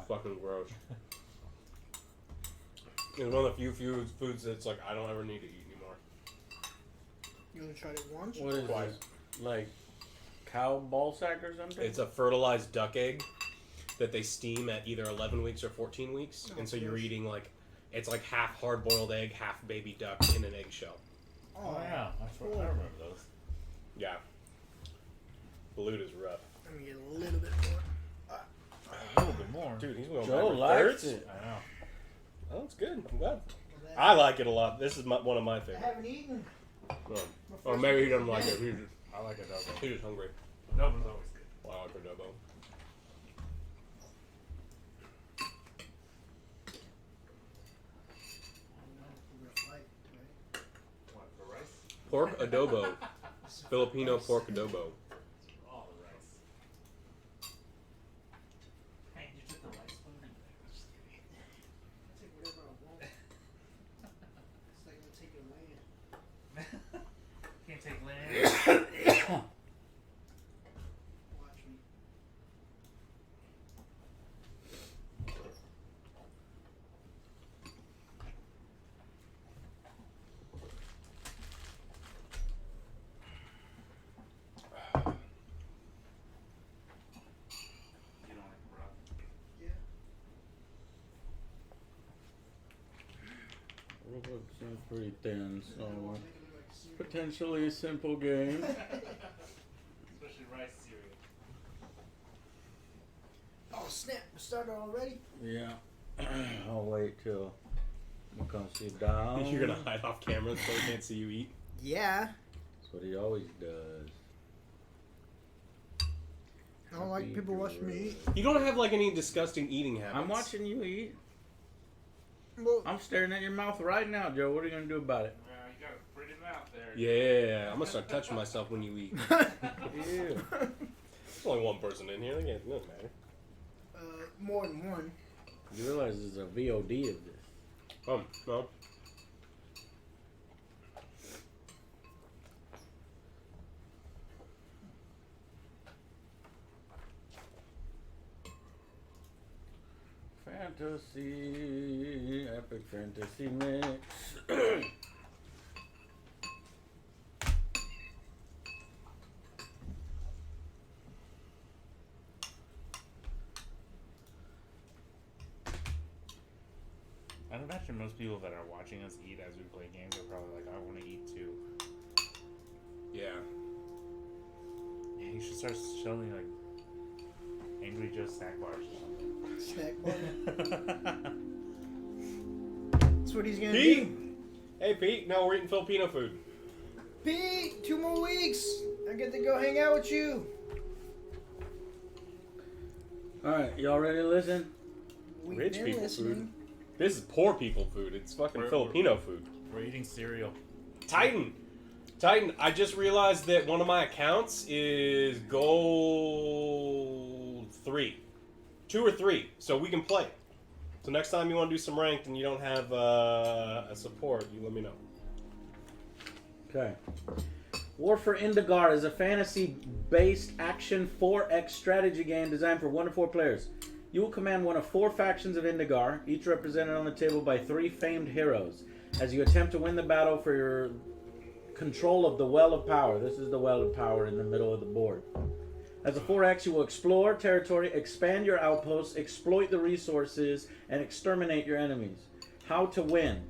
fucking gross. It's one of the few foods that's like I don't ever need to eat anymore. You only tried it once? What is Twice. it? Like cow ball sack or something? It's a fertilized duck egg that they steam at either 11 weeks or 14 weeks. Oh, And so you're gross. eating like, it's like half hard-boiled egg, half baby duck in an eggshell. Oh yeah, I remember those. Yeah. Balut is rough. Let me get a little bit more. A little bit more. Dude, he's going Joe back likes thirds. it. I know. Oh, it's good. I'm glad. I like it a lot. This is one of my I favorites. haven't eaten. Or maybe he doesn't like it. I like adobo. He's just hungry. Adobo's always good. Well, I like adobo. What, for rice? Pork adobo. Filipino pork adobo. All the rice. Hey, you took the rice from me. Take whatever I want. It's like I'm taking land. Can't take land. Watch me. You don't like broth? Yeah. Rulebook seems pretty thin, so Make it look like cereal. potentially a simple game. Especially rice cereal. Oh snap! We started already. Yeah. I'll wait till it comes to down. You're gonna hide off camera so they can't see you eat. Yeah. That's what he always does. I don't like people watching me eat. You don't have like any disgusting eating habits. I'm watching you eat. Well, I'm staring at your mouth right now, Joe. What are you gonna do about it? You got a pretty mouth there. Yeah, I'm gonna start touching myself when you eat. Ew. There's only one person in here. It doesn't matter. more than one. You realize there's a VOD of this. No. Fantasy, epic fantasy mix. I'd imagine most people that are watching us eat as we play games are probably like, I want to eat too. Yeah. Yeah, you should start showing like Angry Joe snack bars or something. Snack bar. That's what he's gonna Pete! do. Hey, Pete. No, we're eating Filipino food. Pete, 2 more weeks. I get to go hang out with you. Alright, y'all ready to listen? We've Rich been people listening. food. This is poor people food. It's fucking We're- Filipino food. We're eating cereal. Titan, I just realized that one of my accounts is gold 3. 2 or 3, so we can play. So next time you want to do some ranked and you don't have a support, you let me know. Okay. War for Indagar is a fantasy-based action 4X strategy game designed for 1 to 4 players. You will command one of 4 factions of Indagar, each represented on the table by 3 famed heroes, as you attempt to win the battle for your control of the Well of Power. This is the Well of Power in the middle of the board. As a 4X, you will explore territory, expand your outposts, exploit the resources, and exterminate your enemies. How to win.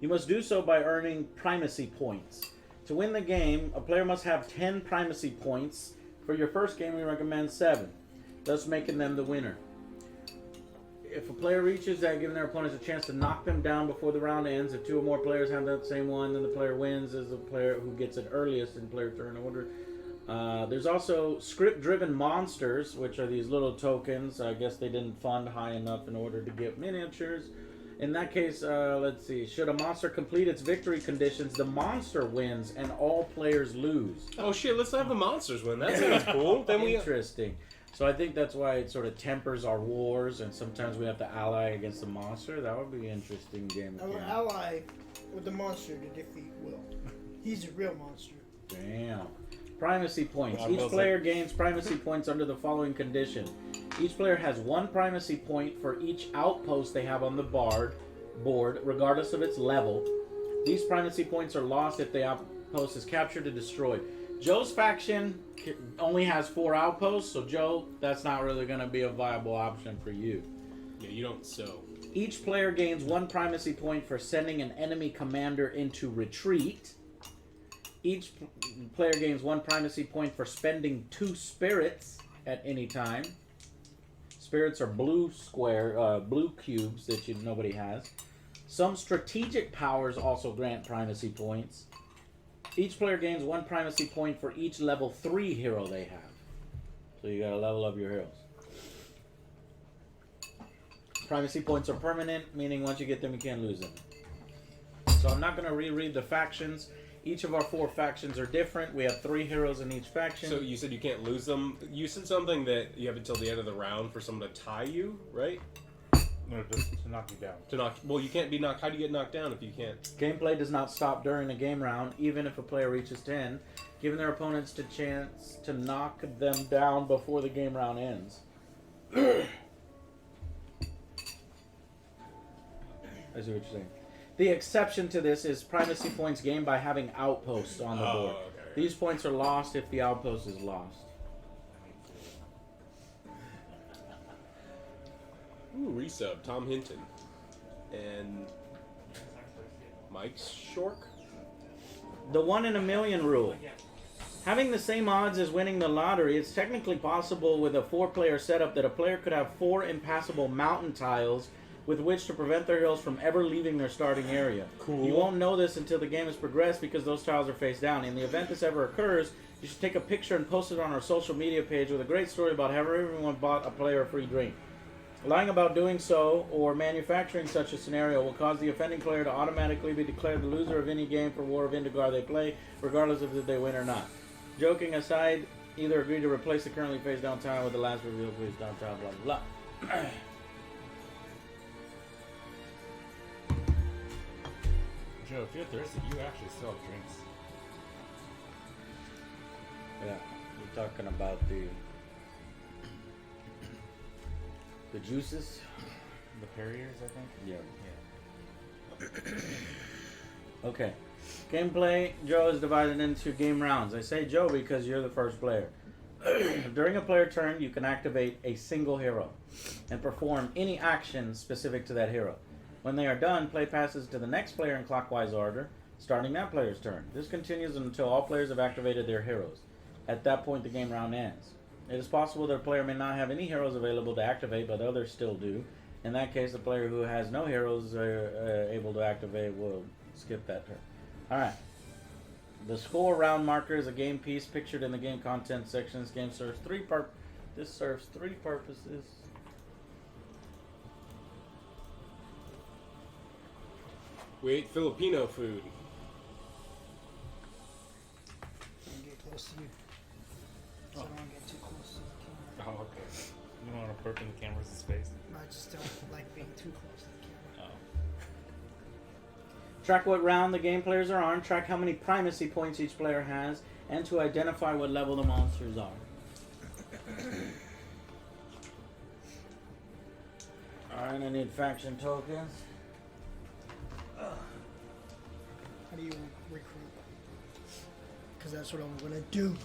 You must do so by earning primacy points. To win the game, a player must have 10 primacy points. For your first game, we recommend 7, thus making them the winner. If a player reaches that, giving their opponents a chance to knock them down before the round ends. If 2 or more players have that same one, then the player wins as the player who gets it earliest in player turn order. There's also script-driven monsters, which are these little tokens. I guess they didn't fund high enough in order to get miniatures. In that case, let's see. Should a monster complete its victory conditions, the monster wins and all players lose. Oh shit, let's have the monsters win. That sounds cool. Then we Interesting. So I think that's why it sort of tempers our wars, and sometimes we have to ally against the monster. That would be an interesting game. I will ally with the monster to defeat Will. He's a real monster. Damn. Primacy points. I Each will player gains primacy points under the following condition. Each player has 1 primacy point for each outpost they have on the board, regardless of its level. These primacy points are lost if the outpost is captured or destroyed. Joe's faction only has 4 outposts, so Joe, that's not really going to be a viable option for you. Yeah, you don't sow. Each player gains 1 primacy point for sending an enemy commander into retreat. Each player gains 1 primacy point for spending 2 spirits at any time. Spirits are blue cubes that nobody has. Some strategic powers also grant primacy points. Each player gains 1 primacy point for each level 3 hero they have. So you gotta level up your heroes. Primacy points are permanent, meaning once you get them, you can't lose them. So I'm not gonna reread the factions. Each of our 4 factions are different. We have 3 heroes in each faction. So you said you can't lose them. You said something that you have until the end of the round for someone to tie you, right? No, just to knock you down. To knock. Well, you can't be knocked. How do you get knocked down if you can't? Gameplay does not stop during a game round, even if a player reaches 10, giving their opponents the chance to knock them down before the game round ends. I see what you're saying. The exception to this is primacy points gained by having outposts on the board. Okay. These points are lost if the outpost is lost. Ooh, resub. Tom Hinton. And Mike Shork? The 1 in a million rule. Having the same odds as winning the lottery, it's technically possible with a 4-player setup that a player could have 4 impassable mountain tiles with which to prevent their heroes from ever leaving their starting area. Cool. You won't know this until the game has progressed because those tiles are face down. In the event this ever occurs, you should take a picture and post it on our social media page with a great story about how everyone bought a player a free drink. Lying about doing so or manufacturing such a scenario will cause the offending player to automatically be declared the loser of any game for War of Indagar they play, regardless of if they win or not. Joking aside, either agree to replace the currently face down tile with the last revealed face down tile, blah blah blah. Joe, if you're thirsty, you actually still have drinks. Yeah, we're talking about the juices. The Perriers, I think? Yeah. Okay. Gameplay, Joe is divided into game rounds. I say Joe because you're the first player. During a player turn, you can activate a single hero and perform any action specific to that hero. When they are done, play passes to the next player in clockwise order, starting that player's turn. This continues until all players have activated their heroes. At that point, the game round ends. It is possible that a player may not have any heroes available to activate, but others still do. In that case, the player who has no heroes able to activate will skip that turn. Alright. The score round marker is a game piece pictured in the game content section. This game serves this serves 3 purposes. We ate Filipino food. I'll get close to you. So I don't get too close to the camera. Oh, okay. You don't want to burp in the camera's face? I just don't like being too close to the camera. Oh. Track what round the game players are on, track how many primacy points each player has, and to identify what level the monsters are. Alright, I need faction tokens. How do you recruit? Because that's what I'm going to do.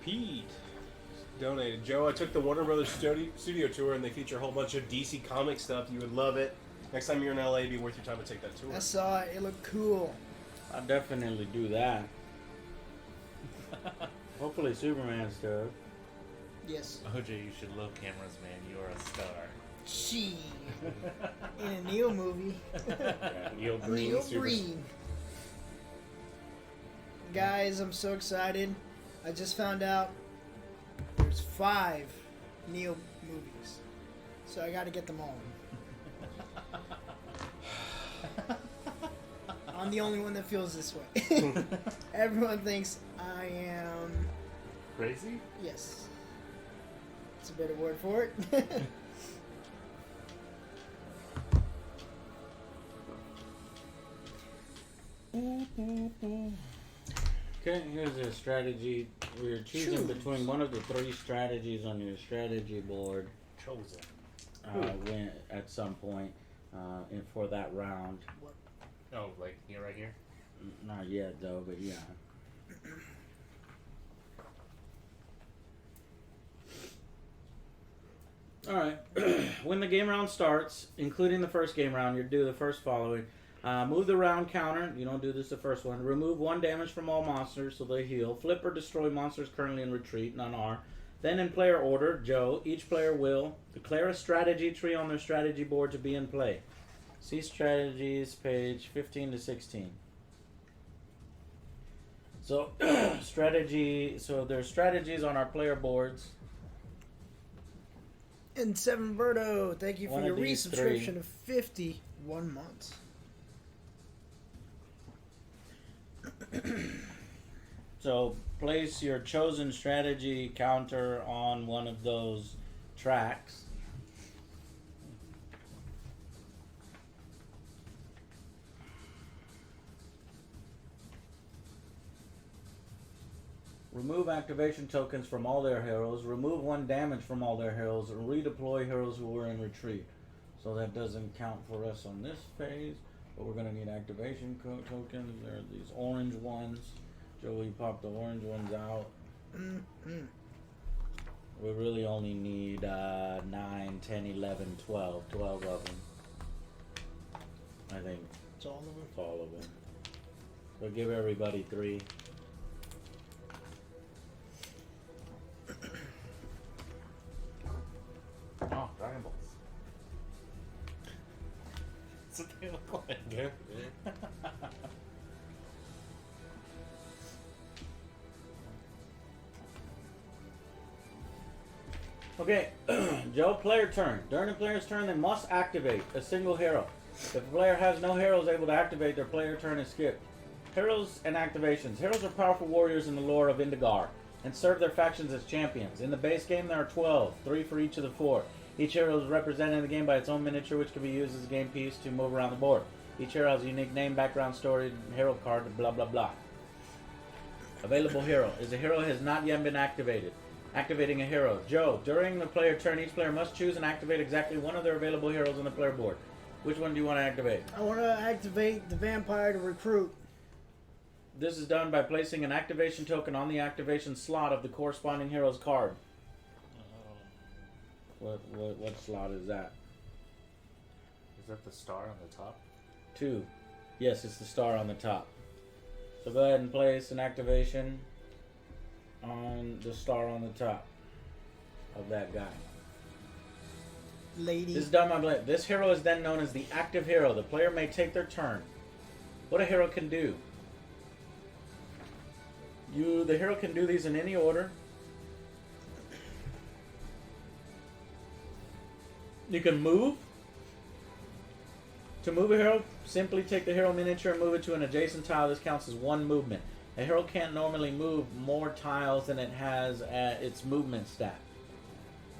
Pete donated. Joe, I took the Warner Brothers studio tour and they feature a whole bunch of DC comic stuff. You would love it. Next time you're in LA, it'd be worth your time to take that tour. I saw it. It looked cool. I'll definitely do that. Hopefully Superman stuff. Yes. OJ, you should love cameras, man. You are a star. Gee. In a Neo movie. Yeah, Neil Green. Neo super- Green. Guys, I'm so excited. I just found out there's 5 Neo movies. So I gotta get them all. I'm the only one that feels this way. Everyone thinks I am... Crazy? Yes. It's a better word for it. Okay, here's a strategy. We're choosing between one of the 3 strategies on your strategy board. Chosen. When at some point for that round. Oh, like here, right here. Not yet though, but yeah. All right. When the game round starts, including the first game round, you do the first following. Move the round counter. You don't do this the first one. Remove 1 damage from all monsters so they heal. Flip or destroy monsters currently in retreat. None are. Then in player order, Joe, each player will declare a strategy tree on their strategy board to be in play. See strategies, page 15 to 16. So, there's strategies on our player boards. And Seven Birdo, thank you for One your of these resubscription 3. of 51 months. So place your chosen strategy counter on one of those tracks. Remove activation tokens from all their heroes. Remove 1 damage from all their heroes. And redeploy heroes who were in retreat. So that doesn't count for us on this phase. But we're going to need activation tokens. There are these orange ones. Joey popped the orange ones out. Mm-hmm. We really only need 9, 10, 11, 12. 12 of them. I think It's all of them. it's all of them. We'll give everybody 3. Oh, Dragon Balls. That's what they look like. Yeah. Okay, Joe, player turn. During the player's turn, they must activate a single hero. If a player has no heroes able to activate, their player turn is skipped. Heroes and activations. Heroes are powerful warriors in the lore of Indagar and serve their factions as champions. In the base game, there are 12, 3 for each of the 4. Each hero is represented in the game by its own miniature, which can be used as a game piece to move around the board. Each hero has a unique name, background story, hero card, blah blah blah. Available hero is a hero that has not yet been activated. Activating a hero. Joe, during the player turn, each player must choose and activate exactly one of their available heroes on the player board. Which one do you want to activate? I want to activate the vampire to recruit. This is done by placing an activation token on the activation slot of the corresponding hero's card. What slot is that? Is that the star on the top? 2. Yes, it's the star on the top. So go ahead and place an activation on the star on the top of that guy. Lady. This is done by blade. This hero is then known as the active hero. The player may take their turn. What a hero can do. The hero can do these in any order. You can move. To move a hero, simply take the hero miniature and move it to an adjacent tile. This counts as 1 movement. A hero can't normally move more tiles than it has at its movement stat.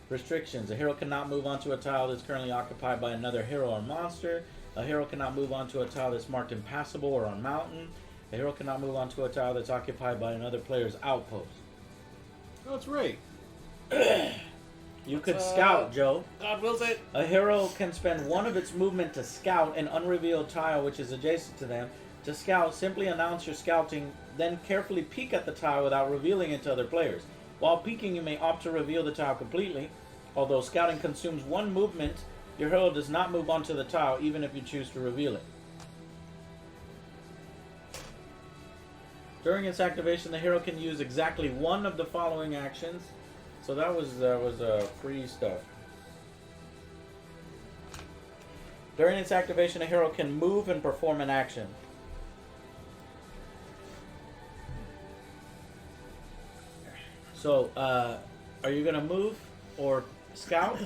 Restrictions. A hero cannot move onto a tile that's currently occupied by another hero or monster. A hero cannot move onto a tile that's marked impassable or on mountain. A hero cannot move onto a tile that's occupied by another player's outpost. Oh, that's right. You could scout, Joe. God wills it. A hero can spend 1 of its movement to scout an unrevealed tile which is adjacent to them. To scout, simply announce your scouting, then carefully peek at the tile without revealing it to other players. While peeking, you may opt to reveal the tile completely. Although scouting consumes 1 movement, your hero does not move onto the tile even if you choose to reveal it. During its activation, the hero can use exactly 1 of the following actions. So that was free stuff. During its activation, a hero can move and perform an action. So, are you gonna move or scout?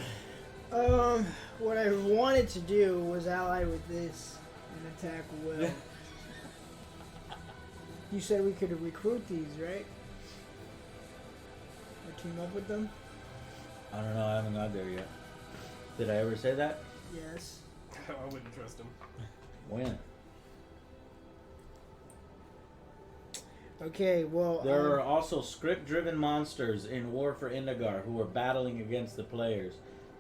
What I wanted to do was ally with this and attack Will. You said we could recruit these, right? Or team up with them? I don't know. I haven't got there yet. Did I ever say that? Yes. I wouldn't trust him. When? Okay, well, There are also script-driven monsters in War for Indagar who are battling against the players.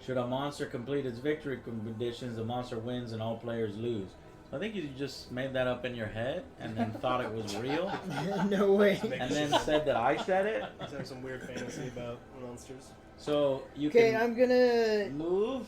Should a monster complete its victory conditions, the monster wins and all players lose. I think you just made that up in your head and then thought it was real, no way. and then said that I said it. Is there some weird fantasy about monsters? So you Okay, can I'm gonna. move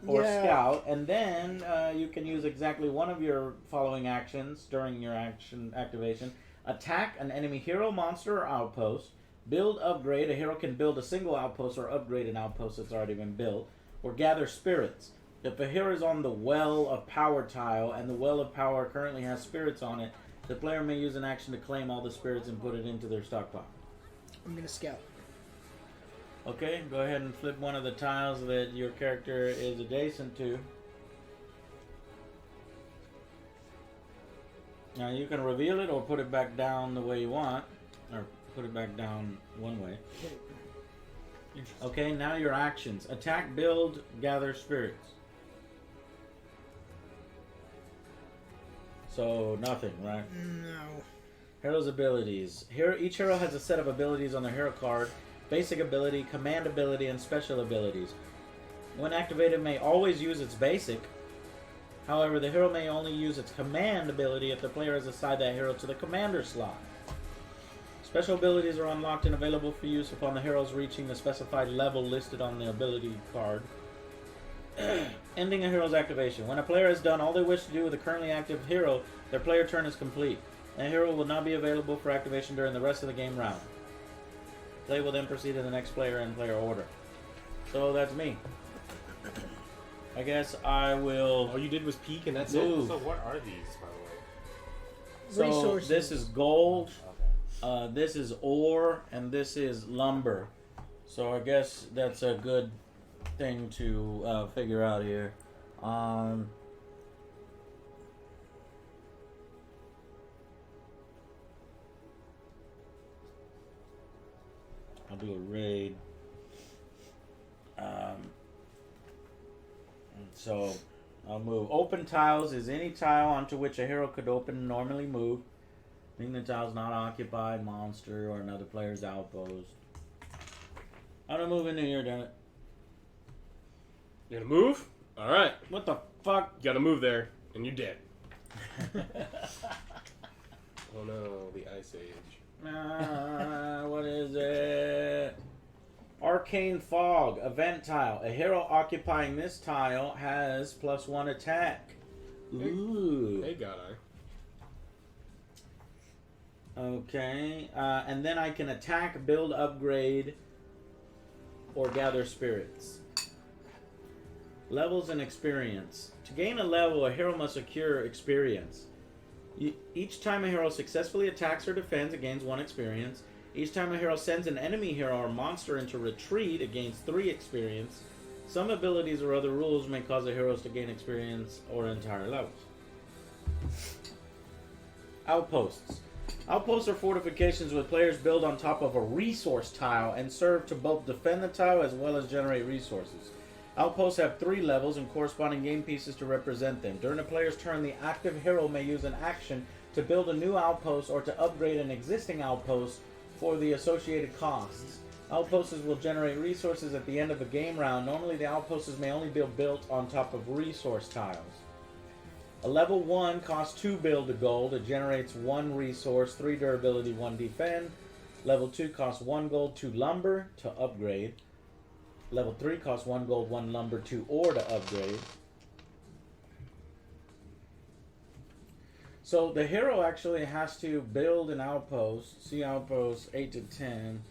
or Yeah. scout, and then you can use exactly one of your following actions during your action activation. Attack an enemy hero, monster, or outpost. Build, upgrade. A hero can build a single outpost or upgrade an outpost that's already been built. Or gather spirits. If a hero is on the Well of Power tile and the Well of Power currently has spirits on it, the player may use an action to claim all the spirits and put it into their stockpile. I'm gonna scout. Okay, go ahead and flip one of the tiles that your character is adjacent to. Now you can reveal it or put it back down the way you want, or put it back down one way. Okay, now your actions. Attack, build, gather spirits. So nothing, right? No. Hero's abilities. Each hero has a set of abilities on their hero card. Basic ability, command ability, and special abilities. When activated, may always use its basic. However, the hero may only use its command ability if the player has assigned that hero to the commander slot. Special abilities are unlocked and available for use upon the heroes reaching the specified level listed on the ability card. Ending a hero's activation. When a player has done all they wish to do with a currently active hero, their player turn is complete. That hero will not be available for activation during the rest of the game round. Play will then proceed to the next player in player order. So that's me. I guess I will. All you did was peek, and that's Move. it. So what are these, by the way? So Resources. this is gold, Okay. this is ore, and this is lumber. So I guess that's a good thing to figure out here. I'll do a raid. So I'll move. Open tiles is any tile onto which a hero could open and normally move, meaning the tile's not occupied, monster, or another player's outpost. I'm gonna move into here, damn it. You gonna move? All right. What the fuck? You gotta move there, and you're dead. Oh no, the Ice Age. What is it? Arcane Fog, event tile. A hero occupying this tile has +1 attack. Ooh. Hey, God Eye. Okay. And then I can attack, build, upgrade, or gather spirits. Levels and experience. To gain a level, a hero must accrue experience. Each time a hero successfully attacks or defends, it gains 1 experience. Each time a hero sends an enemy hero or monster into retreat, it gains 3 experience. Some abilities or other rules may cause the heroes to gain experience or entire levels. Outposts. Outposts are fortifications where players build on top of a resource tile and serve to both defend the tile as well as generate resources. Outposts have 3 levels and corresponding game pieces to represent them. During a player's turn, the active hero may use an action to build a new outpost or to upgrade an existing outpost for the associated costs. Outposts will generate resources at the end of a game round. Normally, the outposts may only be built on top of resource tiles. A level 1 costs 2 build to gold. It generates 1 resource, 3 durability, 1 defend. Level 2 costs 1 gold, 2 lumber to upgrade. Level 3 costs 1 gold, 1 lumber, 2 ore to upgrade. So the hero actually has to build an outpost. See outpost 8 to 10.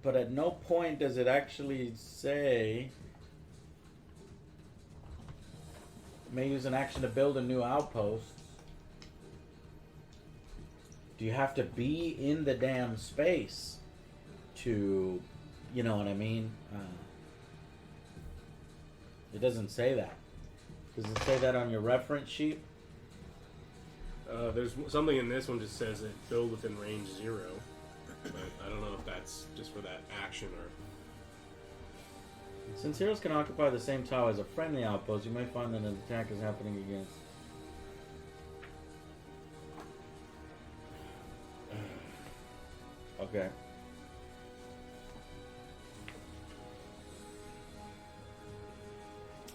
But at no point does it actually say may use an action to build a new outpost. Do you have to be in the damn space to, you know what I mean? It doesn't say that. Does it say that on your reference sheet? There's something in this one just says it build within range 0. But I don't know if that's just for that action or... Since heroes can occupy the same tile as a friendly outpost, you may find that an attack is happening against. Okay.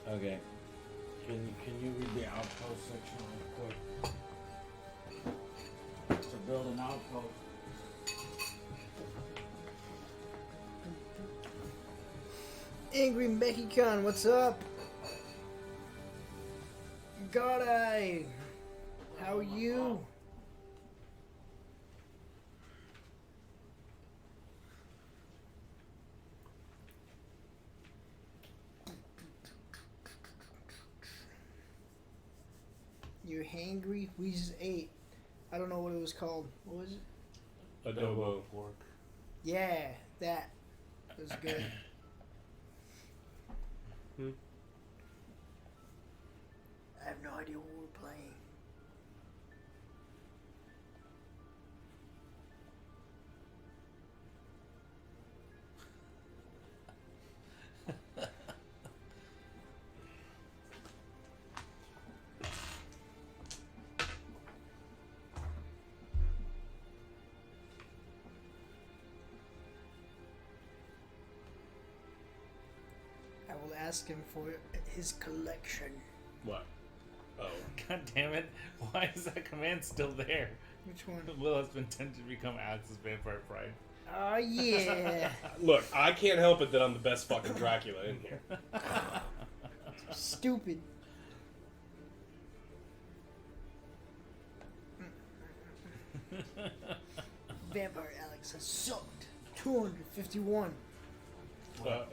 Okay. Can you read the outpost section real quick? To build an outpost. Angry Mexican, what's up? God, how are you? You're hangry? We just ate. I don't know what it was called. What was it? Adobo. Pork. Yeah, that was good. I have no idea what we're playing. I will ask him for his collection. What? Oh. God damn it! Why is that command still there? Which one? Will has been tempted to become Alex's vampire pride. Oh, yeah. Look, I can't help it that I'm the best fucking Dracula in here. Stupid. Vampire Alex has sucked. 251.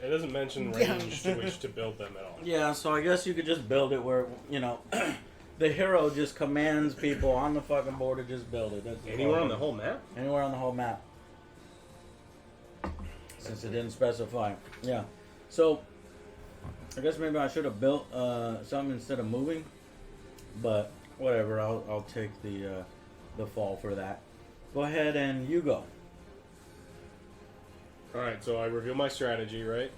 It doesn't mention range to which to build them at all. Yeah, so I guess you could just build it where, the hero just commands people on the fucking board to just build it. That's Anywhere on the whole map? Anywhere on the whole map. Since it didn't specify. Yeah. So, I guess maybe I should have built something instead of moving. But, whatever, I'll take the fall for that. Go ahead and you go. Alright, so I reveal my strategy, right?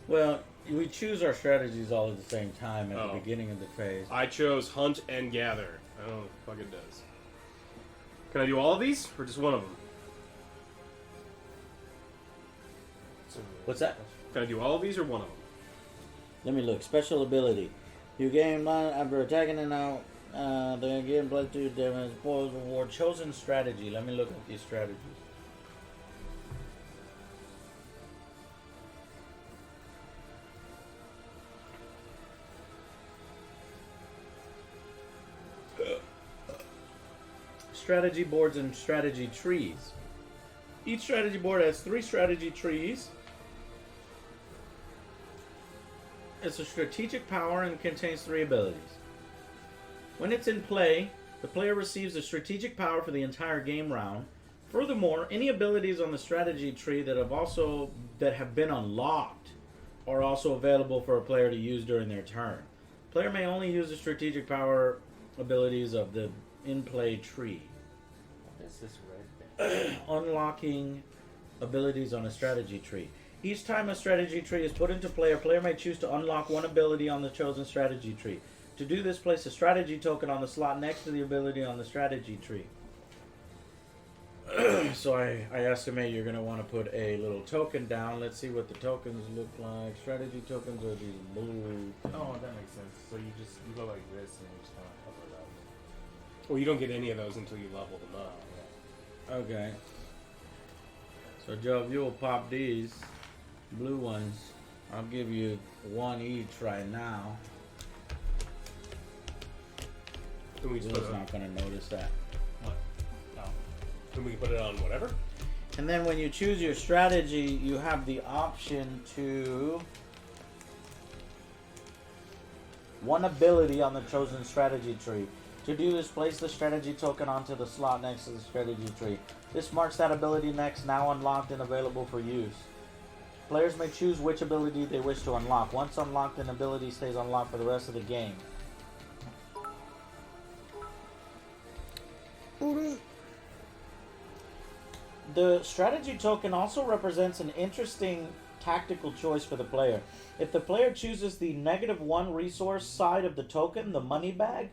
Well, we choose our strategies all at the same time at Oh. the beginning of the phase. I chose hunt and gather. I don't know what the fuck it does. Can I do all of these, or just one of them? What's that? Can I do all of these, or one of them? Let me look. Special ability. You gain mana after attacking and out. They gain +2 damage. Spoils reward. Chosen strategy. Let me look at these strategies. Strategy boards and strategy trees. Each strategy board has 3 strategy trees. It's a strategic power and contains 3 abilities. When it's in play, the player receives a strategic power for the entire game round. Furthermore, any abilities on the strategy tree that have been unlocked are also available for a player to use during their turn. Player may only use the strategic power abilities of the in-play tree. What is this red thing? Unlocking abilities on a strategy tree. Each time a strategy tree is put into play, a player may choose to unlock one ability on the chosen strategy tree. To do this, place a strategy token on the slot next to the ability on the strategy tree. So I estimate you're going to want to put a little token down. Let's see what the tokens look like. Strategy tokens are these blue. Oh, that makes sense. So you go like this and you just kind of cover it up. Well, you don't get any of those until you level them up. Okay. So Joe, if you'll pop these blue ones, I'll give you 1 each right now. Then we just Will's put it on, not going to notice that. What? Oh. then we can put it on whatever. And then when you choose your strategy, you have the option to one ability on the chosen strategy tree. To do this, place the strategy token onto the slot next to the strategy tree. This marks that ability next, now unlocked and available for use. Players may choose which ability they wish to unlock. Once unlocked, an ability stays unlocked for the rest of the game. The strategy token also represents an interesting tactical choice for the player. If the player chooses the -1 resource side of the token, the money bag,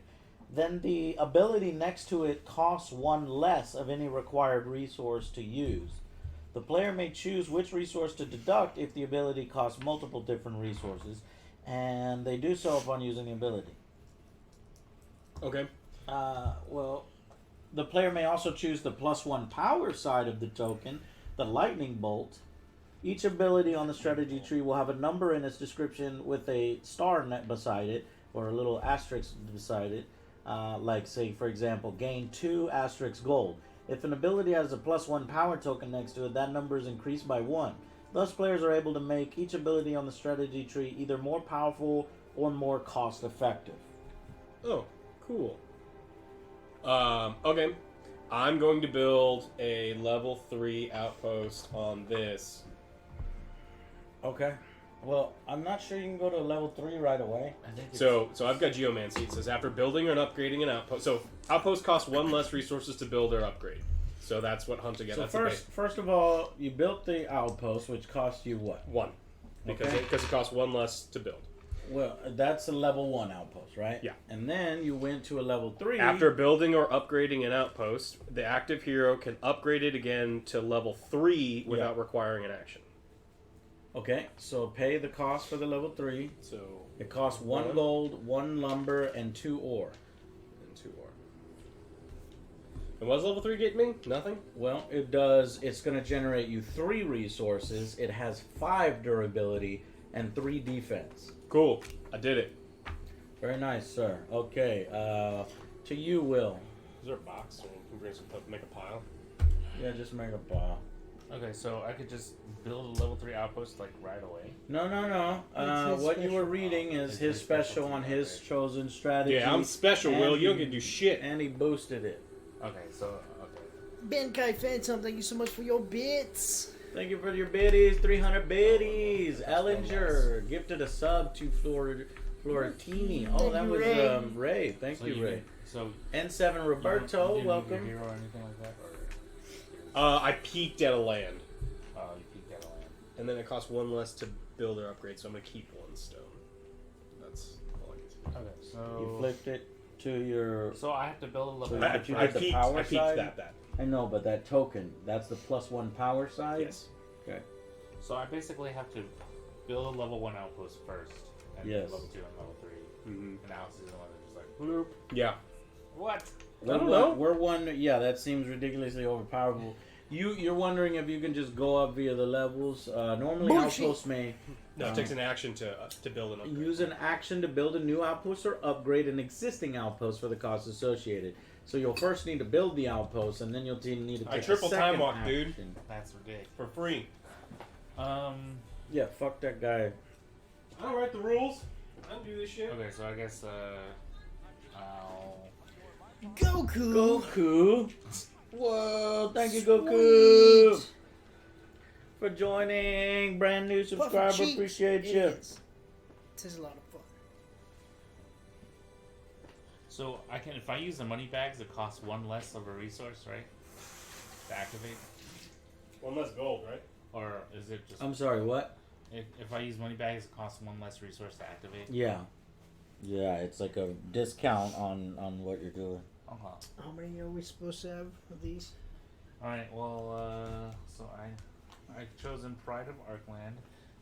then the ability next to it costs 1 less of any required resource to use. The player may choose which resource to deduct if the ability costs multiple different resources, and they do so upon using the ability. Okay. Well, the player may also choose the +1 power side of the token, the lightning bolt. Each ability on the strategy tree will have a number in its description with a star net beside it, or a little asterisk beside it. Like, say, for example, gain 2 asterisk gold. If an ability has a +1 power token next to it, that number is increased by 1. Thus, players are able to make each ability on the strategy tree either more powerful or more cost effective. Oh, cool. Okay. I'm going to build a level 3 outpost on this. Okay. Well, I'm not sure you can go to level 3 right away. I think it's, So I've got Geomancy. It says after building and upgrading an outpost. So outpost costs 1 less resources to build or upgrade. So that's what Hunt again. So That's first of all, you built the outpost, which cost you what? 1. Because Okay. it costs 1 less to build. Well, that's a level 1 outpost, right? Yeah. And then you went to a level 3. After building or upgrading an outpost, the active hero can upgrade it again to level 3 without requiring an action. Okay, so pay the cost for the level 3. So It costs 1 gold, 1 lumber, and 2 ore. and 2 ore. And what does level 3 get me? Nothing? Well, it does. It's going to generate you 3 resources. It has 5 durability and 3 defense. Cool. I did it. Very nice, sir. Okay, to you, Will. Is there a box so you can bring some make a pile? Yeah, just make a pile. okay, so I could just build a level 3 outpost like right away. No. It's his What you were special. reading is It's his his special special on thing, his okay. chosen strategy. Yeah, I'm special, and Will. You don't he- get to do shit. And he boosted it. Okay, so okay. Ben Kai Phantom, thank you so much for your bits. Thank you for your biddies, 300 biddies. Ellinger gifted a sub to Floratini. Oh, that was Ray. Ray. Thank So you, Ray. So N7 you Roberto, didn't need your welcome. hero or anything like that, or I peaked at a land. you peeked at a land. And then it costs 1 less to build or upgrade, so I'm going to keep 1 stone. That's all I get to do. Okay, so You flipped it to your. So I have to build a level. So I, But you I did the peaked, power I peaked side? that. I know, but that token, that's the +1 power side? Yes. Okay. So I basically have to build a level 1 outpost first, and Yes. level 2 and level 3. Mm-hmm. And Alex is the one that's just like bloop. Yeah. What? We're one. Yeah, that seems ridiculously overpowerful. You're wondering if you can just go up via the levels. Normally, Bullshit. outposts may No, it takes an action to build an upgrade. use an action to build a new outpost or upgrade an existing outpost for the costs associated. So you'll first need to build the outpost, and then you'll need to take I triple a second time walk, dude. action. That's ridiculous. For free. Yeah, fuck that guy. I don't write the rules. I don't do this shit. Okay, so I guess I'll Goku. Goku. Whoa, thank you, Goku, Sweet. for joining. Brand new Puffy subscriber, cheeks. appreciate It you. is. This is a lot of fun. So I can, if I use the money bags, it costs 1 less of a resource, right? To activate, 1 less gold, right? or is it just I'm sorry, what? if I use money bags, it costs 1 less resource to activate? Yeah. Yeah, it's like a discount on what you're doing. How many are we supposed to have of these? All right. Well, so I've chosen Pride of Arkland.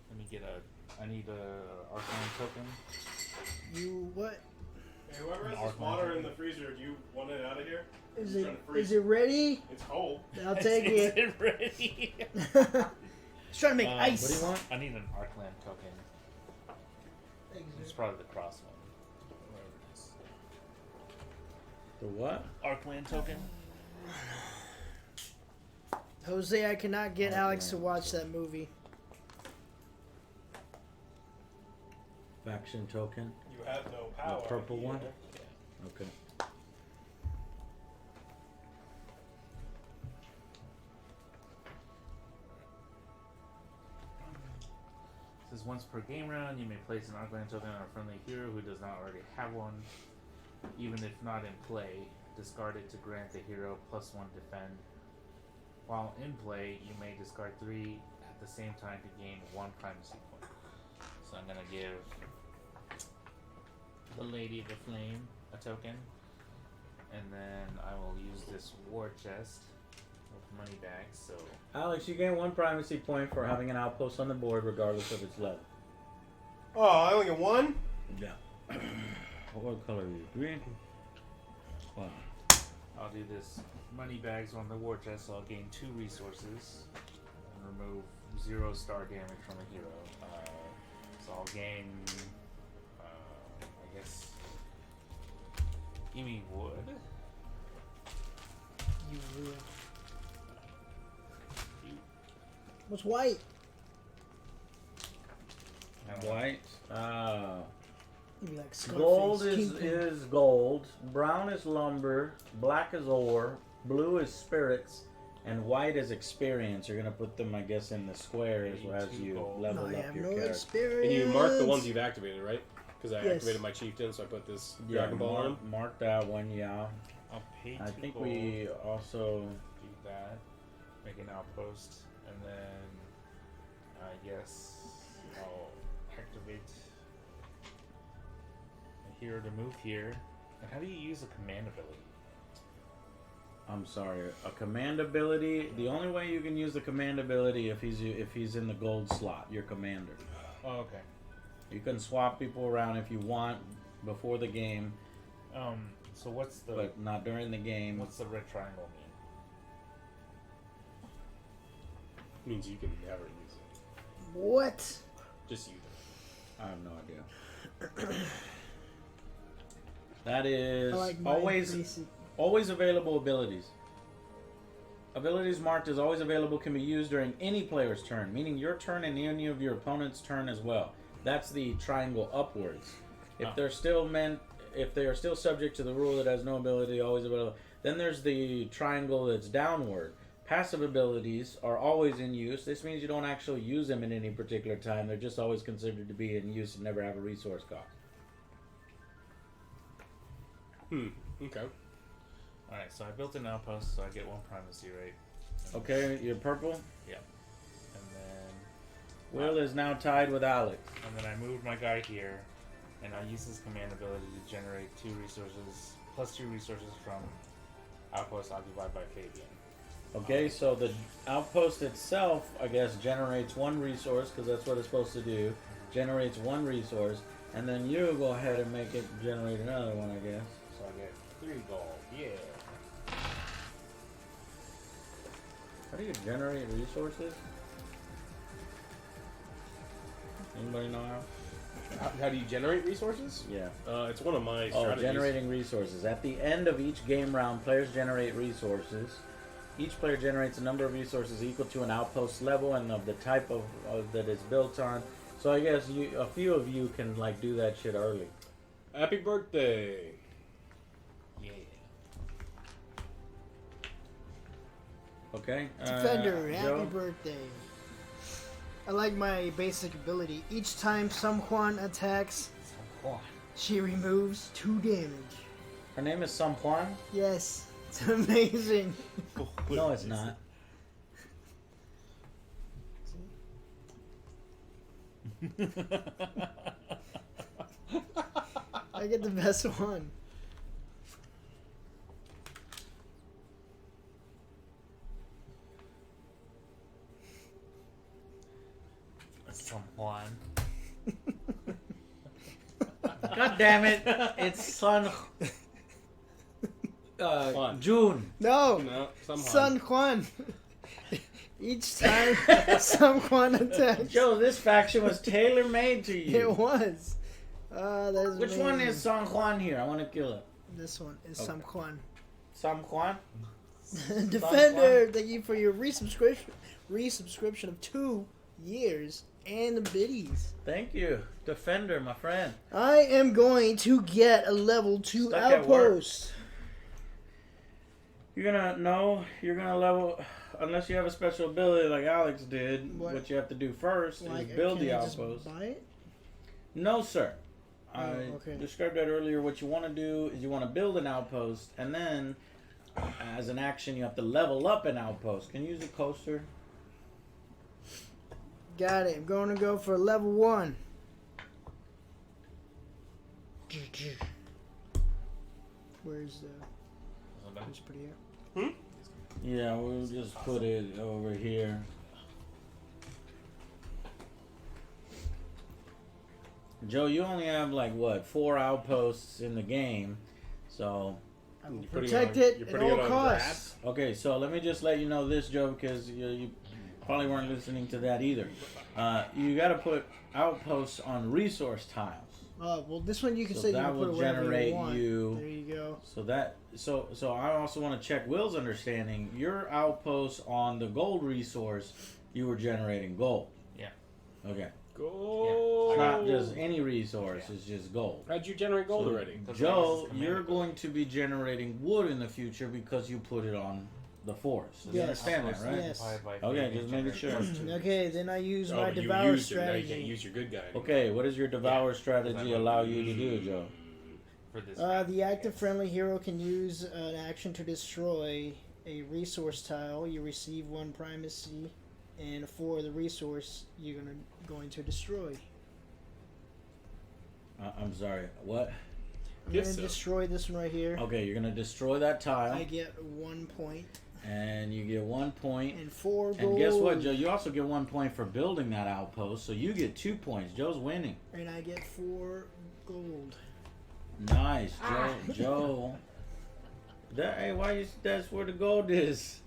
Let me get I need a Arkland token. You what? Hey, whoever An has arc this water lantern. in the freezer, do you want it out of here? Is I'm it trying to freeze. is it ready? It's cold. I'll take Is it. it ready? It's trying to make ice. What do you want? I need an Arkland token. It's probably the cross one. Whatever it is. The what? Arkland token. Jose, I cannot get Alex to watch that movie. Faction token. You have no power. purple one? Yeah. Okay. It says once per game round, you may place an Arkland token on a friendly hero who does not already have one. Even if not in play, discard it to grant the hero +1 defend. While in play, you may discard 3 at the same time to gain 1 primacy point. So I'm gonna give the Lady of the Flame a token, and then I will use this war chest, with money bags. So Alex, you gain 1 primacy point for having an outpost on the board, regardless of its level. Oh, I only get 1? Yeah. What color are you? Green? Wow. I'll do this money bags on the war chest, so I'll gain 2 resources and remove 0 star damage from a hero. So I'll gain, I guess, give me wood. You will. What's white? White. You'd be like Gold Scarface, is Kingpin. gold. Brown is lumber. Black is ore. Blue is spirits. And white is experience. You're gonna put them, I guess, in the square as you level I up have your no character. experience. And you mark the ones you've activated, right? Because I Yes. activated my chieftain, so I put this Yeah, Dragon Ball on. mark that one. Yeah. I'll pay 2 I think gold, we also. do that, make an outpost, and then I guess I'll activate a hero to move here. And how do you use a command ability? I'm sorry. A command ability. The only way you can use the command ability if he's in the gold slot, your commander. Oh, okay. You can swap people around if you want before the game, So what's the but not during the game. what's the red triangle mean? Means you can never use it. What? Just use it. I have no idea. That is I like my always basic. always available abilities. Abilities marked as always available can be used during any player's turn, meaning your turn and any of your opponent's turn as well. That's the triangle upwards. If they're still if they are still subject to the rule that has no ability always available, then there's the triangle that's downward. Passive abilities are always in use. This means you don't actually use them at any particular time. They're just always considered to be in use and never have a resource cost. Okay. Alright, so I built an outpost, so I get 1 primacy, right? Okay, you're purple. Yeah. And then Will is now tied with Alex. And then I moved my guy here, and I use his command ability to generate 2 resources, plus 2 resources from outpost occupied by Fabian. Okay, so the outpost itself, I guess, generates 1 resource, because that's what it's supposed to do. Generates 1 resource, and then you go ahead and make it generate another one, I guess. So I get 3 gold. Yeah. How do you generate resources? Anybody know how? How do you generate resources? Yeah. It's one of my Oh, strategies. generating resources. At the end of each game round, players generate resources. Each player generates a number of resources equal to an outpost level and of the type of that it's built on. So I guess a few of you can like do that shit early. Happy birthday. Yeah. Okay. Defender, happy Joe? birthday. I like my basic ability. Each time someone attacks, she removes 2 damage. Her name is Sam Juan? Yes, it's amazing. No, it's not. I get the best one. Someone. God damn it! It's San. Juan. June. No, No, somehow. San Juan. Each time someone attacks, Joe, this faction was tailor made to you. it was. That is Which one amazing. is San Juan here? I want to kill it. This one is Okay. San Juan. San Juan? Defender, thank you for your resubscription of 2 years and the biddies. Thank you. Defender, my friend. I am going to get a level 2 Stuck at work. outpost. You're gonna level, unless you have a special ability like Alex did. What you have to do first Like, is build can the I just outpost. buy it? No, sir. Oh, I okay. described that earlier. What you want to do is you want to build an outpost, and then, as an action, you have to level up an outpost. Can you use a coaster? Got it. I'm going to go for level 1. Where's the... Where's pretty out? Yeah, we'll just put it over here. Joe, you only have like what 4 outposts in the game, so I will You're putting protect it on- it you're at putting all it on costs. okay. So let me just let you know this, Joe, because you probably weren't listening to that either. You got to put outposts on resource tiles. Well, this one you can So say you that can put will it wherever generate you want. you- There you go. So I also want to check Will's understanding. Your outposts on the gold resource, you were generating gold. Yeah. Okay. Gold. It's not just any resource, it's just gold. How'd you generate gold So, already? Joe, Command you're gold. going to be generating wood in the future because you put it on the forest. You Yes. understand that, right? Yes. Okay, just making sure. Okay, then I use my but you devour used it. Now you strategy. can't use your good guy anymore. Okay, what does your devour Yeah. strategy allow you to do, Joe? For this The active friendly hero can use an action to destroy a resource tile. You receive 1 primacy, and for the resource you're going to destroy. I'm sorry, what? I'm Yes, going to sir. destroy this one right here. Okay, you're going to destroy that tile, I get 1 point and you get 1 point. and 4 gold. And guess what, Joe? You also get 1 point for building that outpost, so you get 2 points. Joe's winning. And I get 4 gold. Nice, Joe. Joe. Hey, that's where the gold is.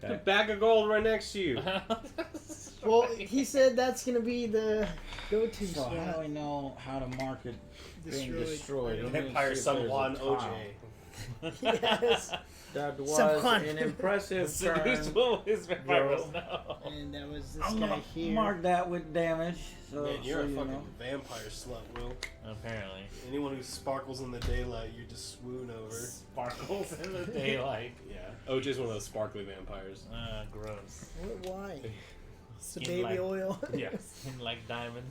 The Okay. bag of gold right next to you. Well, he said that's going to be the go-to So how do spot. I know how to mark it being Destroyed. destroyed? Let me Vampire see if there's a Someone tile. OJ. Yes. That was Someone. an impressive Who's turn. vampires Joe. now? And that was this I'm guy gonna here. mark that with damage. So, Man, you're so a you fucking know. vampire slut, Will. Apparently. Anyone who sparkles in the daylight, you just swoon over. Sparkles in the daylight. Yeah. OJ's one of those sparkly vampires. Gross. Why? It's the Skin baby like- oil. Yeah, skin like diamond.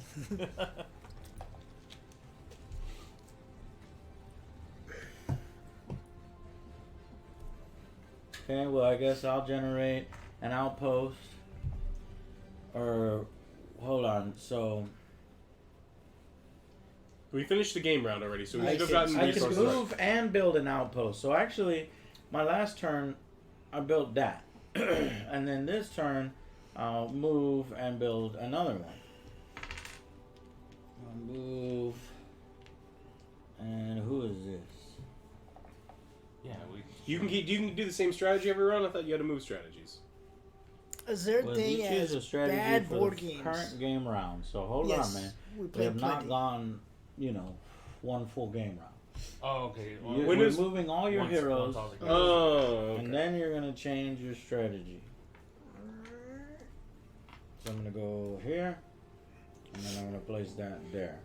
Okay, well, I guess I'll generate an outpost. Or, hold on, so We finished the game round already, so we I should have can- gotten I can resources. move and build an outpost. So actually, my last turn, I built that. And then this turn, I'll move and build another one. I'll move. And who is this? yeah, we. You can do the same strategy every round. I thought you had to move strategies. Is there a Well, thing we choose as a strategy bad for board the games? current game round. So hold Yes, on, man. we We played have not plenty. gone, one full game round. Oh, okay. Well, You're, When we're is- moving all your once- heroes, once all the- Oh. and then you're gonna change your strategy. So I'm gonna go here, and then I'm gonna place that there.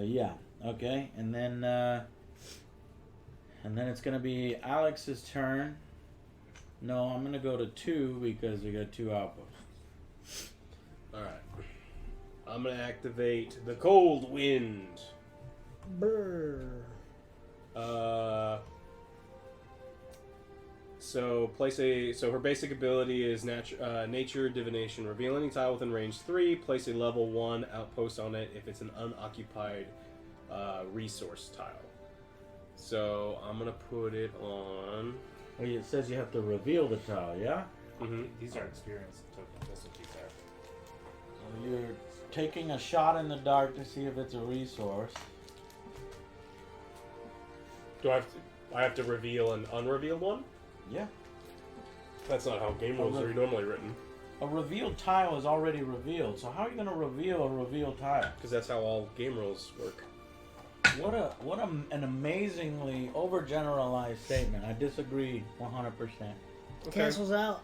Yeah, okay, and then it's gonna be Alex's turn. No, I'm gonna go to 2 because we got 2 outposts. All right. I'm gonna activate the cold wind. Brr. So her basic ability is nature divination. Reveal any tile within range 3. Place a level 1 outpost on it if it's an unoccupied resource tile. So I'm gonna put it on. Well, it says you have to reveal the tile, yeah? Mm-hmm. These are experience tokens. That's what these are. So you're taking a shot in the dark to see if it's a resource. Do I have to reveal an unrevealed one? Yeah. That's not how game rules are normally written. A revealed tile is already revealed, so how are you going to reveal a revealed tile? Because that's how all game rules work. What an amazingly overgeneralized statement. I disagree 100%. Cancels out.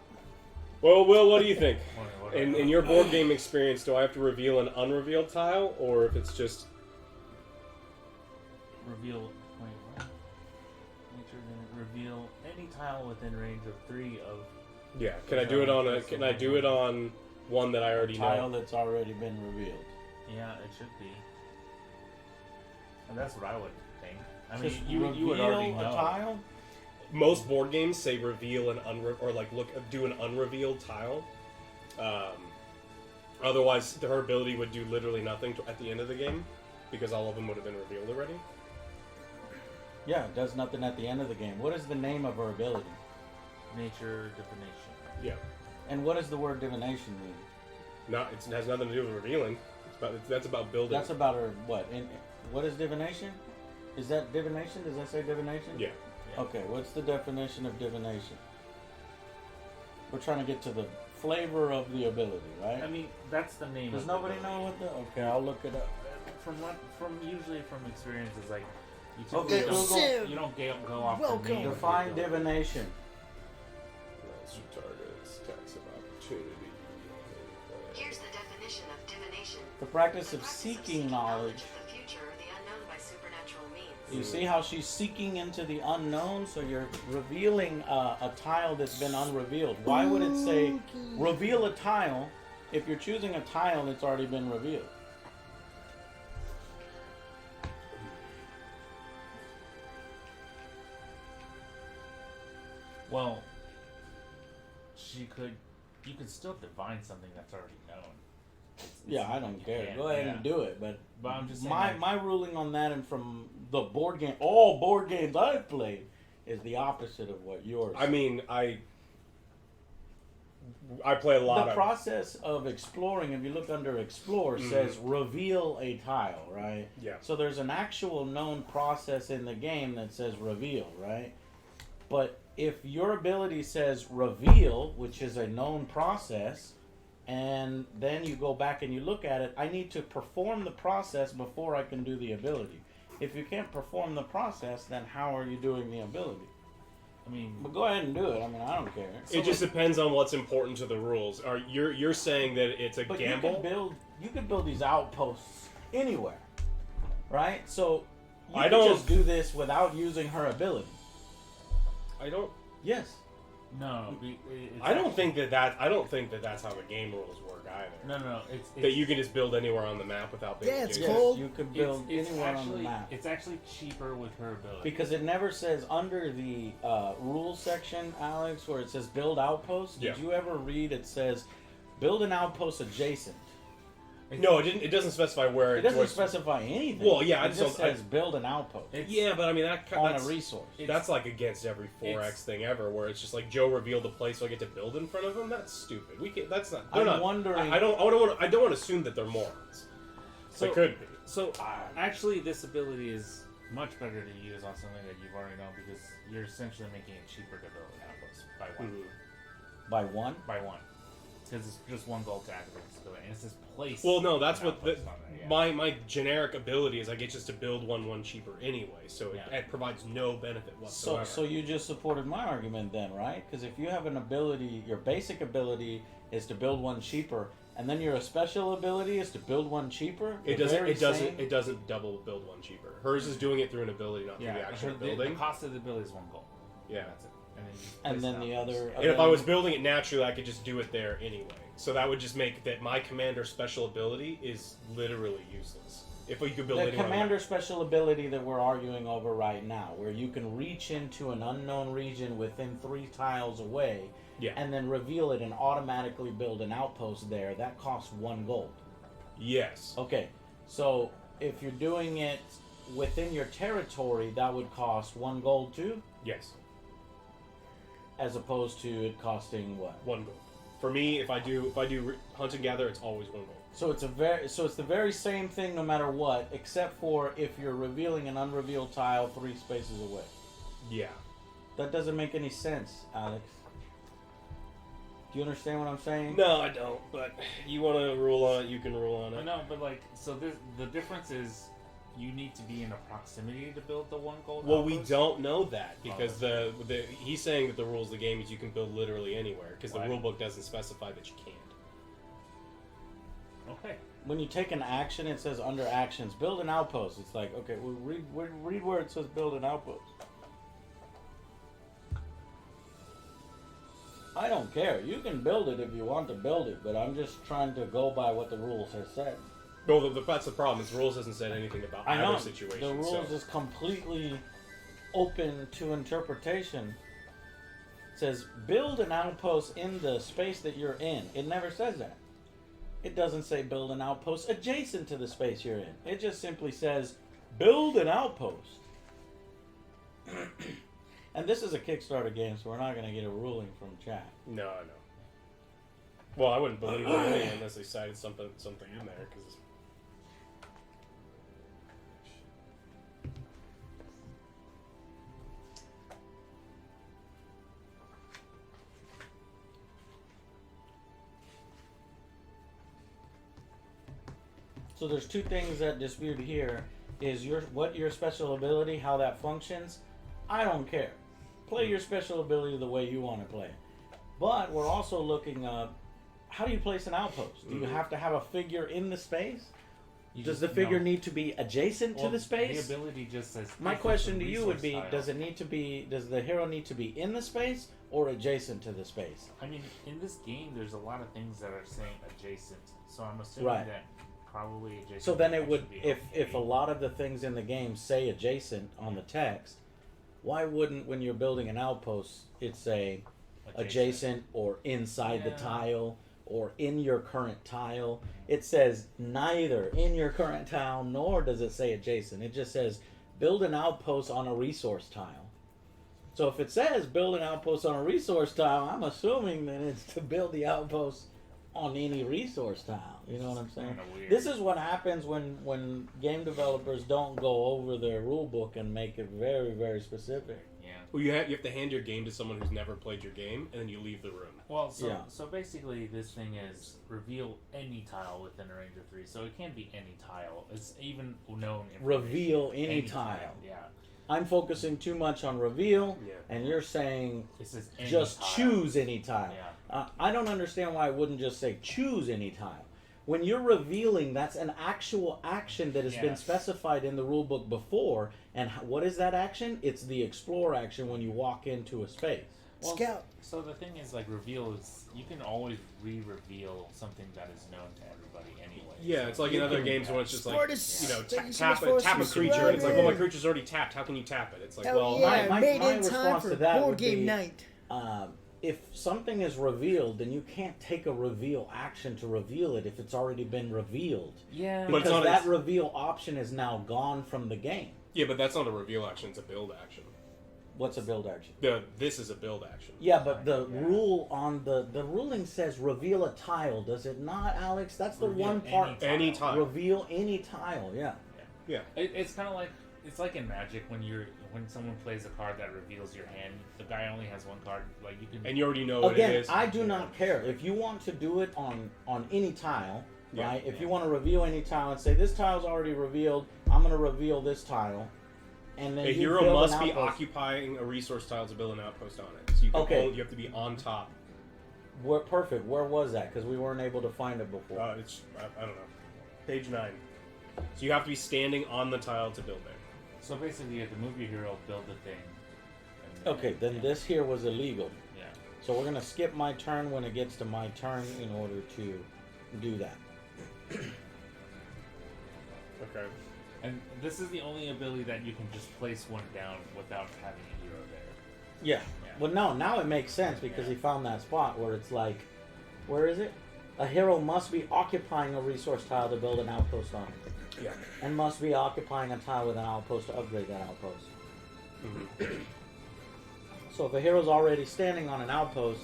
Well, Will, what do you think? What- In your board game experience, do I have to reveal an unrevealed tile, or if it's just Reveal. Wait, what? Nature then reveal any tile within range of 3 of. yeah? Can I do it on a? Can I do it on one that I already Tile know? that's already been revealed. Yeah, it should be. And that's what I would think. I Just mean, you would reveal already a know. tile? Most board games say reveal an do an unrevealed tile. Otherwise, her ability would do literally nothing at the end of the game, because all of them would have been revealed already. Yeah, it does nothing at the end of the game. What is the name of her ability? Nature divination. Yeah. And what does the word divination mean? It has nothing to do with revealing. That's about building. That's about her what? What is divination? Is that divination? Does that say divination? Yeah. Okay, what's the definition of divination? We're trying to get to the flavor of the ability, right? I mean, that's the name. Does of the nobody ability. know what the? Okay, I'll look it up. From usually from experience is like you Okay, typically Google. don't, you don't go off the Welcome. name. of the Define ability. divination. That's targets, tax of opportunity. Here's the definition of divination. The practice of seeking knowledge. of the future, the unknown by supernatural means. You see how she's seeking into the unknown? So you're revealing a tile that's been unrevealed. Why would it say reveal a tile if you're choosing a tile that's already been revealed? Well, you could still divine something that's already known. Yeah, I don't care. can't, Go ahead yeah. and do it. But I'm just saying, my like- my ruling on that, and from the board game, all board games I've played, is the opposite of what yours. I mean, I play a lot the of. process of exploring, if you look under explore, says reveal a tile, right? Yeah. So there's an actual known process in the game that says reveal, right? But if your ability says reveal, which is a known process, and then you go back and you look at it, I need to perform the process before I can do the ability. If you can't perform the process, then how are you doing the ability? I mean, But go ahead and do it. I mean, I don't care. It just depends on what's important to the rules. You're saying that it's a But gamble? you can build these outposts anywhere, right? So you I can don't- just do this without using her ability. I don't. Yes. no. I don't think that that's how the game rules work either. No. It's That you can just build anywhere on the map without being. Yeah, it's adjacent. cold. You could build anywhere on the map. It's actually cheaper with her ability. Because it never says under the rules section, Alex, where it says build outpost. Did Yeah. you ever read it says build an outpost adjacent? No, it didn't. It doesn't specify where It doesn't was- specify anything. Well, yeah, I it just just don't- says build an outpost Yeah, but I mean on that's a resource. that's like against every 4X thing ever, where it's just like Joe revealed a place so I get to build in front of him. That's stupid. We can. That's not. They're I'm not. wondering- I don't want to assume that they're morons. So- They could be. So actually, this ability is much better to use on something that you've already known because you're essentially making it cheaper to build an outpost by one. Mhm. By one? By one, because it's just one gold to activate this ability, and it's this place. Well, no, that's an what outpost on there, yeah. my generic ability is. I get just to build one cheaper anyway, so Yeah. it provides no benefit So, whatsoever. so you just supported my argument then, right? Because if you have an ability, your basic ability is to build one cheaper, and then your special ability is to build one cheaper. it the doesn't. very It doesn't. same- It doesn't double build one cheaper. Hers is doing it through an ability, not through the actual the building. cost of the ability is one gold. Yeah. That's it. And then, you And place then an the outpost. other. And if I was building it naturally, I could just do it there anyway. So that would just make that my commander special ability is literally useless. If you could build the anywhere on the commander map. special ability that we're arguing over right now, where you can reach into an unknown region within 3 tiles away, Yeah. and then reveal it and automatically build an outpost there, that costs 1 gold. Yes. Okay, so if you're doing it within your territory, that would cost 1 gold too, Yes. as opposed to it costing what? 1 gold. For me, if I do hunt and gather, it's always 1 gold. So it's the very same thing no matter what, except for if you're revealing an unrevealed tile 3 spaces away. Yeah. That doesn't make any sense, Alex. Do you understand what I'm saying? No, I don't. But you want to rule on it, you can rule on it. No, but like, so the difference is you need to be in a proximity to build the 1 gold. Well, we outpost. don't know that because the he's saying that the rules of the game is you can build literally anywhere because the Right. rule book doesn't specify that you can't. Okay. When you take an action, it says under actions, build an outpost. It's like, okay, well, read where it says build an outpost. I don't care. You can build it if you want to build it, but I'm just trying to go by what the rules have said. Well, that's the problem. Is the rules hasn't said anything about I know either situation. the rules so. is completely open to interpretation. It says build an outpost in the space that you're in. It never says that. it doesn't say build an outpost adjacent to the space you're in. It just simply says build an outpost. And this is a Kickstarter game, so we're not going to get a ruling from chat. No. Well, I wouldn't believe it unless they cited something in there, because. So there's two things that dispute here. Is your special ability, how that functions? I don't care. Play your special ability the way you want to play it. But we're also looking up, how do you place an outpost? Do you have to have a figure in the space? Does the figure need to be adjacent to the space? The ability just says. My question to you would be, does the hero need to be in the space or adjacent to the space? I mean, in this game, there's a lot of things that are saying adjacent. So I'm assuming that probably adjacent. So then it would, be if a lot of the things in the game say adjacent on the text, why wouldn't, when you're building an outpost, it say adjacent or inside the tile or in your current tile? It says neither in your current tile nor does it say adjacent. It just says build an outpost on a resource tile. So if it says build an outpost on a resource tile, I'm assuming that it's to build the outpost on any resource tile. You know what I'm saying? This is what happens when game developers don't go over their rule book and make it very, very specific. Yeah. Well, you have to hand your game to someone who's never played your game, and then you leave the room. Well, so basically, this thing is reveal any tile within a range of 3. So it can't be any tile. It's even known. Reveal any tile. Yeah. I'm focusing too much on reveal, and you're saying it says any just tile. choose any tile. Yeah. I don't understand why I wouldn't just say choose any tile. When you're revealing, that's an actual action that has been specified in the rulebook before. And what is that action? It's the explore action when you walk into a space. Well, Scout. So the thing is, like, reveal is, you can always re-reveal something that is known to everybody anyway. Yeah, So it's like in other games when it's just like, tap a creature, and it's like, well, my creature's already tapped, how can you tap it? It's like, well, my made in time response for to that board would game be, night. If something is revealed, then you can't take a reveal action to reveal it if it's already been revealed. Yeah. Because that reveal option is now gone from the game. Yeah, but that's not a reveal action, it's a build action. What's a build action? This is a build action. Yeah, but the rule on the ruling says reveal a tile, does it not, Alex? That's the Reveal one part. Any tile. Reveal any tile, yeah. Yeah. It's kind of like, it's like in Magic when someone plays a card that reveals your hand, the guy only has one card, like you can. And you already know what it is. I do not care. If you want to do it on any tile, right? If you want to reveal any tile and say this tile's already revealed, I'm going to reveal this tile. And then a hero must be occupying a resource tile to build an outpost on it. So you can you have to be on top. Perfect. Where was that? Because we weren't able to find it before. I don't know. Page 9. So you have to be standing on the tile to build there. So basically, you have to move your hero, build the thing. Okay, then this here was illegal. Yeah. So we're going to skip my turn when it gets to my turn in order to do that. Okay. And this is the only ability that you can just place one down without having a hero there. Yeah. Well, now it makes sense because he found that spot where it's like, where is it? A hero must be occupying a resource tile to build an outpost on it. Yeah. And must be occupying a tile with an outpost to upgrade that outpost. Mm-hmm. So if a hero's already standing on an outpost,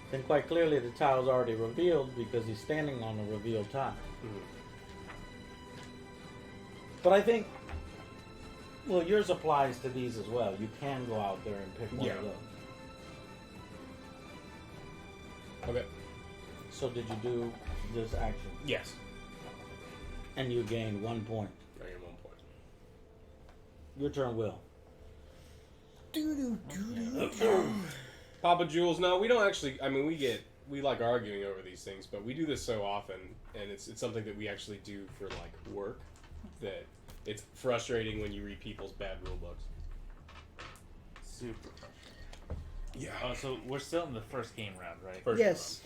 then quite clearly the tile's already revealed because he's standing on a revealed tile. Mm-hmm. But I think, well, yours applies to these as well. You can go out there and pick one of those. Okay. So did you do this action? Yes. And you gained 1 point. I gained 1 point. Your turn, Will. Papa Jules, no, we don't actually, I mean, we like arguing over these things, but we do this so often, and it's something that we actually do for, like, work, that it's frustrating when you read people's bad rule books. Super frustrating. Yeah. So we're still in the first game round, right? First Yes.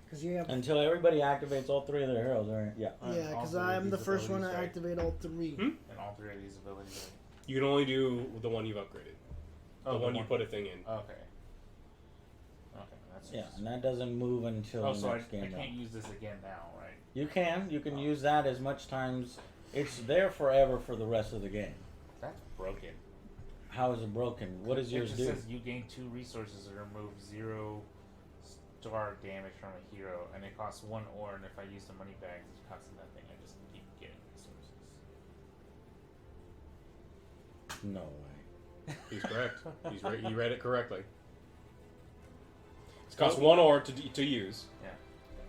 Because you have. Until everybody activates all three of their heroes, right? Yeah. Yeah, because I'm the first one to activate all three. And all 3 of these abilities, right? You can only do the one you've upgraded. The one you put a thing in. Okay. Okay, That's Yeah, just... and that doesn't move until Oh, the so I next game can't round. use this again now, right? You can use that as much times. It's there forever for the rest of the game. That's broken. How is it broken? What does yours It do? just says you gain 2 resources and remove 0 star damage from a hero, and it costs 1 ore, and if I use the money bags, it costs nothing. I just keep getting resources. No way. He's correct. He read it correctly. It costs 1 ore to use. Yeah.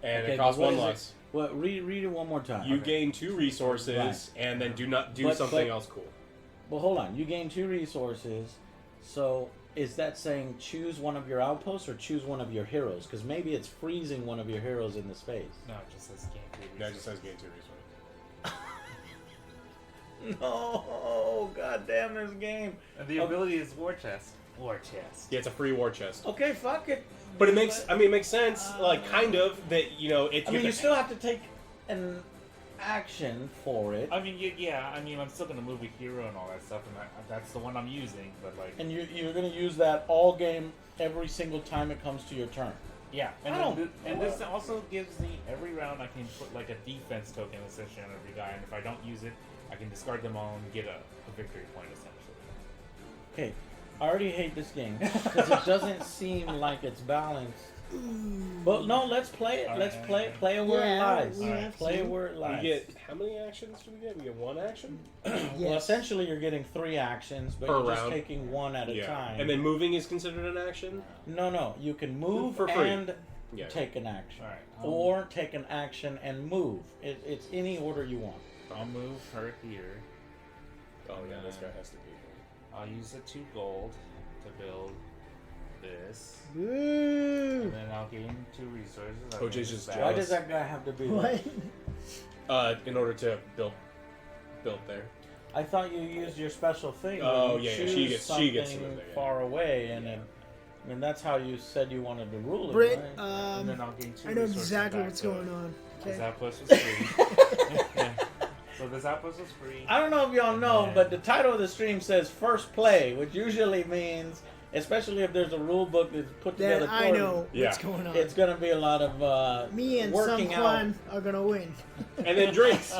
And Okay, it costs but what 1 is it? less. Well, read it one more time. You gain 2 resources, Right. and then do But- something but- else cool. Well, hold on. You gain 2 resources. So is that saying choose one of your outposts or choose one of your heroes? Because maybe it's freezing one of your heroes in the space. No, it just says gain 3 resources. That just says gain 2 resources. No, goddamn this game. And the ability is War Chest. War Chest. Yeah, it's a free war chest. Okay, fuck it. But it makes sense, like, kind of, that, you know, I mean, you still have to take an action for it. I mean, yeah, I mean, I'm still going to move a hero and all that stuff, and that's the one I'm using, but, like... And you're going to use that all game every single time it comes to your turn. Yeah, I and, don't- and this also gives me, every round I can put, like, a defense token, essentially, on every guy, and if I don't use it, I can discard them all and get a victory point, essentially. Okay, I already hate this game because it doesn't seem like it's balanced. But no, let's play it. Let's play it where it lies. we have Play to. it where it We lies. get, how many actions do we get? We get 1 action? Well, Yes. essentially, you're getting 3 actions, but Per you're just round. taking 1 at a time. And then moving is considered an action? No, you can move For free. and Yeah. take an action, Alright, or take an action and move. It's any order you want. I'll move her here. Oh, yeah, this guy has to be I'll use the 2 gold to build this. Boo! And then I'll gain 2 resources. I'll OJ's gain just this back. Why jealous. does that guy have to be What? there? in order to build there. I thought you used your special thing. Oh, where you yeah, choose she gets to something live there, yeah. far away, and then I mean that's how you said you wanted to rule it, Britt, right? And then I'll gain 2 I know resources exactly back, what's so going on. This Okay. outpost was free. Yeah. So this outpost was free. I don't know if y'all know, Yeah. but the title of the stream says first play, which usually means, especially if there's a rule book that's put together That I for know Yeah. what's going on. it's going to be a lot of Me and Sun working out, Quan are gonna win. And then drinks.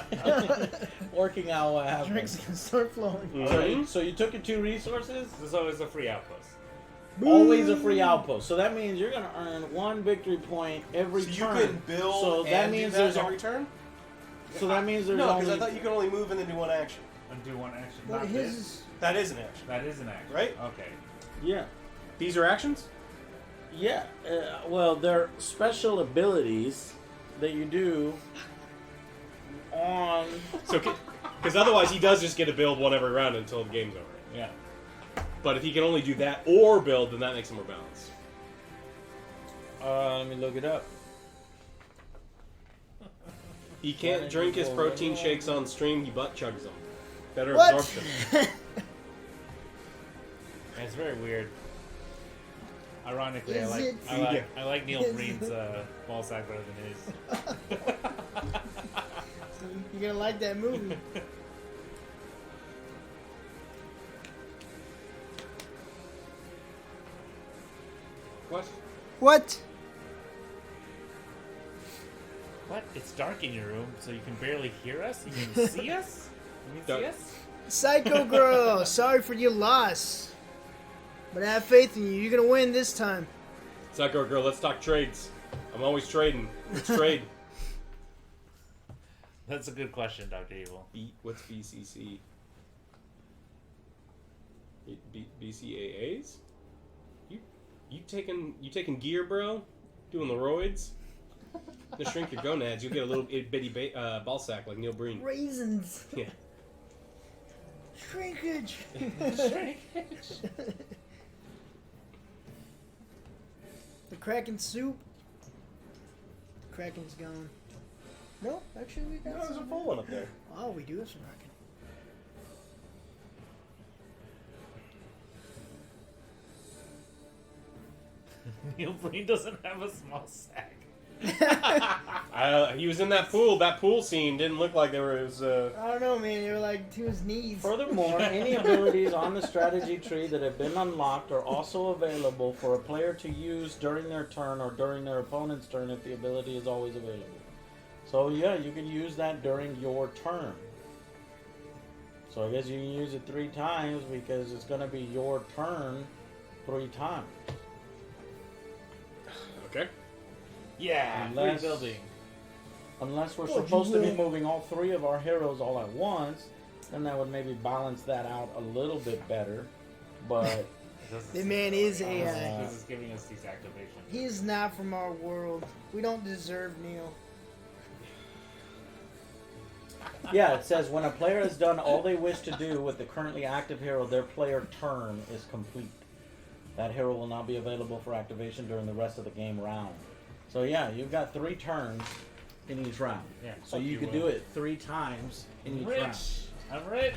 working out what happens. Drinks can start flowing. Mhm. So you took your 2 resources? This is always a free outpost. Always a free outpost. So that means you're going to earn 1 victory point every So you turn. can build So that and means do there's that every turn? So that means there's No, only because I thought you could only move and then do 1 action. And do 1 action. But Not his this. That is an action. That is an action. Right? Okay. yeah. These are actions? Yeah, well, they're special abilities that you do on. So, because otherwise he does just get to build 1 every round until the game's over. Yeah. But if he can only do that or build, then that makes him more balanced. Let me look it up. He can't drink his protein shakes on stream, he butt chugs them. Better What? absorption. It's very weird. Ironically, Is it? I like Neil Is Breen's it? ball sack better than his. You're gonna like that movie. What? What? What? It's dark in your room, so you can barely hear us? You can see us? You can see Dark. us? Psycho Girl, sorry for your loss. But I have faith in you. You're gonna win this time. Psycho girl, let's talk trades. I'm always trading. Let's trade. That's a good question, Dr. Evil. What's BCC? BCAAs? You taking gear, bro? Doing the roids? To shrink your gonads, you'll get a little bitty ball sack like Neil Breen. Raisins. Yeah. Shrinkage. The Kraken soup. The Kraken's gone. No, actually we got There's a some. full one up there. Oh, we do have some Kraken. Neil Breen doesn't have a small sack. He was in that pool. That pool scene didn't look like there was. I don't know, man. They were like to his knees. Furthermore, any abilities on the strategy tree that have been unlocked are also available for a player to use during their turn or during their opponent's turn if the ability is always available. So yeah, you can use that during your turn. So I guess you can use it 3 times because it's going to be your turn 3 times. Okay. Yeah, Unless- rebuilding. Unless we're Well, supposed to be you will. moving all 3 of our heroes all at once, then that would maybe balance that out a little bit better. But The man is This AI. is giving us these activations. He is not from our world. We don't deserve Neil. yeah, it says when a player has done all they wish to do with the currently active hero, their player turn is complete. That hero will not be available for activation during the rest of the game round. So yeah, you've got 3 turns in each round. Yeah, So fuck you could Will. do it 3 times in each round. Rich. I'm rich.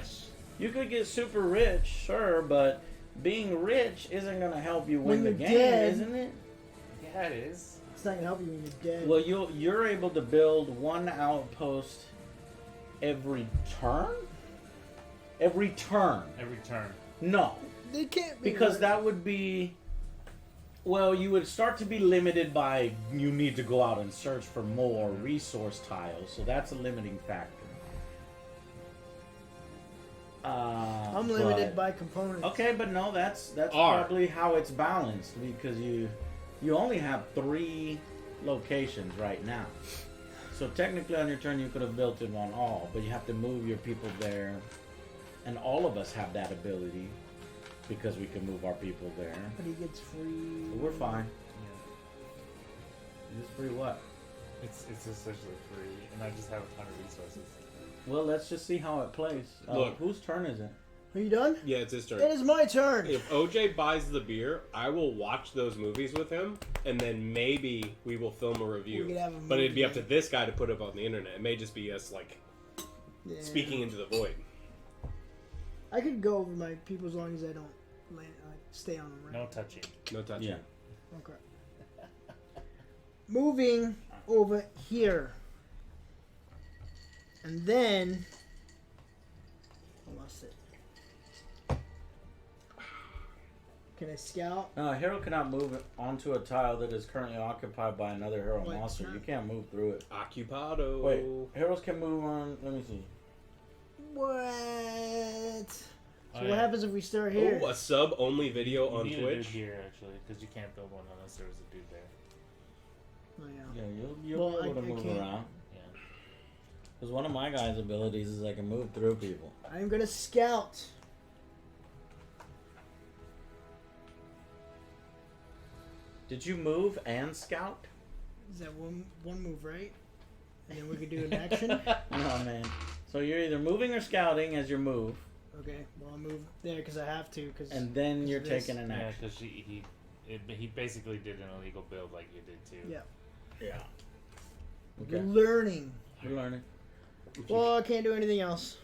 You could get super rich, sure, but being rich isn't going to help you win When the you're game, dead- isn't it? Yeah, it is. It's not gonna help you when you're dead. Well, you're able to build 1 outpost every turn? Every turn. Every turn. No, they can't be because right. that would be... Well, you would start to be limited by you need to go out and search for more resource tiles, so that's a limiting factor. I'm limited by components. Okay, but no, that's R. probably how it's balanced because you only have 3 locations right now. So technically on your turn you could have built it on all, but you have to move your people there. And all of us have that ability because we can move our people there. But he gets free. So we're fine. Yeah. Just free what? It's essentially free, and I just have a ton of resources. Well, let's just see how it plays. Look. Whose turn is it? Are you done? Yeah, it's his turn. It is my turn. If OJ buys the beer, I will watch those movies with him, and then maybe we will film a review. We could have a But it'd be movie. up to this guy to put up on the internet. It may just be us like Yeah. speaking into the void. I could go over my people as long as I don't stay on them. Right? No touching. No touching. Yeah. Okay. Moving over here. And then I lost it. Can I scout? Hero cannot move onto a tile that is currently occupied by another hero Wait, monster. huh? You can't move through it. Occupado. Wait, heroes can move on. Let me see. What? So Oh, what yeah. happens if we start here? Oh, a sub only video You on need a dude Twitch. here, actually, because you can't build one unless there was a dude there. Oh, yeah. Yeah, you'll Well, be able to I move can't. around. Yeah. Because one of my guys' abilities is I can move through people. I'm gonna scout. Did you move and scout? Is that one move, right? And then we could do an action. No, man. So you're either moving or scouting as your move, Okay. Well, I'll move there because I have to. Cause and then you're This- taking an Yeah, action. because he basically did an illegal build like you did too. Yeah. Yeah. You're Okay. learning. You're learning. Well, I can't do anything else.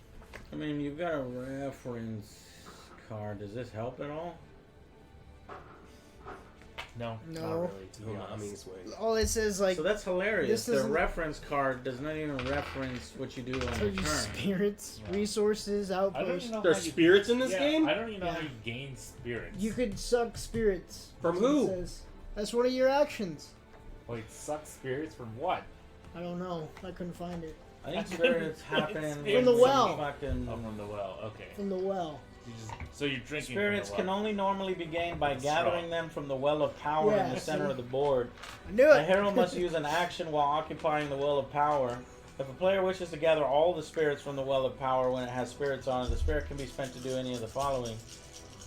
I mean, you've got a reference card. Does this help at all? No, No. not really. To be Oh, I honest. mean, it's way. All it says like So that's hilarious. this The isn't- reference card does not even reference what you do on tells your you turn. spirits, Yeah. resources, I don't outposts. even know There's how you, spirits in this yeah, game? I don't even know how Yeah. you gain spirits. You could suck spirits. From That's what it who? says. That's one of your actions. Wait, suck spirits from what? I don't know. I couldn't find it. I think spirits happen From when the some well. fucking- Oh, from the well. Okay. From the well. So you're drinking. Spirits from can the well. only normally be gained by That's gathering wrong. them from the well of power in Yeah, the center see? of the board. I knew A it. hero must use an action while occupying the well of power. If a player wishes to gather all the spirits from the well of power when it has spirits on it, the spirit can be spent to do any of the following.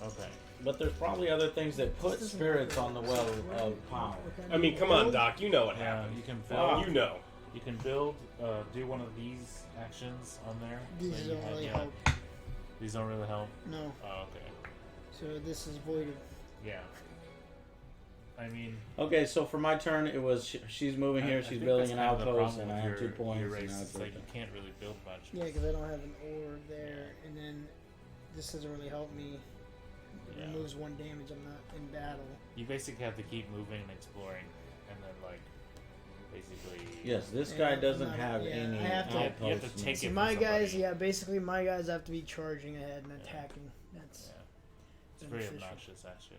Okay. But there's probably other things that put spirits on the well of power. I mean, come on, Doc. You know what Yeah, happened. you can Ah. build. You know. You can build. Do one of these actions on there. These So you don't have- really yeah. help. These don't really help. No. Oh, okay. So this is voided. Yeah. I mean, Okay, so for my turn, it was she's moving here, I she's think building that's an kind of the outpost, problem and I with have 2 your points. race. And I It's like you built can't really build much. Yeah, because I don't have an ore there, and then this doesn't really help me. It Yeah. removes 1 damage. I'm not in battle. You basically have to keep moving and exploring, and then like basically. Yes, this Yeah, guy doesn't I'm not- have yeah, any I have to- outposts. you have to take See, it my from guys, somebody. yeah, basically my guys have to be charging ahead and attacking. That's Yeah. It's pretty beneficial. obnoxious, actually.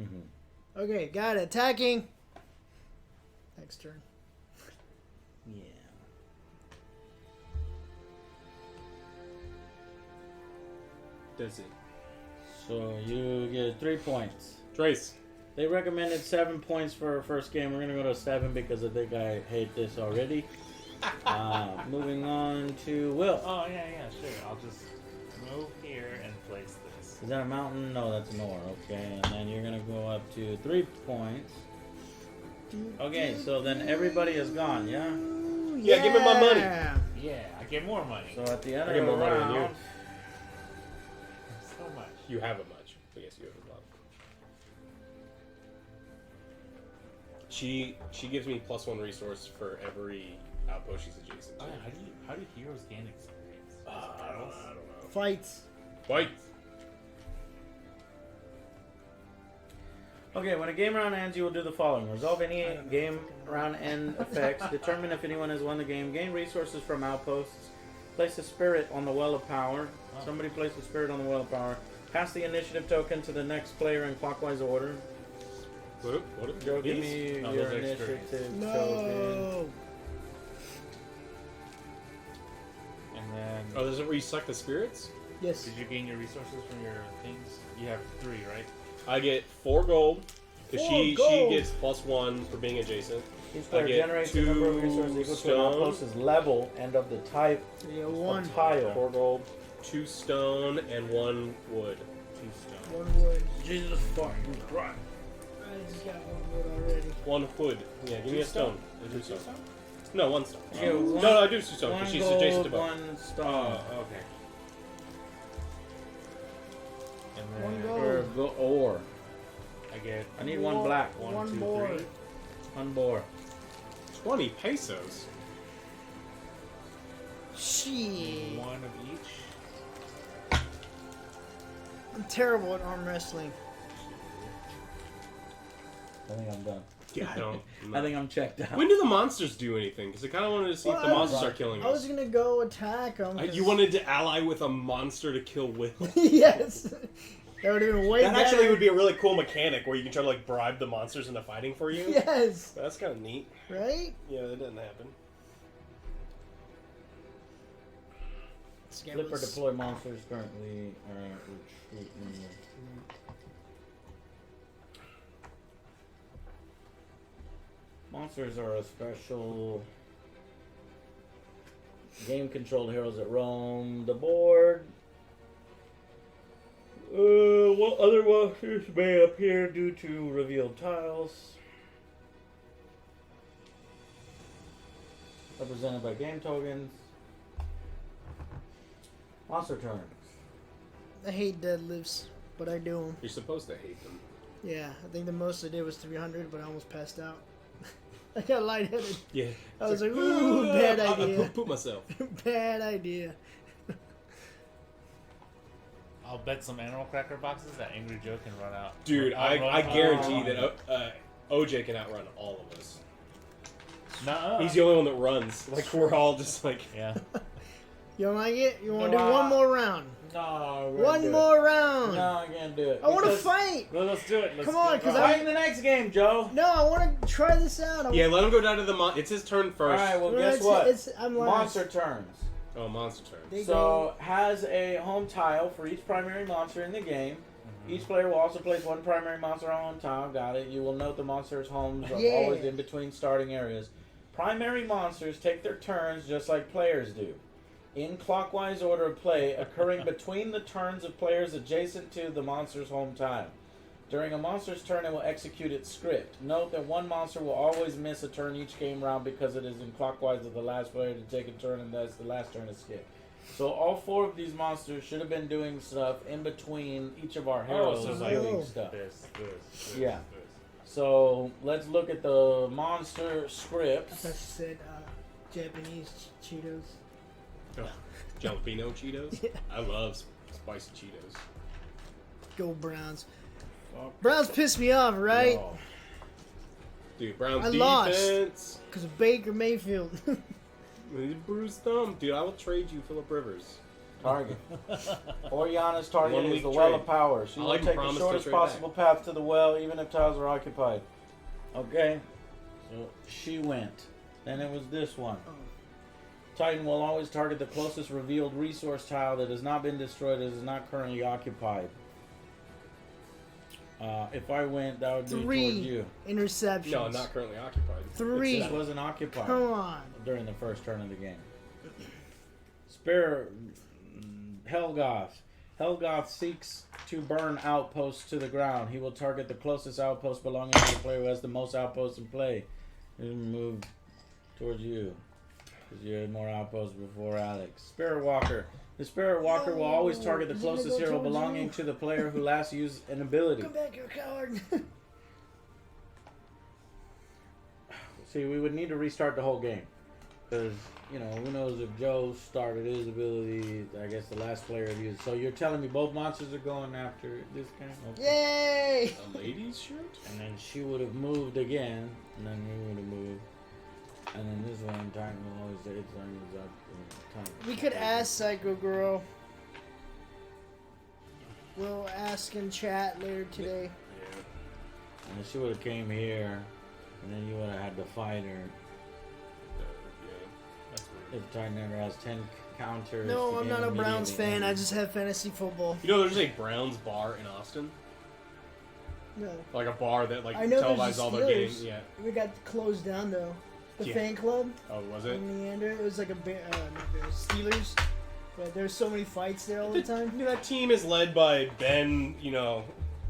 Mm-hmm. Okay, got it. Attacking. Next turn. Yeah. Does it? So you get 3 points. Trace. They recommended 7 points for our first game. We're gonna go to 7 because I think I hate this already. Moving on to Will. Oh, yeah, sure. I'll just move here and place this. Is that a mountain? No, that's Nor. Okay, and then you're gonna go up to 3 points. Okay, so then everybody is gone, yeah? Yeah, give me my money. Yeah, I get more money. So at the end I of get the more money than you. round, So much. You have it much. I guess you have a lot. She gives me +1 resource for every outpost she's adjacent to. Oh, yeah, how do heroes gain experience? Is it I battles? don't know. Fights. Fight. okay, when a game round ends, you will do the following. Resolve any I don't know. game round end effects. Determine if anyone has won the game. Gain resources from outposts. Place a spirit on the Well of Power. Oh. Somebody place a spirit on the Well of Power. Pass the initiative token to the next player in clockwise order. What? Joe, give These? me No, your those are experience. initiative token. No. And then, Oh, there's a where you select the spirits? Yes. did you gain your resources from your things? You have 3, right? I get 4 gold. Because 4 she gold. gets +1 for being adjacent. Each player get generates a number of 2 resources equal to an stone. outpost's level and of the type Yeah, of one. tile. 4 gold, 2 stone, and 1 wood. 2 stone. One wood. Jesus fucking Christ. I just got one wood already. 1 hood. Yeah, give me a stone. I do stone. No, 1 stone. Yeah, one- No, I do 2 stone One because she's gold, adjacent to both. 1 stone. Oh, okay. And One then gold. Or ore. I get I need More. 1 black. one, One 2, more. 3. 1 boar. 20 pesos. Shit. 1 of each. I'm terrible at arm wrestling. I think I'm done. Yeah, I don't. I think I'm checked out. When do the monsters do anything? Because I kind of wanted to see if the Well, monsters are killing I was us. gonna go attack them. You wanted to ally with a monster to kill Will. Yes. That would have been way That better. actually would be a really cool mechanic where you can try to like bribe the monsters into fighting for you. Yes. That's kind of neat. Right? Yeah, that didn't happen. This guy Flip or was- deploy monsters currently are retreating. Monsters are a special game-controlled heroes that roam the board. What other monsters may appear due to revealed tiles? Represented by game tokens. Monster turns. I hate deadlifts, but I do them. You're supposed to hate them. Yeah, I think the most I did was 300, but I almost passed out. I got lightheaded. Yeah. I was like, ooh, bad I idea. poop myself. Bad idea. I'll bet some animal cracker boxes that Angry Joe can run out. Dude, I'll run I out. guarantee that OJ can outrun all of us. Nuh-uh. He's the only one that runs. Like, we're all just like... Yeah. You don't like it? You want to No, do one more round? No, One more round. No, I can't do it. I want to Because- fight. Well, let's do it. Let's Come on, do it. 'cause Fight in the next game, Joe. No, I want to try this out. Yeah, let him go down to the It's his turn All first. right. Well, Well, guess what? I'm last. Monster turns. Oh, monster turn. They So has a home tile for each primary monster in the game. Each player will also place 1 primary monster on home tile. Got it. You will note the monsters' homes are Yeah. always in between starting areas. Primary monsters take their turns just like players do, in clockwise order of play, occurring between the turns of players adjacent to the monster's home tile. During a monster's turn, it will execute its script. Note that 1 monster will always miss a turn each game round because it is in clockwise of the last player to take a turn, and thus the last turn is skipped. So all 4 of these monsters should have been doing stuff in between each of our heroes so it's like doing this, stuff. This. Yeah. So let's look at the monster I scripts. thought you said Japanese Cheetos. Oh, jalapeno Cheetos? Yeah. I love spicy Cheetos. Go Browns. Fuck. Browns piss me off, right? No. Dude, Browns I lost. defense. Because of Baker Mayfield. He's bruised thumb. Dude, I will trade you Phillip Rivers. Target. Or Giannis' target 1 is week the well trade. of power. She I will like take the promise to shortest trade possible path to the well, even if tiles are occupied. Okay. So she went. Then it was this one. Titan will always target the closest revealed resource tile that has not been destroyed and is not currently occupied. If I went, that would be towards 3 you. interceptions. No, not currently occupied. 3. This wasn't occupied Come on. during the first turn of the game. Spare Helgoth. Helgoth seeks to burn outposts to the ground. He will target the closest outpost belonging to the player who has the most outposts in play. He'll move towards you. Because you had more outposts before Alex. Spirit Walker. The Spirit Walker will always target the He's gonna closest go hero towards belonging you. to the player who last used an ability. Come back, you coward. See, we would need to restart the whole game. Because, you know, who knows if Joe started his ability, I guess the last player used. So you're telling me both monsters are going after this game? Okay. Yay! A ladies' shirt? And then she would have moved again, and then we would have moved. And then this one, Titan will always say it's on his up. We could ask Psycho Girl. We'll ask in chat later today. Yeah. And then she would have came here, and then you would have had to fight her. That's weird. If Titan ever has 10 counters. No, the I'm game not a Browns immediately fan. I ends. just have fantasy football. You know, there's a Browns bar in Austin. No. Like a bar that like I know there's televises the all their Steelers. games. Yeah. We got closed down though. The Yeah. fan club Oh, was it? in Leander. It was like a not Bears, Steelers. But there's so many fights there all the time. Yeah, that team is led by Ben, you know,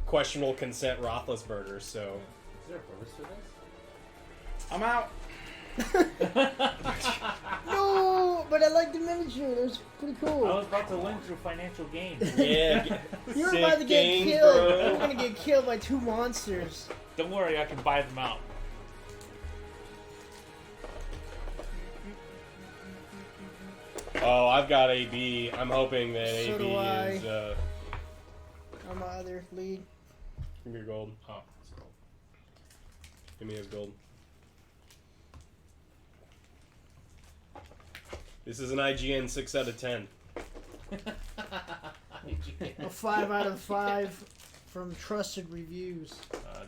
questionable consent Roethlisberger. So Is there a purpose for this? I'm out. No, but I like the miniature. It was pretty I cool. was about to win through financial gain. yeah, You're sick about to get games, killed. bro. You're gonna get killed by 2 monsters. Don't worry, I can buy them out. Oh, I've got AB. I'm hoping that So AB do I. is. On my other league. Give me your gold. Oh, that's cool. Give me his gold. This is an IGN 6 out of 10. A 5 out of 5 from trusted reviews.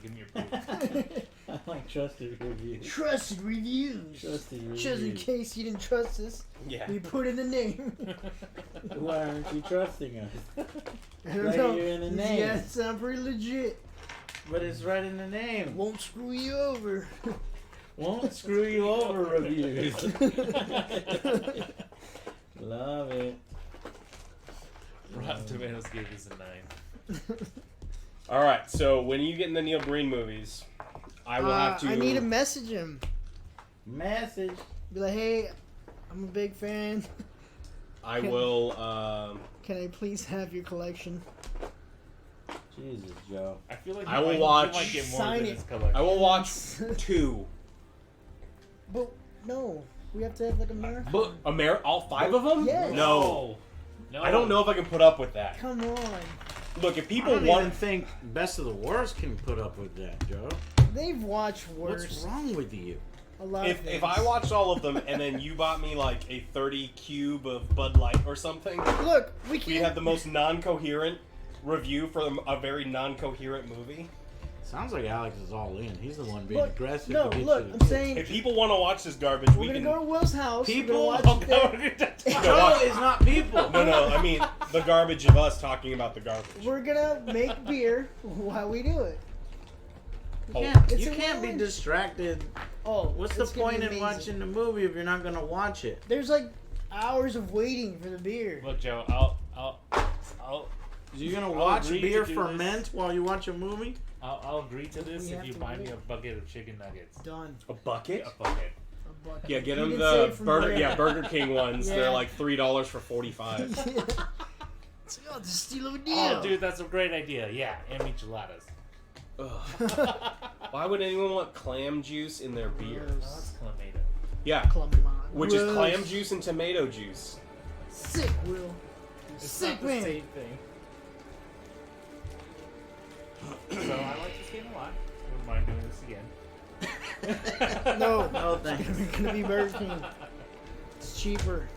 Give me your proof. I like trusted reviews. Trusted reviews. Trusted reviews. Just in case you didn't trust us, Yeah. we put in the name. Why aren't you trusting us? I don't Right know. here in the name. Yeah, it sounds pretty legit. But it's right in the name. Won't screw you over. Won't screw you over reviews. Love it. Rotten Tomatoes gave us a 9. All right. So when you get in the Neil Breen movies, I will have to. I need to message him. Message. Be like, hey, I'm a big fan. I will. Can I please have your collection? Jesus, Joe. I feel like I you will might, watch- You might get more Sign than it. his color. I will watch 2. But no, we have to have like a marathon. But all 5 of them? Yes. No. No. I don't know if I can put up with that. Come on, Look, if I people don't want. even think Best of the Worst can put up with that, Joe. they've watched worse. What's wrong with you? A lot of If things. I watched all of them and then you bought me like a 30 cube of Bud Light or something, Look, we we can't. have the most non-coherent review for a very non-coherent movie. Sounds like Alex is all in. He's the one being Look, aggressive. no, to get look, you I'm to saying If people want to watch this garbage, we're we gonna can. go to Will's house. People- We're gonna watch it there. Joe is not people. No, I mean the garbage of us talking about the garbage. We're gonna make beer while we do it. It's You a can't be challenge. distracted. Oh, What's the it's gonna be point in amazing. watching the movie if you're not going to watch it? There's like hours of waiting for the beer. Look, Joe, You're going to I'll watch agree to beer do ferment while you watch a movie? I'll agree to this We if have you to buy me wait. a bucket of chicken nuggets. Done. A bucket? A bucket. A bucket. Yeah, get You them didn't say the it from Burger. there. Yeah, Burger King ones. Yeah. They're like $3 for 45. It's a steal of a deal. Oh, dude, that's a great idea. Yeah, and micheladas. Ugh. Why would anyone want clam juice in their beer? Oh, that's clamato. Yeah, Come on. which is Gross. clam juice and tomato juice. Sick, Will. It's Sick not the man. same thing. So I like this game a lot. Wouldn't mind doing this again. No, No thanks. it's gonna be Burger King. It's cheaper.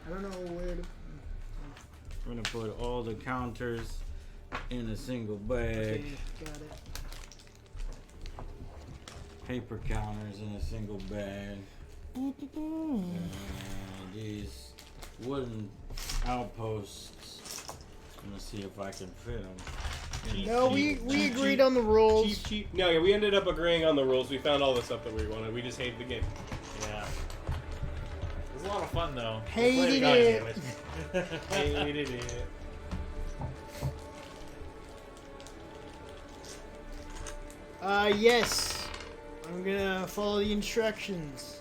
I don't know where to. I'm gonna put all the counters in a single bag. Okay, got it. Paper counters in a single bag. And these wooden outposts. I'm gonna see if I can fit them. No, we agreed on the rules. Cheap. No, yeah, we ended up agreeing on the rules. We found all the stuff that we wanted. We just hated the game. Yeah. It was a lot of fun though. Hated God it. damn Hated it. Yes. I'm gonna follow the instructions.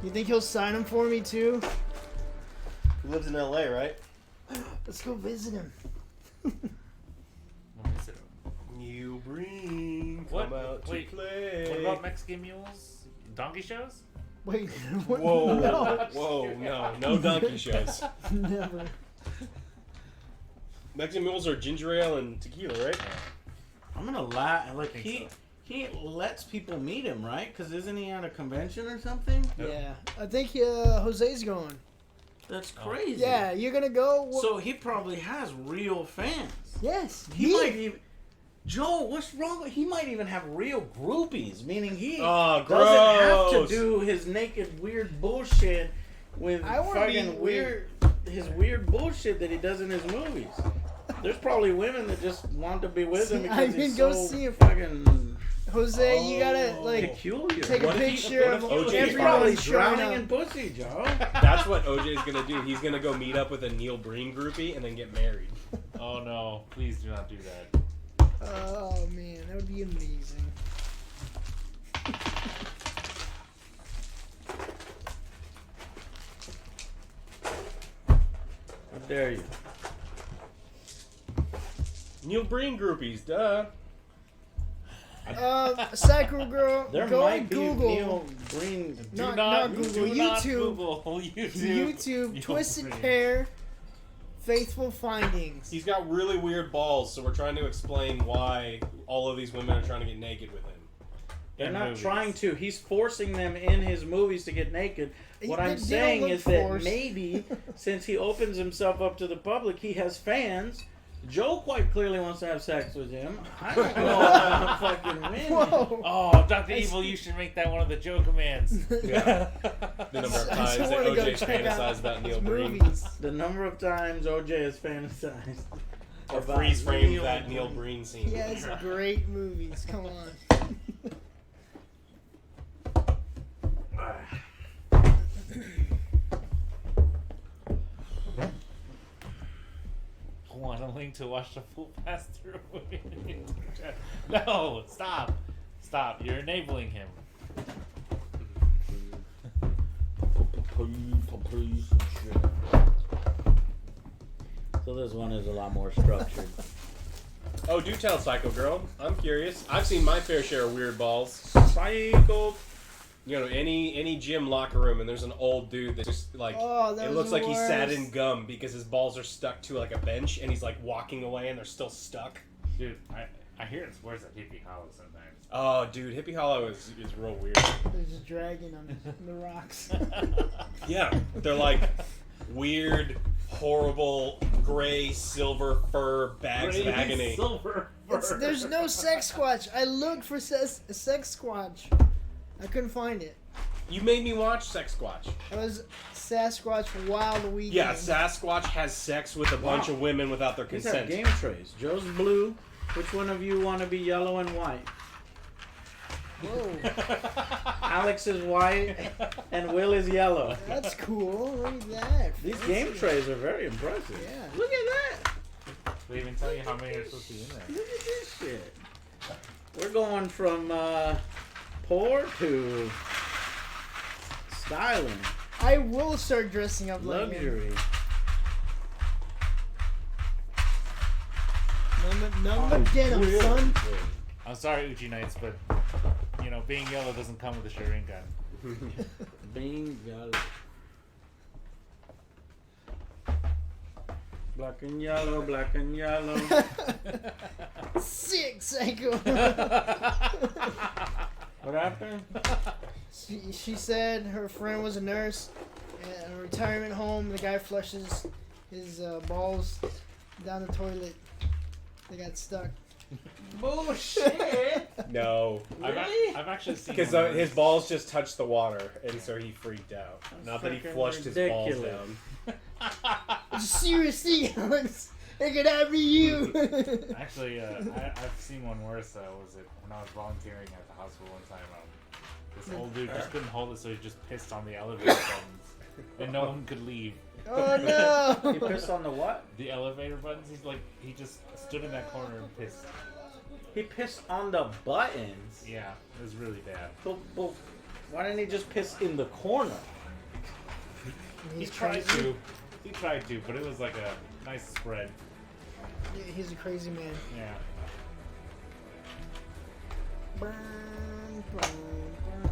You think he'll sign them for me too? He lives in LA, right? Let's go visit him. What is it? You bring What? come out Wait, to play. What about Mexican mules? Donkey shows? Wait, what? Whoa, No, whoa, no donkey shows. never. Mexican mules are ginger ale and tequila, right? I'm gonna lie. Like think he lets people meet him, right? Because isn't he at a convention or something? Yeah, I think Jose's going. That's Oh. crazy. Yeah, you're gonna go. So he probably has real fans. Yes, He might even. Joe, what's wrong with? He might even have real groupies, meaning he Oh, doesn't have gross. to do his naked weird bullshit with I wanna be fucking his weird bullshit that he does in his movies. There's probably women that just want to be with him See, because I he's can so go see him. fucking Jose, you gotta Oh. like peculiar. take a What if he- picture what of if OJ He's Everyone's probably everyone showing drowning in up. pussy, Joe. That's what OJ's gonna do. He's gonna go meet up with a Neil Breen groupie and then get married. Oh no, please do not do that. Oh man, that would be amazing. How dare you? Neil Breen groupies, duh. Psycho Girl, There go might and be Google. Neil Breen. Not Google, do not YouTube. Google YouTube. YouTube, Neil Twisted Breen. Pair, Faithful Findings. He's got really weird balls, so we're trying to explain why all of these women are trying to get naked with him. They're In not movies. trying to. He's forcing them in his movies to get naked. What They I'm don't saying look is that forced. maybe since he opens himself up to the public, he has fans. Joe quite clearly wants to have sex with him. I don't know about fucking women. Whoa. Oh, Dr. Evil, you should make that one of the Joe commands. Yeah. The number of I times just that wanna go OJ's check out fantasized about Neil his Breen. movies. The number of times OJ has fantasized. Or about freeze framed Neil that Neil Breen. Breen scene. He has great movies. Come on. Want a link to watch the full pass through movie? No, stop. Stop. You're enabling him. So this one is a lot more structured. Oh, do tell, Psycho Girl. I'm curious. I've seen my fair share of weird balls. Psycho. You know, any gym locker room, and there's an old dude that just like Oh, that it was looks the like he sat worst. in gum because his balls are stuck to like a bench, and he's like walking away, and they're still stuck. Dude, I hear it's worse at Hippie Hollow sometimes. Oh, dude, Hippie Hollow is real weird. They're just dragging on the rocks. Yeah, they're like weird, horrible, gray, silver fur bags of agony. Silver fur. There's no sex squatch. I looked for sex squatch. I couldn't find it. You made me watch Sex Squatch. It was Sasquatch Wild Weekend. Yeah, Sasquatch has sex with a bunch of women without their These have consent. game trays. Joe's blue. Which one of you want to be yellow and white? Whoa, Alex is white and Will is yellow. that's cool. Look at that. These Fancy. game trays are very impressive. Yeah. Look at that. They even tell you how many are supposed to be in there. Look at this shit. We're going from poor to styling, I will start dressing up like him. luxury. None but denim, son. I'm sorry, Uchi Knights, but you know, being yellow doesn't come with a Sharingan. Being yellow. Black and yellow, black and yellow. Sick, Psycho. she said her friend was a nurse at a retirement home. The guy flushes his balls down the toilet. They got stuck. Bullshit. No, I've actually seen because one of his those. balls just touched the water, and so he freaked out. Not that he fucking flushed his balls ridiculous. down. Seriously, Alex, it could have be you. Actually, I've seen one worse. Was it when I was volunteering at the hospital one time? This old dude just couldn't hold it, so he just pissed on the elevator buttons, and no one could leave. Oh You no! pissed on the what? The elevator buttons. He just stood in that corner and pissed. He pissed on the buttons. Yeah, it was really bad. But why didn't he just piss in the corner? He He's tried crazy. to. He tried to, but it was like a nice spread. He's a crazy man. Yeah. Burn, burn, burn.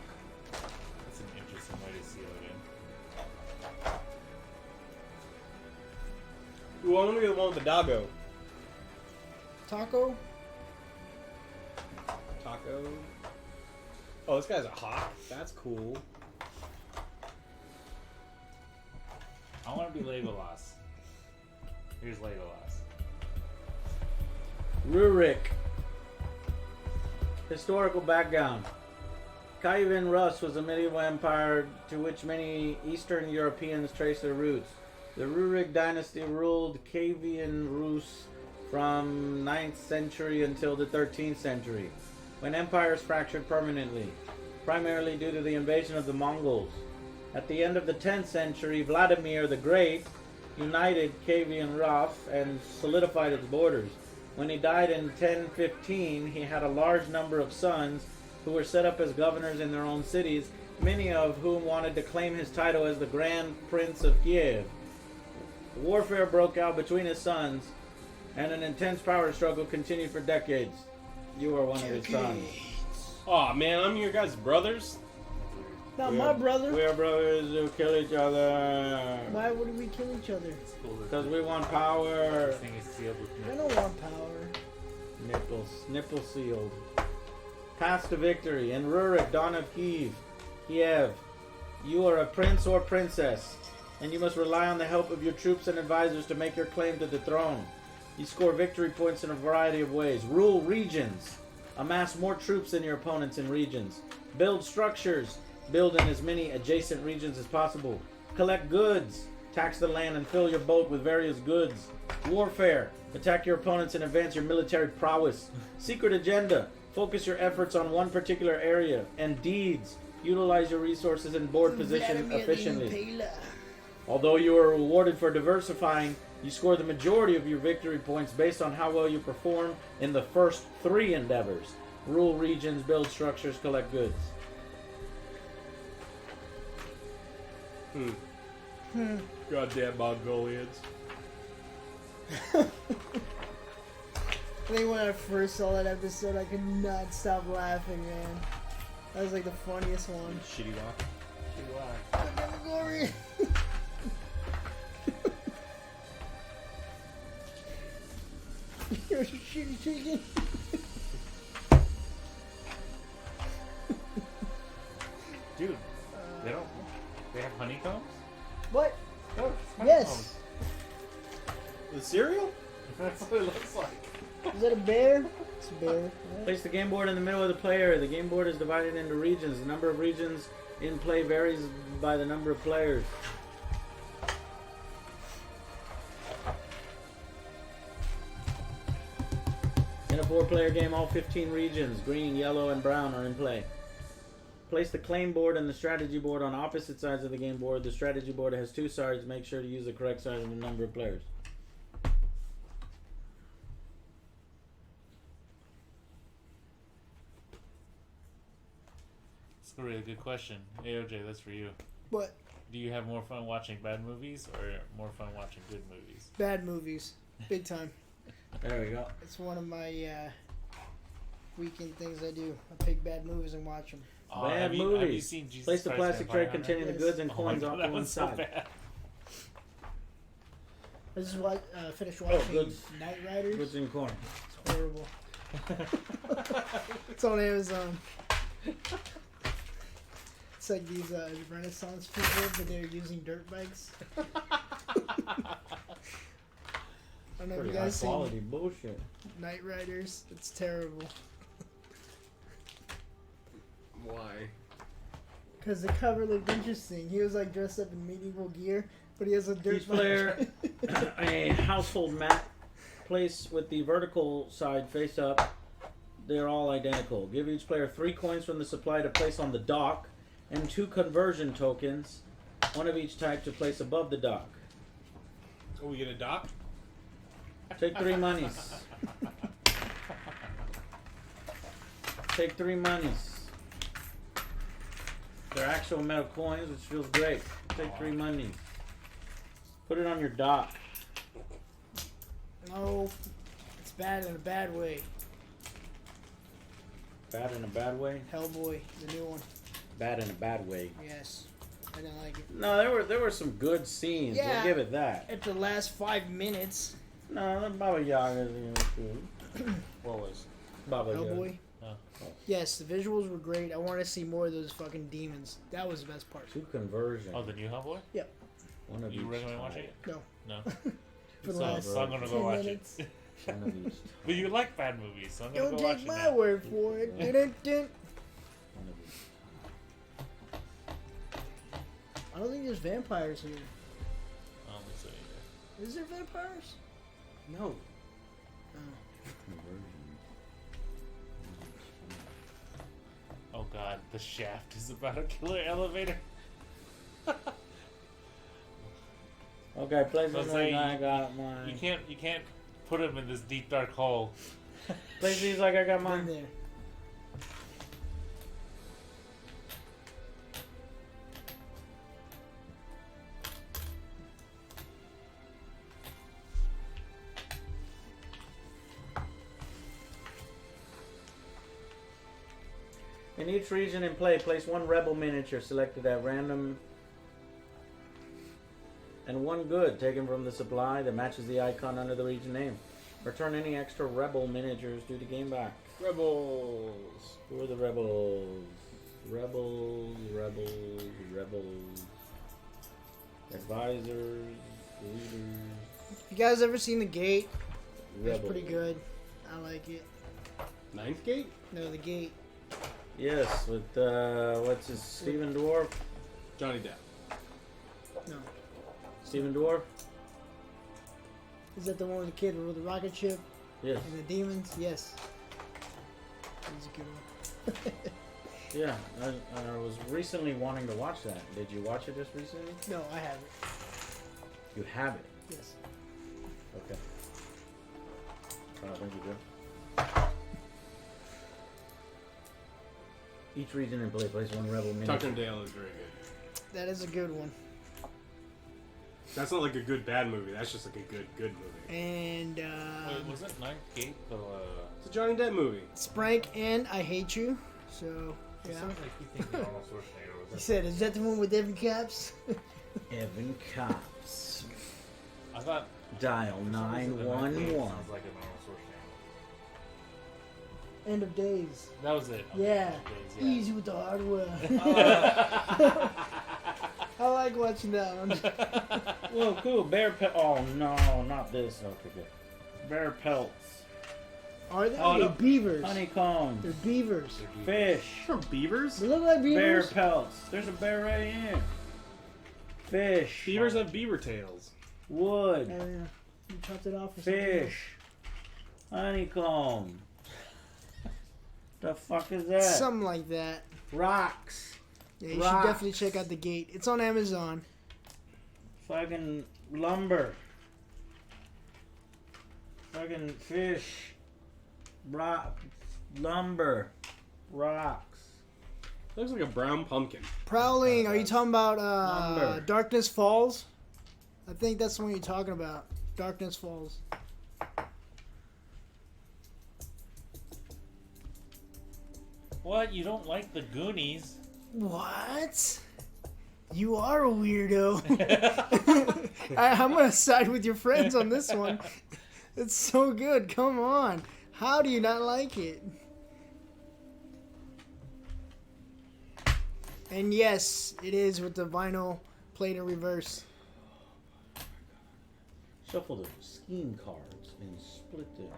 That's an interesting way to seal it in. Ooh, I want to be the one with the doggo. Taco? Taco. Oh, this guy's a hawk. That's cool. I want to be Legolas. Here's Legolas. Rurik. Historical background. Kievan Rus was a medieval empire to which many Eastern Europeans trace their roots. The Rurik dynasty ruled Kievan Rus from 9th century until the 13th century, when empires fractured permanently, primarily due to the invasion of the Mongols. At the end of the 10th century, Vladimir the Great united Kievan Rus and solidified its borders. When he died in 1015, he had a large number of sons who were set up as governors in their own cities, many of whom wanted to claim his title as the Grand Prince of Kiev. Warfare broke out between his sons, and an intense power struggle continued for decades. You are one of his sons. Oh man, I'm your guys' brothers. Not my brother. We are brothers who kill each other. Why would we kill each other? It's cool that Because we want power. this thing is sealed with I nipples. don't want power. Nipples. Nipple sealed. Path to victory. In Rurik, Dawn of Kiev. You are a prince or princess, and you must rely on the help of your troops and advisors to make your claim to the throne. You score victory points in a variety of ways. Rule regions. Amass more troops than your opponents in regions. Build structures. Build in as many adjacent regions as possible. Collect goods. Tax the land and fill your boat with various goods. Warfare. Attack your opponents and advance your military prowess. Secret agenda. Focus your efforts on one particular area. And deeds. Utilize your resources and board position Vladimir the efficiently. Impaler. Although you are rewarded for diversifying, you score the majority of your victory points based on how well you perform in the first 3 endeavors. Rule regions, build structures, collect goods. Goddamn Mongolians. I think when I first saw that episode, I could not stop laughing, man. That was like the funniest one. Shitty rock. Glory. You're a shitty chicken. Dude, they have honeycombs? What? Oh, it's Yes. The cereal? That's what it looks like. Is that a bear? It's a bear. Right? Place the game board in the middle of the player. The game board is divided into regions. The number of regions in play varies by the number of players. In a 4-player game, all 15 regions, green, yellow, and brown, are in play. Place the claim board and the strategy board on opposite sides of the game board. The strategy board has 2 sides. Make sure to use the correct side of the number of players. That's a really good question. AOJ, that's for you. What? Do you have more fun watching bad movies or more fun watching good movies? Bad movies. Big time. There we go. It's one of my weekend things I do. I pick bad movies and watch them. Bad have you movies. seen Jesus Place the Christ plastic Vampire tray Hunter? containing the Yes. goods and Oh my coins God, off that to one one's so side. bad. I just finished Oh, watching goods. Knight Rider. Goods and coins. Horrible. It's on Amazon. It's like these Renaissance people, but they're using dirt bikes. I don't know if Pretty you high guys quality seen bullshit. Night Riders. It's terrible. Why? Because the cover looked interesting. He was like dressed up in medieval gear, but he has a dirt Each bike. player, a household mat placed with the vertical side face up. They're all identical. Give each player 3 coins from the supply to place on the dock, and 2 conversion tokens, one of each type, to place above the dock. Oh, we get a dock? Take 3 monies. Take 3 monies. They're actual metal coins, which feels great. Take 3 monies. Put it on your dock. No, it's bad in a bad way. Bad in a bad way? Hellboy, the new one. Bad in a bad way. Yes, I didn't like it. No, there were some good scenes. Yeah. I'll give it that. At the last 5 minutes, No, the Baba Yaga's cool. What was? Baba Yaga. Hellboy. Oh. Yes, the visuals were great. I want to see more of those fucking demons. That was the best part. 2 conversion. Oh, the new Hellboy? One of You each recommend type. watching it? No. No. For the So, last I'm gonna 10 go watch minutes. it. One of each But you like bad movies, so I'm gonna Don't go watch take it my now. word for it. Dun-dun-dun. One of each. I don't think there's vampires here. I don't think so either. Is there vampires? No. Oh. Conversion. Oh god, the shaft is about a killer elevator. Okay, place Let's this say like I got mine. You can't put him in this deep dark hole. Place these like I got Been mine. there. In each region in play, place 1 rebel miniature selected at random and 1 good taken from the supply that matches the icon under the region name. Return any extra rebel miniatures due to game back. Rebels. Who are the rebels? Rebels. Advisors, leaders. You guys ever seen The Gate? It's Rebels. pretty good. I like it. Ninth Gate? No, The Gate. Yes, with what's his Stephen Dwarf? Johnny Depp. No. Stephen Dwarf? Is that the one with the kid with the rocket ship Yes. and the demons? Yes. That was a good one. Yeah, I was recently wanting to watch that. Did you watch it just recently? No, I haven't. You have it. Yes. Okay. Thank you, Joe. Each region in play place 1 rebel miniature. Tucker and Dale is very good. That is a good one. That's not like a good bad movie. That's just like a good movie. And Wait, was it Ninth Gate? It's a Johnny Depp movie. Sprank and I Hate You. So, It yeah. sounds like you think Arnold Schwarzenegger He was said, is that the one with Evan Caps? Evan Cops. I thought Dial for some reason, the Ninth Gate 911. sounds like an Arnold Schwarzenegger. End of Days. That was it. Okay, Yeah. Days, yeah. Easy with the hardware. I like watching that one. Whoa, cool. Bear pelt. Oh, no, not this. Okay, good. Bear pelts. Are they? Oh, They're no. beavers. Honeycomb. They're beavers. Fish. Sure, beavers? They look like Bear beavers. pelts. There's a bear right here. Fish. Beavers have beaver tails. Wood. Oh, yeah. You chopped it off or something Fish. Honeycomb. The fuck is that? else? Something like that. Rocks. Yeah, you Rocks. should definitely check out The Gate. It's on Amazon. Fucking lumber. Fucking fish. Rock. Lumber. Rocks. Looks like a brown pumpkin. Prowling, are you talking about Lumber. Darkness Falls? I think that's the one you're talking about. Darkness Falls. What? You don't like the Goonies? What? You are a weirdo. I'm gonna side with your friends on this one. It's so good. Come on. How do you not like it? And yes, it is with the vinyl plate in reverse. Shuffle the scheme cards and split them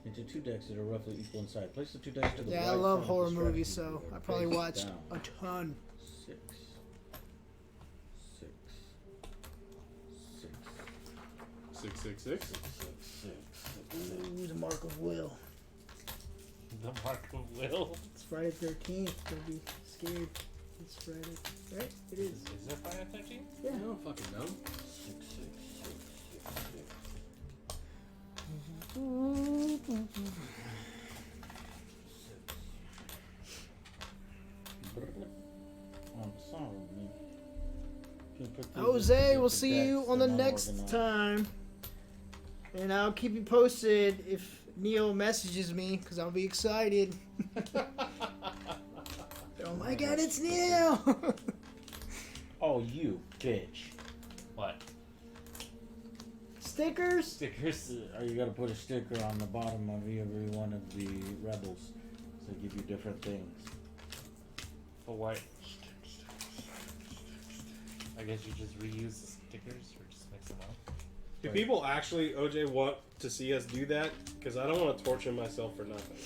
into 2 decks that are roughly equal in size. Place the 2 decks to the Yeah, right I love side horror of the movies, strategy so board. I probably Face watched down. a ton. 6. 6. 6. 666. 6. Ooh, the Mark of Will. The Mark of Will. It's Friday 13th. Don't be scared. It's Friday. Right? It is. Is that Friday 13th? I don't fucking know. 6. 6. 6. 6. I'm sorry, man. Jose, we'll see you on the next time. And I'll keep you posted if Neo messages me, because I'll be excited. Oh my god, it's Neo! Oh, you bitch. What? Stickers? Stickers? You gotta put a sticker on the bottom of every one of the rebels. So they give you different things. For what? I guess you just reuse the stickers or just mix them up. Do people actually, OJ, want to see us do that? Because I don't want to torture myself for nothing.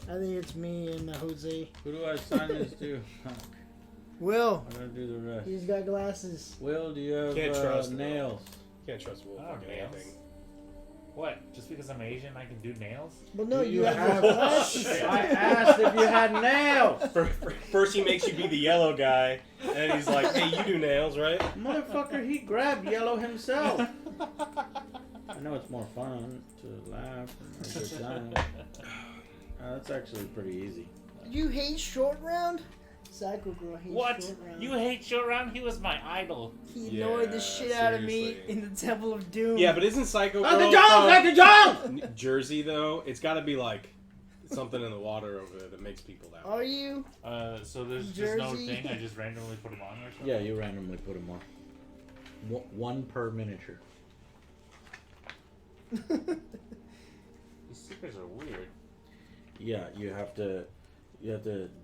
I think it's me and Jose. Who do I assign this to? Will, I'm gonna do the rest. he's got glasses. Will, do you have Can't trust Will. nails? Can't trust Will Oh, fucking nails. anything. What? Just because I'm Asian, I can do nails? Well, no, Do you have glasses. I asked if you had nails. First he makes you be the yellow guy, and he's like, hey, you do nails, right? Motherfucker, he grabbed yellow himself. I know it's more fun to laugh and have a good time. That's actually pretty easy. You hate short round? Psycho Girl hates What? short round. You hate Short Round? He was my idol. He annoyed the Yeah, shit out of me seriously. in the Temple of Doom. Yeah, but isn't Psycho Girl Dr. Jones! Dr. Jones! Jersey, though? It's got to be like something in the water over there that makes people that way. Are you? So there's just no Jersey. thing. I just randomly put them on or something? Yeah, you randomly put them on. One per miniature. These stickers are weird. Yeah, you have to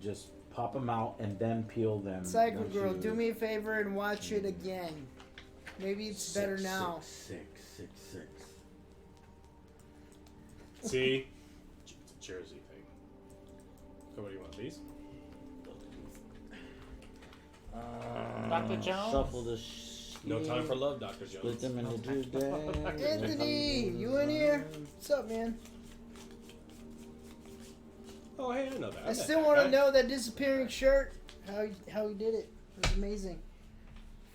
just pop them out and then peel them. Psycho once Girl, you- do me a favor and watch it again. Maybe it's better now. 6, 6, 6. See? It's a Jersey thing. So what do you want, these? Dr. Jones? Shuffle the No time for love, Dr. Split Jones. them into 2 decks. Anthony, you in here? What's up, man? Oh, hey, I know that. I still want to know that disappearing shirt. How he did it. It was amazing.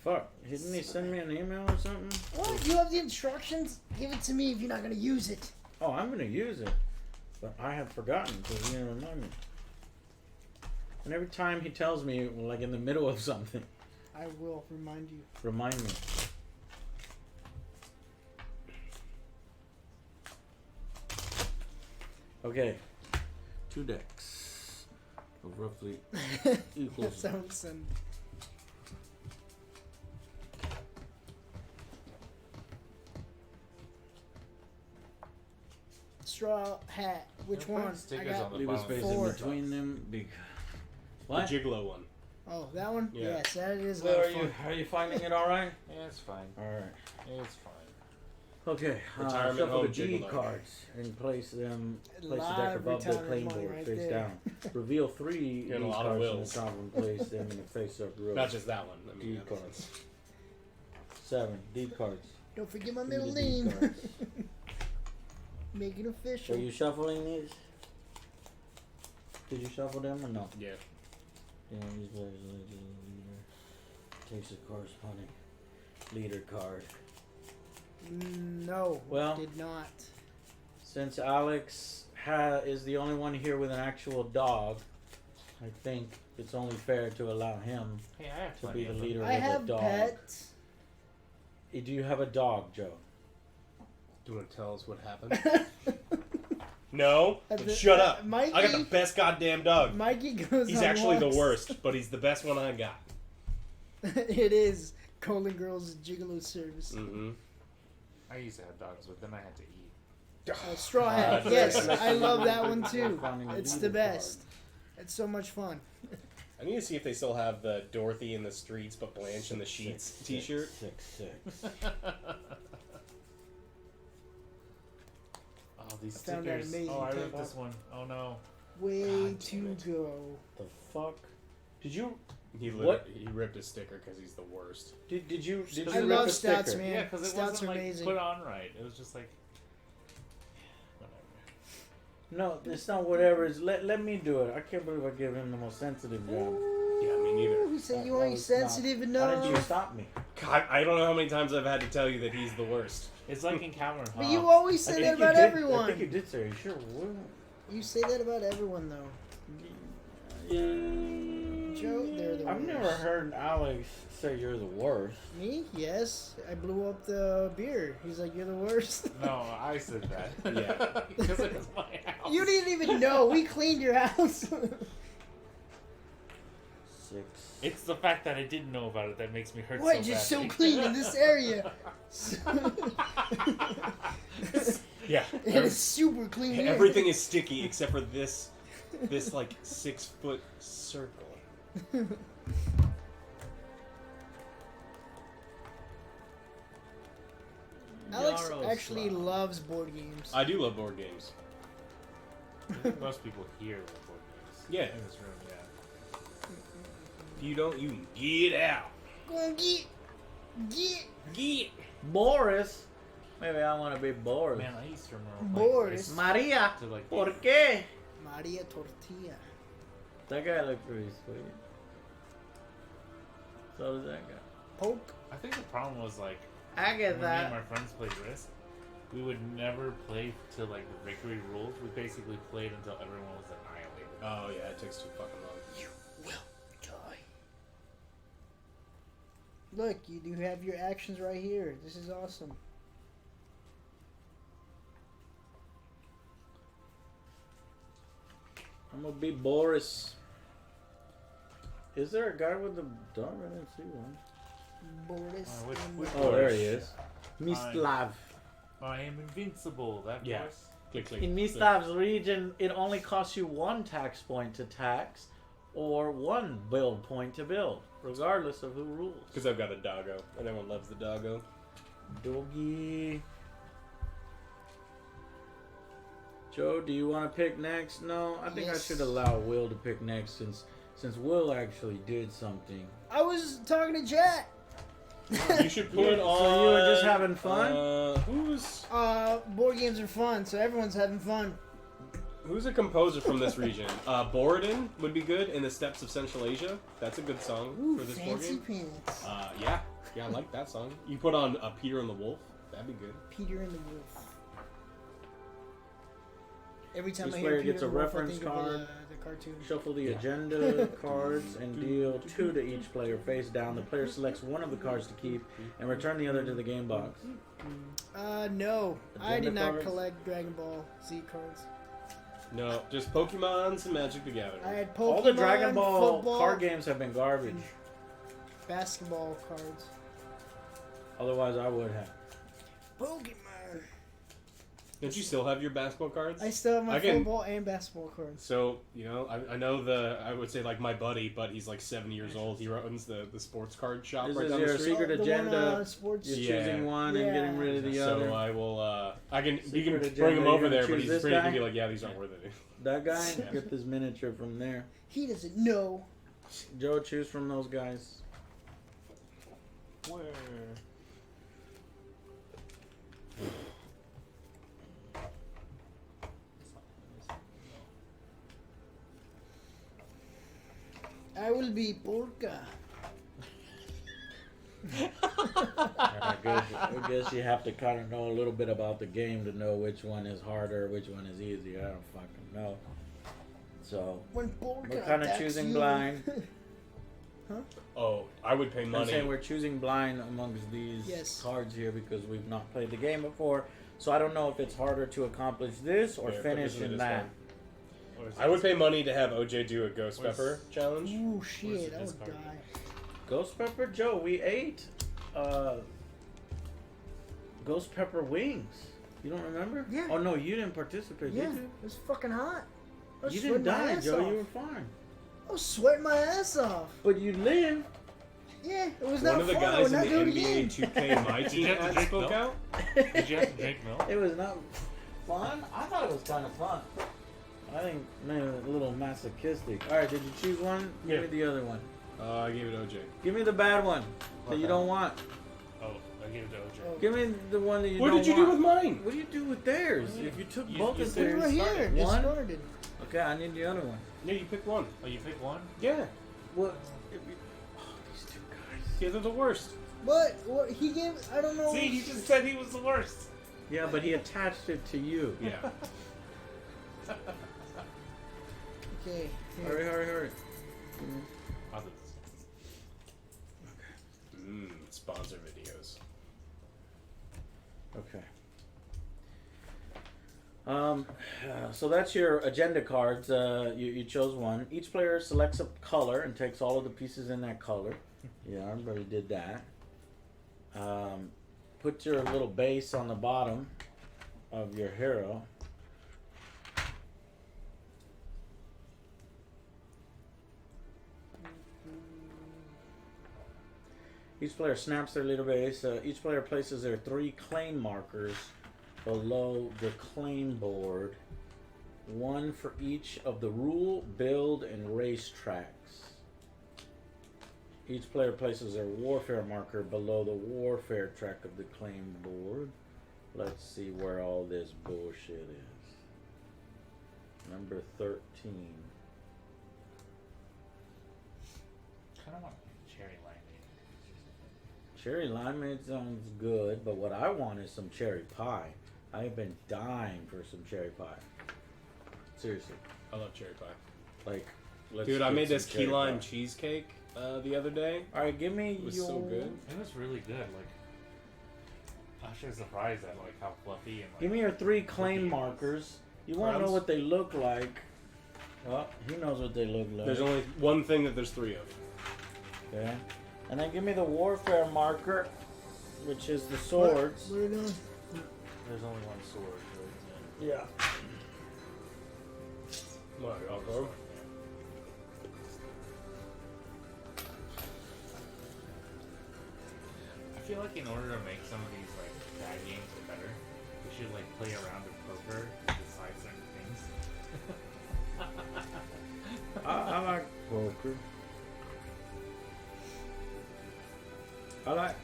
Fuck, didn't he send me an email or something? What? You have the instructions? Give it to me if you're not gonna use it. Oh, I'm gonna use it, but I have forgotten because you didn't remind me. And every time he tells me, like in the middle of something, I will remind you. remind me. Okay, 2 decks of roughly equal. That sounds straw hat. Which They're putting one? I stickers got. on the Leave a bottom. space Four. in between them. Because The what? Gigolo one. Oh, that one? Yeah. Yes, that is a Well, lot are of you fun. are you finding it all right? Yeah, it's fine. All right. It's fine. Okay. Retirement Shuffle home the deed gigolo. cards and place them. Place the Lot deck of above the retirement claim money board, right face there. down. Reveal 3 Getting a deed lot of cards in the wills. top and place them in a face-up row. Not just that one. I mean, Deed the other cards. ones. 7 deed cards. Don't forget my Give me middle the deed name. cards. Make it official. Are you shuffling these? Did you shuffle them or no? Yeah. Yeah, these players like the leader. Takes a corresponding leader card. No, Well- did not. Since Alex is the only one here with an actual dog, I think it's only fair to allow him Hey, I have to plenty be the of them. leader I of have the dog. pets. Do you have a dog, Joe? Do you want to tell us what happened? No? At the- Shut up. Mikey- I got the best goddamn dog. Mikey goes He's on actually the walks. worst, but he's the best one I got. It is Colin Girls Gigolo Service. Mm-hmm. I used to have dogs, but then I had to eat. Straw Hat. Yes, I love that one too. Finding a It's leader the best. It's so much fun. I need to see if they still have the Dorothy in the streets but Blanche in the sheets T-shirt. 666. Oh, these I found that stickers. amazing Oh, I ripped tape. this one. Oh no. Way God to damn it. go. The fuck? Did you He What? he ripped a sticker because he's the worst. did you I rip love a stouts, sticker? man. Yeah, because it Stouts wasn't are like amazing. put on right. It was just like whatever. No, it's not whatever. It's let me do it. I can't believe I gave him the most sensitive job. Yeah, me neither. Who said you No, ain't it's not. sensitive Why didn't you enough? stop me? God, I don't know how many times I've had to tell you that he's the worst. It's like in Cameron. But you always say that about I everyone. think you did say. You sure would. You say that about everyone, though. Joe, they're the I've worst. never heard Alex say you're the worst. Me? Yes. I blew up the beer. He's like, you're the worst. No, I said that. Yeah. Because it was my house. You didn't even know. We cleaned your house. 6. It's the fact that I didn't know about it that makes me hurt What? so Just so badly. clean in this area. Yeah. It is super clean here. Everything is sticky except for this like 6-foot circle. Alex Yarrow actually slot. loves board games. I do love board games. Most people here with board games. Yeah. In this room, yeah. If you don't, you can get out. Go on, get. Get. Boris. Maybe I want to be Boris. Man, I used to remember playing Boris. race Maria. to like ¿Por qué? Maria Tortilla. That guy looked pretty sweet. So does that guy. Poke. I think the problem was like I when get me that. and my friends played Risk, we would never play to like the victory rules. We basically played until everyone was annihilated. Oh yeah, it takes too fucking long. You will die. Look, you do have your actions right here. This is awesome. I'm gonna be Boris. Is there a guy with the dog? I didn't see one. Boris. Which Oh, there Boris? he is. Mislav. I am invincible. That Yeah. Boris? Click, click. In Mislav's region, it only costs you 1 tax point to tax, or 1 build point to build, regardless of who rules. Because I've got a doggo, and everyone loves the doggo. Doggy. Joe, do you want to pick next? No, I think Yes. I should allow Will to pick next since Will actually did something. I was talking to Jack. You should put on. So you were just having fun? Who's Board games are fun, so everyone's having fun. a composer from this region? Borodin would be good in the steppes of Central Asia. That's a good song Ooh, for this board fancy game. pants. Yeah, I like that song. You put on Peter and the Wolf. That'd be good. Peter and the Wolf. Every time Each I hear player Peter gets a and the Wolf, I reference think of card. the cartoon. Shuffle the Yeah. agenda cards and deal 2 to each player face down. The player selects one of the cards to keep and return the other to the game box. No. I Agenda did not cards? collect Dragon Ball Z cards. No, just Pokemons and Magic the Gathering. I had Pokemon, All the Dragon Ball football, card games have been garbage. basketball cards. Otherwise, I would have. Pokemon. Don't you still have your basketball cards? I still have my I can- football and basketball cards. So, I know I would say like my buddy, but he's like 7 years old. He runs the sports card shop This right is down your the street. secret The one, agenda. sports. You're Yeah. choosing one and getting rid of the So other. I will, you can Secret bring agenda, him you're over gonna there, but choose he's this pretty guy? gonna be like, yeah, these aren't worth it. That guy, Yeah. get this miniature from there. He doesn't know. Joe, choose from those guys. Where? I will be Porca. I guess you have to kind of know a little bit about the game to know which one is harder, which one is easier. I don't fucking know. So, When Porca we're kind of attacks choosing you. blind. Oh, I would pay I'm money. saying we're choosing blind amongst these Yes. cards here because we've not played the game before. So I don't know if it's harder to accomplish this or Here, put finish this in in this that. one. Or is I would it- pay money to have OJ do a Ghost Where's- Pepper challenge. Ooh, Where's shit, the I would discard? die. Ghost Pepper Joe, we ate Ghost Pepper wings. You don't remember? Yeah. Oh no, you didn't participate, Yeah, did it was fucking hot. I was you? You didn't sweating my die, ass Joe. off. You were fine. I was sweating my ass off. But you lived. Yeah, it was One not of the fun. I guys would in not the do it NBA again. 2K my you team have to ad drink spoke milk? out. Did you have to drink milk? It was not fun. I thought it was kind of fun. I think maybe a little masochistic. All right, did you choose one? Give me the other one. I gave it OJ. Give me the bad one that you Okay. don't want. Oh, I gave it to OJ. Oh. Give me the one that you What don't did you do with want. mine? What do you do with theirs? If you took You- both you of said They theirs. were here. started. One? Discarded. Okay, I need the other one. Yeah, you picked one. Oh, you picked one? Yeah. What? If you... Oh, these two guys. Yeah, they're the worst. What? What? He gave. I don't know. See, he just said he was the worst. Yeah, but he attached it to you. Yeah. Okay. here. Hurry, hurry, hurry. I'll do this. Sponsor videos. Okay. So that's your agenda cards. You chose one. Each player selects a color and takes all of the pieces in that color. Yeah, everybody did that. Put your little base on the bottom of your hero. Each player snaps their little base. Each player places their 3 claim markers below the claim board. 1 for each of the rule, build, and race tracks. Each player places their warfare marker below the warfare track of the claim board. Let's see where all this bullshit is. Number 13. Kind of want cherry limeade. Cherry limeade sounds good, but what I want is some cherry pie. I've been dying for some cherry pie. Seriously. I love cherry pie. Like, let's Dude, I get made some this key cherry lime pie. cheesecake the other day. Alright, give me It was your... so good. It was really good. Like, I was actually surprised at like how fluffy and like. Give me your 3 cookie claim it was. markers. You want to know Crowns? what they look like. Well, he knows what they look like. There's only one thing that there's 3 of. Okay. And then give me the warfare marker, which is the swords. What are you doing? There's only one sword. Right? Yeah. What, I'll go? I feel like in order to make some of these like bad games better, we should like play around with poker and decide certain things. I like poker. I like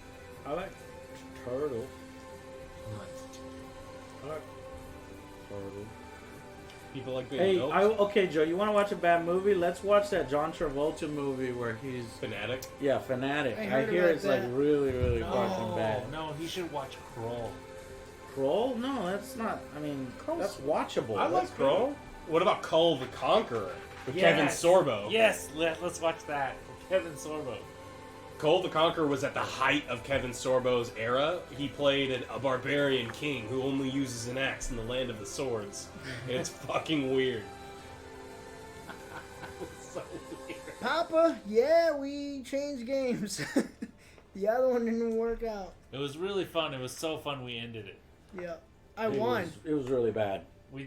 turtle. I like turtle. People like being Hey, milked. okay, Joe. You want to watch a bad movie? Let's watch that John Travolta movie where he's Fanatic. Fanatic. I I heard hear about it's that. like really, really fucking bad. No, he should watch Kroll. Kroll? No, that's not. I mean, that's watchable. I like That's Kroll. What about Cull the Conqueror with Yes. Kevin Sorbo? Yes, let's watch that. Kevin Sorbo. Cull the Conqueror was at the height of Kevin Sorbo's era. He played a barbarian king who only uses an axe in the land of the swords. And it's fucking weird. So weird. Papa, yeah, we changed games. The other one didn't work out. It was really fun. It was so fun we ended it. Yeah, I won. It was really bad. We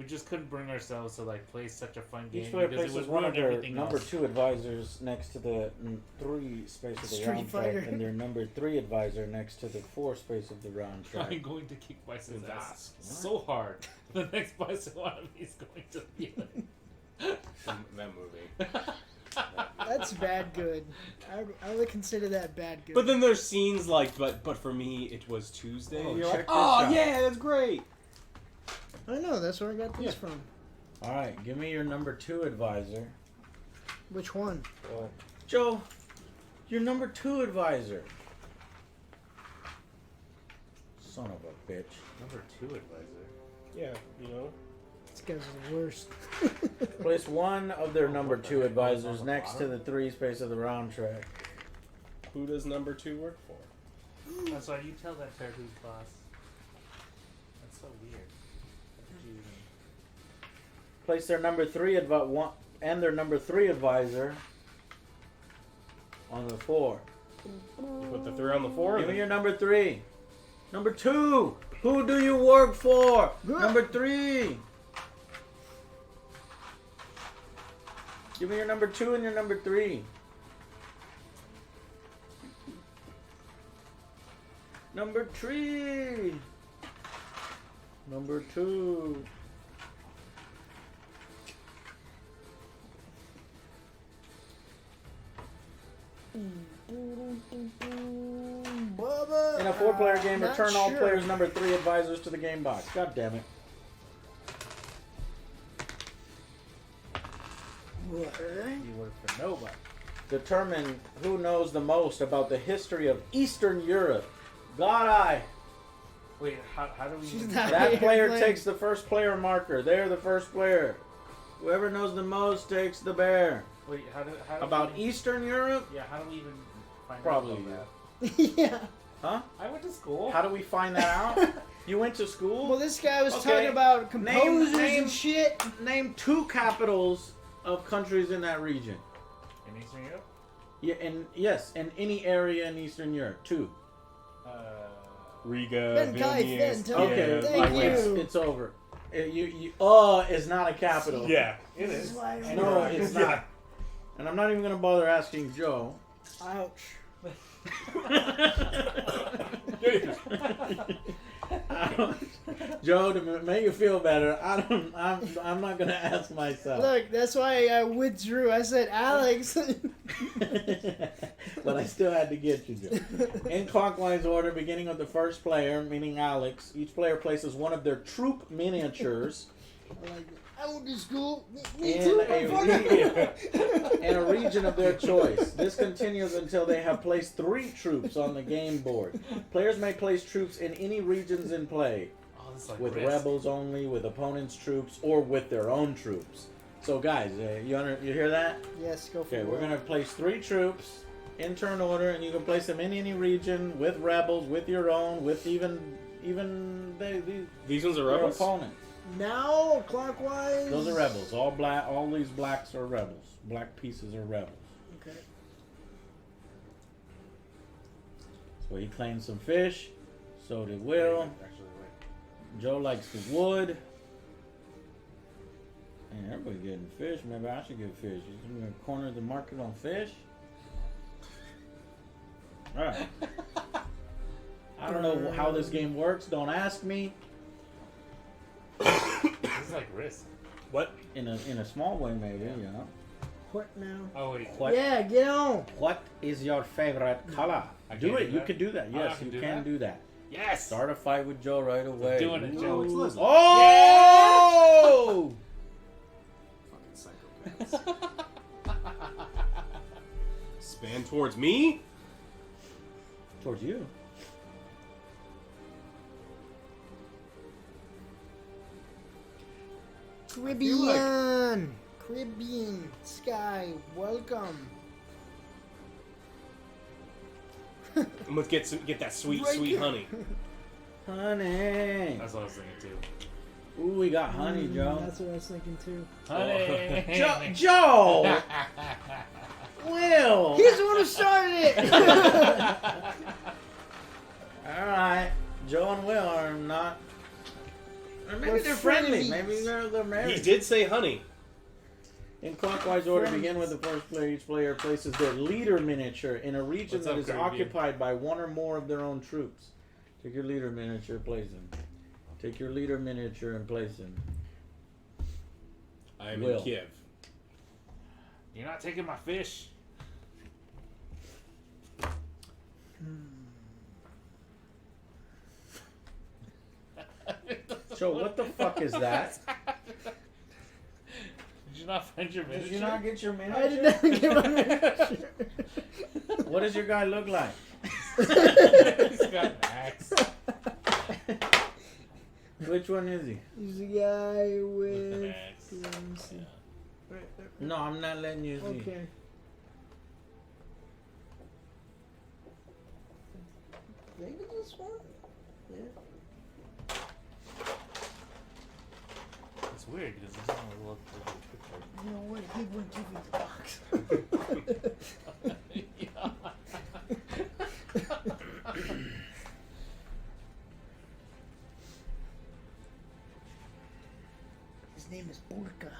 just couldn't bring ourselves to like play such a fun Each game player because it places would one ruin of their everything number else. 2 advisors next to the 3 space of the Street round track, Fighter. and their number 3 advisor next to the 4 space of the round track. I'm going to kick Bison's What? ass so hard. The next Bison one of me is going to feel it. That movie. That's bad good. I would consider that bad good. But then there's scenes like, but for me, it was Tuesday. Oh, You're check like, this oh out. yeah, that's great. I know, that's where I got this Yeah. from. Alright, give me your number 2 advisor. Which one? Joe, your number 2 advisor. Son of a bitch. Number 2 advisor. Yeah, you know. This guy's the worst. Place one of their number 2 advisors next to the 3 space of the round track. Who does number 2 work for? That's why you tell that pair who's boss. That's so weird. How did you even... Place their number 3 their number 3 advisor on the 4. You put the 3 on the 4. Give me your number 3. Number 2. Who do you work for? Good. Number 3. Give me your number 2 and your number 3. Number 3. Number 2. Bubba. In a 4-player game, Not return all sure. players number 3 advisors to the game box. God damn it. What? You work for nobody. Determine who knows the most about the history of Eastern Europe. God, I. Wait, how do we? She's even- not- That player playing. takes the first player marker. They're the first player. Whoever knows the most takes the bear. Wait, how do About we, Eastern Europe? Yeah, how do we even find Probably out you. about Yeah. Huh? that? I went to school. How do we find that out? You went to school? Well, this guy was Okay. talking about composers Name- and shit. Name 2 capitals of countries in that region. In Eastern Europe? Yeah, and yes, in any area in Eastern Europe. 2. Riga, Ben Kai, Vilnius. Ben, tell Okay, me. Thank like, you. it's over. Is not a capital. Yeah. It This is is. why I No, won. it's not. And I'm not even gonna bother asking Joe. Ouch. Joe, to make you feel better, I'm not gonna ask myself. Look, that's why I withdrew. I said Alex. But I still had to get you, Joe. In clockwise order, beginning with the first player, meaning Alex, each player places one of their troop miniatures I went to school. Me in too, a, motherfucker. in a region of their choice. This continues until they have placed 3 troops on the game board. Players may place troops in any regions in play, Oh, this is like with Risk. rebels only, with opponents' troops, or with their own troops. So, guys, you hear that? Yes, go for Okay, it. we're gonna place 3 troops in turn order, and you can place them in any region with rebels, with your own, with even These ones are your rebels. opponent. Now, clockwise. Those are rebels. All black. All these blacks are rebels. Black pieces are rebels. Okay. So he claimed some fish. So did Will. Actually, wait. Joe likes the wood. Man, everybody getting fish. Maybe I should get fish. You gonna corner the market on fish? Alright. I don't know how this game works. Don't ask me. This is like Risk. What? In a small way, maybe. Yeah. What now? Oh wait. What? Yeah, get on. What is your favorite color? I Do can't it. do You that? can do that. Oh, Yes, I can you do can that? do that. Yes. Start a fight with Joe right away. doing it, Joe. It's Leslie. Oh! Fucking psychopaths. Span towards me? Towards you. Caribbean sky, welcome. I'm gonna get that sweet, Right sweet here. honey. Honey. That's what I was thinking too. Ooh, we got honey, Joe. That's what I was thinking too. Honey. Joe! Will! He's the one who started it. Alright. Joe and Will are not... Or maybe We're they're friendly. frenemies. Maybe they're married. He did say honey. In clockwise order, Friends. begin with the first player. Each player places their leader miniature in a region What's that up, is Caribbean? occupied by one or more of their own troops. Take your leader miniature, place him. Take your leader miniature and place him. I am Will. in Kiev. You're not taking my fish. Joe, what the fuck is that? Did you not find your Did miniature? you not get your I miniature? did not get my miniature. What does your guy look like? He's got an axe. Which one is he? He's the guy With an with. axe. Let me see. Yeah. Right, right, No, I'm not letting you see. okay. Maybe this one? Yeah. It's weird because this doesn't look like a picture. You know what? He wouldn't give me the box. is polka.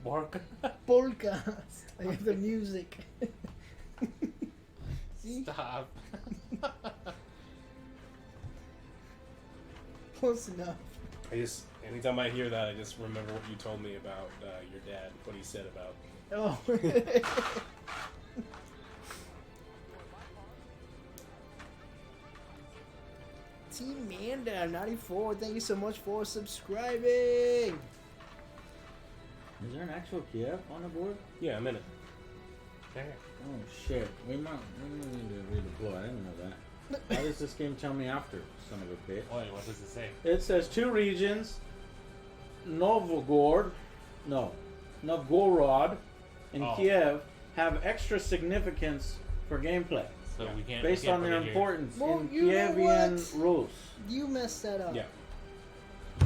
Borka. Polka. Like the music. See? Stop. Close enough. Anytime I hear that, I just remember what you told me about your dad, what he said about. Oh. Team Manda 94, thank you so much for subscribing. Is there an actual Kiev on the board? Yeah, a minute. There. Oh shit. We might need to redeploy. I didn't know that. How does this game tell me after, son of a bitch? Wait, what does it say? It says 2 regions, Novgorod, and Oh. Kiev have extra significance for gameplay So Yeah. we can't. based we can't on put their it here. importance Well, in you know Kievian what? rules. You messed that up. Yeah.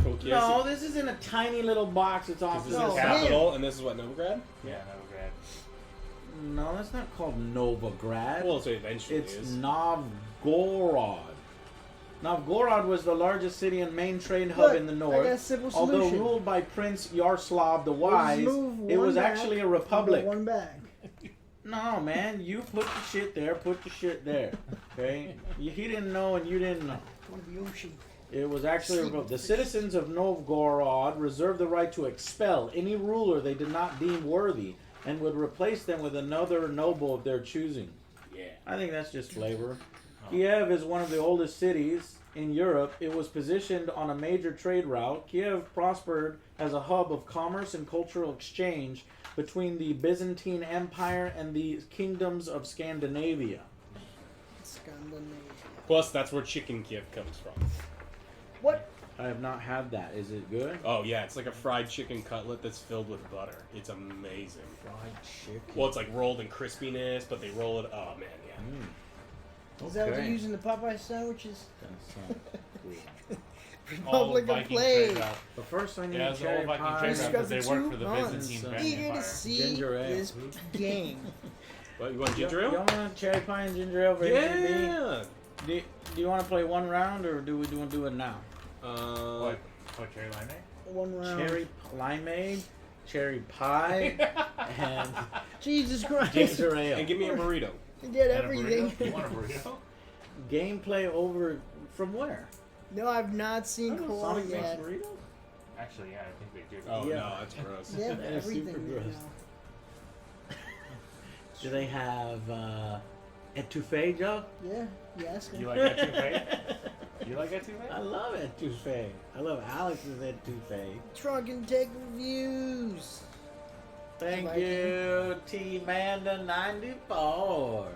Cool, No, this is in a tiny little box. It's off. This is No, the man. capital, and this is what, Novgorod? Yeah, Novograd. No, that's not called Novograd. Well, so eventually It's is. Novgorod. Novgorod was the largest city and main trade hub Look, in the I north. got a simple Although solution. ruled by Prince Yaroslav the We'll just Wise, move it one was back, actually a move republic. One back. No, man, you put the shit there, put the shit there. Okay? He didn't know and you didn't know. One of Yoshi. It was actually a republic. The citizens of Novgorod reserved the right to expel any ruler they did not deem worthy and would replace them with another noble of their choosing. Yeah. I think that's just flavor. Kiev is one of the oldest cities in Europe. It was positioned on a major trade route. Kiev prospered as a hub of commerce and cultural exchange between the Byzantine Empire and the kingdoms of Scandinavia. Scandinavia. Plus, that's where Chicken Kiev comes from. What? I have not had that. Is it good? Oh, yeah, it's like a fried chicken cutlet that's filled with butter. It's amazing. Fried chicken. Well, it's like rolled in crispiness, but they roll it. Oh, man, yeah. Is that what Okay. they use in the Popeye sandwiches? That sounds cool. Republic of Viking Play. trade route. But first I need Yeah, it's the cherry old Viking pie. trade route because they Discover work for the 2 months. Byzantine Eager Grand Eager to Empire. see Ginger ale. this game. What, you want ginger Y'all ale? want cherry pie and ginger ale for HEB? Yeah! Do you want to play one round or do we want to do it now? What? What, cherry limeade? One round. Cherry limeade, cherry pie, and Jesus Christ. ginger ale. And give me a burrito. Get And a everything. burrito? You want a burrito? Gameplay over from where? No, I've not seen Oh, corn Sonic makes yet. burritos? Actually, yeah, I think they do. Oh, Yeah. no, that's gross. They have That is everything super there gross. now. Do they have etouffee, Joe? Yeah, you ask You him. like etouffee? You like etouffee? I love etouffee. I love Alex's etouffee. Trunk and Tech Reviews. Thank Viking. you, T-Manda 94.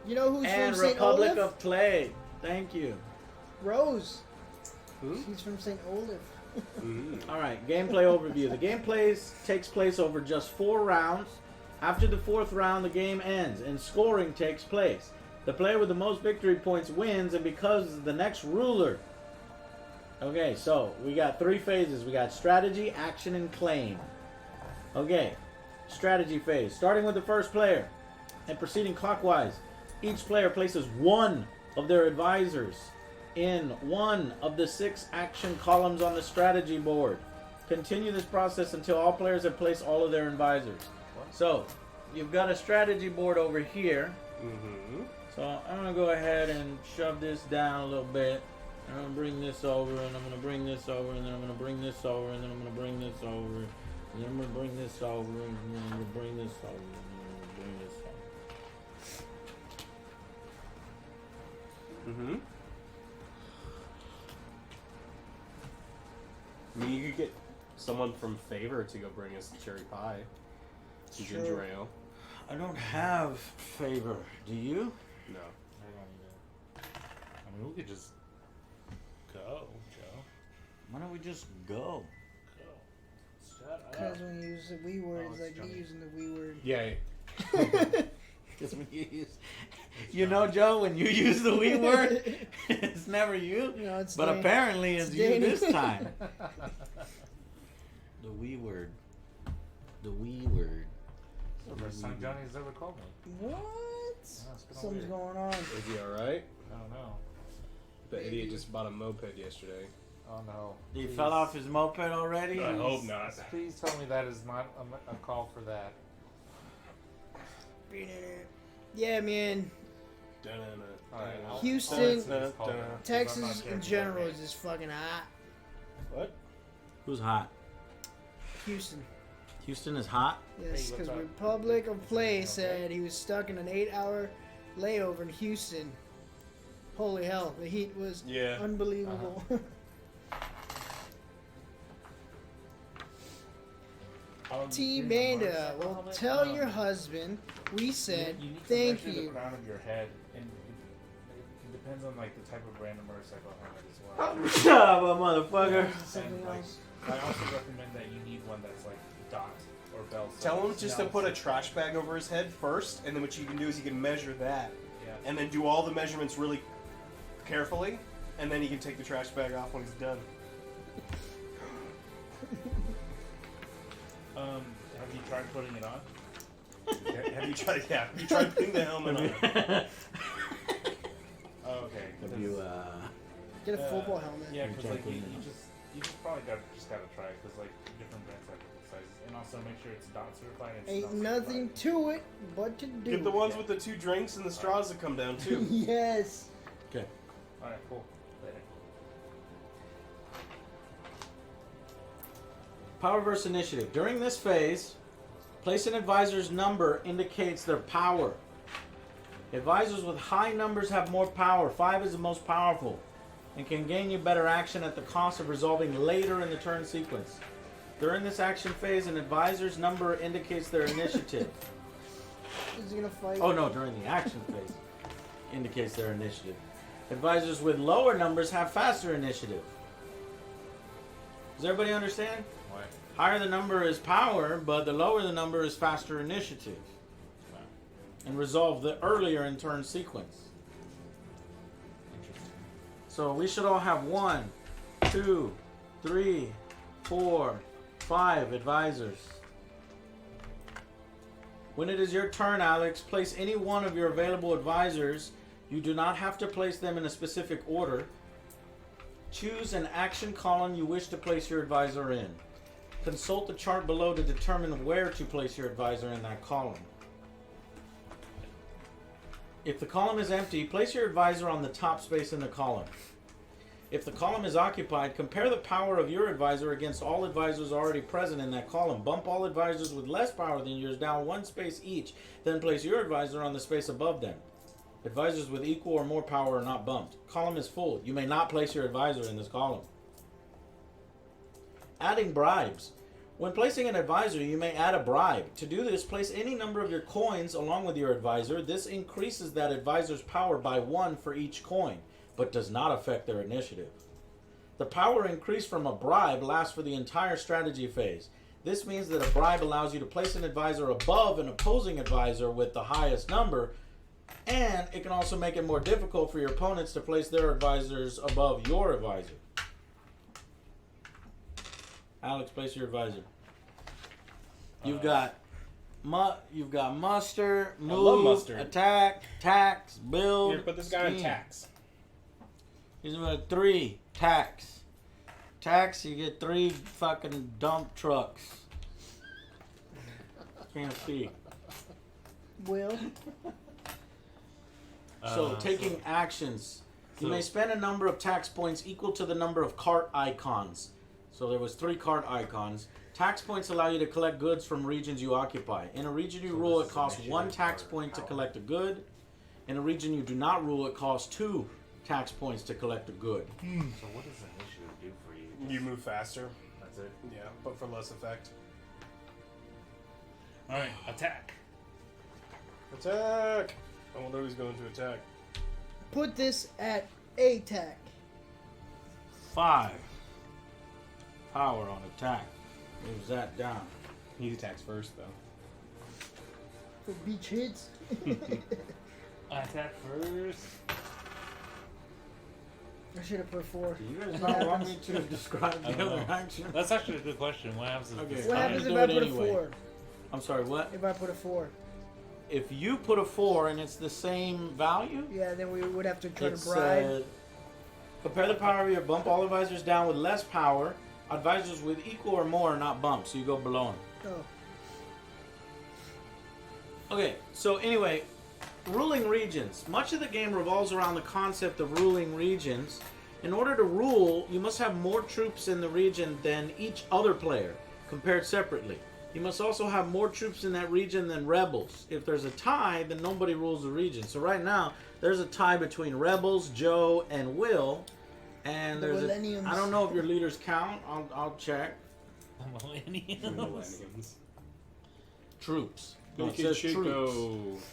You know who's And from St. Republic Olaf? of Clay. Thank you. Rose. Who? She's from St. Olaf. Mm. All right, gameplay overview. The gameplay takes place over just 4 rounds. After the 4th round, the game ends and scoring takes place. The player with the most victory points wins and becomes the next ruler. Okay, so we got 3 phases. We got strategy, action, and claim. Okay, strategy phase. Starting with the first player and proceeding clockwise. Each player places one of their advisors in one of the 6 action columns on the strategy board. Continue this process until all players have placed all of their advisors. So, you've got a strategy board over here. Mm-hmm. So, I'm going to go ahead and shove this down a little bit. I'm going to bring this over, and I'm going to bring this over, and then I'm going to bring this over, and then I'm going to bring this over, and then I'm going to bring this over, and then I'm going to bring this over, and then I'm going to bring this over. Mm-hmm. I mean, you could get someone from Favor to go bring us the cherry pie. Some Sure. ginger ale. I don't have favor. Do you? No. I don't either. I mean, we could just go, Joe. Why don't we just go? Go. Shut Because up. when you use the we word, Oh, it's it's like me Johnny. using the we word. Yeah. Because when you use, you know, Joe, when you use the we word, it's never you. You know, it's But Danny. apparently it's It's you Danny. this time. The we word. The we word. It's the first time Johnny's ever called me. What? it's been Something's weird. going on. Is he alright? I don't know. The idiot just bought a moped yesterday. Oh no. He Please. fell off his moped already? I hope not. Please tell me that is not a call for that. Yeah, man. Alright, Houston, call that, 'cause I'm Texas not in scared to general go is just fucking hot. What? Who's hot? Houston. Houston is hot? Yes, Hey, because what's up? Republic of Play Okay. said he was stuck in an 8-hour layover in Houston. Holy hell, the heat was Yeah. unbelievable. T. Banda, well, tell your husband we said you need to thank measure you. the crown of your head, and it depends on like the type of brand of motorcycle helmet as well. Shut up, motherfucker. And like, I also recommend that you need one that's like dot or bell. Tell him size. just to put a trash bag over his head first, and then what you can do is you can measure that, Yeah. and then do all the measurements really carefully, and then you can take the trash bag off when he's done. Have you tried putting it on? Have you tried? Yeah. Have you tried putting the helmet on? Oh, okay. Have you, Get a football helmet. Yeah, because like Checking you just probably gotta try it because like different brands have different sizes, and also make sure it's dot certified. And Ain't smell nothing certified. to it but to do. Get the ones Yeah. with the 2 drinks and the straws that come down too. Yes. Okay. All right, cool. Later. Power versus initiative. During this phase, place an advisor's number indicates their power. Advisors with high numbers have more power. 5 is the most powerful and can gain you better action at the cost of resolving later in the turn sequence. During this action phase, an advisor's number indicates their initiative. Is he gonna fight? Oh no, during the action phase indicates their initiative. Advisors with lower numbers have faster initiative. Does everybody understand? What? Higher the number is power, but the lower the number is faster initiative. And resolve the earlier in turn sequence. Interesting. So we should all have 1, 2, 3, 4, 5 advisors. When it is your turn, Alex, place any one of your available advisors. You do not have to place them in a specific order. Choose an action column you wish to place your advisor in. Consult the chart below to determine where to place your advisor in that column. If the column is empty, place your advisor on the top space in the column. If the column is occupied, compare the power of your advisor against all advisors already present in that column. Bump all advisors with less power than yours down 1 space each, then place your advisor on the space above them. Advisors with equal or more power are not bumped. Column is full. You may not place your advisor in this column. Adding bribes. When placing an advisor, you may add a bribe. To do this, place any number of your coins along with your advisor. This increases that advisor's power by 1 for each coin, but does not affect their initiative. The power increase from a bribe lasts for the entire strategy phase. This means that a bribe allows you to place an advisor above an opposing advisor with the highest number, and it can also make it more difficult for your opponents to place their advisors above your advisor. Alex, place your advisor. You've got muster, move, love mustard. attack, tax, build. Here, put this guy on scheme. tax. He's about 3 tax. Tax, you get 3 fucking dump trucks. Can't speak. Will. So taking actions. You may spend a number of tax points equal to the number of cart icons. So there was 3 cart icons. Tax points allow you to collect goods from regions you occupy. In a region you rule, it costs 1 tax point to collect a good. In a region you do not rule, it costs 2 tax points to collect a good. So what does initiative do for you? You move faster. That's it. Yeah, but for less effect. All right, attack. Attack! I wonder who's going to attack. Put this at attack. 5 power on attack. Moves that down. He attacks first, though. For beach hits. Attack first. I should have put 4. Do you guys not want me to describe the other action? That's actually a good question. What happens if Okay. this What I'm happens gonna if I do put it a anyway. 4? I'm sorry, what? If I put a 4? If you put a 4 and it's the same value, Yeah, then we would have to try it's, to bribe. Compare the power of your bump all advisors down with less power. Advisors with equal or more are not bumped, so you go below them. Oh. Okay, so anyway, ruling regions. Much of the game revolves around the concept of ruling regions. In order to rule, you must have more troops in the region than each other player, compared separately. You must also have more troops in that region than rebels. If there's a tie, then nobody rules the region. So right now, there's a tie between rebels, Joe, and Will. And The there's Millenniums. I don't know if your leaders count. I'll check. Millennials. Troops. No, it Bacon says Chico. troops.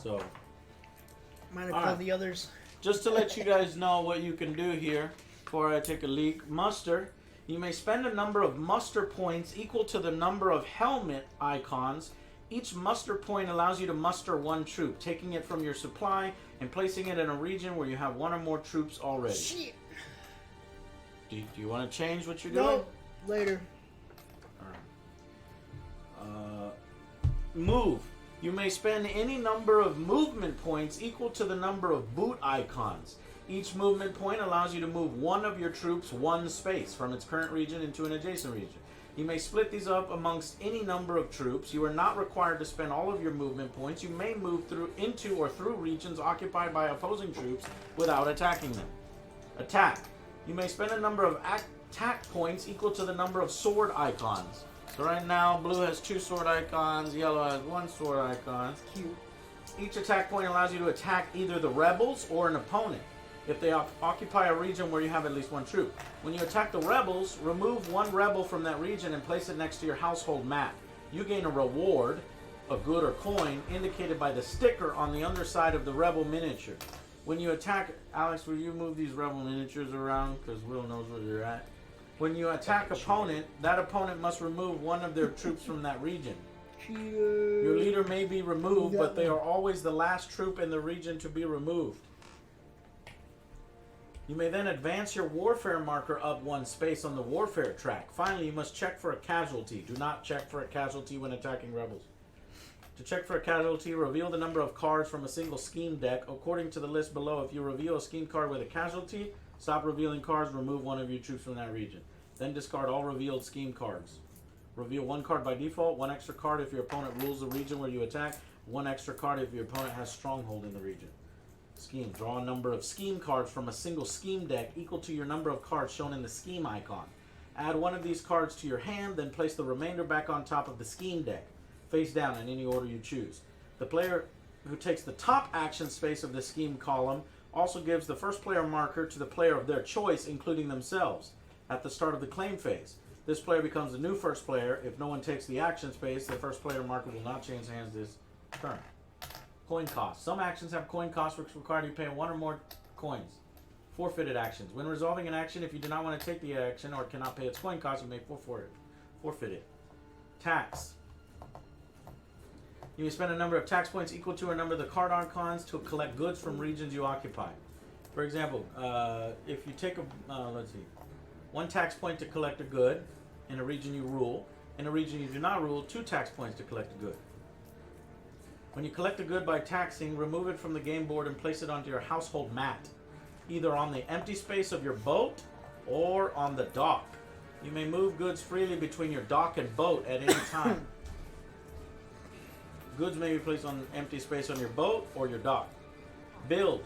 So, Might have All called right. the others. just to let you guys know what you can do here before I take a leak. Muster. You may spend a number of muster points equal to the number of helmet icons. Each muster point allows you to muster one troop, taking it from your supply and placing it in a region where you have one or more troops already. Shit. Do you want to change what you're doing? No. Later. Move. You may spend any number of movement points equal to the number of boot icons. Each movement point allows you to move one of your troops one space from its current region into an adjacent region. You may split these up amongst any number of troops. You are not required to spend all of your movement points. You may move into or through regions occupied by opposing troops without attacking them. Attack. You may spend a number of attack points equal to the number of sword icons. So right now, blue has 2 sword icons, yellow has 1 sword icon. Cute. Each attack point allows you to attack either the rebels or an opponent if they occupy a region where you have at least 1 troop. When you attack the rebels, remove 1 rebel from that region and place it next to your household map. You gain a reward, a good or coin, indicated by the sticker on the underside of the rebel miniature. When you attack, Alex, will you move these rebel miniatures around because Will knows where you're at? When you attack opponent, that opponent must remove 1 of their troops from that region. Cheater. Your leader may be removed, but they are always the last troop in the region to be removed. You may then advance your warfare marker up 1 space on the warfare track. Finally, you must check for a casualty. Do not check for a casualty when attacking rebels. To check for a casualty, reveal the number of cards from a single scheme deck. According to the list below, if you reveal a scheme card with a casualty, stop revealing cards, remove 1 of your troops from that region. Then discard all revealed scheme cards. Reveal 1 card by default, 1 extra card if your opponent rules the region where you attack, 1 extra card if your opponent has stronghold in the region. Scheme. Draw a number of scheme cards from a single scheme deck equal to your number of cards shown in the scheme icon. Add 1 of these cards to your hand, then place the remainder back on top of the scheme deck, face down in any order you choose. The player who takes the top action space of the scheme column also gives the first player marker to the player of their choice, including themselves, at the start of the claim phase. This player becomes the new first player. If no one takes the action space, the first player marker will not change hands this turn. Coin cost. Some actions have coin costs which require you pay 1 or more coins. Forfeited actions. When resolving an action, if you do not want to take the action or cannot pay its coin cost, you may forfeit it. Tax. You may spend a number of tax points equal to a number of the card icons to collect goods from regions you occupy. For example, if you take let's see, 1 tax point to collect a good in a region you rule. In a region you do not rule, 2 tax points to collect a good. When you collect a good by taxing, remove it from the game board and place it onto your household mat, either on the empty space of your boat or on the dock. You may move goods freely between your dock and boat at any time. Goods may be placed on empty space on your boat or your dock. Build.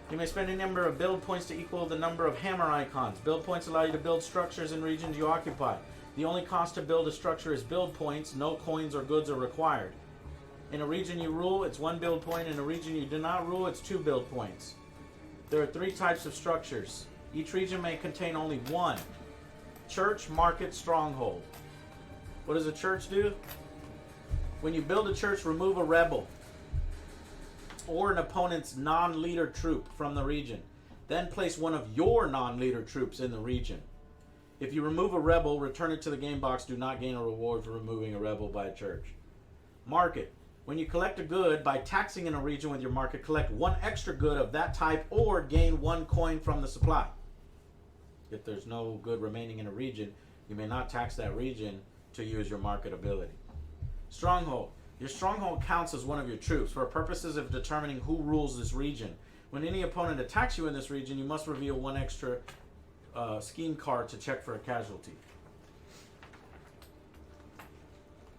You may spend a number of build points to equal the number of hammer icons. Build points allow you to build structures in regions you occupy. The only cost to build a structure is build points. No coins or goods are required. In a region you rule, it's 1 build point. In a region you do not rule, it's 2 build points. There are 3 types of structures. Each region may contain only 1. Church, market, stronghold. What does a church do? When you build a church, remove a rebel or an opponent's non-leader troop from the region. Then place 1 of your non-leader troops in the region. If you remove a rebel, return it to the game box. Do not gain a reward for removing a rebel by a church. Market. When you collect a good by taxing in a region with your market, collect 1 extra good of that type or gain 1 coin from the supply. If there's no good remaining in a region, you may not tax that region to use your market ability. Stronghold. Your stronghold counts as 1 of your troops for purposes of determining who rules this region. When any opponent attacks you in this region, you must reveal one extra scheme card to check for a casualty.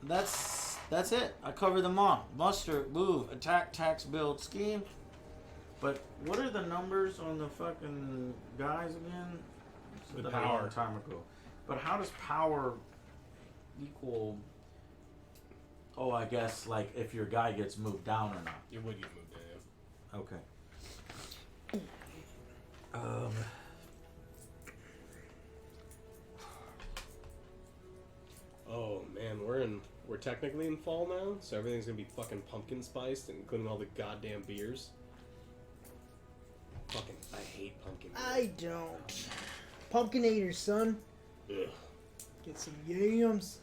That's it. I covered them all. Muster, move, attack, tax, build, scheme. But what are the numbers on the fucking guys again? The That power. a long time ago. But how does power equal? Oh, I guess like if your guy gets moved down or not. You would get moved down. Okay. Oh man, we're technically in fall now, so everything's gonna be fucking pumpkin spiced, including all the goddamn beers. Fucking, I hate pumpkin beer. I don't. Pumpkinator, son. Ugh. Get some yams.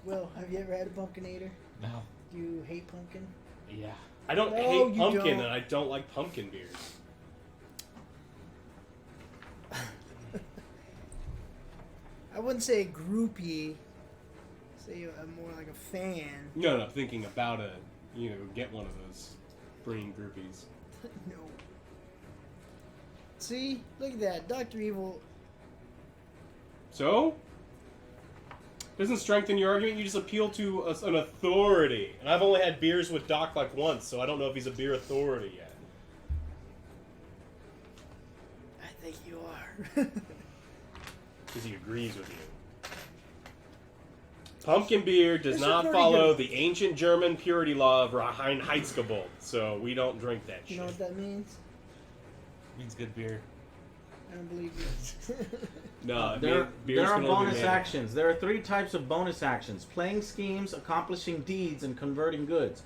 Well, have you ever had a pumpkinator? No. Do you hate pumpkin? Yeah. I don't No, hate you pumpkin, don't. and I don't like pumpkin beers. I wouldn't say a groupie. Say I'm more like a fan. No, thinking about get one of those green groupies. No. See? Look at that. Dr. Evil. So? Doesn't strengthen your argument, you just appeal to an authority. And I've only had beers with Doc like once, so I don't know if he's a beer authority yet. I think you are. Because he agrees with you. Pumpkin beer does This is not pretty follow good. the ancient German purity law of Reinheitsgebot, so we don't drink that shit. You know what that means? Means good beer. I don't believe you. No, There are bonus actions. There are 3 types of bonus actions: playing schemes, accomplishing deeds, and converting goods.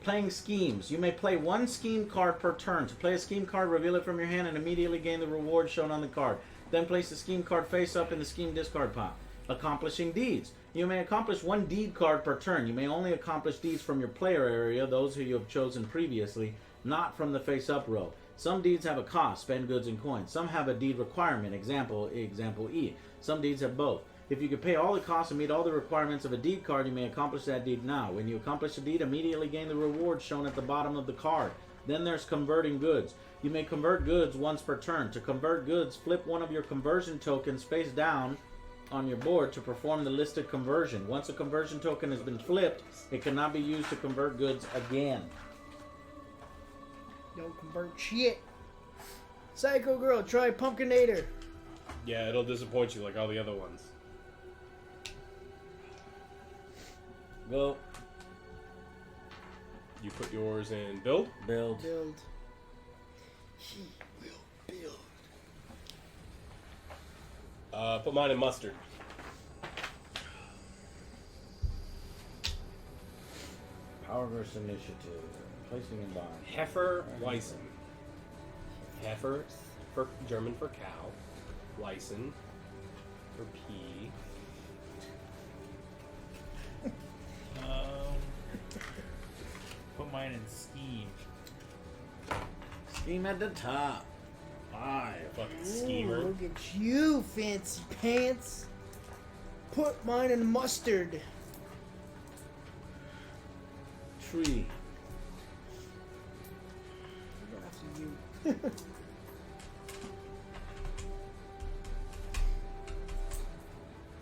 Playing schemes. You may play 1 scheme card per turn. To play a scheme card, reveal it from your hand and immediately gain the reward shown on the card. Then place the scheme card face up in the scheme discard pile. Accomplishing deeds. You may accomplish 1 deed card per turn. You may only accomplish deeds from your player area, those who you have chosen previously, not from the face up row. Some deeds have a cost, spend goods and coins. Some have a deed requirement, example E. Some deeds have both. If you can pay all the costs and meet all the requirements of a deed card, you may accomplish that deed now. When you accomplish a deed, immediately gain the reward shown at the bottom of the card. Then there's converting goods. You may convert goods once per turn. To convert goods, flip one of your conversion tokens face down on your board to perform the listed conversion. Once a conversion token has been flipped, it cannot be used to convert goods again. Don't convert shit. Psycho Girl, try Pumpkinator. Yeah, it'll disappoint you like all the other ones. Go. You put yours in build? Build. Build. He will build. Put mine in mustard. Power versus initiative. Placing in bind. Heifer Weissen. Heifer for German for cow. Weissen for pea. Put mine in scheme. Scheme at the top. 5. Fucking Ooh, schemer. look at you, fancy pants. Put mine in mustard. Tree. Go after you.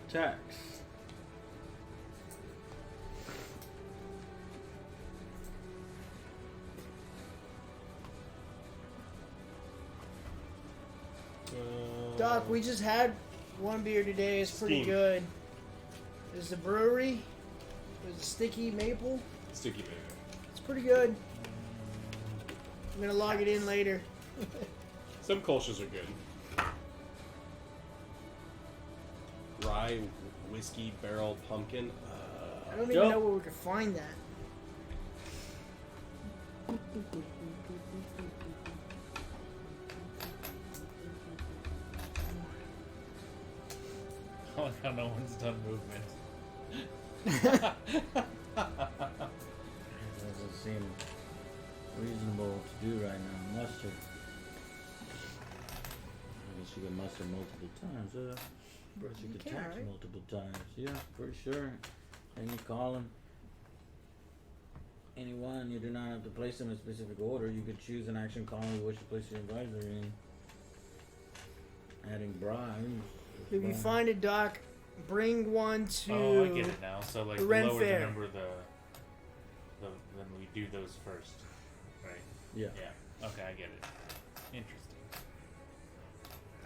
Tax. Doc, we just had one beer today. It's pretty Steam. good. There's the brewery. There's a sticky maple. Sticky baby. It's pretty good. I'm gonna log it in later. Some Kolsch's are good. Rye, whiskey, barrel, pumpkin. I don't Joe? even know where we could find that. I like how no one's done movement. Doesn't seem reasonable to do right now. Mustard. I guess you can mustard multiple times, But you could can, tax right? multiple times. Yeah, pretty sure. And you call him. Anyone, you do not have to place them in a specific order. You could choose an action column you wish to place your advisor in. Adding bribes. If you find a dock, bring one to. Oh, I get it now. So like the Ren lower Fair. the number, then we do those first, right? Yeah. Yeah. Okay, I get it. Interesting.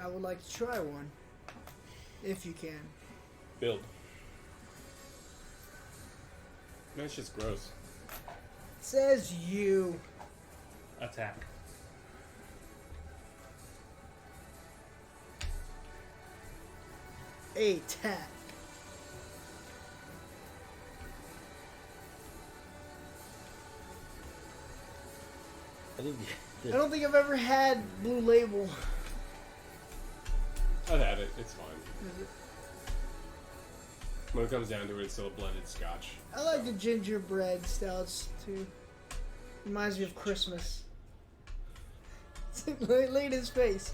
I would like to try one, if you can. Build. That's just gross. Says you. Attack. Attack. I think I don't think I've ever had Blue Label. I've had it. It's fine. When it comes down to it, it's still a blended scotch. I like the gingerbread stouts too. Reminds me of Christmas. Look at his face.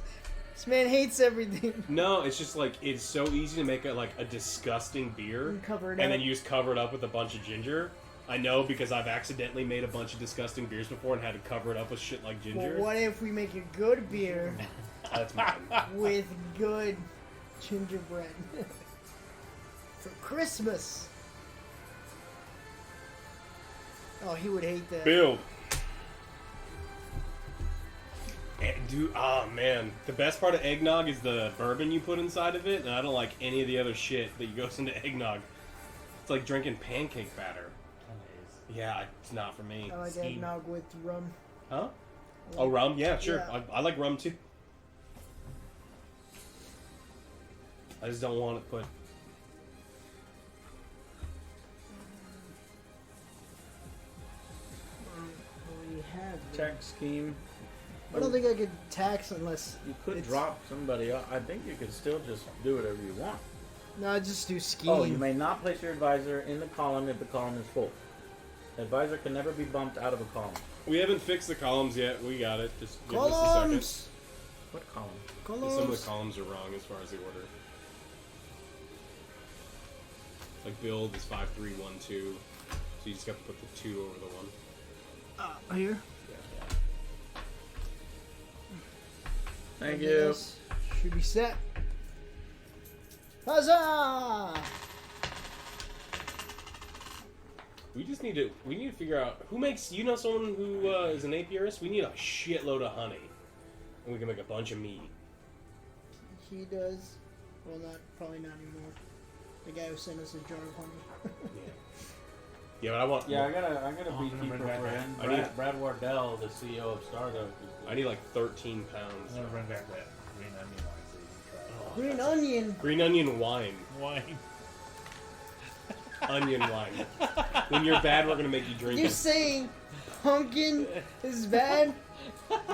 This man hates everything. No, it's just like it's so easy to make a disgusting beer, And cover it and up. then you just cover it up with a bunch of ginger. I know because I've accidentally made a bunch of disgusting beers before and had to cover it up with shit like Well, ginger. what if we make a good beer That's mine. with good gingerbread for Christmas? Oh, he would hate that. Build. Dude, man, the best part of eggnog is the bourbon you put inside of it, and I don't like any of the other shit that goes into eggnog. It's like drinking pancake batter. Yeah, it's not for me. I like Scheme. eggnog with rum. Huh? Oh, rum? Yeah, sure. Yeah. I like rum too. I just don't want to put. We have. Check scheme. I don't think I could tax unless. You could it's- drop somebody off. I think you could still just do whatever you want. No, I just do scheme. Oh, you may not place your advisor in the column if the column is full. The advisor can never be bumped out of a column. We haven't fixed the columns yet. We got it. Just give us a Columns. What column? second. Columns. Some of the columns are wrong as far as the order. Like build is 5312, so you just got to put the 2 over the 1. Here. Thank And you. this should be set. Huzzah! We need to figure out who makes. You know, someone who is an apiarist. We need a shitload of honey, and we can make a bunch of mead. He does. Well, probably not anymore. The guy who sent us a jar of honey. Yeah, but I want. Yeah, I got a Oh, beekeeper remember that friend. I need- Brad Wardell, the CEO of Startup. I need like 13 pounds. I'm gonna bring back that green onion wine so you can try it. Green onion. Green onion wine. Wine. Onion wine. When you're bad, we're gonna make you drink You're it. saying pumpkin is bad?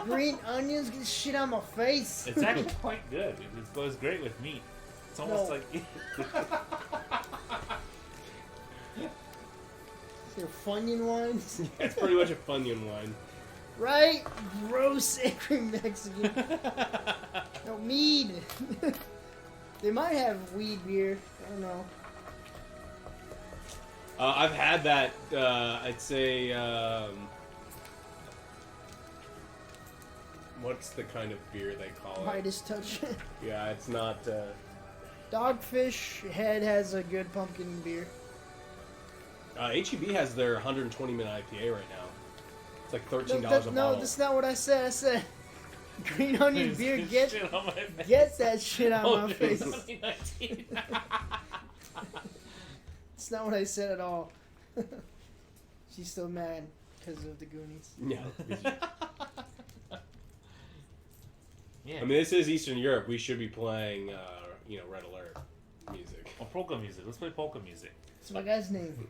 Green onions get shit on my face. It's actually quite good. It goes great with meat. It's almost No. like They're Funyun wines, It's pretty much a Funyun wine. right? Gross, angry Mexican. No mead. They might have weed beer. I don't know. I've had that. I'd say. What's the kind of beer they call it? Midas touch. Yeah, it's not. Dogfish Head has a good pumpkin beer. HEB has their 120-minute IPA right now. It's like $13 a No, bottle. that's not what I said. I said green onion beer. Get shit on my face. get that shit out Oh, of my dude, face. 2019. It's not what I said at all. She's still mad because of the Goonies. Yeah. Yeah. I mean, this is Eastern Europe. We should be playing, Red Alert music. Oh, polka music. Let's play polka music. What's my guy's name?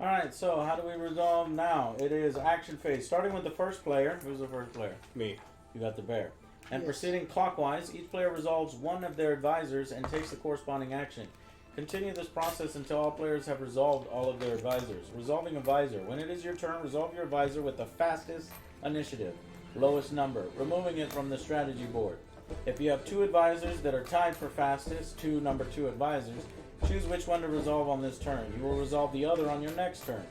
Alright, so how do we resolve now? It is action phase. Starting with the first player. Who's the first player? Me. You got the bear. And Yes. proceeding clockwise, each player resolves one of their advisors and takes the corresponding action. Continue this process until all players have resolved all of their advisors. Resolving advisor. When it is your turn, resolve your advisor with the fastest initiative, lowest number, removing it from the strategy board. If you have 2 advisors that are tied for fastest, 2 number 2 advisors, choose which one to resolve on this turn. You will resolve the other on your next turn.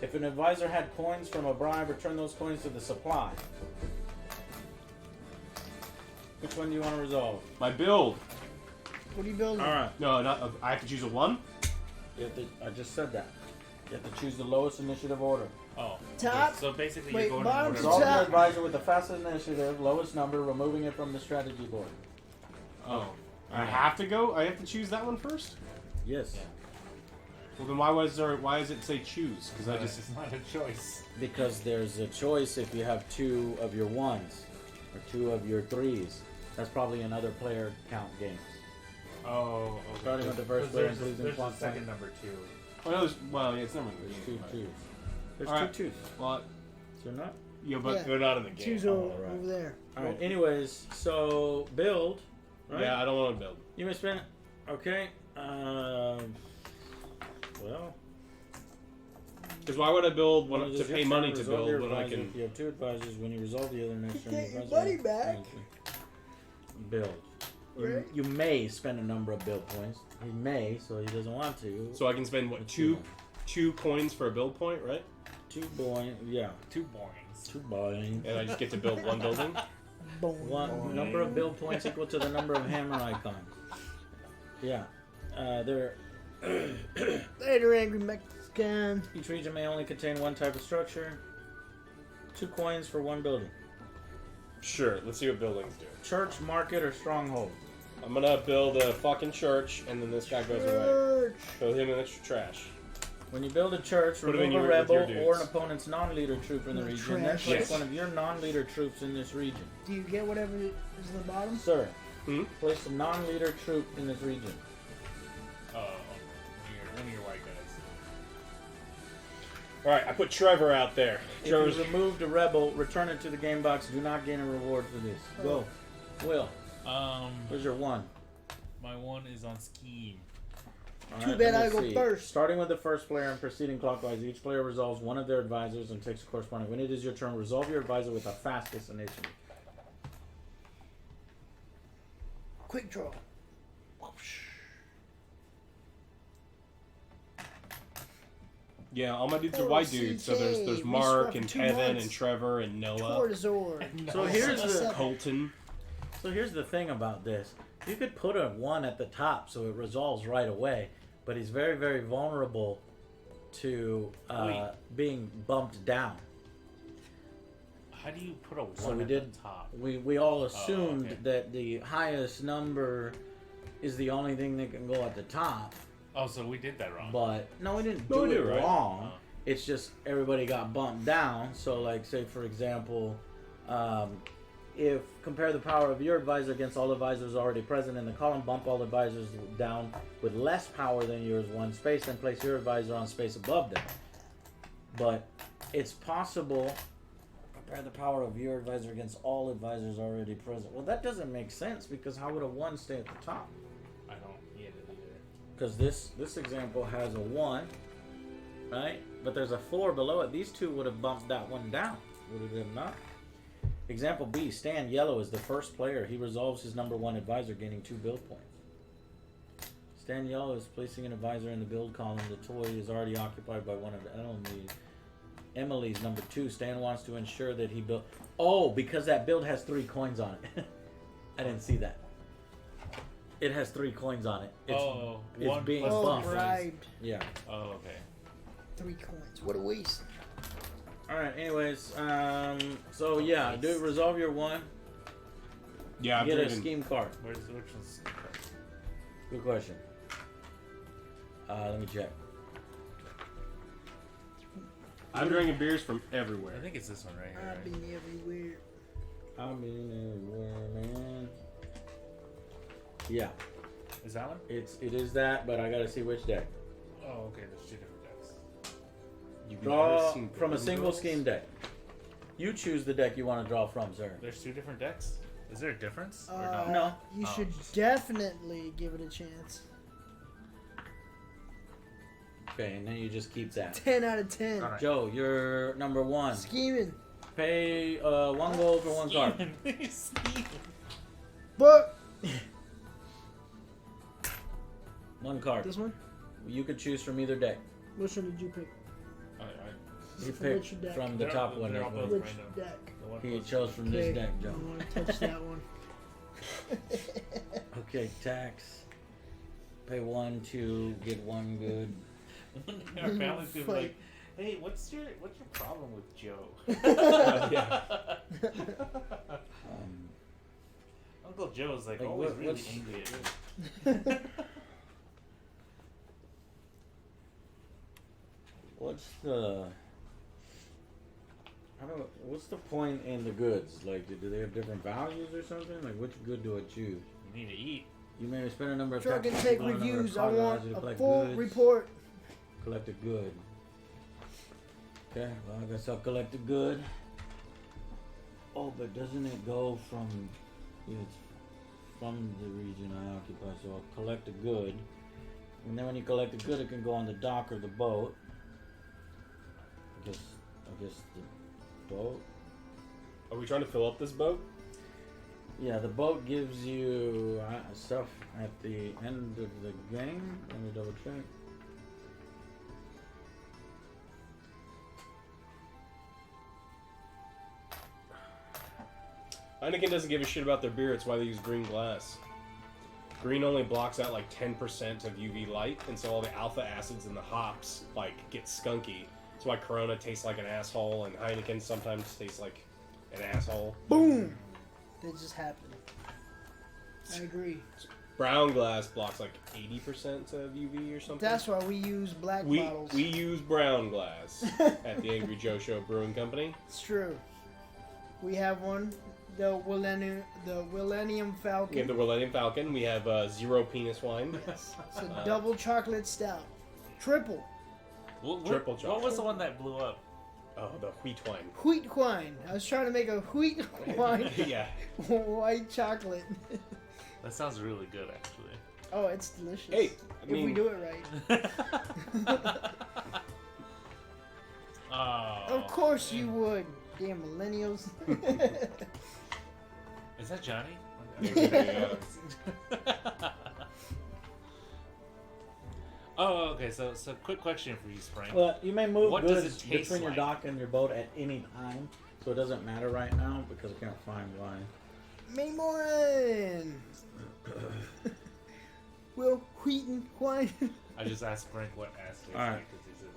If an advisor had coins from a bribe, return those coins to the supply. Which one do you want to resolve? My build. What are you building? Alright. No, not. I have to choose a 1? I just said that. You have to choose the lowest initiative order. Oh. Top. Okay, so basically Wait, you're going bottom in to order. Resolve top. your advisor with the fastest initiative, lowest number, removing it from the strategy board. Oh. I have to go. I have to choose that one first. Yes. Yeah. Well, then why does it say choose? Because I just. It's not a choice. Because there's a choice if you have 2 of your 1s or 2 of your 3s. That's probably another player count games. Oh, okay. Starting with the first player and losing There's clock a second point. number 2. Well, yeah, it's never in the There's game. 2 twos. There's Alright. 2 twos. Well, So not. yeah, but Yeah. they're not in the game. Choose Oh, over, right. over there. Alright, anyways, so build. Right? Yeah, I don't want to build. You may spend. Okay. Well. Because why would I build When to it is your pay turn, money to resolve build your when I advisor. can? If you have 2 advisors, when you resolve the other next turn, get your advisor- money back. Build. Right. You may spend a number of build points. He may, so he doesn't want to. So I can spend what, two coins for a build point, right? 2 boing. Yeah. 2 boings. 2 boing. And I just get to build one building. Boom. One number of build points equal to the number of hammer icons. Yeah. There. Later, angry Mexican. Each region may only contain 1 type of structure. 2 coins for 1 building. Sure. Let's see what buildings do. Church, market, or stronghold. I'm gonna build a fucking church, and then this guy goes away. Church. Throw him in the trash. When you build a church, Put 'em in remove a with rebel your or dudes. an opponent's non-leader troop in the No region. Then trash. place Yes. one of your non-leader troops in this region. Do you get whatever is in the bottom? Sir, Hmm? place a non-leader troop in this region. Oh, one of your white guys. All right, I put Trevor out there. If Trevor's. you removed a rebel, return it to the game box. Do not gain a reward for this. Go. Will, where's your 1? My 1 is on scheme. All Too right, bad let I me go see. first. Starting with the first player and proceeding clockwise, each player resolves one of their advisors and takes a corresponding. When it is your turn, resolve your advisor with the fastest initiative. Quick draw. Yeah, all my dudes are Oh, white dudes. So there's CJ, we Mark swept and 2 Kevin months. and Trevor and Noah, Tortazor. So here's the Colton. So here's the thing about this. You could put a 1 at the top so it resolves right away, but he's very, very vulnerable to being bumped down. How do you put a 1 So we at did. the top? We all assumed okay. that the highest number is the only thing that can go at the top, Oh, so we did that wrong. but no, we didn't No, do we it did right. wrong. Oh. It's just everybody got bumped down. So, like, say for example, if compare the power of your advisor against all advisors already present in the column, bump all advisors down with less power than yours 1 space, then place your advisor on space above them. But it's possible. Compare the power of your advisor against all advisors already present. Well, that doesn't make sense because how would a 1 stay at the top? I don't get it either. Because this example has a 1, right? But there's a 4 below it. These 2 would have bumped that 1 down. Would it have not? Example B, Stan Yellow is the first player. He resolves his number 1 advisor, gaining 2 build points. Stan Yellow is placing an advisor in the build column. The toy is already occupied by one of Emily's number 2. Stan wants to ensure that he built... Oh, because that build has 3 coins on it. I didn't see that. It has 3 coins on it. It's one being plus Oh, bumped. three. bribed. Yeah. Oh, okay. 3 coins. What a waste. Alright, anyways, so yeah, do resolve your 1. Yeah, I've Get a driven. scheme card. Which one's? Good question. Let me check. I'm drinking beers from I everywhere. think it's this one right here. I've Right? been everywhere. I mean, everywhere, man. Yeah, Is that one? it is that, but I gotta see which deck. Oh, okay. There's 2 different decks. You've Draw never seen from a Golden single Girls? scheme deck. You choose the deck you want to draw from, sir. There's 2 different decks. Is there a difference or Uh, no? No. You Oh. should definitely give it a chance. Okay, and then you just keep that. 10 out of 10. Alright. Joe, you're number 1. Scheming. Pay 1 gold for 1 card. Scheming. But 1 card. this one? You could choose from either deck. Which one did you pick? I He From which picked deck? from the top one. They're all both Which random. deck? The one He closest chose to from this Okay, deck, I Joe. don't want to touch that one. Okay, tax. Pay 1 to get 1 good. Our family's gonna be Fight. like, hey, what's your problem with Joe? Yeah. Uncle Joe's like Like, always what- really what's- angry at me. What's the point in the goods? Like, do they have different values or something? Like, which good do I choose? You need to eat. You may spend a number of Truck and taxes take on a number of reviews. I cards want allows you to a collect full goods. report. Collect a good. Okay, well, I guess I'll collect a good. Oh, but doesn't it go from... Yeah, it's from the region I occupy, so I'll collect a good. And then when you collect a good, it can go on the dock or the boat. I guess the boat. Are we trying to fill up this boat? Yeah, the boat gives you stuff at the end of the game. Let me double check. Heineken doesn't give a shit about their beer. It's why they use green glass. Green only blocks out like 10% of UV light, and so all the alpha acids in the hops like get skunky. That's why Corona tastes like an asshole, and Heineken sometimes tastes like an asshole. Boom! That just happened. I agree. Brown glass blocks like 80% of UV or something. That's why we use black we bottles. we use brown glass at the Angry Joe Show Brewing Company. It's true. We have one, the Millennium Falcon. We have the Millennium Falcon. We have zero penis wine. Yes. It's a double chocolate stout. Triple. Triple What chocolate. was the one that blew up? Oh, the wheat wine. Wheat wine. I was trying to make a wheat wine. Yeah. White chocolate. That sounds really good, actually. Oh, it's delicious. Hey, I if we mean- do it right. Oh. Of course you would. Damn millennials. Is that Johnny? Yeah. Oh, okay. So quick question for you, Spring. Well, you may move What does goods it taste between your like? dock and your boat at any time, so it doesn't matter right now because I can't find why. Maymoran. Will Wheaton wine. I just asked Frank what ass tastes All right. like because he said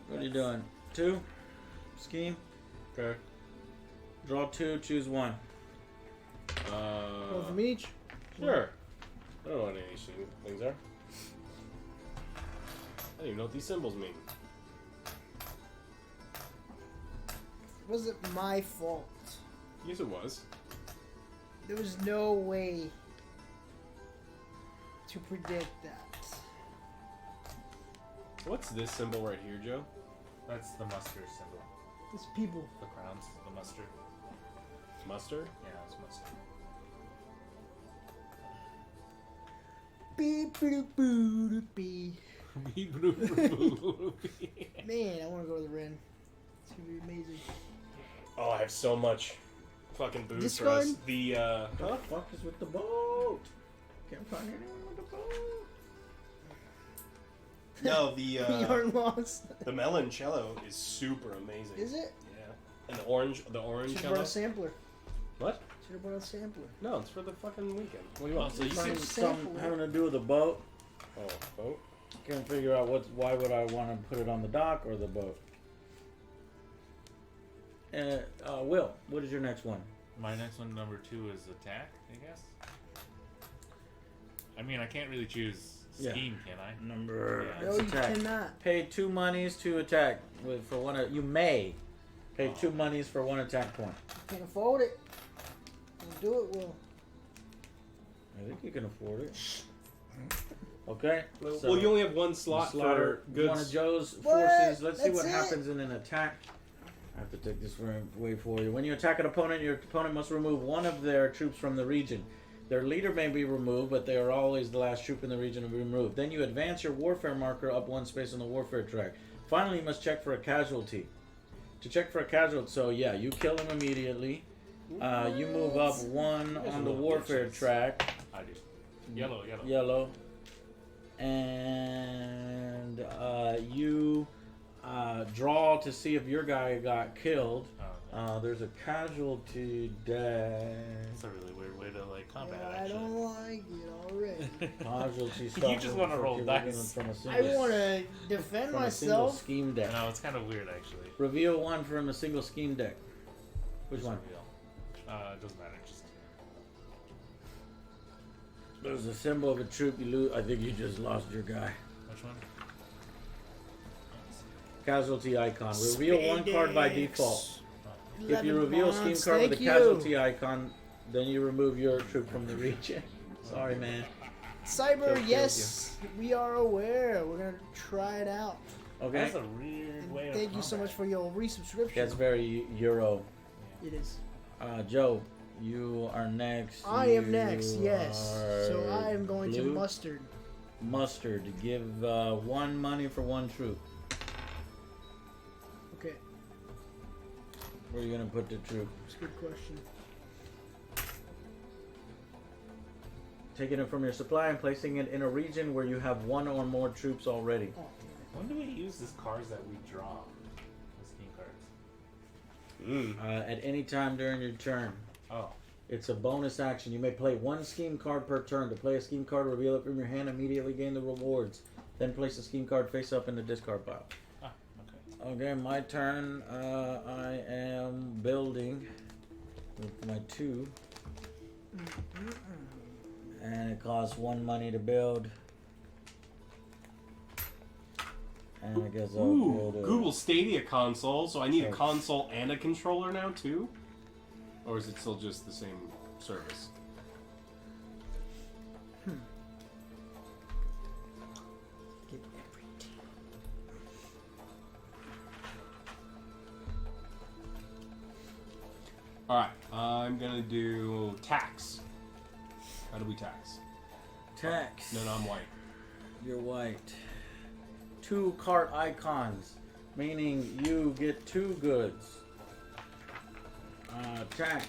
he. What are you doing? 2? Scheme? Okay. Draw 2, choose 1. Both of each. Sure. I don't know what any of these things are. I don't even know what these symbols mean. Wasn't my fault. Yes, it was. There was no way to predict that. What's this symbol right here, Joe? That's the mustard symbol. It's people. The crowns, the mustard. Mustard? Yeah, it's mustard. Beep boop boop beep. Man, I want to go to the Ren. It's gonna be amazing. Oh, I have so much fucking booze This for us. one? The, What the fuck is with the boat? Can't find anyone with the boat. No, the, You aren't lost. the meloncello is super amazing. Is it? Yeah. And the orange Should have brought cello. a sampler. What? Should have brought a sampler. No, it's for the fucking weekend. What do you want? So you Some can. sample. Having to do with the boat. Oh, boat? Can't figure out why would I want to put it on the dock or the boat. Will, what is your next one? My next one, number 2, is attack. I guess. I mean, I can't really choose Yeah. scheme, can I? Number. Yeah. No, it's you attack. cannot. Pay 2 monies to attack for one. You may pay 2 monies for 1 attack point. Can't afford it. Don't do it, Will. I think you can afford it. Okay. Well, you only have one slot for one of goods. Joe's What? forces. Let's see That's what it? happens in an attack. I have to take this way for you. When you attack an opponent, your opponent must remove one of their troops from the region. Their leader may be removed, but they are always the last troop in the region to be removed. Then you advance your warfare marker up 1 space on the warfare track. Finally, you must check for a casualty. To check for a casualty, so yeah, you kill him immediately. You move up 1 guys on are the little warfare bitches. track. I do. Yellow. Yellow. And you draw to see if your guy got killed. Oh, okay. There's a casualty deck. That's a really weird way to like combat. I Actually, don't like it already. Casualty stuff. You just wanna roll dice. From a I single, want to defend from a single myself. scheme deck. no, it's kind of weird actually. Reveal one from a single scheme deck. Which Just one? reveal. It doesn't matter. Just There's a symbol of a troop you lose. I think you just lost your guy. which one? Casualty icon. Reveal one card by Spandex. default. If 11 you reveal a scheme bonds, card with a thank you. casualty icon, then you remove your troop from the region. Sorry, man. Cyber, Kills yes, we are aware. We're gonna try it out. Okay. That's a weird way. Thank you so much for your resubscription. That's very Euro. It is. Joe, you are next. I am next. You Yes. So are I am going to blue. mustard. Mustard. Give 1 money for 1 troop. Okay, Where are you gonna put the troop? that's a good question. Taking it from your supply and placing it in a region where you have 1 or more troops already. Oh, When do we use these cards that we draw? The scheme cards. At any time during your turn. Oh, It's a bonus action. You may play 1 scheme card per turn. To play a scheme card, reveal it from your hand, immediately gain the rewards. Then place the scheme card face up in the discard pile. okay. Okay, my turn. I am building with my 2. And it costs 1 money to build. And I guess I'll Ooh, build a... Google Stadia console. So I need a Okay. console and a controller now too, or is it still just the same service? get everything. All right, I'm gonna do tax. How do we tax? Tax. No, I'm white. You're white. 2 cart icons, meaning you get 2 goods. Tax.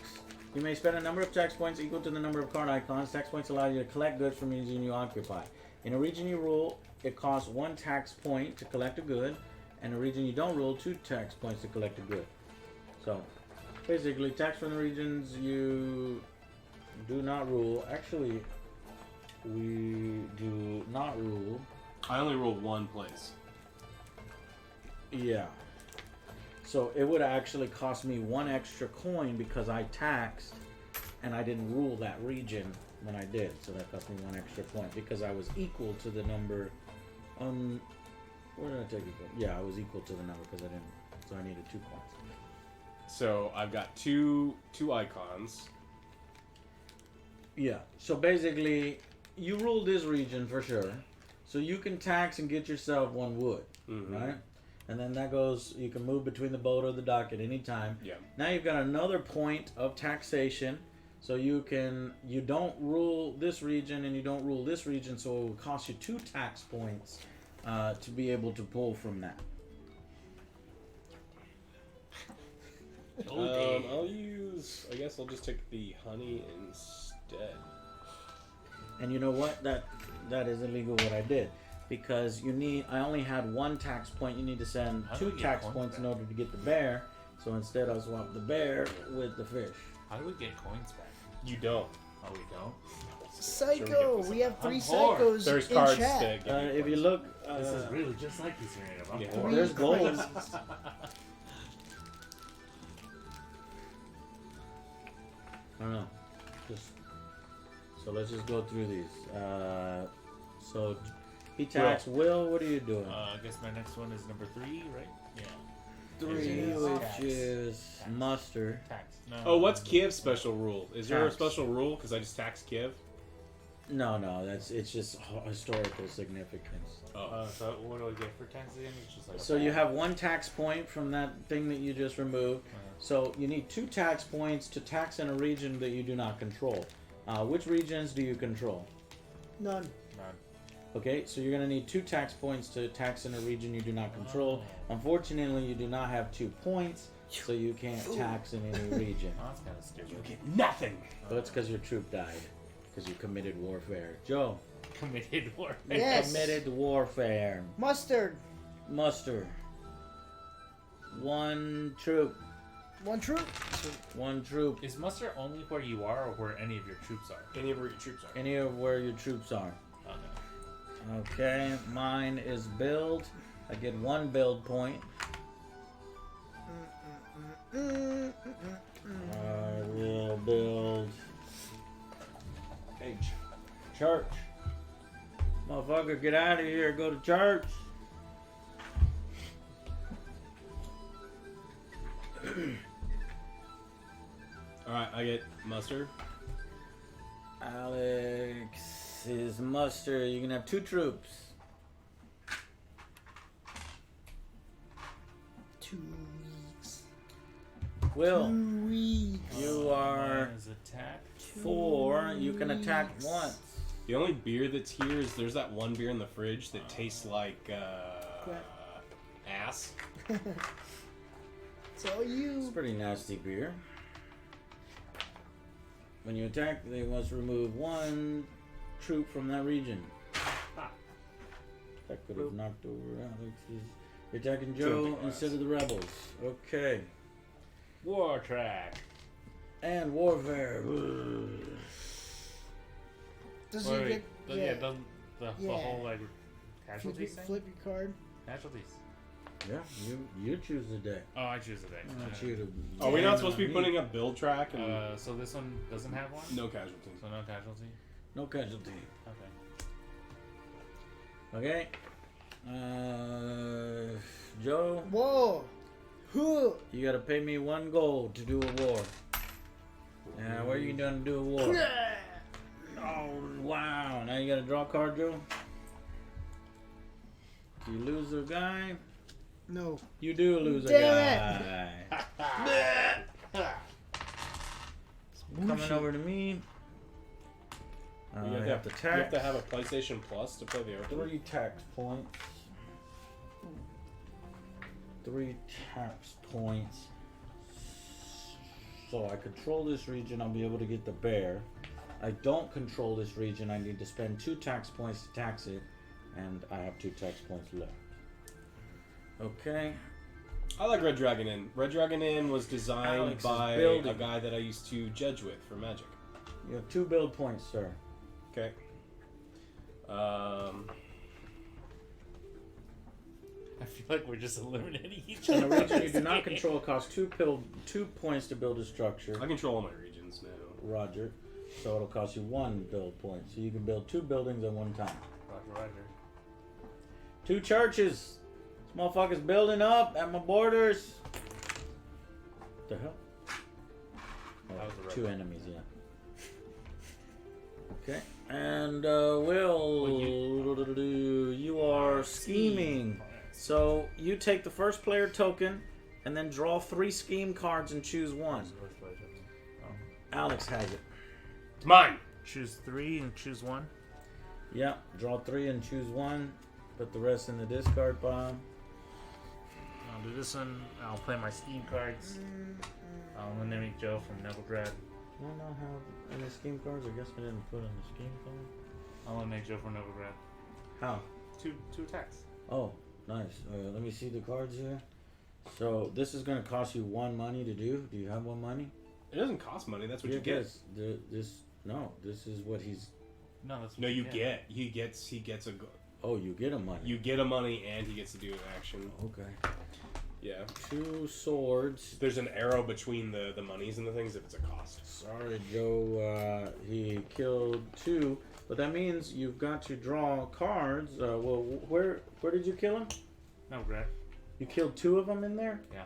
You may spend a number of tax points equal to the number of card icons. Tax points allow you to collect goods from a region you occupy. In a region you rule, it costs 1 tax point to collect a good, and a region you don't rule, 2 tax points to collect a good. So, basically, tax from the regions you do not rule. Actually, we do not rule. I only rolled 1 place. Yeah. So it would actually cost me 1 extra coin because I taxed and I didn't rule that region when I did. So that cost me 1 extra point because I was equal to the number. Where did I take it from? Yeah, I was equal to the number because I didn't. So I needed 2 points. So I've got two icons. Yeah. So basically, you rule this region for sure. So you can tax and get yourself 1 wood, right? And then that goes, you can move between the boat or the dock at any time. Yeah. Now you've got another point of taxation. So you don't rule this region and you don't rule this region, so it will cost you 2 tax points to be able to pull from that. I guess I'll just take the honey instead. And you know what? That is illegal what I did. Because I only had 1 tax point. You need to send How do 2 we get tax coins points back? in order to get the bear. So instead I swapped the bear with the fish. How do we get coins back? You don't. Oh, we don't. Psycho. We have 3 I'm bored. psychos There's in cards chat. to give you If you points. look, This is really just like this game. I'm Yeah. bored. there's gold. crazies. I don't know. So let's just go through these. So he tax Will. What are you doing? I guess my next one is number 3, right? Yeah. 3, is which tax. is Tax. muster. Tax. No. Oh, what's Kiev's special rule? Is there a Tax. special rule? Because I just taxed Kiev. No, it's just historical significance. Oh. So what do I get for tax again? It's just like So you have 1 tax point from that thing that you just removed. So you need 2 tax points to tax in a region that you do not control. Which regions do you control? None. None. Okay, so you're going to need 2 tax points to tax in a region you do not control. Unfortunately, you do not have 2 points, so you can't tax in any region. Oh, that's kind of stupid. Get nothing. But it's because your troop died, because you committed warfare. Joe, Committed warfare. Yes. committed warfare. Mustard. Muster. 1 troop. 1 troop. 1 troop. Is muster only where you are or where any of your troops are? Any of where your troops are. Any of where your troops are. Okay. Okay, mine is build. I get 1 build point. I will build H. church. Motherfucker, get out of here. Go to church. Alright, I get muster. Alex is muster. You can have 2 troops. 2 weeks. Will, 2 weeks. you are Mine is attack. 4. You can attack once. The only beer that's here is there's that one beer in the fridge that tastes like Crap. ass. It's all It's you. pretty nasty beer. When you attack, they must remove 1 troop from that region. That could have knocked over Alex's. You're attacking Joe Jumping instead of the rebels. Okay. War track. And warfare. Does he Wait, get? yeah, doesn't the Yeah. whole like Flip, casualties thing? flip your card. Casualties. Yeah, you choose the day. Oh, I choose the day. I want you to. Are we not supposed to be putting up build track and So this one doesn't have one. no casualties? So no casualty. No casualty. Okay. Okay. Joe, Whoa. Huh. you gotta pay me 1 gold to do a war. Where are you gonna do a war? Oh, wow. Now you gotta draw a card, Joe. Do you lose a guy? No. You do lose a Damn guy. Coming over to me. You I have, have to you tax. have to have a PlayStation Plus to play the open. 3 tax points. 3 tax points. So I control this region, I'll be able to get the bear. I don't control this region, I need to spend 2 tax points to tax it, and I have 2 tax points left. Okay. I like Red Dragon Inn. Red Dragon Inn was designed Alex is by building. a guy that I used to judge with for Magic. You have 2 build points, sir. Okay. I feel like we're just eliminating each In other. a region you do not control costs 2 points to build a structure. I control all my regions now. Roger. So it'll cost you 1 build point. So you can build 2 buildings at one time. Roger. 2 churches. This motherfucker's building up at my borders. The hell? That was the red 2 one. enemies, yeah. Okay. And Will, you are scheming. So you take the first player token and then draw 3 scheme cards and choose one. Alex has it. It's mine. Choose 3 and choose 1. Yeah, draw 3 and choose one. Put the rest in the discard pile. I'll do this one. I'll play my scheme cards. I'll eliminate Joe from Novigrad. I don't know how any scheme cards. I guess I didn't put in the scheme card. I'll eliminate Joe from Novigrad. How? 2 attacks. Oh, nice. Let me see the cards here. So this is going to cost you 1 money to do. Do you have 1 money? It doesn't cost money. That's what you get. This is what he's. No, that's what No, you get. He gets a. Oh, you get a money. You get a money and he gets to do an action. Okay. Yeah. 2 swords. There's an arrow between the monies and the things if it's a cost. Sorry, Joe. He killed 2, but that means you've got to draw cards. Well, where did you kill him? Novigrad. You killed 2 of them in there. Yeah.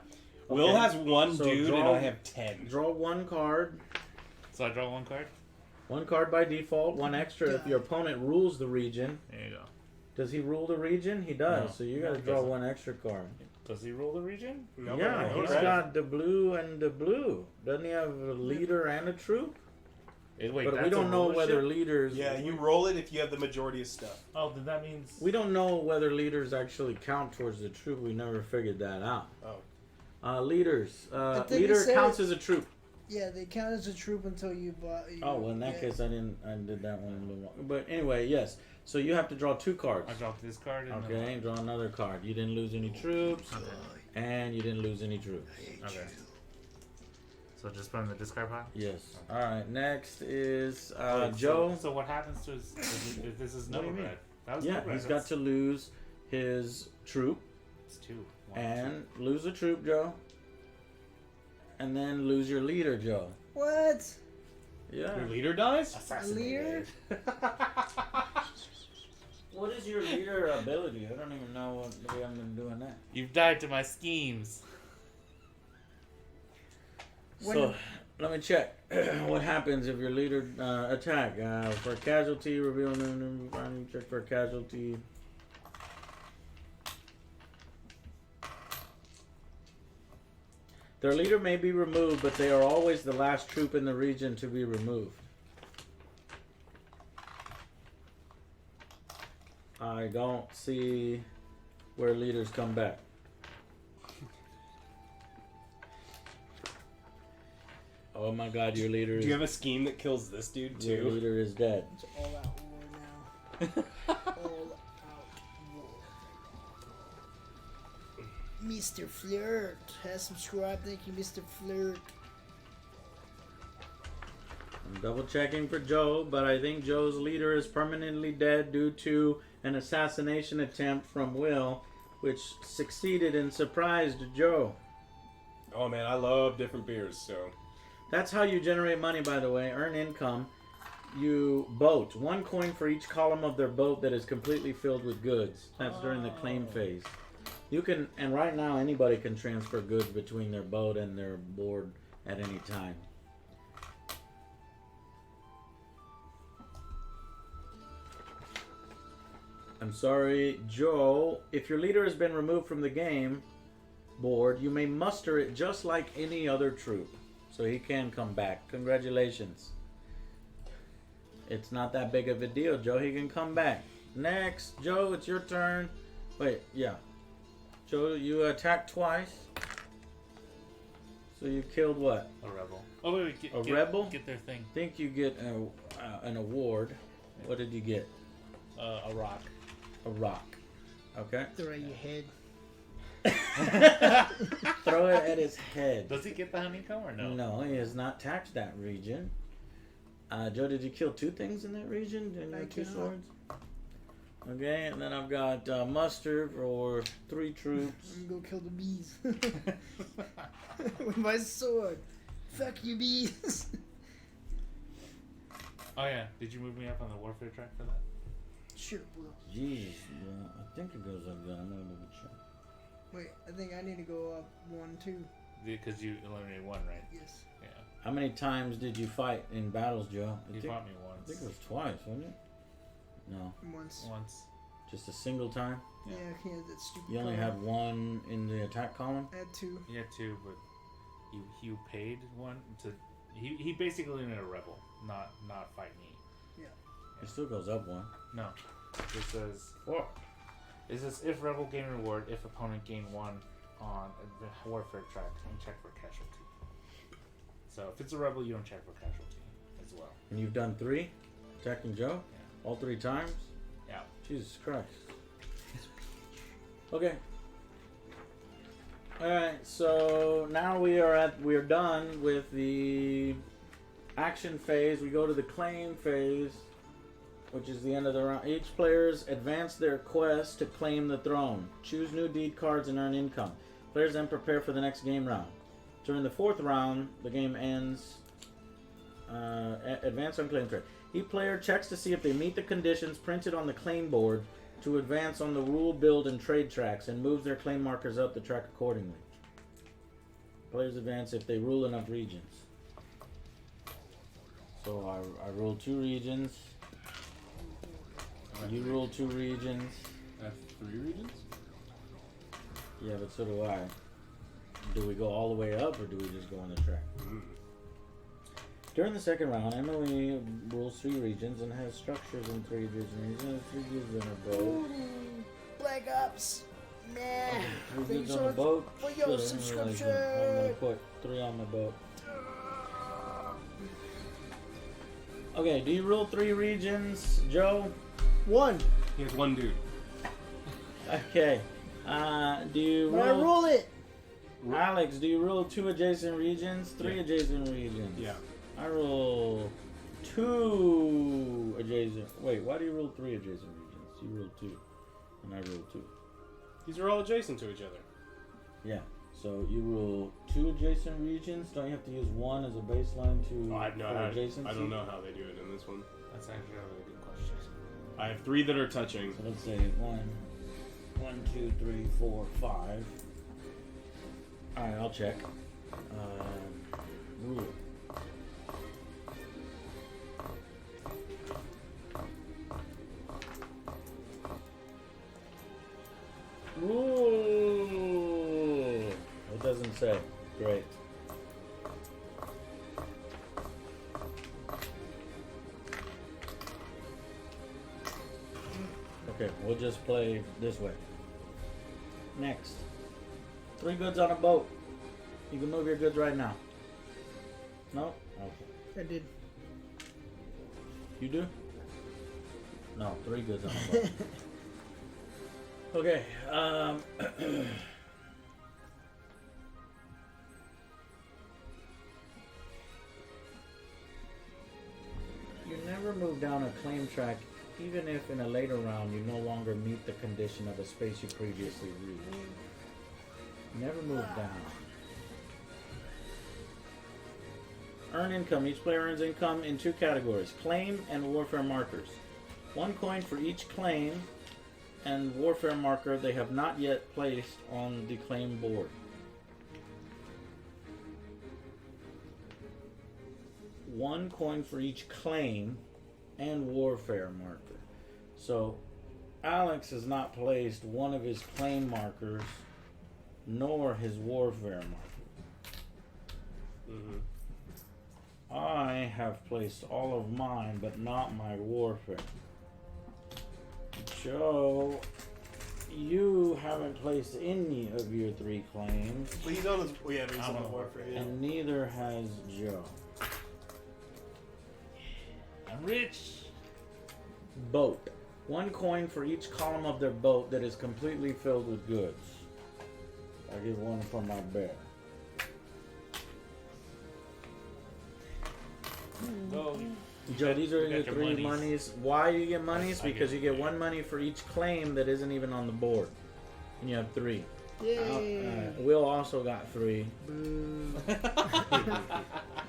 Will Okay. has 1 So dude draw- and I have 10. Draw 1 card. So I draw 1 card. 1 card by default. 1 extra if your opponent rules the region. There you go. Does he rule the region? He does. No. So you No, got to he draw doesn't. 1 extra card. Does he roll the region? No, Yeah, no, he's right. got the blue and the blue. Doesn't he have a leader and a troop? Wait, But that's we don't a know rulership? whether leaders. Yeah, you roll it if you have the majority of stuff. Oh, then that means. We don't know whether leaders actually count towards the troop. We never figured that out. Oh. Leaders. think it Leader said- counts as a troop. Yeah, they count as a troop until you buy. Oh, well, in that case, I did that one a little wrong. But anyway, yes. So you have to draw 2 cards. I draw this card. And Okay, draw another card. You didn't lose any troops. And you didn't lose any troops. Okay. So just put in the discard pile? Yes. Alright, next is Wait, Joe. So what happens to his... If this is What do no you mean? red? That was Yeah, no red. he's got to lose his troop. It's 2. 1, And lose a troop, Joe. And then lose your leader, Joe. What? Yeah. Your leader dies? 2. Assassinated. What is your leader ability? I don't even know what we haven't been doing that. You've died to my schemes. So, let me check. What happens if your leader attack? For a casualty, reveal new check for a casualty. Their leader may be removed, but they are always the last troop in the region to be removed. I don't see where leaders come back. Oh my god, your leader Do is you have a scheme that kills this dude your too? leader is dead. It's all out war now. All out war. Mr. Flirt has subscribed. Thank you, Mr. Flirt. I'm double checking for Joe, but I think Joe's leader is permanently dead due to an assassination attempt from Will, which succeeded and surprised Joe. Oh man, I love different beers, so. That's how you generate money, by the way. Earn income. You boat. 1 coin for each column of their boat that is completely filled with goods. That's during the claim phase. You can, and right now anybody can transfer goods between their boat and their board at any time. I'm sorry, Joe. If your leader has been removed from the game board, you may muster it just like any other troop. So he can come back. Congratulations. It's not that big of a deal, Joe. He can come back. Next, Joe, it's your turn. Wait, yeah. Joe, you attacked twice. So you killed what? A rebel. Oh, wait. Get, rebel? Get their thing. I think you get an award. What did you get? A rock. A rock. Okay. Throw at your head. Throw it at his head. Does he get the honeycomb or no? No, he has not taxed that region. Joe, did you kill 2 things in that region? Didn't you have 2 cannot. swords? Okay, and then I've got muster for 3 troops. I'm gonna go kill the bees. With my sword. Fuck you, bees. Oh yeah. Did you move me up on the warfare track for that? Sure, bro. Jeez, yeah, I think it goes like that. I'm gonna double check. Wait, I think I need to go up 1, 2. Because you eliminated 1, right? Yes. Yeah. How many times did you fight in battles, Joe? You fought me I once. think it was twice, wasn't it? No, Once. Once. just a single time. Yeah, he had that stupid. You only color. had 1 in the attack column. I had 2. You had 2, but you paid 1 to. He basically eliminated a rebel, not fight me. It still goes up 1. No. It says 4. it says if rebel gain reward, if opponent gain 1 on the warfare track, and check for casualty. So if it's a rebel, you don't check for casualty as well. And you've done 3 attacking Joe. Yeah. All 3 times. Yeah. Jesus Christ. Okay. Alright, so now we're done with the action phase. We go to the claim phase, which is the end of the round. Each players advance their quest to claim the throne. Choose new deed cards and earn income. Players then prepare for the next game round. During the 4th round, the game ends. Advance on claim trade. Each player checks to see if they meet the conditions printed on the claim board to advance on the rule, build, and trade tracks, and moves their claim markers up the track accordingly. Players advance if they rule enough regions. So I rule 2 regions. You rule 2 regions. I have 3 regions? Yeah, but so do I. Do we go all the way up, or do we just go on the track? During the 2nd round, Emily rules 3 regions and has structures in 3 regions. 3 gives in her boat. Black Ops. Nah. 3 Thanks gives on the boat. for Shit, your I didn't realize that. I'm subscription. gonna put 3 on my boat. Okay, do you rule 3 regions, Joe? 1. He has 1 dude. Okay. Do you But I rule? rule it. Alex, do you rule 2 adjacent regions? 3 Yeah. adjacent regions. Yeah. I rule 2 adjacent. Wait, why do you rule 3 adjacent regions? You rule 2, and I rule 2. These are all adjacent to each other. Yeah. So you rule 2 adjacent regions. Don't you have to use 1 as a baseline to I adjacency? don't know how they do it in this one. That's actually a really good question. I have 3 that are touching. So let's say 1, 2, 3, 4, 5. All right, I'll check. Rule. Ooh, it doesn't say. Great. Okay, we'll just play this way. Next. 3 goods on a boat. You can move your goods right now. No? Okay. I did. You do? No, 3 goods on a boat. Okay, you never move down a claim track, even if in a later round you no longer meet the condition of a space you previously reached. Never move down. Earn income. Each player earns income in 2 categories, claim and warfare markers. 1 coin for each claim and warfare marker they have not yet placed on the claim board. One coin for each claim and warfare marker. So Alex has not placed one of his claim markers nor his warfare marker. Mm-hmm. I have placed all of mine but not my warfare. Joe, you haven't placed any of your 3 claims, Well, he's on his. Well, yeah, but he's I'm on on warfare. Yeah. and neither has Joe. I'm rich. Boat. 1 coin for each column of their boat that is completely filled with goods. I give 1 for my bear. Oh, Joe, these are you your got your 3 monies. monies. Why do you get monies? I Because get- you get 1 money for each claim that isn't even on the board. And you have 3. Yay! Will also got 3. Boo.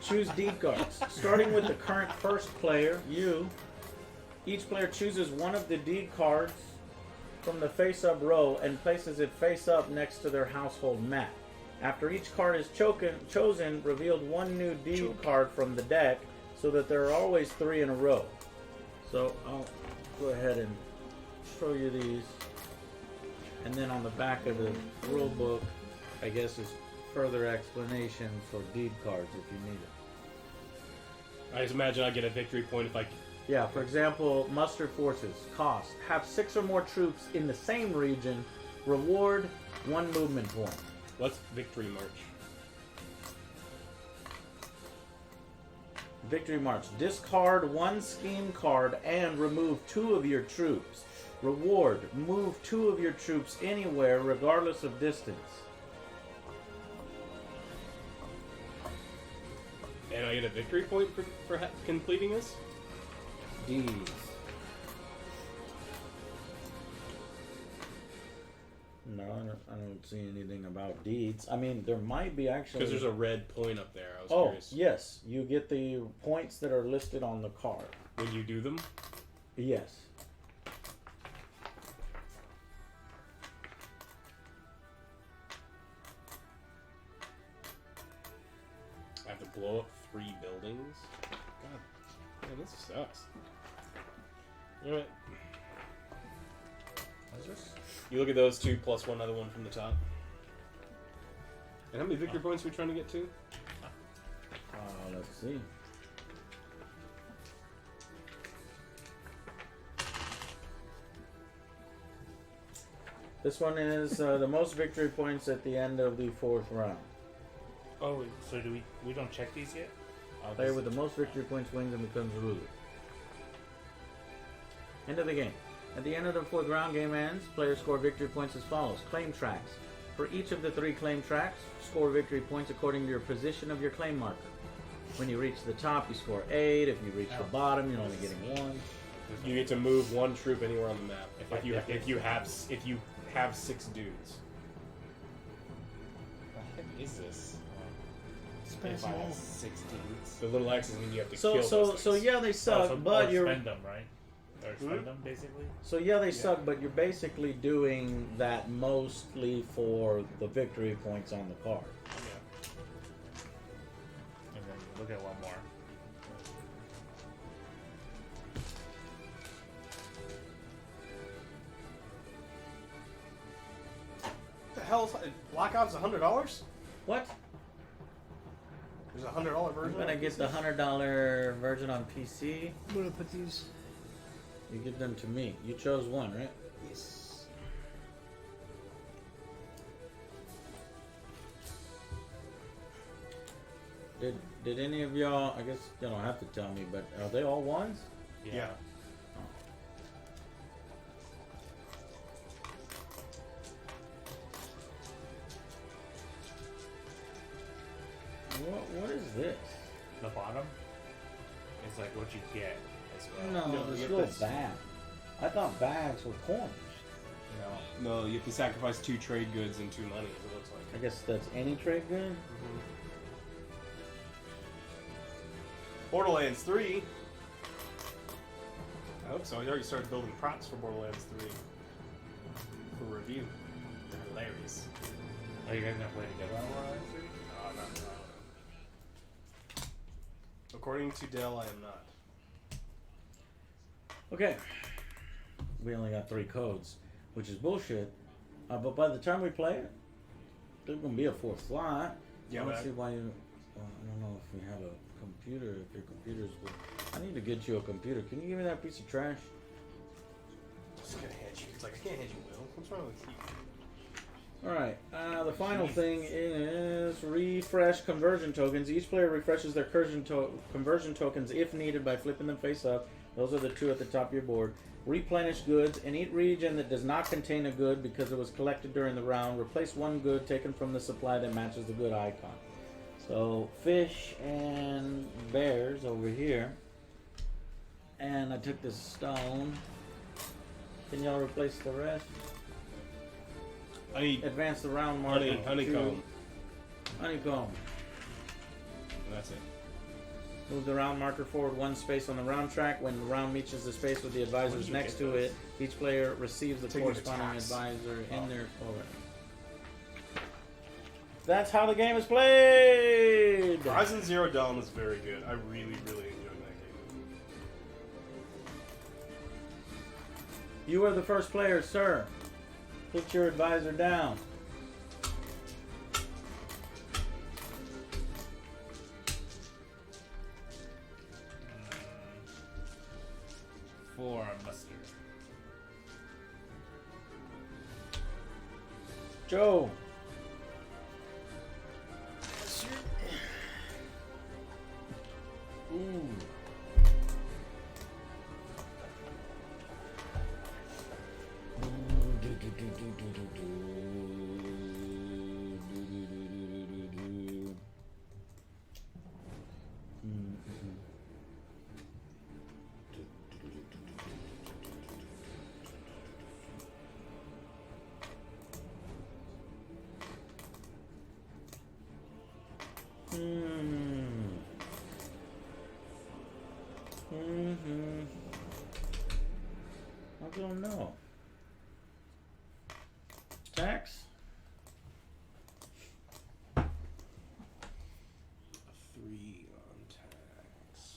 Choose deed cards. Starting with the current first player, you. Each player chooses one of the deed cards from the face-up row and places it face-up next to their household map. After each card is chosen, revealed 1 new deed card from the deck so that there are always 3 in a row. So I'll go ahead and show you these. And then on the back of the rule book, I guess is further explanation for deed cards if you need it. I just imagine I get a victory point if I. Yeah, for example, muster forces. Cost. Have 6 or more troops in the same region. Reward 1 movement point. What's victory march? Victory March. Discard 1 scheme card and remove 2 of your troops. Reward. Move 2 of your troops anywhere regardless of distance. And I get a victory point for completing this? Deeds. No, I don't see anything about deeds. I mean, there might be actually... Because there's a red point up there. I was Oh, curious. yes. You get the points that are listed on the card. When you do them? Yes. I have to blow up 3 buildings? God, man, this sucks. Alright. What's this? You look at those 2 plus 1 other one from the top. And how many victory points are we trying to get to? Let's see. This one is the most victory points at the end of the 4th round. Oh, so do we don't check these yet? Player with the most victory points wins and becomes ruler. End of the game. At the end of the 4th round, game ends. Players score victory points as follows. Claim tracks. For each of the 3 claim tracks, score victory points according to your position of your claim marker. When you reach the top, you score 8. If you reach the bottom, you're only getting 1. You get to move 1 troop anywhere on the map if you have 6 dudes. What the heck is this? Space If I have Wall. 6 dudes. The little X's mean you have to So kill so those so things. yeah, they suck, Or but you're spend them, right? Or spend them, basically. so yeah, they suck, but you're basically doing that mostly for the victory points on the card. And then look at one more. The hell? Blackout's $100? What? There's a $100 I'm version. gonna get the $100 version on PC. I'm gonna put these. You give them to me. You chose one, right? Yes. Did any of y'all? I guess you don't have to tell me, but are they all ones? Yeah. What is this? The bottom is like what you get as well. No, No, this you little get this. bag. I thought bags were coins. No. No, you have to sacrifice 2 trade goods and 2 money. It looks like. I guess that's any trade good. Borderlands 3. I hope so. I already started building props for Borderlands 3 for review. They're hilarious. Are you guys gonna play together on Borderlands 3? Oh, no. According to Dell, I am not. Okay. We only got 3 codes, which is bullshit. But by the time we play it, there's gonna be a 4th slot. Yeah, I but don't see why you. Well, I don't know if we have a computer. If your computer's good. I need to get you a computer. Can you give me that piece of trash? I'm just gonna hand you. It's like I can't hand you Will. What's wrong with you? Alright, the final thing is refresh conversion tokens. Each player refreshes their conversion tokens if needed by flipping them face up. Those are the 2 at the top of your board. Replenish goods. In each region that does not contain a good because it was collected during the round, replace 1 good taken from the supply that matches the good icon. So, fish and bears over here. And I took this stone. Can y'all replace the rest? I need Advance the round marker. honeycomb. Honeycomb. And that's it. Move the round marker forward 1 space on the round track. When the round reaches the space with the advisors you next get to those? it, each player receives the Taking corresponding attacks. advisor Oh. in their. Alright. That's how the game is played. Horizon Zero Dawn was very good. I really, really enjoyed that game. You are the first player, sir. Put your advisor down. For mustard. Joe. Ooh. I don't know. Tax? A 3 on tax.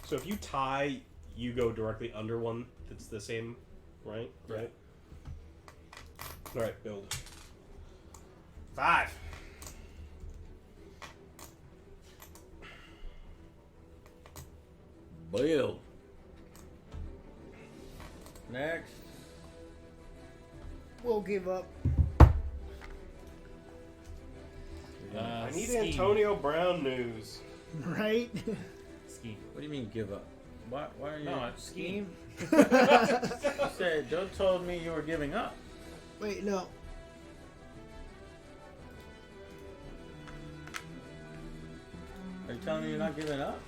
So if you tie, you go directly under one that's the same, right? Right. All right, build. 5. Build. Next. We'll give up. I need Scheme. Antonio Brown news. Right? Scheme. What do you mean give up? Why are you? No, it's scheme. You said Joe told me you were giving up. Wait, no. Are you telling me you're not giving up?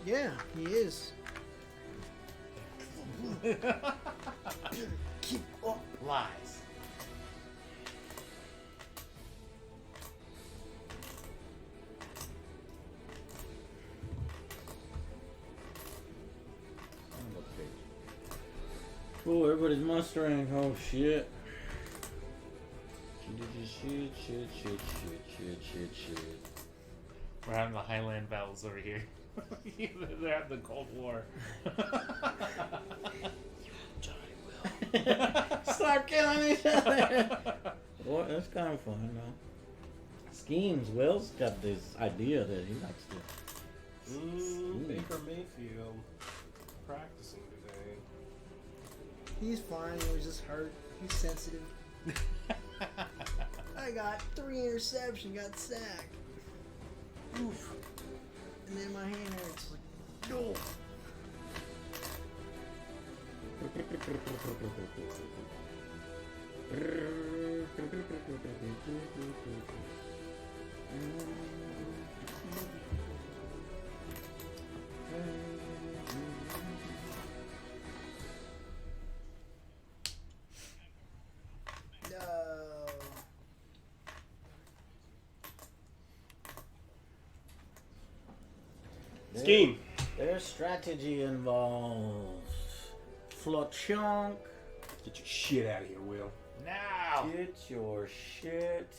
Yeah, he is. Keep up. Lies. Oh, everybody's mustering. Oh shit. Shit. We're having the Highland battles over here. They're having the Cold War. Start killing each other. Well, that's kind of fun, though. Schemes. Will's got this idea that he likes to. Baker Mayfield practicing today. He's fine. He was just hurt. He's sensitive. I got 3 interceptions. Got sacked. Oof. And then my hand hurts. Like, no. Scheme. There's strategy involved. Flachunk. Get your shit out of here, Will. Now! Get your shit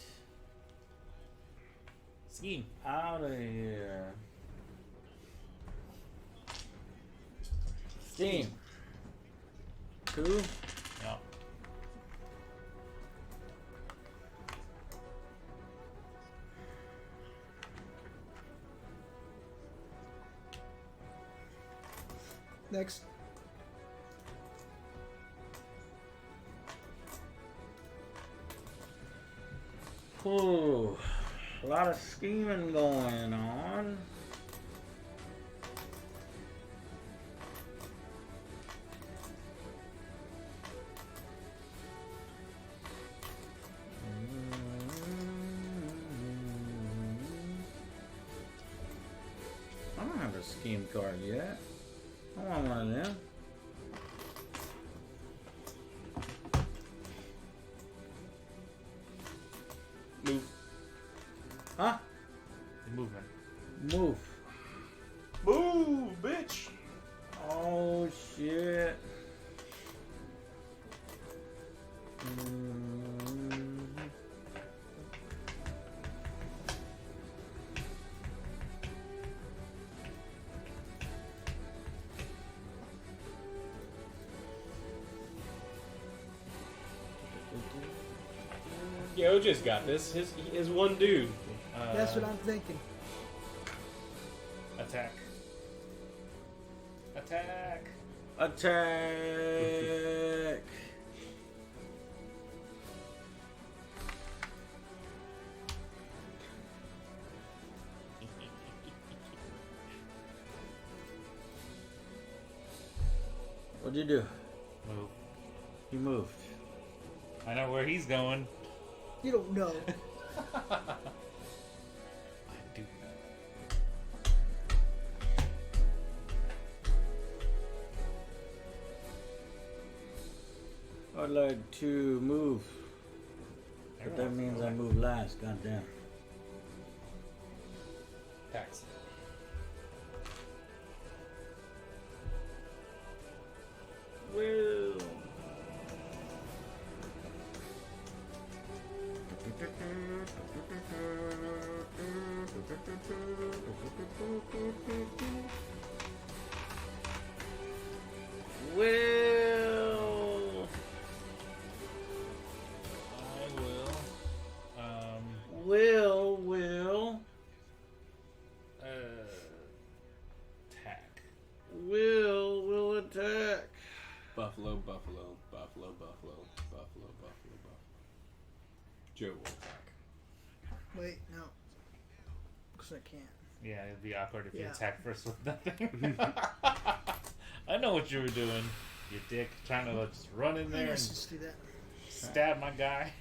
Scheme. out of here. Steam. 2. No. Next. Ooh, a lot of scheming going on. I don't have a scheme card yet. I want one of them. Move. Huh? Movement. Move. Move, bitch. Oh shit. Yo just got this. His one dude. That's what I'm thinking. Attack. Attack. Attack. What'd you do? Move. You moved. I know where he's going. You don't know. I do. I'd like to move. But that means I move last, goddamn. Tax. Will. Will. I will. Will. Attack. Will attack. Buffalo, Buffalo, Buffalo, Buffalo, Buffalo. Joe will attack. Wait, no. Because I can't. Yeah, it'd be awkward if you Yeah. attack first with nothing. I know what you were doing, you dick. Trying to just run in there Let's and just do that. stab my guy.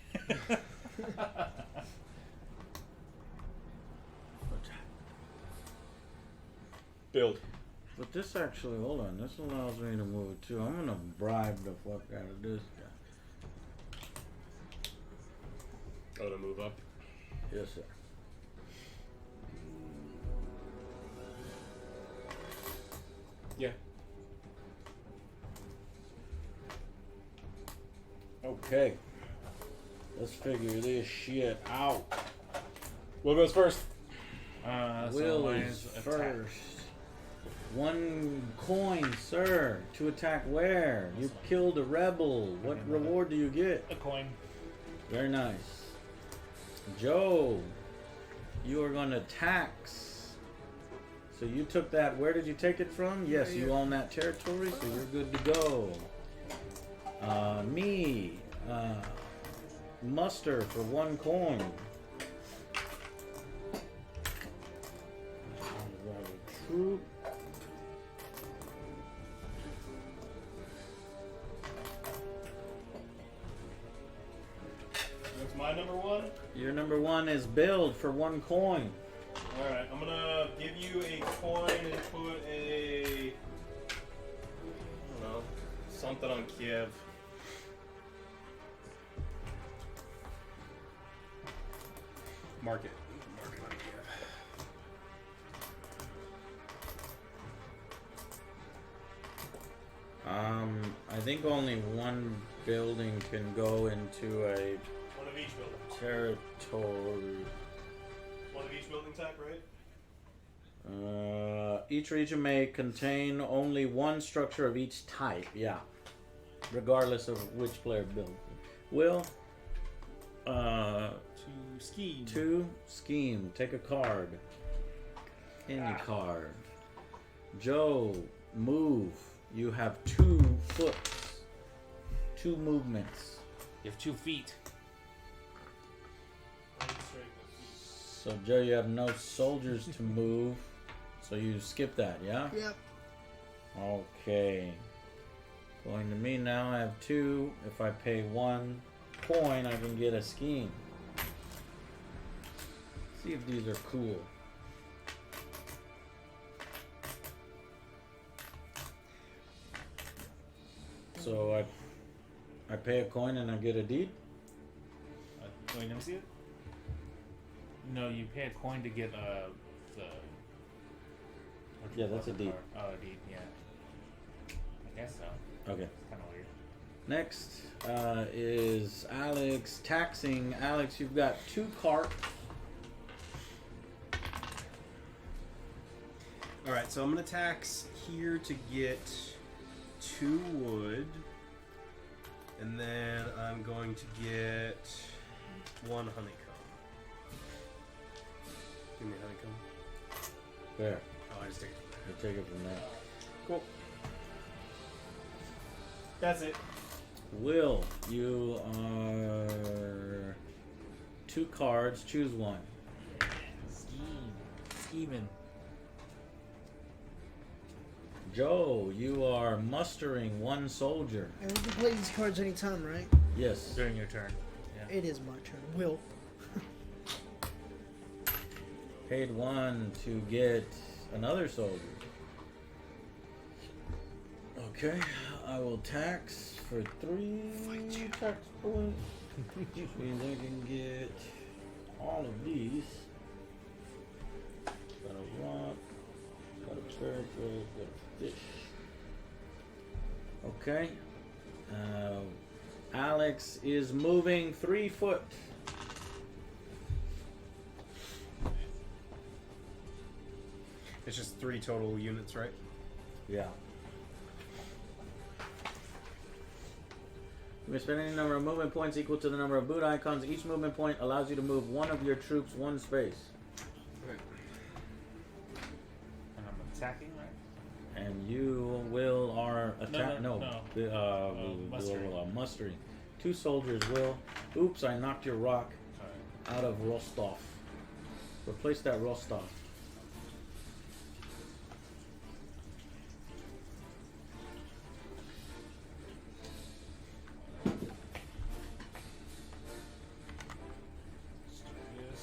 Build. But this actually, hold on, this allows me to move it too. I'm gonna bribe the fuck out of this guy. Oh, to move up. Yes, sir. Yeah. Okay. Let's figure this shit out. Will goes first. So Will mine is attack. first. 1 coin, sir. To attack where? You killed a rebel. What reward do you get? A coin. Very nice. Joe, you are going to tax. So you took that. Where did you take it from? Yes, you own that territory, so you're good to go. Me, muster for 1 coin. Troop. That's my number 1. Your number 1 is build for 1 coin. Alright, I'm gonna give you a coin and put a. I don't know. Something on Kiev. Mark it. Mark it on Kiev. I think only 1 building can go into a One of each building. territory. One of each building type, right? Each region may contain only 1 structure of each type. Yeah, regardless of which player builds. Will. To scheme. 2 scheme. Take a card. Any card. Joe, move. You have 2 foot. 2 movements. You have 2 feet. So Joe, you have no soldiers to move. So you skip that, yeah? Yep. Okay. Going to me now. I have 2. If I pay 1 coin, I can get a scheme. See if these are cool. So I pay a coin and I get a deed. Wait, let me see it. No, you pay a coin to get the. Yeah, that's a deed. Oh, a deed. Yeah. I guess so. Okay. It's kind of weird. Next is Alex taxing. Alex, you've got 2 carts. Alright, so I'm gonna tax here to get 2 wood. And then I'm going to get 1 honeycomb. Give me a honeycomb. There. Oh, I just take it. You take it from there. Cool. That's it. Will, you are 2 cards. Choose 1. Scheming. Joe, you are mustering 1 soldier. And we can play these cards anytime, right? Yes. During your turn. Yeah. It is my turn. Will. Paid 1 to get another soldier. Okay, I will tax for 3 tax points. Which means I can get all of these. Got a rock, got a turtle, got a fish. Okay. Alex is moving 3 foot. It's just 3 total units, right? Yeah. You may spend any number of movement points equal to the number of boot icons. Each movement point allows you to move 1 of your troops 1 space. And I'm attacking, right? And you will are attack. No. Mustering. Mustering. 2 soldiers, Will. Oops, I knocked your rock Alright. out of Rostov. Replace that Rostov. Let's do this.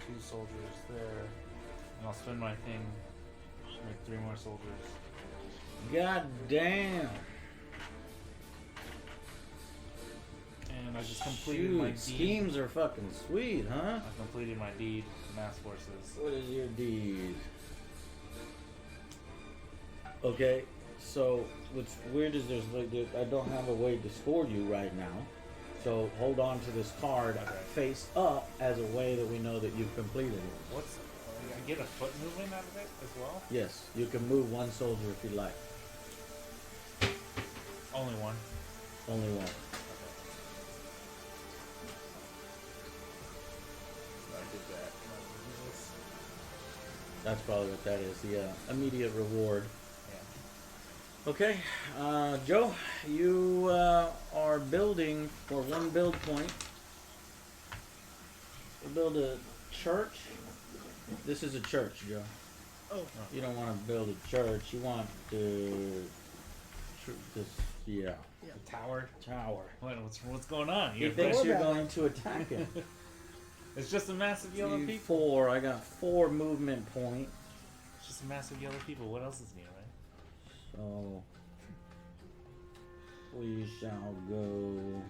2 soldiers there. And I'll spend my thing. Make 3 more soldiers. God damn. And I just completed my Shoot, deed. schemes are fucking sweet, huh? I completed my deed. Mass forces. What is your deed? Okay, so what's weird is I don't have a way to score you right now. So hold on to this card face up as a way that we know that you've completed it. What's I get a foot movement out of it as well? Yes, you can move 1 soldier if you like. Only one. Only 1. I did that. That's probably what that is. The immediate reward. Yeah. Okay, Joe, you are building for 1 build point. You build a church. This is a church, Joe. Oh, You don't want to build a church. You want this, The tower. tower. What's going on? He You're thinks What you're about going to attack him. It's just a massive yellow You people. 4. I got 4 movement point. It's just a massive yellow people. What else is new, right? So we shall go.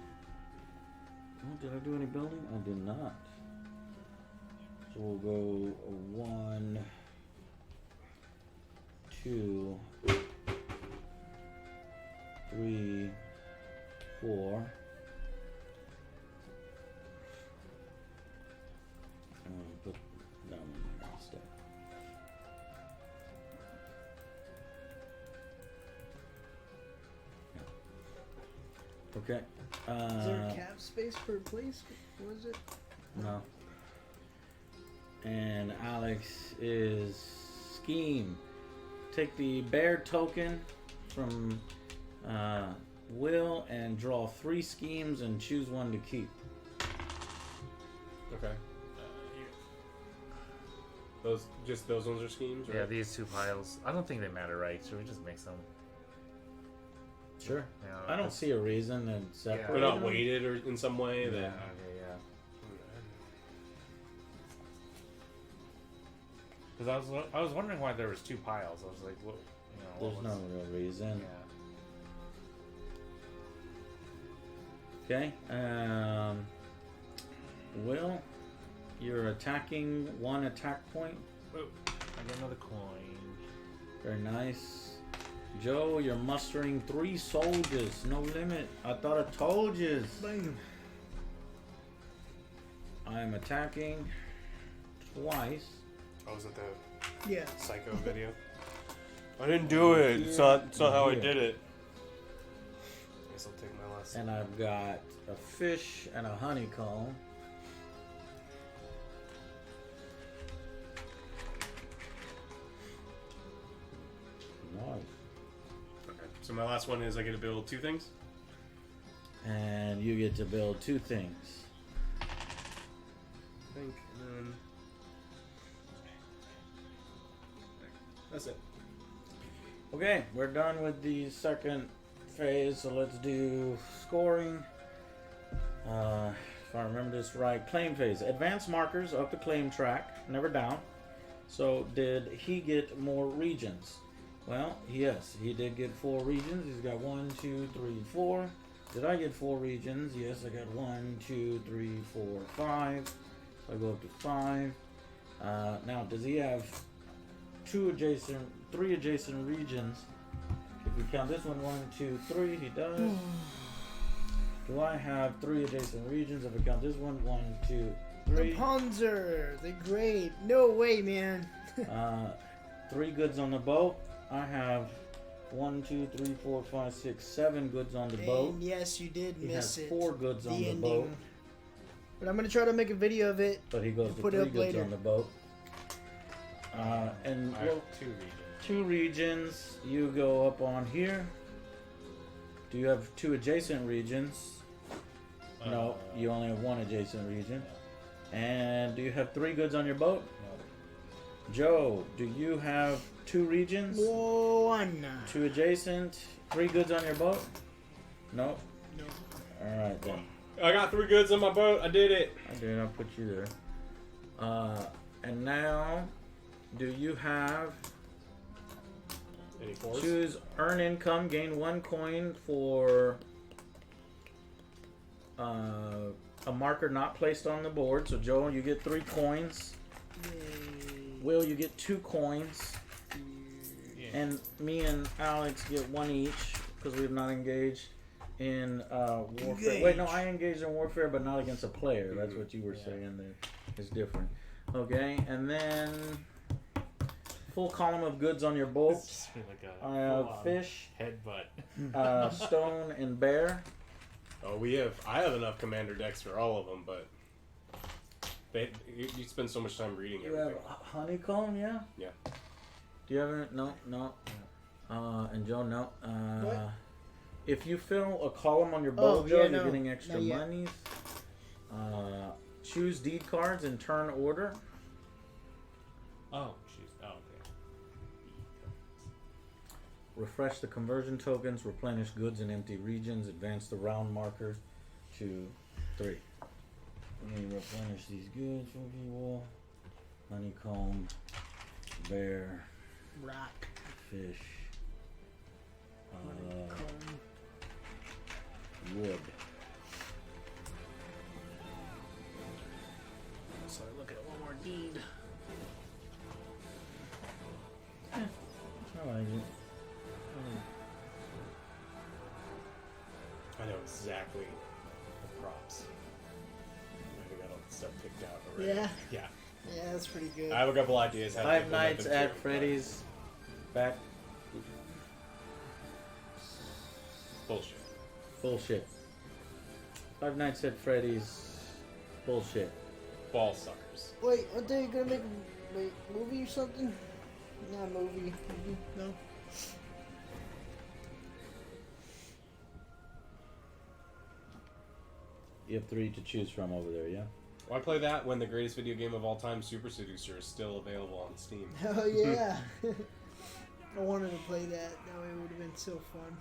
Oh, did I do any building? I did not. So we'll go 1, 2, 3, 4. Put that one there instead. Okay. is there a cap space per place? What is it? No. And Alex is scheme. Take the bear token from Will and draw 3 schemes and choose 1 to keep. Okay. Those ones are schemes, right? Yeah, these 2 piles. I don't think they matter, right? Should we just mix them? Sure. Yeah, I don't see a reason to separate. They're not them. weighted or in some way. Yeah. That Okay. Yeah. Because I was wondering why there was 2 piles. I was like, what? You know, There's no real reason. Yeah. Okay. Will, you're attacking 1 attack point. Oh, I get another coin. Very nice. Joe, you're mustering 3 soldiers. No limit. I thought I told you. Bam. I'm attacking twice. oh, was it the Yeah. Psycho video? I didn't do it. It's not how I did it. I guess I'll take my last. And I've got a fish and a honeycomb. Nice. Okay. So my last one is I get to build 2 things. And you get to build 2 things. I think, and then that's it. Okay, we're done with the second phase, so let's do scoring. If I remember this right, claim phase. Advanced markers up the claim track, never down. So did he get more regions? Well, yes, he did get 4 regions. He's got 1, 2, 3, 4. Did I get 4 regions? Yes, I got 1, 2, 3, 4, 5. So I go up to 5. Now, does he have 3 adjacent regions? If we count this one, 1, 2, 3, he does. Do I have 3 adjacent regions? If I count this one, 1, 2, 3. Rapunzel, the Great. No way, man. 3 goods on the boat. I have 1, 2, 3, 4, 5, 6, 7 goods on the boat. And yes, you did He miss has it. 4 goods on the ending. boat, But I'm gonna try to make a video of it. but he goes to Put it 3 up goods later. on the boat. And I well, have 2 regions. 2 regions. You go up on here. Do you have 2 adjacent regions? No, you only have 1 adjacent region. And do you have 3 goods on your boat? No. Joe, do you have 2 regions? 1. 2 adjacent, 3 goods on your boat? Nope. No. Alright then. I got 3 goods on my boat. I did it. I did, I'll put you there. And now, do you have... Any 4s? Choose earn income, gain 1 coin for a marker not placed on the board. So Joel, you get 3 coins. Yay. Will, you get 2 coins. Yeah. And me and Alex get 1 each because we have not engaged in warfare. Engage. Wait, no, I engaged in warfare, but not against a player. That's what you were saying there. It's different. Okay, and then full column of goods on your boat. It's just like a I have full-on fish, headbutt. stone, and bear. Oh, I have enough commander decks for all of them, but you spend so much time reading You have everything. honeycomb, yeah? Yeah. Do you have it? No, no. And Joe, no. What? If you fill a column on your boat, Joe, yeah, you're no. getting extra Not yet. monies. Choose deed cards in turn order. Oh, jeez. Oh, okay. Refresh the conversion tokens, replenish goods in empty regions, advance the round marker to 3. Let me replenish these goods for people. Honeycomb, bear, Rock. fish, Honeycomb. wood. So look at one more deed. I like it. I know exactly the props. I think I got all the stuff picked out already. Yeah. Yeah. Yeah, that's pretty good. I have a couple ideas. How to 5 implement nights them at too, Freddy's. Back. but Bullshit. Bullshit. 5 nights at Freddy's. Bullshit. Ball suckers. Wait, aren't they gonna make a movie or something? Not a movie. No. You have 3 to choose from over there, yeah? Why play that when the greatest video game of all time, Super Seducer, is still available on Steam? Oh yeah. I wanted to play that. That way it would have been so fun.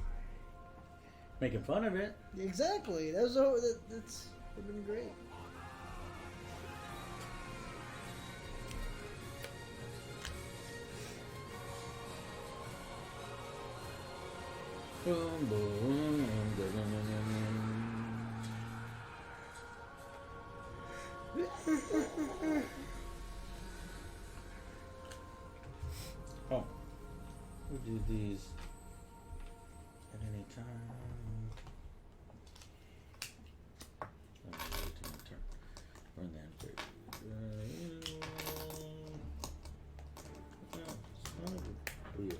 Making fun of it. Exactly. That's would have been great. Oh, we'll do these at any time. Oh, wait till my turn. Run that quick. Son of a wheel.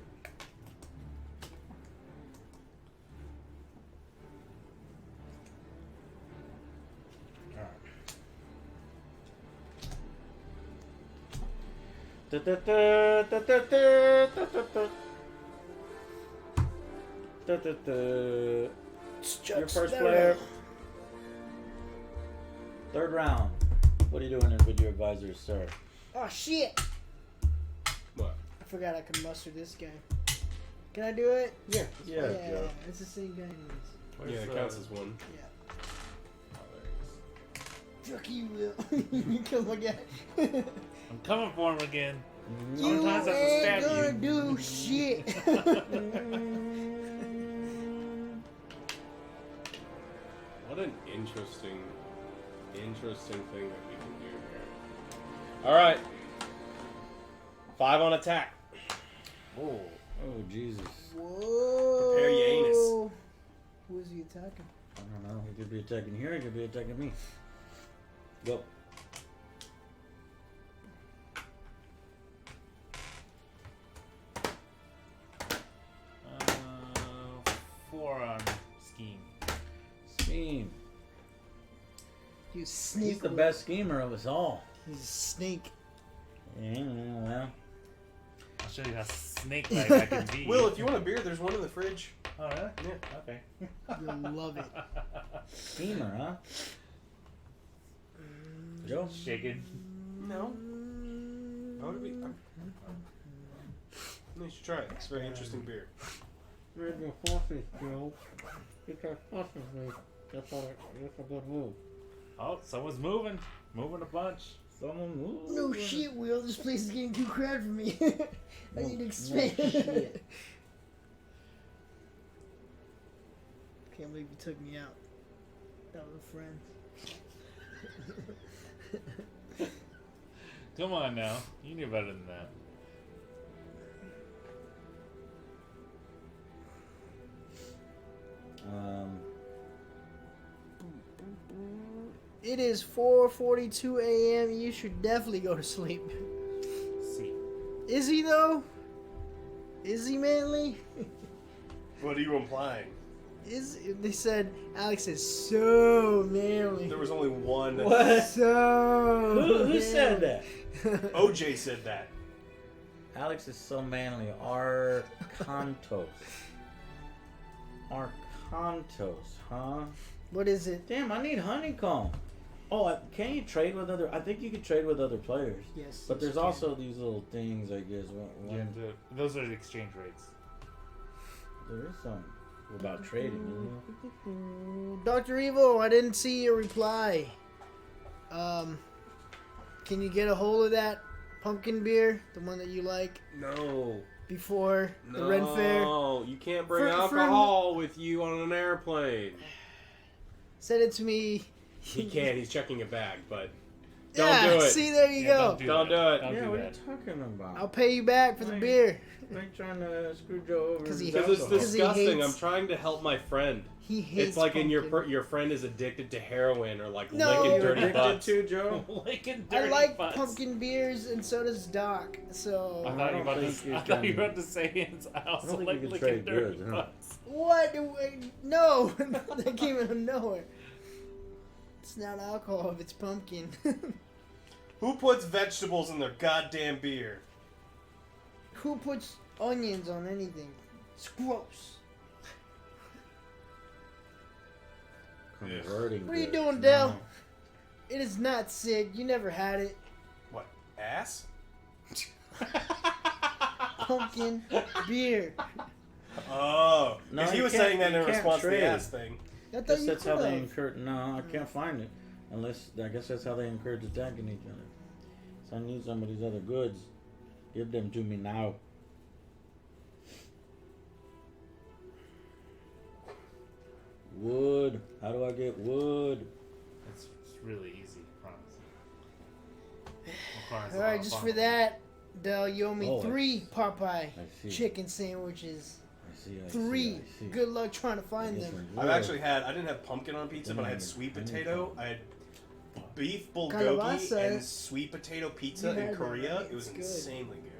Your first player. 3rd round. What are you doing with your advisors, sir? Oh shit! What? I forgot I could muster this guy. Can I do it? Yeah, Joe. It's the same guy anyways. Where's Yeah, it the- counts as one. Yeah. Oh, there it is. Fuck you, Will. You come again. I'm coming for him again. You Sometimes I have to ain't stab gonna you. do shit. What an interesting thing that we can do here. All right. 5 on attack. Oh, Jesus. Whoa. Prepare your anus. Who is he attacking? I don't know. He could be attacking here. He could be attacking me. Go. Uh, 4 on scheme. Scheme. You sneak. He's the Will. best schemer of us all. He's a snake. Yeah, well. I'll show you how snake-like I can be. Will, if you want a beer, there's one in the fridge. Oh, really? Yeah. Okay. You'll love it. Steamer, huh? Joe? Shaking. No. That would be. You should try it. It's a very interesting beer. Read your horses, Joe. Get your horses, mate. That's a good move. Oh, someone's moving. Moving a bunch. Someone move. No shit, Will. This place is getting too crowded for me. I need to expand. shit. Can't believe you took me out. That was a friend. Come on now. You knew better than that. It is 4:42 a.m. You should definitely go to sleep. See. Is he though? Is he manly? What are you implying? They said Alex is so manly. There was only one. What? So Who said that? OJ said that. Alex is so manly. Arcantos. Arcantos, huh? What is it? Damn, I need honeycomb. Oh, can you trade with other? I think you can trade with other players. Yes. But yes, there's you can. also these little things, I guess. Those are the exchange rates. There is some about trading, isn't Dr. Evil, I didn't see your reply. Can you get a hold of that pumpkin beer, the one that you like, No. before the Ren Fair? No, you can't bring For- alcohol with you on an airplane. Send it to me. He can't. He's checking a bag, but don't Yeah, do it. see, there you go. Don't do Don't that. do it. Don't yeah, do what are that. you talking about? I'll pay you back for the Right. beer. I ain't trying to screw Joe over. 'Cause he his Because it's alcohol. Because he disgusting. hates- I'm trying to help my friend. He hates It's like in pumpkin. your friend is addicted to heroin or like No. licking You're dirty addicted butts. to, Joe? Licking I dirty like butts. pumpkin beers, and so does Doc. So I I thought you don't were about think to. you I thought you can- were about to say it's I also think you like can licking trade dirty goods, huh? what? butts. No, that came out of nowhere. It's not alcohol if it's pumpkin. Who puts vegetables in their goddamn beer? Who puts onions on anything? It's gross. Converting. What are you goods. doing, No. Dell? It is not sick. You never had it. What, ass? Pumpkin beer. Oh, No, because he you was can't- saying that you in can't response to trade. the ass thing. I thought Guess you that's how could they have. encourage. No, I can't find it. Unless, I guess that's how they encourage attacking each other. So I need some of these other goods. Give them to me now. Wood. How do I get wood? It's really easy. I promise. All right, just for that, Dell, you owe me Oh, 3 Popeye I see. chicken sandwiches. I see. 3. I see. Good luck trying to find Yes, them. I I've will. actually had, I didn't have pumpkin on pizza, but I had sweet potato. I had beef bulgogi Kalabasa. and sweet potato pizza You in had that, Korea. right? It was It's good. insanely good.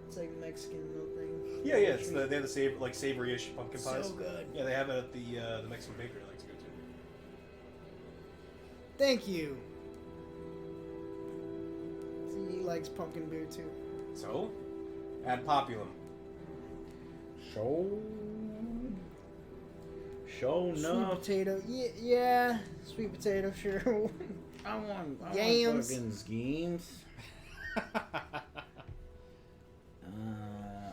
It's like Mexican little thing. Yeah, yeah. It's they have the like savory-ish pumpkin pies. So good. Yeah, they have it at the Mexican bakery. I like to go to. Thank you. See, he likes pumpkin beer too. So, add populum. Show Sweet enough. potato. Yeah. Sweet potato, sure. I want Yams. fucking schemes.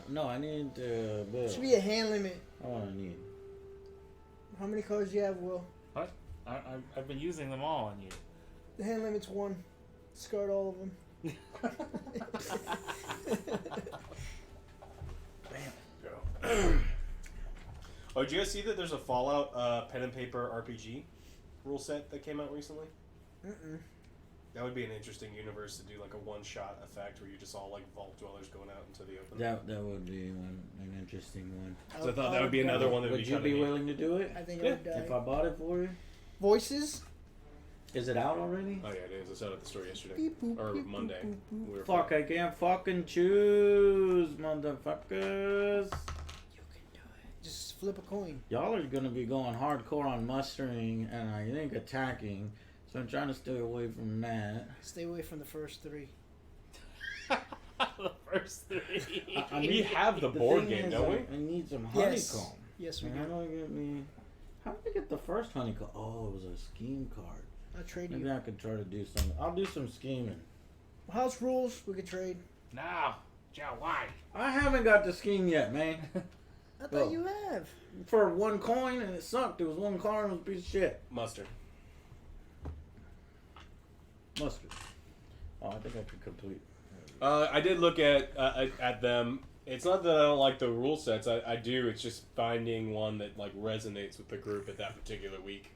No, I need Bill. Should be a hand limit. I want to need. How many cards do you have, Will? I've been using them all on you. The hand limit's 1. Discard all of them. Oh, did you guys see that there's a Fallout pen and paper RPG rule set that came out recently? Mm-mm. That would be an interesting universe to do like a one-shot effect where you're just all like vault dwellers going out into the open. That would be an interesting one. So I thought that would be another one that would Would be you kinda be neat. willing to do it? I think Yeah. I would die. If I bought it for you? Voices? Is it out already? Oh yeah, it is. I saw it at the store yesterday Beep, boop, or beep, boop, Monday. boop, boop. We were Fuck, I can't fucking choose, motherfuckers. You can do it. Just flip a coin. Y'all are gonna be going hardcore on mustering and I think attacking, so I'm trying to stay away from that. Stay away from the first 3. The first three. We have the board game, don't we? I need some Yes. honeycomb. Yes, we And do. how do I get me? How did I get the first honeycomb? Oh, it was a scheme card. I'll trade Maybe you. I could try to do some. I'll do some scheming. House rules, we could trade. No. Joe, why? I haven't got the scheme yet, man. I Oh. thought you have. For one coin, and it sucked. It was one card, and it was a piece of shit. Mustard. Mustard. Oh, I think I could complete. I did look at them. It's not that I don't like the rule sets. I do. It's just finding one that like resonates with the group at that particular week.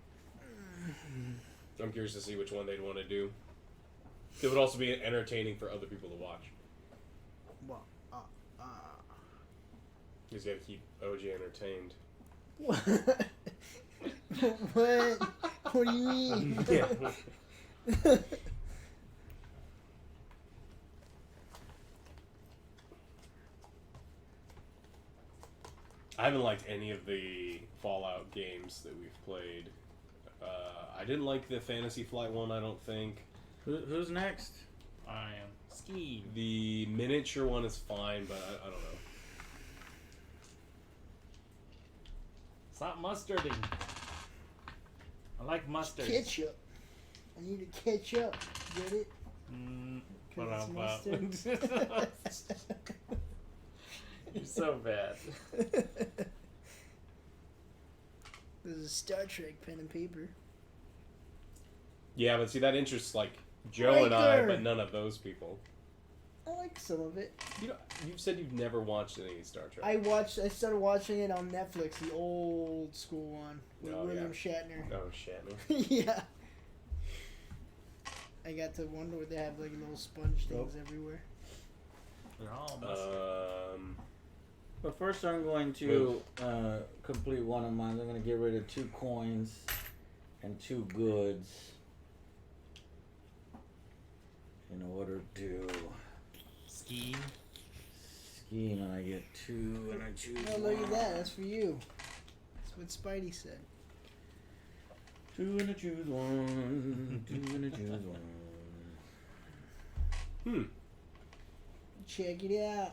I'm curious to see which one they'd want to do. It would also be entertaining for other people to watch. Well, You just gotta keep OJ entertained. what? What? What do you mean? Yeah. I haven't liked any of the Fallout games that we've played. I didn't like the Fantasy Flight one, I don't think. Who's next? I am Ski. The miniature one is fine, but I don't know. Stop mustarding. I like mustard. Ketchup. I need to catch up. Get it? But Cause it's mustard. You're so bad. This is Star Trek pen and paper. Yeah, but see, that interests like Joe and I, Riker. but none of those people. I like some of it. You've said you've never watched any Star Trek. I started watching it on Netflix, the old school one with Oh, William yeah. Shatner. Oh, Shatner. Yeah. I got to wonder what they have like little sponge things everywhere. They're all mustard. But first, I'm going to complete one of mine. I'm going to get rid of 2 coins and 2 goods in order to Ski. scheme. And I get 2, and I choose Oh, look at one. that. That's for you. That's what Spidey said. 2 and I choose 1. 2 and I choose 1. Check it out.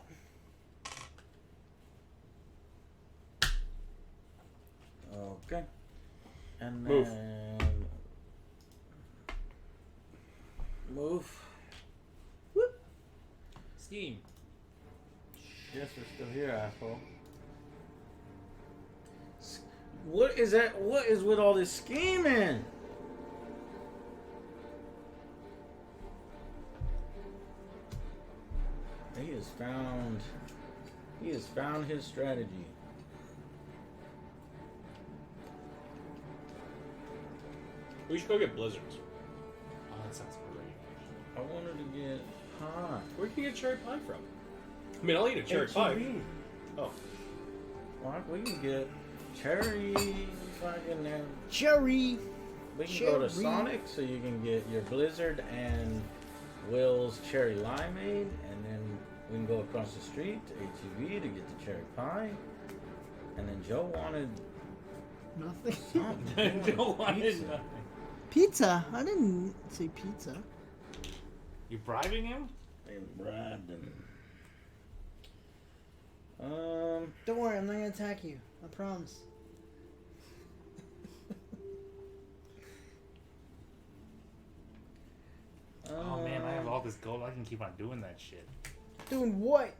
Okay. And then Move. Move. Scheme. Yes, we're still here, asshole. What is that? What is with all this scheming? He has found his strategy. We should go get blizzards. Oh, that sounds great. I wanted to get pie. Where can you get cherry pie from? I mean, I'll eat a cherry pie. H-E-B. Oh. Well, we can get cherry fucking Cherry. we can go to Cherry. Sonic so you can get your Blizzard and Will's cherry limeade, and then we can go across the street to HEB to get the cherry pie. And then Joe wanted Nothing. something. Don't want Pizza. it. Pizza. I didn't say pizza. You bribing him? They bribed him. Don't worry, I'm not gonna attack you. I promise. Oh man, I have all this gold. I can keep on doing that shit. Doing what?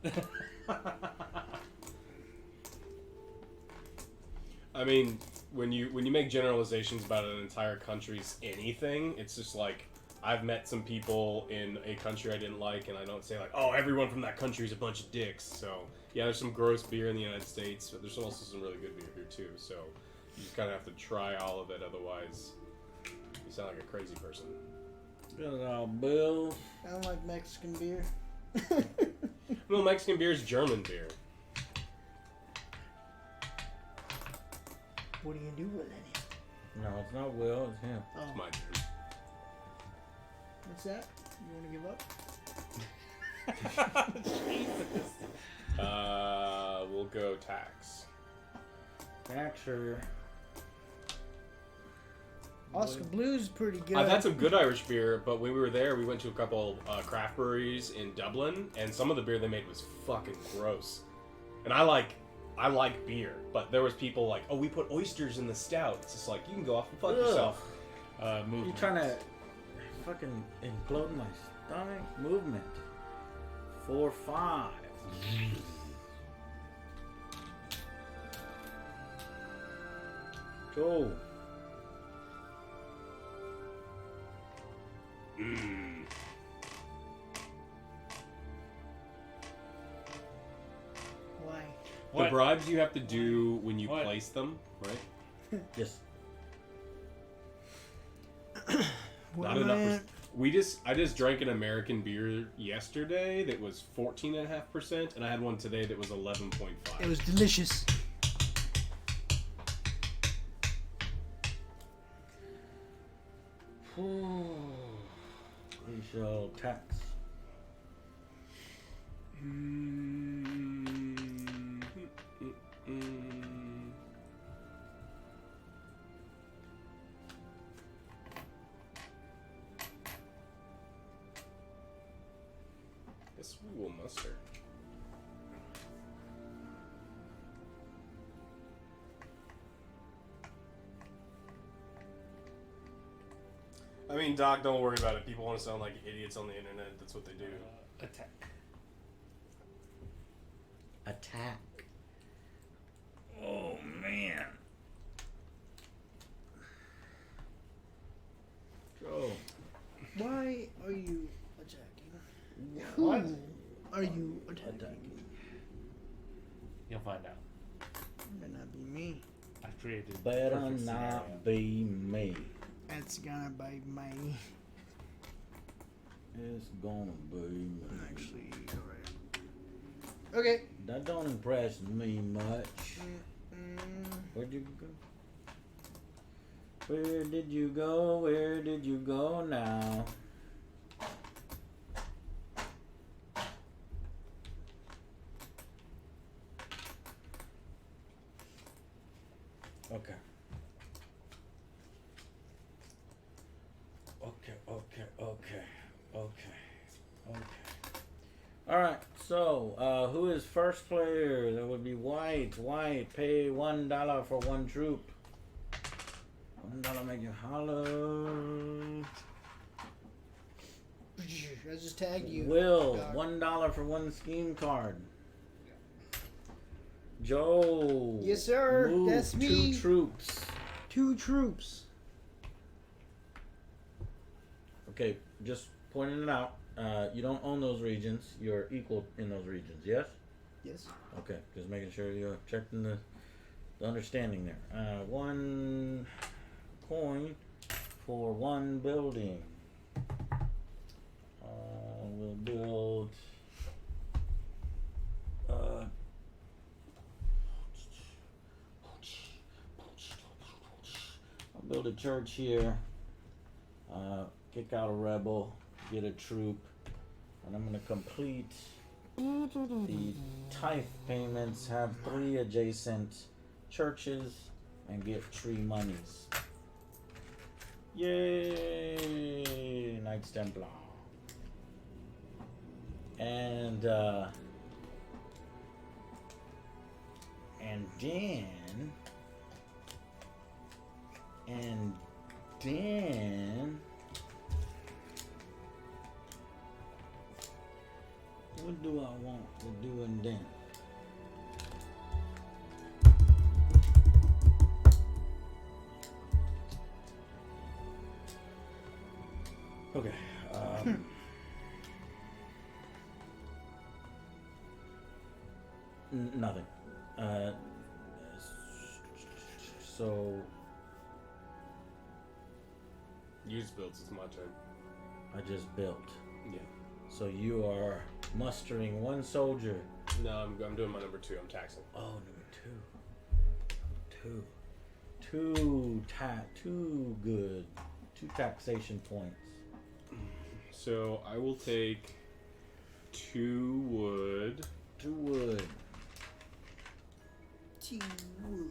I mean, when you make generalizations about an entire country's anything, it's just like I've met some people in a country I didn't like, and I don't say like, oh, everyone from that country is a bunch of dicks. So yeah, there's some gross beer in the United States, but there's also some really good beer here too. So you just kind of have to try all of it, otherwise you sound like a crazy person. Good old Bill. I don't like Mexican beer. Well, Mexican beer is German beer. What do you do with it? No, it's not Will, it's him. Oh, My turn. what's that? You want to give up? We'll go tax. Taxer. Oscar Blue's pretty good. I've had some good Irish beer, but when we were there, we went to a couple craft breweries in Dublin, and some of the beer they made was fucking gross. And I like beer, but there was people like, oh, we put oysters in the stout. It's just like, you can go off and fuck yourself. You trying to fucking implode my stomach? Movement. 4-5. Go. Why? The What? bribes you have to do when you What? place them, right? Yes. What Not am I enough. at? I just drank an American beer yesterday that was 14.5%, and I had one today that was 11.5. It was delicious. We shall tax. Guess we will muster. I mean, Doc, don't worry about it. People want to sound like idiots on the internet. That's what they do. Attack. Attack. Oh man. Go. Why are you attacking? What? Who are you attacking? You'll find out. It might not be me. I created Better perfect scenario. not be me. It's gonna be me. It's gonna be me. Actually, alright. Okay. That don't impress me much. Where'd you go? Where did you go? Where did you go now? Okay. Okay. Alright, so, who is first player? That would be White. White, pay $1 for one troop. $1 make you holler. I just tagged you. Will, Doc. $1 for one scheme card. Joe. Yes, sir. Move That's two me. troops. 2 troops. Okay, just pointing it out. You don't own those regions. You're equal in those regions, yes? Yes. Okay, just making sure you're checking the understanding there. 1 coin for 1 building. We'll build. I'll build a church here. Kick out a rebel. Get a troop. And I'm going to complete the tithe payments, have 3 adjacent churches, and get 3 monies. Yay! Knights Templar. And then what do I want to do and then? Okay. Nothing. So Use builds. It's my turn. I just built. Yeah. So you are mustering 1 soldier. No, I'm doing my number 2. I'm taxing. Oh, number 2. Two good. 2 taxation points. So I will take 2 wood. 2 wood. 2 wood.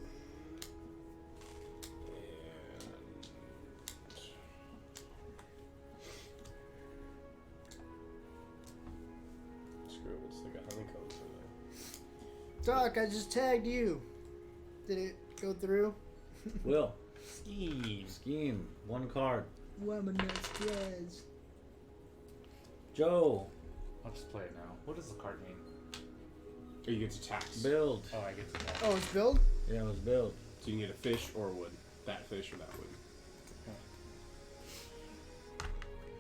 screw it. It's like a honeycomb. Doc, I just tagged you. Did it go through? Will. Scheme. Scheme. One card. Woman that's dress. Joe. I'll just play it now. What does the card mean? Or you get to tax. Build. Oh, I get to that. Oh, it's build? Yeah, it was build. So you can get a fish or a wood. That fish or that wood.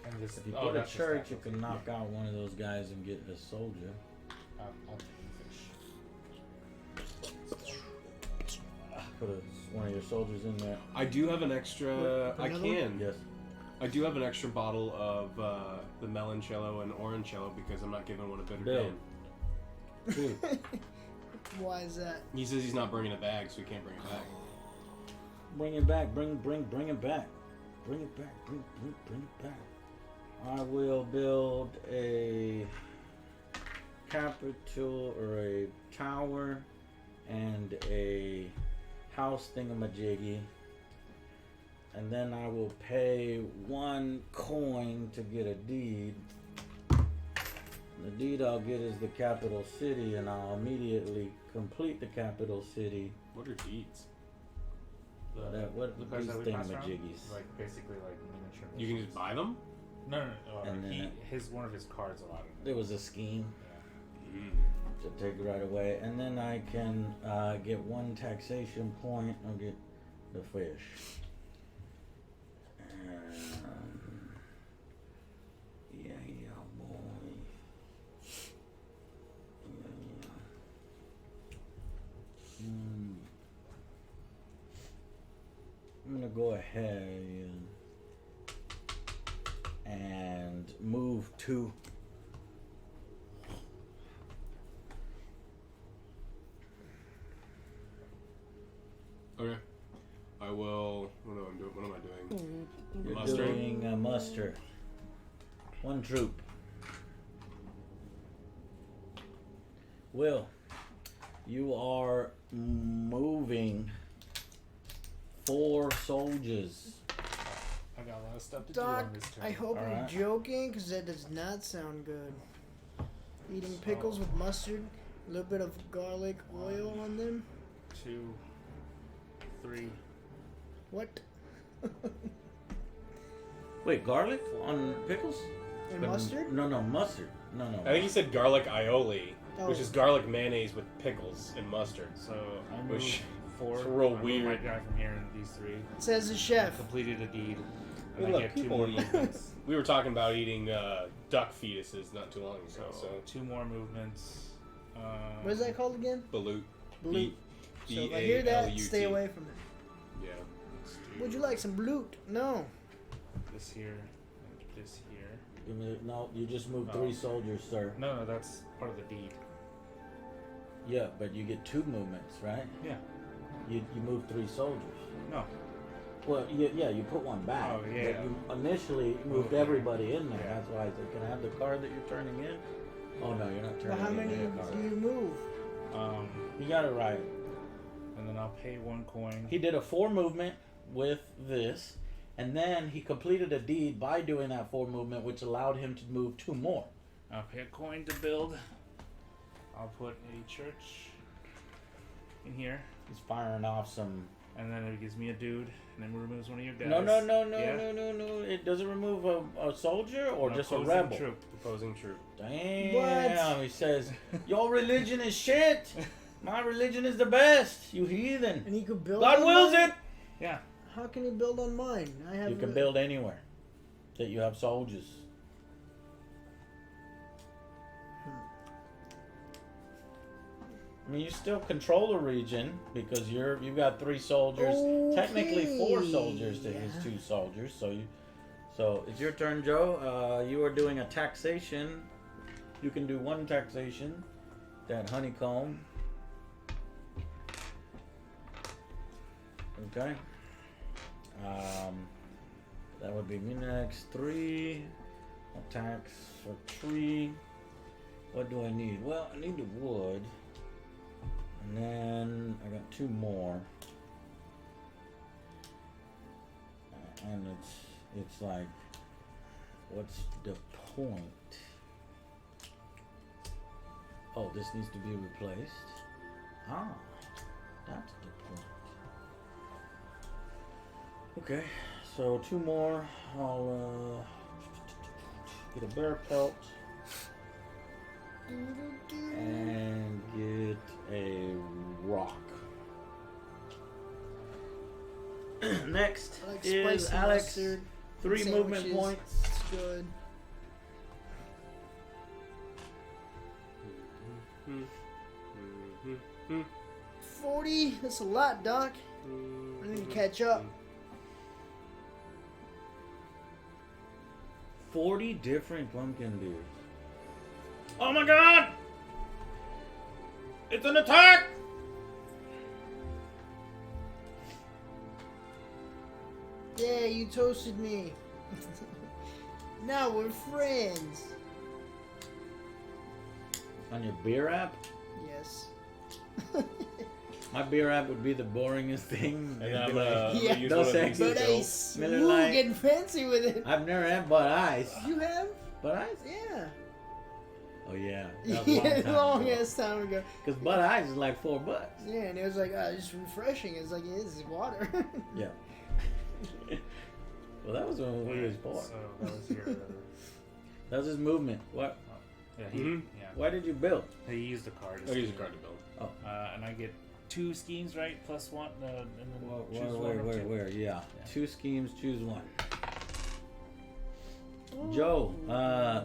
And this, If you oh, put a that's the church, stack, you okay. can knock out one of those guys and get a soldier. I'll take the fish. Put one of your soldiers in there. I do have an extra. Put I another can. Yes. I do have an extra bottle of the meloncello and orangello because I'm not giving one a bitter Bill. Dan. Two. Why is that? He says he's not bringing it back, so he can't bring it back. Bring it back. Bring it back. Bring it back. Bring it back. I will build a capital or a tower and a house thingamajiggy. And then I will pay 1 coin to get a deed. The deed I'll get is the capital city, and I'll immediately complete the capital city. What are deeds? What The cards these that we pass around? thingamajiggies? Like basically like miniature. You can just buy them? No. And then- One of his cards allowed him. There was a scheme Mm. to take right away, and then I can get 1 taxation point. I'll get the fish. Yeah, boy. Yeah. I'm gonna go ahead and move 2. Okay. I will. What am I doing? You're Muster. doing a muster. 1 troop. Will, you are moving 4 soldiers. I got a lot of stuff to do Doc, on this turn. I hope you're Alright. joking, because that does not sound good. Eating pickles with mustard, a little bit of garlic oil on them. 2, 3. What? Wait, garlic on pickles? And But mustard? No, mustard. No. I think he said garlic aioli, Oh. which is garlic mayonnaise with pickles and mustard. So I moved Which 4. it's real I moved my weird. guy from here and these 3. Says the chef. Completed a deed. Hey, And look, I get 2 people more eat. movements. We were talking about eating duck fetuses not too long ago. So So 2 more movements. What is that called again? balut. Blute. So if I B-A-L-U-T. hear that, stay away from it. Yeah. Let's do Would you like some blute? No. this here and this here? No, you just moved Oh. 3 soldiers, sir. No, that's part of the deed. Yeah, but you get 2 movements, right? Yeah. You move 3 soldiers. No. Well, you put 1 back. Oh, yeah. But you initially moved Okay. everybody in there. Yeah. That's why I said, can I have the card that you're turning in? Oh, no, you're not But turning how in many your card. do you move? You got it right. And then I'll pay 1 coin. He did a 4 movement with this, and then he completed a deed by doing that 4 movement, which allowed him to move 2 more. I'll pay a coin to build. I'll put a church in here. He's firing off some. And then it gives me a dude, and then removes one of your guys. No. Yeah? No. It doesn't remove a soldier or An just a opposing rebel. troop. Opposing troop. Damn. He says, your religion is shit. My religion is the best. You heathen. And he could build God on wills mine? it. Yeah. How can he build on mine? I have You can build anywhere that you have soldiers. I mean, you still control the region because you've got 3 soldiers, technically 4 Okay. soldiers to his 2 soldiers. So it's your turn, Joe. You are doing a taxation. You can do 1 taxation. That honeycomb. Okay. That would be me next. 3. I'll tax for 3. What do I need? Well, I need the wood. And then I got 2 more. And it's like, what's the point? Oh, this needs to be replaced. Ah, that's a good point. Okay, so 2 more. I'll get a bear pelt and get a rock. Next I like is spicy Alex. mustard. 3 movement Sandwiches. points. It's good. Mm-hmm. 40? That's a lot, Doc. I need to catch up. 40 different pumpkin beers. Oh my god! It's an attack! Yeah, you toasted me. Now we're friends. On your beer app? Yes. My beer app would be the boringest thing. And It'd I'm be gonna, like, Yeah. use No one of these sex. to But go. Ace, Miller ooh, Lite. getting fancy with it. I've never had Bud Ice. You have? Bud Ice? Yeah. Oh yeah. That was Yeah, a long ass time ago. Because Bud Ice is like $4. Yeah, and it was like, it's refreshing. It's like, yeah, this is water. Yeah. Well, that was when we was poor. So that was your. That was his movement. What? Yeah, Mhm. yeah. Why did you build? He used a card. I'll use a card to build. And I get 2 schemes, right? Plus 1, and then choose Where, one. or 2. Yeah. Yeah. 2 schemes, choose 1. Joe,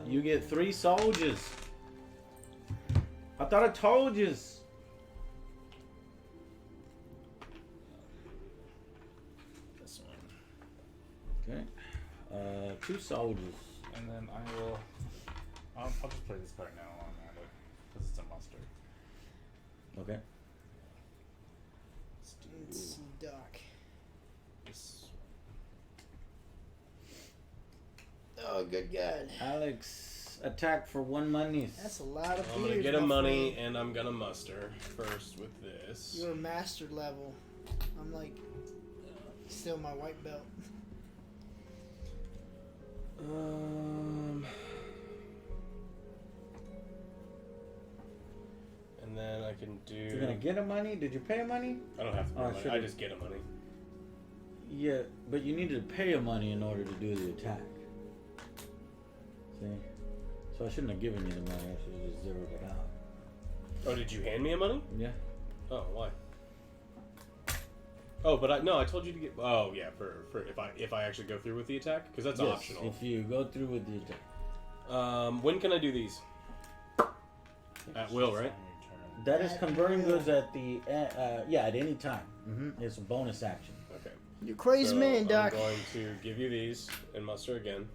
you get 3 soldiers. I thought I told you. This one, Okay. 2 soldiers. and then I will. I'll just play this card now on that because it's a mustard. Okay. Let's see, Doc. This Oh, good God. Alex, attack for 1 money. That's a lot of I'm beers, gonna get a my money, friend. and I'm gonna muster first with this. You're master level. I'm like, still my white belt. And then I can do. You're gonna get a money? Did you pay a money? I don't have to pay Oh, money. should've- I just get a money. Yeah, but you needed to pay a money in order to do the attack. See? So I shouldn't have given you the money. I should have just zeroed it out. Oh, did you hand me a money? Yeah. Oh, why? Oh, but I told you to get. Oh, yeah, for if I actually go through with the attack, because that's Yes, optional. if you go through with the attack. When can I do these? At will, right? That is At converting will. goods at the at any time. It's a bonus action. Okay. You crazy So man, Doc. I'm going to give you these and muster again.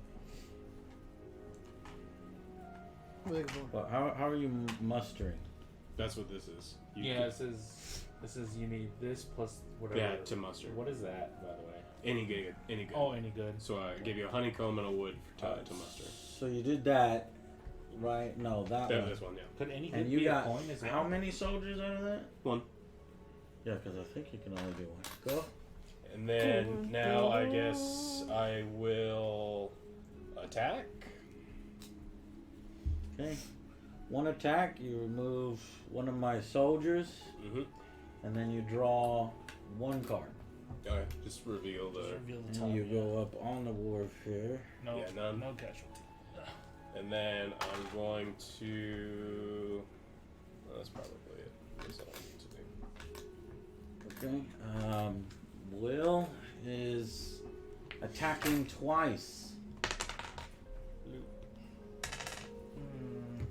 Look for. Well, how are you mustering? That's what this is. You Yeah, it says you need this plus whatever. Yeah, to muster. What is that, by the way? Any good. Any good. Oh, any good. So I give you a honeycomb and a wood to muster. So you did that, right? No, that Yeah, one. this one, yeah. Could any good And you be got a coin as well? how many soldiers out of that? 1. Yeah, because I think you can only do 1. Go. And then now I guess I will attack. Okay. 1 attack. You remove one of my soldiers, Mm-hmm. and then you draw 1 card. Okay, just reveal Just the. reveal the And top. you go up on the warfare. No, Yeah, none. no casualty. And then I'm going to. Well, that's probably it. That's all I need to do. Okay. Will is attacking twice.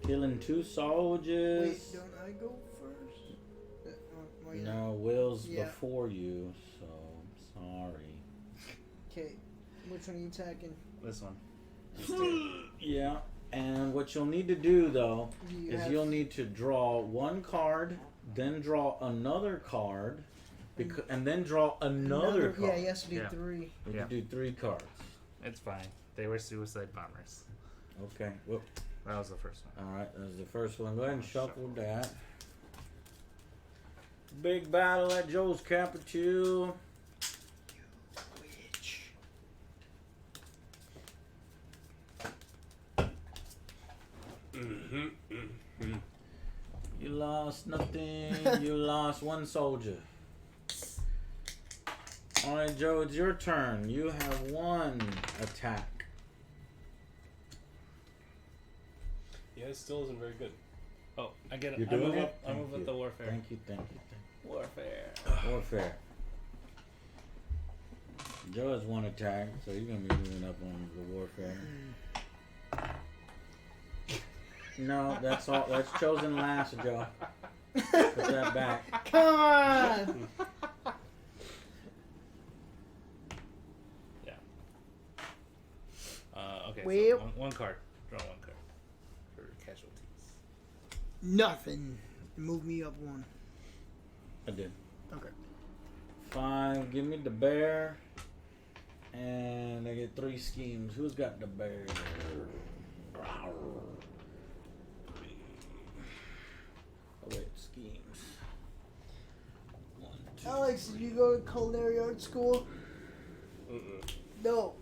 Killing 2 soldiers. Wait, don't I go first? Why not? No, Will's Yeah. before you, so I'm sorry. Okay, which one are you attacking? This one. Yeah, and what you'll need to do though You is have- you'll need to draw 1 card, then draw another card, and then draw another card. Yeah, he has to do Yeah. 3. You Yeah. can do 3 cards. It's fine. They were suicide bombers. Okay. Whoop. That was the first one. All right, that was the first one. Go ahead and shuffle that. Big battle at Joe's Capital. Witch. You lost nothing. You lost one soldier. Alright, Joe, it's your turn. You have one attack. Yeah, it still isn't very good. Oh, I get it. You're I doing move it? up. I Thank move you. up the warfare. Thank you. Warfare. Warfare. Joe has one attack, so you're going to be moving up on the warfare. No, that's all. That's chosen last, Joe. Put that back. Come on! Okay. Well- So one card. Draw one card for casualties. Nothing. Move me up one. I did. Okay. 5. Give me the bear. And I get 3 schemes. Who's got the bear? Oh, wait, schemes. 1, 2. Alex, did you go to culinary art school? Mm-mm. No.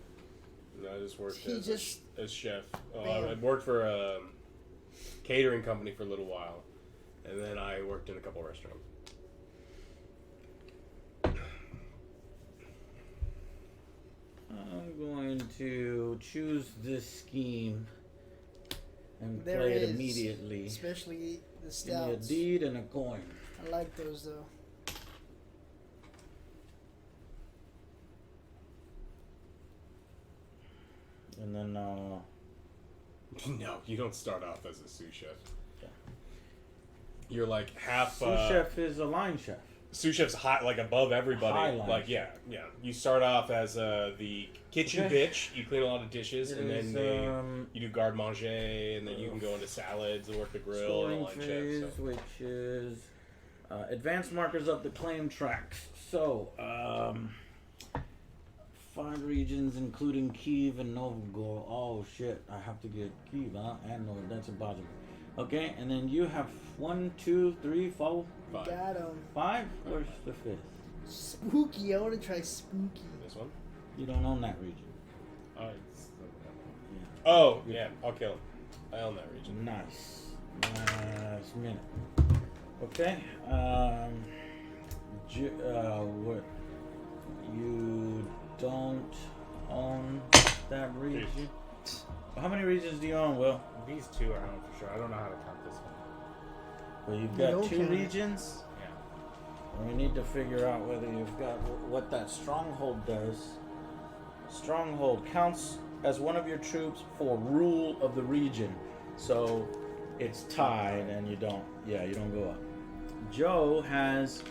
No, I just worked He as, just- as chef. Damn. I worked for a catering company for a little while, and then I worked in a couple restaurants. I'm going to choose this scheme and There play it is. immediately. Especially the Give me a stouts. deed and a coin. I like those though. And then, No, you don't start off as a sous chef. Yeah. You're like half. sous chef is a line chef. Sous chef's high, like above everybody. High line Like chef. yeah. You start off as the kitchen Okay. bitch. You clean a lot of dishes, It and is, then you do garde manger, and then you can go into salads and work the grill and scoring a line phase, chef. So. which is advanced markers of the claim tracks. So, 5 regions, including Kiev and Novgorod. Oh shit! I have to get Kiev, huh? And Novgorod. That's impossible. Okay, and then you have 1, 2, 3, 4, Fine. Got 'em. 5. Where's the 5th? Spooky. I want to try spooky. This one. You don't own that region. Yeah. Oh yeah, I'll kill him. I own that region. Nice. Last minute. Okay. What? You don't own that region. How many regions do you own, Will? These two are on for sure. I don't know how to count this one. Well, you've You got don't 2 count it. regions. Yeah. And we need to figure out whether you've got what that stronghold does. Stronghold counts as one of your troops for rule of the region. So it's tied and you don't go up. Joe has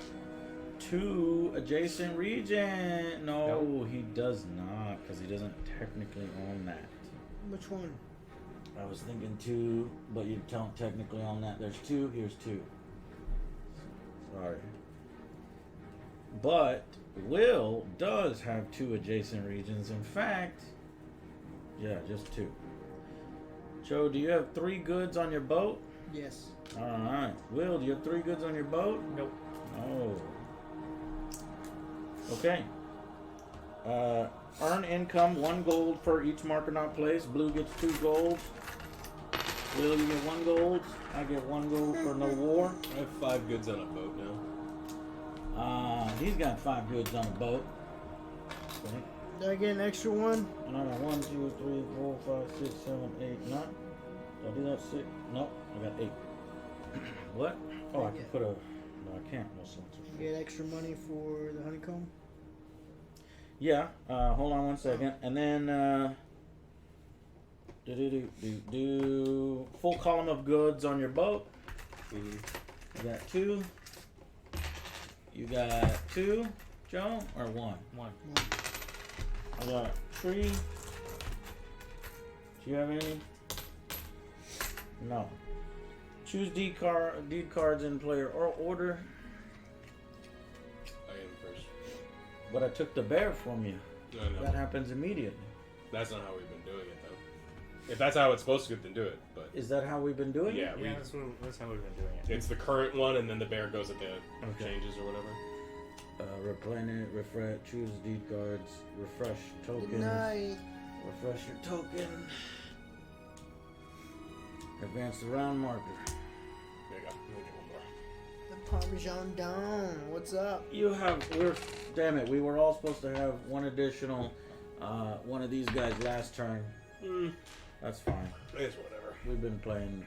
2 adjacent region. No, he does not, because he doesn't technically own that. Which one? I was thinking 2, but you don't technically own that. There's 2, here's 2. Sorry. But Will does have 2 adjacent regions. In fact, yeah, just 2. Joe, do you have 3 goods on your boat? Yes. Alright. Will, do you have 3 goods on your boat? Nope. Oh. Okay. Earn income, 1 gold for each marker not placed. Blue gets 2 gold. Will, you get 1 gold. I get 1 gold for no war. I have 5 goods on a boat now. He's got 5 goods on a boat. Okay. Did I get an extra one? And I got 1, 2, 3, 4, 5, 6, 7, 8, 9. Did I do that 6? Nope, I got 8. What? Oh, I can put a. No, I can't. No sense. You get extra money for the honeycomb? Yeah. Hold on 1 second, and then full column of goods on your boat. Mm-hmm. You got 2. You got 2, Joe, or 1? One. I got 3. Do you have any? No. Choose deed cards in player or order. I am first. But I took the bear from you. No, no. That happens immediately. That's not how we've been doing it, though. If that's how it's supposed to, then do it. But Is that how we've been doing yeah, it? Yeah, that's how we've been doing it. it's the current one, and then the bear goes at the Okay. changes or whatever. Replenish, refresh, choose deed cards, refresh Good tokens, night. refresh your token, advance the round marker. There you me get one more. The Parmesan down. What's up? Damn it, we were all supposed to have one additional, one of these guys last turn. That's fine. It's whatever. We've been playing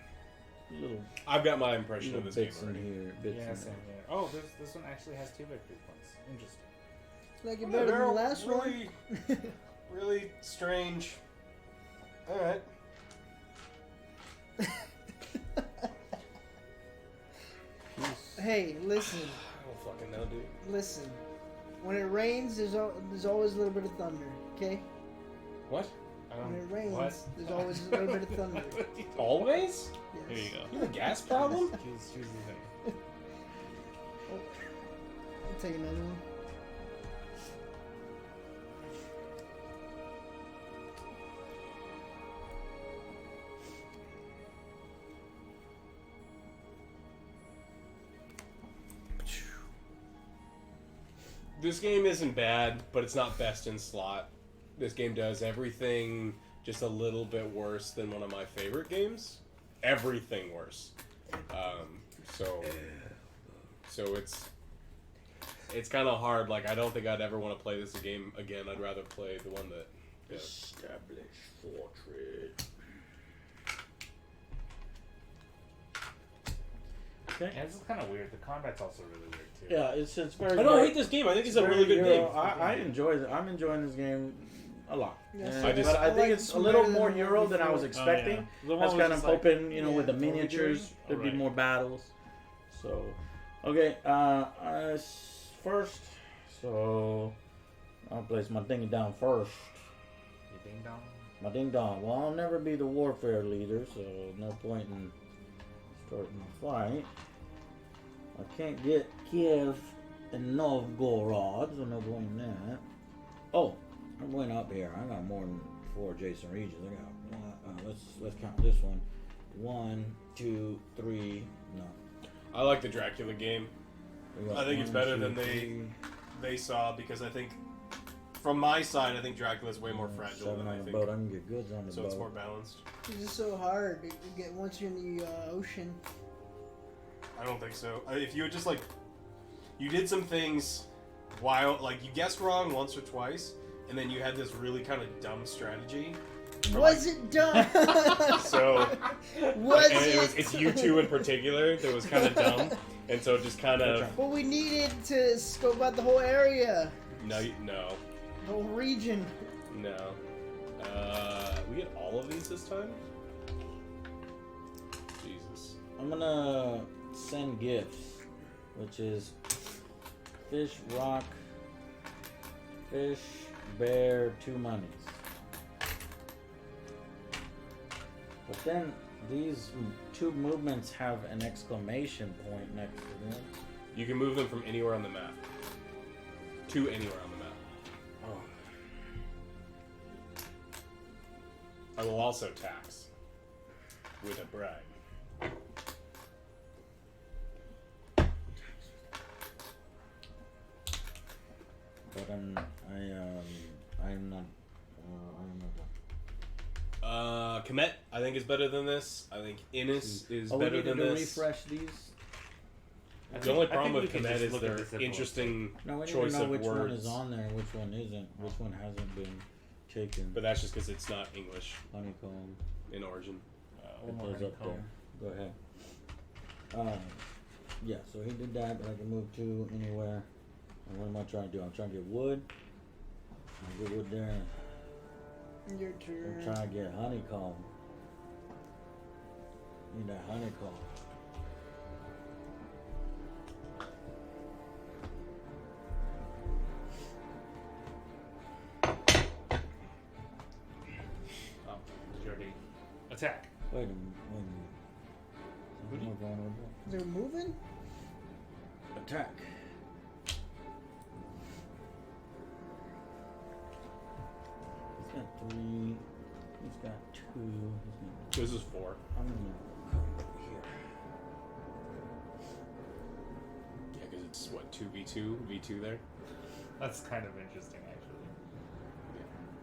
little I've got my impression little of this game bits in already. here, bits Yeah, in same there. here. Oh, this one actually has 2 victory points. Interesting. Like it better than the last really, one. really strange. All right. Hey, listen, I don't fucking know, dude. listen. When it rains, there's always a little bit of thunder. Okay. What? When it rains, What? there's always a little bit of thunder. Always? Yes. There you go. You have a gas problem? Choose the thing. I'll take another one. This game isn't bad, but it's not best in slot. This game does everything just a little bit worse than one of my favorite games. Everything worse. So it's kind of hard. Like, I don't think I'd ever want to play this game again. I'd rather play the one that. Yeah. Establish fortress. Okay. Yeah, this is kind of weird. The combat's also really weird too. Yeah, it's very. I don't hate this game. I think it's a really good game. I enjoy it. I'm enjoying this game a lot. Yes, And- I just- but I I think like it's this a one little better than more the one Euro than I was before. expecting. The I one was kind of just like- hoping, you know, yeah, with the what we miniatures, doing? there'd be Alright. more battles. So, okay, first, so I'll place my ding down first. You ding dong. My ding dong. Well, I'll never be the warfare leader, so no point in starting the fight. I can't get Kiev and Novgorod, so no point in that. Oh, I'm going up here. I got more than 4 adjacent regions. I got. Let's count this one. 1, 2, 3. No. I like the Dracula game. We got I think it's 1, better 2, than 3, they saw, because I think from my side, I think Dracula's way more fragile 7 than on I the think. boat. I can get goods on the So boat. it's more balanced. It's just so hard to get once you're in the ocean. I don't think so. If you had just like, you did some things while, like, you guessed wrong once or twice, and then you had this really kind of dumb strategy. for, Was like- it done? So, Was and it? it's you two in particular that was kind of dumb, and so it just kind of Well, we needed to scope out the whole area, no. the whole region. We get all of these this time. Jesus. I'm gonna send gifts, which is fish, rock, fish, bear, 2 monies. But then these 2 movements have an exclamation point next to them. You can move them from anywhere on the map to anywhere on the map. Oh. I will also tax with a bribe. But I'm not. I'm not Komet, I think is better than this. I think Innis is we better needed than to this. refresh these. The only I problem think with we can Komet just is look at their the zip interesting No, we need choice to know of which words. one is on there and which one isn't. Which one hasn't been taken. But that's just because it's not English Honeycomb. in origin. It goes up there. Go ahead. Yeah, so he did that, but I can move 2 anywhere. And what am I trying to do? I'm trying to get wood. I'll get wood there. Your I'm turn. trying to get honeycomb. Need that honeycomb. Oh, Jordy. Attack. Wait a minute. Wait a minute. More vulnerable. They're moving? Attack. He's got 3. He's got 2. He's This is 4. gonna, I'm gonna come over here. Yeah, because it's what, 2v2? V2 there? That's kind of interesting, actually.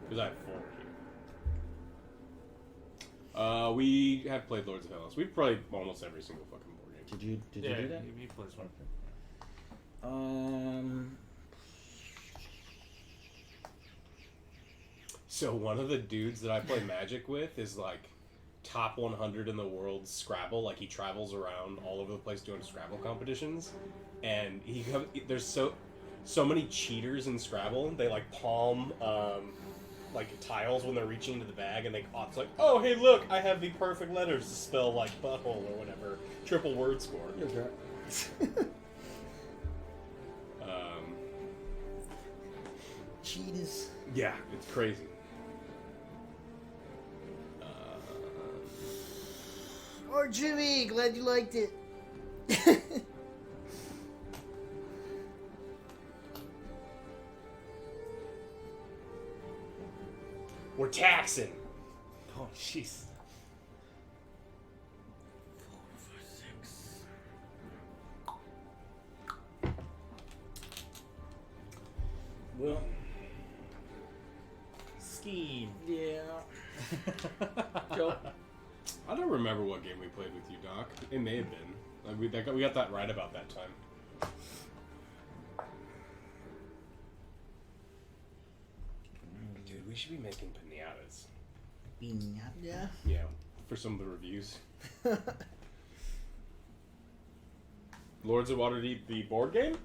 Because I have 4 here. We have played Lords of Hellas. We've played almost every single fucking board game. Did you do that? You place one. So one of the dudes that I play Magic with is like top 100 in the world Scrabble. Like he travels around all over the place doing Scrabble competitions, and there's so many cheaters in Scrabble. They like palm like tiles when they're reaching into the bag, and it's like, oh hey look, I have the perfect letters to spell like butthole or whatever, triple word score. Cheaters. Yeah, it's crazy. Oh, Jimmy, glad you liked it. We're taxing. Oh, jeez. 4, 5, 6. Well, Scheme. yeah. Joe. I don't remember what game we played with you, Doc. It may have been. Like we got that right about that time. Dude, we should be making pinatas. Yeah. Yeah, for some of the reviews. Lords of Waterdeep, the board game?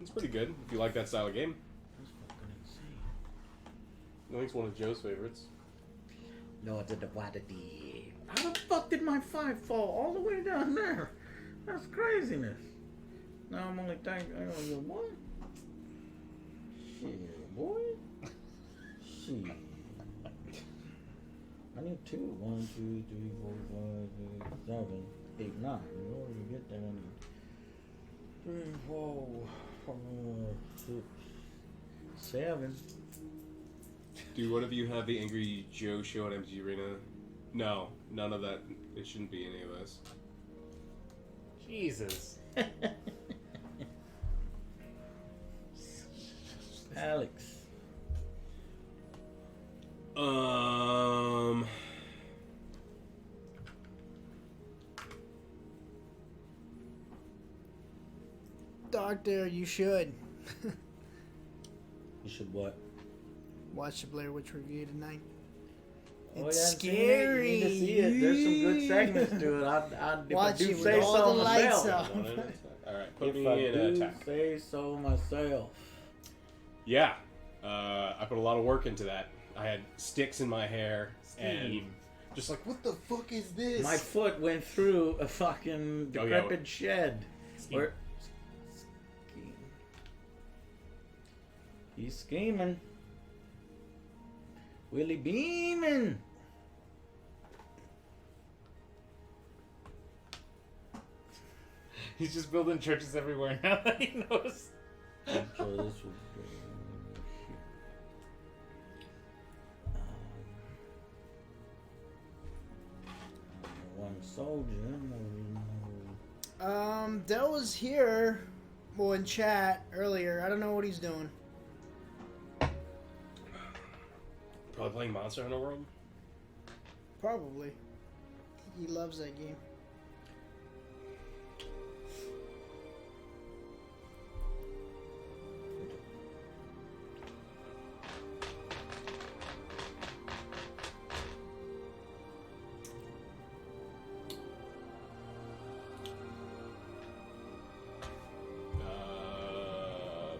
It's pretty good if you like that style of game. That's fucking insane. I think it's one of Joe's favorites. Lords of the Waterdeep. How the fuck did my 5 fall all the way down there? That's craziness. Now I'm only thinking, what? Shit, boy. Shit. I need 2. 1, 2, 3, 4, 5, 6, 7, 8, 9. In order to get there, I need 3, 4, 5, 6, 7. Do one of you have the Angry Joe show at MG Arena? No, none of that. It shouldn't be any of us. Jesus. Alex. Doctor, you should. You should what? Watch the Blair Witch review tonight. Oh, It's yeah, scary. You need to see it. There's some good segments to it. If Watch I do it with say all so the lights myself. off. Alright, put If me I in do attack. say so myself. Yeah, I put a lot of work into that. I had sticks in my hair and just like, what the fuck is this? My foot went through a fucking Oh, yeah. decrepit shed. Scheme. Or, he's scheming. Willie beaming. He's just building churches everywhere now that he knows. So this was one soldier. Dell was here, well, in chat earlier. I don't know what he's doing. Probably playing Monster Hunter World? Probably. He loves that game.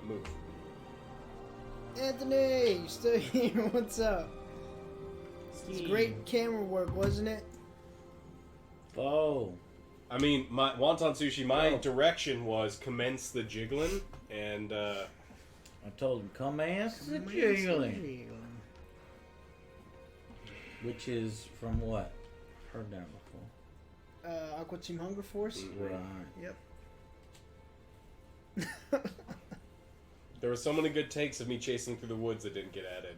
Move. Anthony, you still here? What's up? It's Scheme. great camera work, wasn't it? Oh. I mean, my Wonton Sushi, my Oh. direction was commence the jiggling, and I told him, come ask the jiggling. Which is from what? Heard that before. Aqua Team Hunger Force. Right. Yep. there were so many good takes of me chasing through the woods that didn't get added.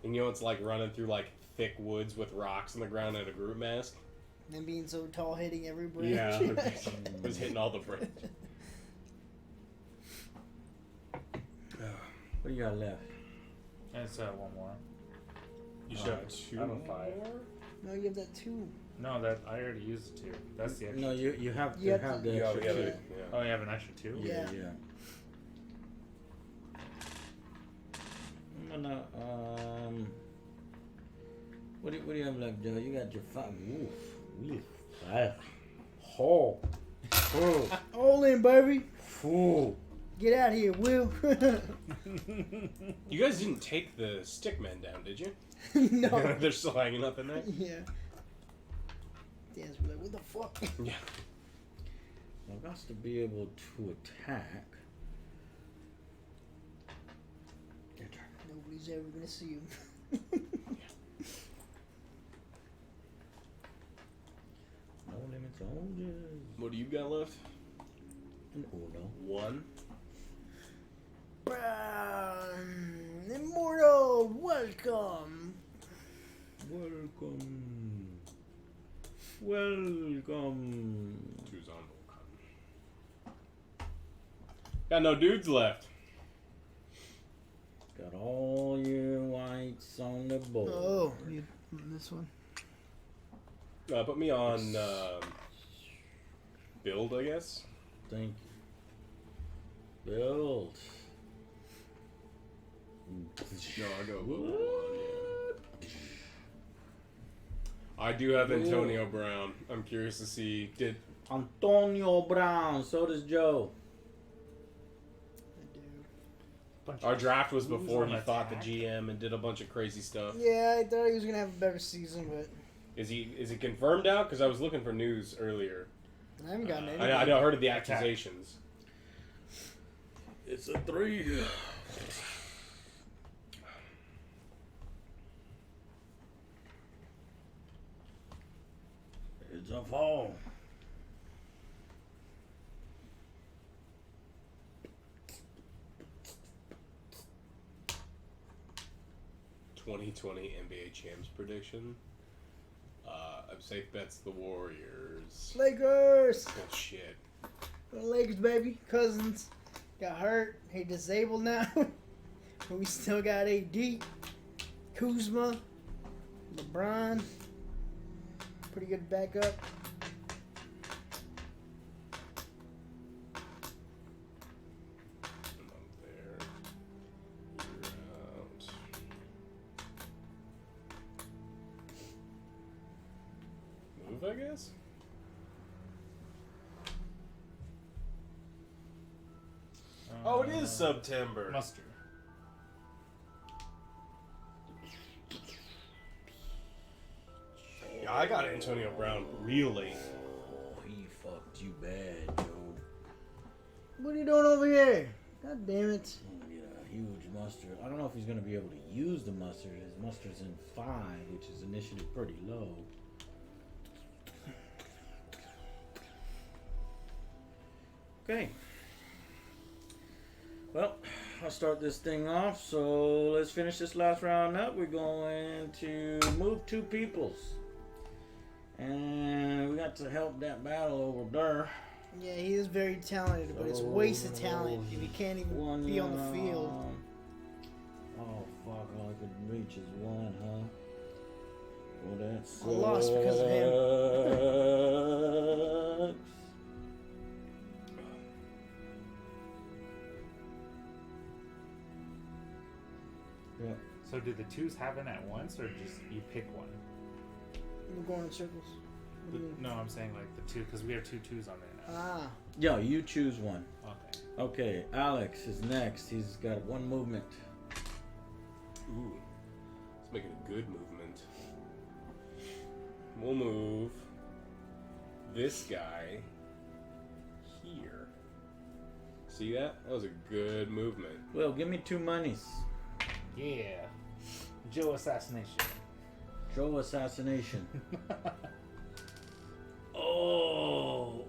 And you know, it's like running through like thick woods with rocks on the ground and a group mask. And being so tall, hitting every branch. Yeah, I was hitting all the branches. What do you got left? That's one more. You Oh, should have 2 I have a 5. more? No, you have that too. No, that I already used a 2. That's the extra. No, you have to You have have to- the Yeah, extra yeah, two. yeah. Oh, you have an extra 2? Yeah, Yeah. yeah. I'm gonna what do you have left, Joe? You got your 5. Oof. Oh. All in, baby. Ooh. Get out of here, Will. You guys didn't take the stickmen down, did you? No. They're still hanging up in there? Yeah. Dan's be like, what the fuck? Yeah. I've got to be able to attack. Your turn. Nobody's ever gonna see him. No limits soldiers. What do you got left? An Uno. 1. Immortal, welcome. Welcome. Welcome. 2's on. Got no dudes left. Got all your whites on the board. Oh, you, this one. Put me on build, I guess. Thank you. Build. No, I go. Yeah. I do have Antonio Brown. I'm curious to see. Did Antonio Brown. So does Joe. I do. our draft was before Who's he on fought the attack? GM and did a bunch of crazy stuff? Yeah, I thought he was gonna have a better season, but Is it confirmed out? Because I was looking for news earlier. I haven't gotten any. I heard of the accusations. It's a 3. It's a fall. "2020 NBA Champs prediction." I'm safe bets the Warriors. Lakers. Oh shit! The Lakers, baby. Cousins got hurt. He disabled now. But we still got AD, Kuzma, LeBron. Pretty good backup. I'm up there. You're out. Move, I guess. Oh, it is September. Mustard. Yeah, I got Antonio Brown real late. Oh, he fucked you bad, Joe. What are you doing over here? God damn it. I'm gonna get a huge mustard. I don't know if he's gonna be able to use the mustard. His mustard's in 5, which is initiative pretty low. Okay. Well, I'll start this thing off. So let's finish this last round up. We're going to move 2 peoples. And we got to help that battle over there. Yeah, he is very talented, but it's wasted talent if he can't even be on the field. Oh fuck! All I could reach is 1, huh? Well, that's I lost because of him. Yeah. So do the 2s happen at once, or just you pick one? We're going in circles. What do you mean? No, I'm saying like the 2, because we have 2 2s on there now. Ah, Yo, you choose one. Okay. Okay, Alex is next. He's got 1 movement. Ooh, let's make it a good movement. We'll move this guy here. See that? That was a good movement. Well, give me 2 monies. Yeah. Joe assassination. Joe assassination. Oh,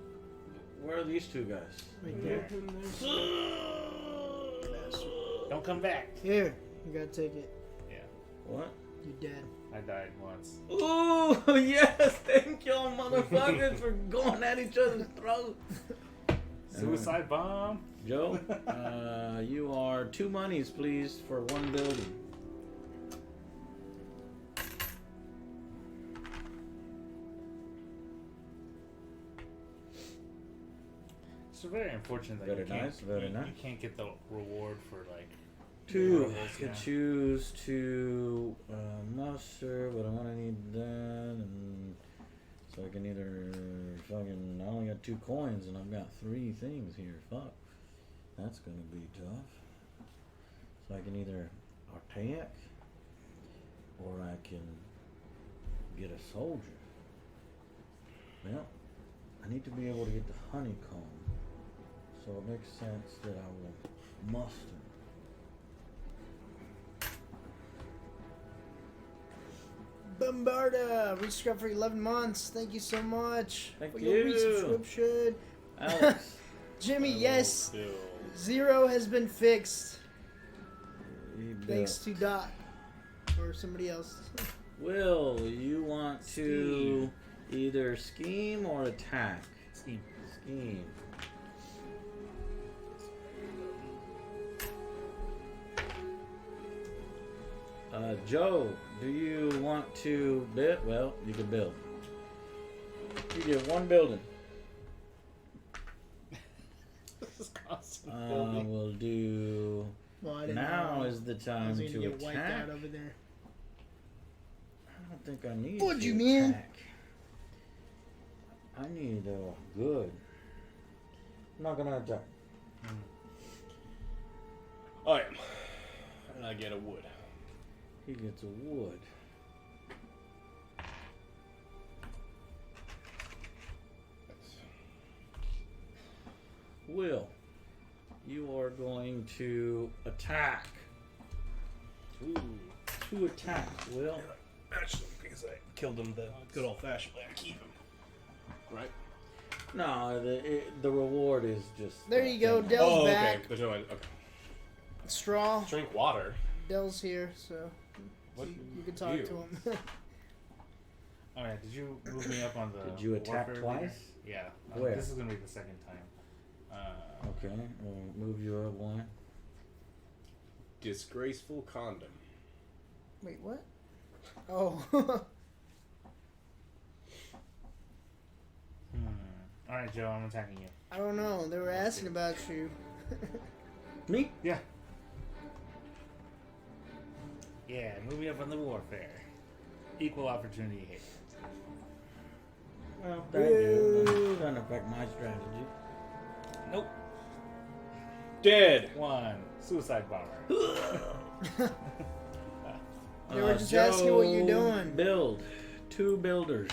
where are these 2 guys? right there. Don't come back. Here, you gotta take it. Yeah. What? You're dead. I died once. Ooh, yes, thank y'all motherfuckers for going at each other's throats. Suicide bomb. Joe, you are 2 monies, please, for 1 building. It's very unfortunate that Very you can't, nice, very nice. You can't get the reward for like. Two. levels, I could yeah. choose to muster, but I'm gonna need that, and so I can either fucking. I only got 2 coins, and I've got 3 things here. Fuck, that's gonna be tough. So I can either attack, or I can get a soldier. Well, I need to be able to get the honeycomb, so it makes sense that I will muster. Bombarda, resubscribed for 11 months. Thank you so much Thank for your you. resubscription. Alex. Jimmy, I will yes, still- 0 has been fixed. You Thanks bet. to Doc or somebody else. Will, you want to either scheme or attack? Scheme. Scheme. Joe, do you want to build? Well, you can build. You get 1 building. This is constant I building. will do. Well, I didn't Now know. is the I was time gonna to get wiped attack. out over there. I don't think I need What'd to you mean? attack. I need good. I'm not gonna attack. I am. And I get a wood. He gets a wood. Will, you are going to attack. Ooh. To attack, Will. Actually, because I killed him the good old fashioned way, I keep him. Right? No, the reward is just. There you go, Dell's Oh, okay. back. There's no way. Okay. Straw, Drink water. Dell's here, so What? you can talk You. to him. Alright, did you move me up on the? Did you attack warfare twice? leader? Yeah. Where? This is gonna be the second time. Okay, we'll move you up 1. Disgraceful condom. Wait, what? Oh. Alright, Joe, I'm attacking you. I don't know. They were asking about you. Me? Yeah. Yeah, move me up on the warfare. Equal opportunity hate. Well, thank you. That doesn't affect my strategy. Nope. Dead. 1. Suicide bomber. They were just asking what you're doing. Build. 2 builders.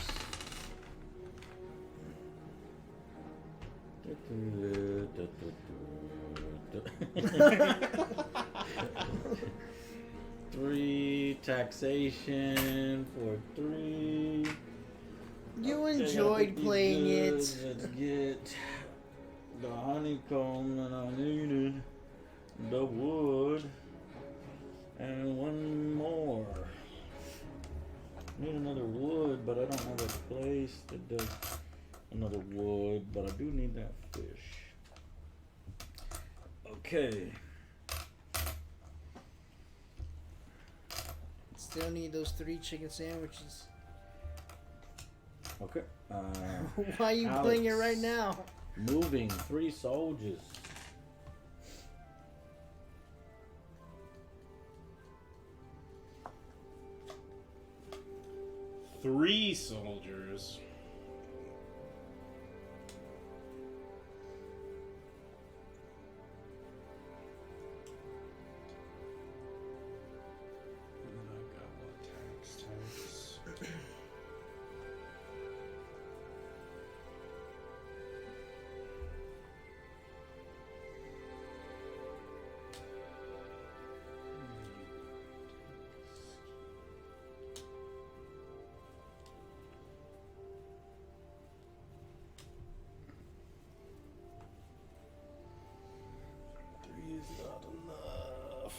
Three taxation for 3. You Okay, enjoyed gotta pick playing these it. goods. Let's get the honeycomb that I needed, the wood, and 1 more. Need another wood, but I don't have a place that does another wood, but I do need that fish. Okay. Still need those 3 chicken sandwiches. Okay. Why are you playing it Alex. right now? Moving 3 soldiers. Three soldiers. And then I've got what? Tax. Three is not enough.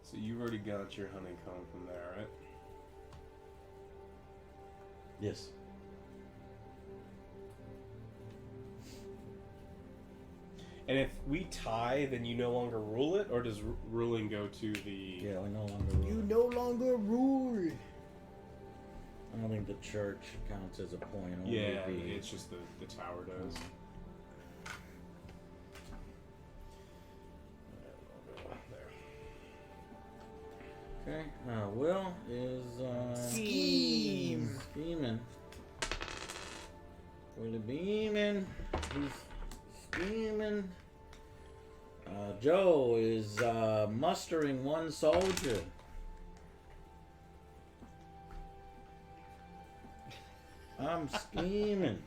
So you've already got your honeycomb from there, right? Yes. And if we tie, then you no longer rule it, or does ruling go to the? Yeah, we no longer rule. You no longer rule. I don't think the church counts as a point. Only Yeah, the, it's just the tower does. There. Okay. Will is Scheme. Scheming. Willie beaming. He's scheming. Joe is mustering one soldier. I'm scheming.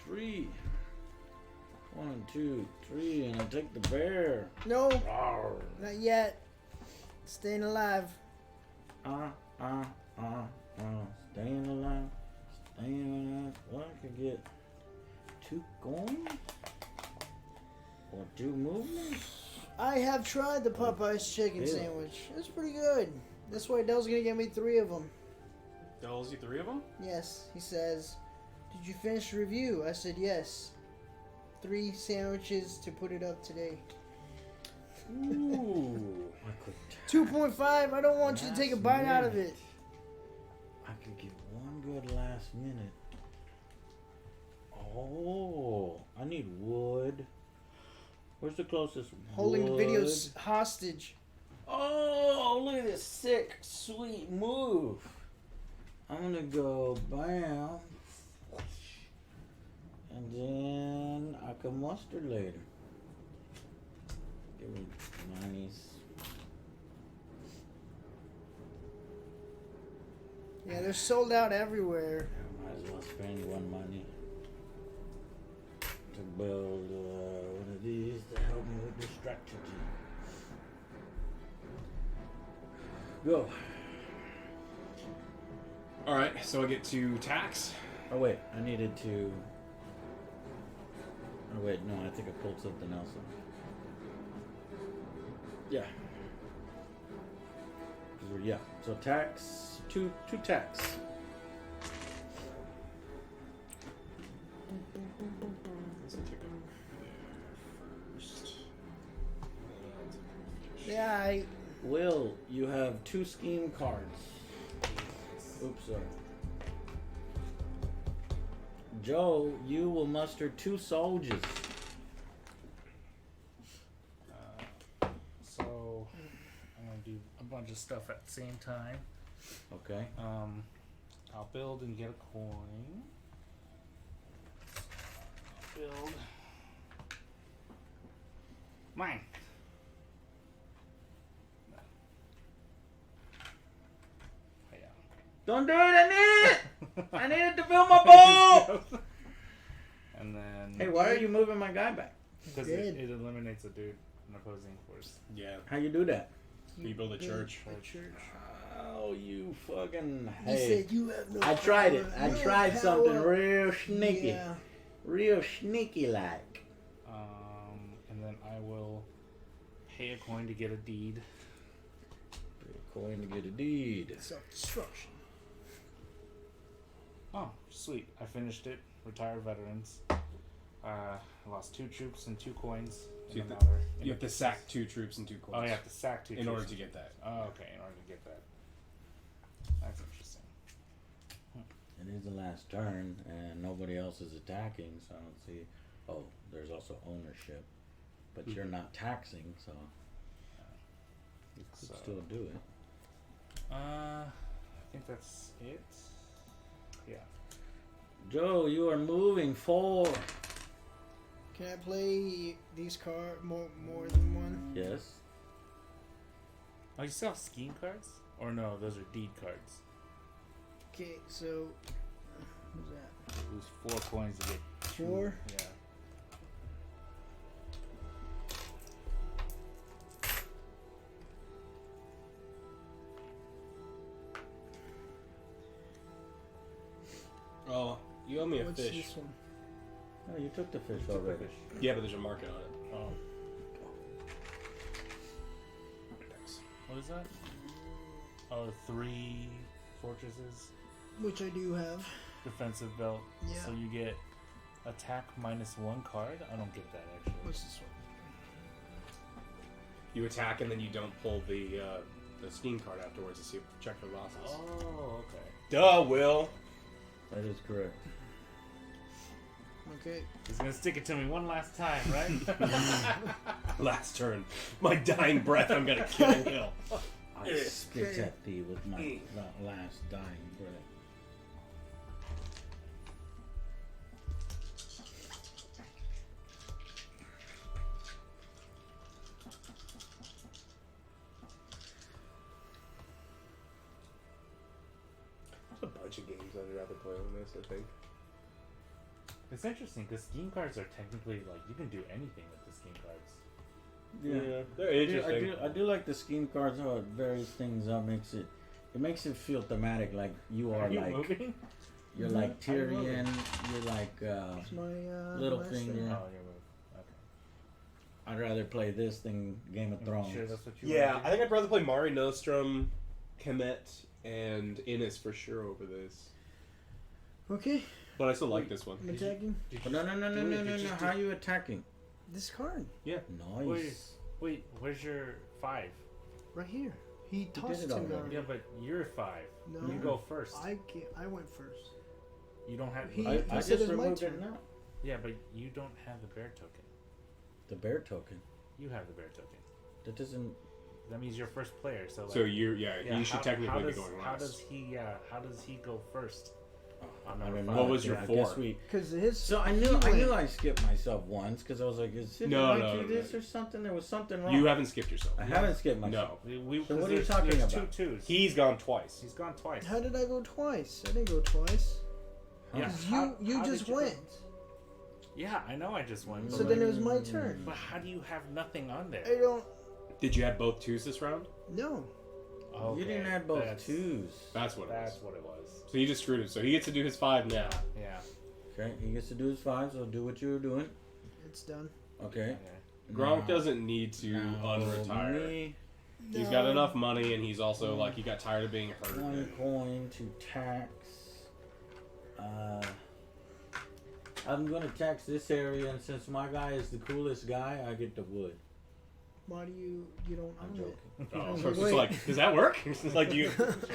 3. 1, 2, 3, and I take the bear. No, Rawr. not yet. Staying alive. Staying alive. Staying alive. Well, I could get 2 coins or 2 movements. I have tried the Popeye's chicken Yeah. sandwich. It's pretty good. That's why Dell's gonna get me 3 of them. Dells you 3 of them? Yes, he says. Did you finish the review? I said yes. 3 sandwiches to put it up today. Ooh. I could 2.5. I don't want you to take a bite out of minute. it. I could get one good last minute. Oh, I need wood. Where's the closest Holding the wood? videos hostage. Oh, look at this sick, sweet move. I'm gonna go bam. And then I can muster later. Give me monies. Yeah, they're sold out everywhere. Might as well spend one money to build one of these to help me with this strategy. Go. Alright, so I get to tax. Oh wait, I needed to. Oh wait, no, I think I pulled something else up. Yeah. 'Cause yeah. So tax, two tax. Let's take a there first. Yeah, Will, you have 2 scheme cards. Oops, sorry. Joe, you will muster 2 soldiers. So I'm gonna do a bunch of stuff at the same time. Okay. I'll build and get a coin. Build. Mine. No. Oh, yeah. Don't do it, I need it! I need it to build my boat! And then Hey, why are you moving my guy back? because Did. it eliminates a dude, an opposing force. Yeah, How you do that? you build a church. The church. Oh, you fucking... He Hey, said you have no I tried power, it. I no tried something power." real sneaky. Yeah. Real sneaky like. And then I will pay a coin to get a deed. Coin to get a deed. Self-destruction. Oh, sweet. I finished it. Retired veterans. Lost 2 troops and 2 coins. So you in have another. You have to sack 2 troops and 2 coins. Oh, you have to sack 2 in troops. order to get that. Oh, okay. In order to get that. That's interesting. It is the last turn, and nobody else is attacking, so I don't see. Oh, there's also ownership, but you're not taxing, so you could So- still do it. I think that's it. Yeah. Joe, you are moving 4. Can I play these cards more than one? Yes. Oh, you still have scheme cards? Or no, those are deed cards. Okay, so who's that? You lose 4 coins to get 2. 4? Yeah. Oh, you owe me a What's fish. this one? Oh, you took the fish Took the already. fish. Yeah, but there's a market on it. Oh. Thanks. What is that? Oh, 3 fortresses. Which I do have. Defensive belt. Yeah. So you get attack -1 card? I don't get that actually. What's this one? You attack and then you don't pull the the scheme card afterwards to see check for losses. Oh, okay. Duh, Will. That is correct. Okay. He's gonna stick it to me one last time, right? Last turn. My dying breath, I'm gonna kill Will. I spit at thee with my last dying breath. There's a bunch of games I'd rather play on this, I think. It's interesting because scheme cards are technically like you can do anything with the scheme cards. Yeah, they're interesting. I do like the scheme cards. How it varies things up. It makes it feel thematic. Like you are you like moving? you're like Tyrion. You're like It's my Littlefinger. Oh, you're moving. Okay. I'd rather play this than Game of Thrones. Sure, that's what you. Yeah, want I think I'd rather play Mari Nostrum, Kemet, and Innis for sure over this. Okay. But I still like this one. I'm attacking But no. How are you attacking? this card Nice. Wait, where's your 5? right here. He tossed it to already. guard. Yeah, but you're 5. No. You go first. I went first. You don't have. He- I said just it's my removed it turn. now. Yeah, but you don't have the bear token. The bear token. You have the bear token. That doesn't. That means you're first player. So. Like, So you should technically be going How last. does he go first? On I number don't 5? know. What was your I guess 4? we. Because his. So I he knew went. I skipped myself once because I was like, is it No, like no, do no. this or something? There was something wrong. You haven't skipped yourself. I haven't skipped myself. No. So what are you talking there's about? 2 twos. He's gone twice. He's gone twice. How did I go twice? I didn't go twice. Yeah. 'Cause How- you how just did you go? went. Yeah, I know I just won. So But, then it was my turn. but how do you have nothing on there? I don't. Did you have both 2s this round? No. Okay, You didn't add both that's- twos. That's what it That's was. what it was. So you just screwed it. So he gets to do his 5 now. Yeah. Okay, he gets to do his 5, so do what you were doing. It's done. Okay. Okay. Gronk Now- doesn't need to now unretire. me, He's got enough money, and he's also like he got tired of being hurt. one coin to tax. I'm gonna tax this area, and since my guy is the coolest guy, I get the wood. Why do you don't I'm own joking. it? Oh, so it's Wait. just like, does that work? It's just like you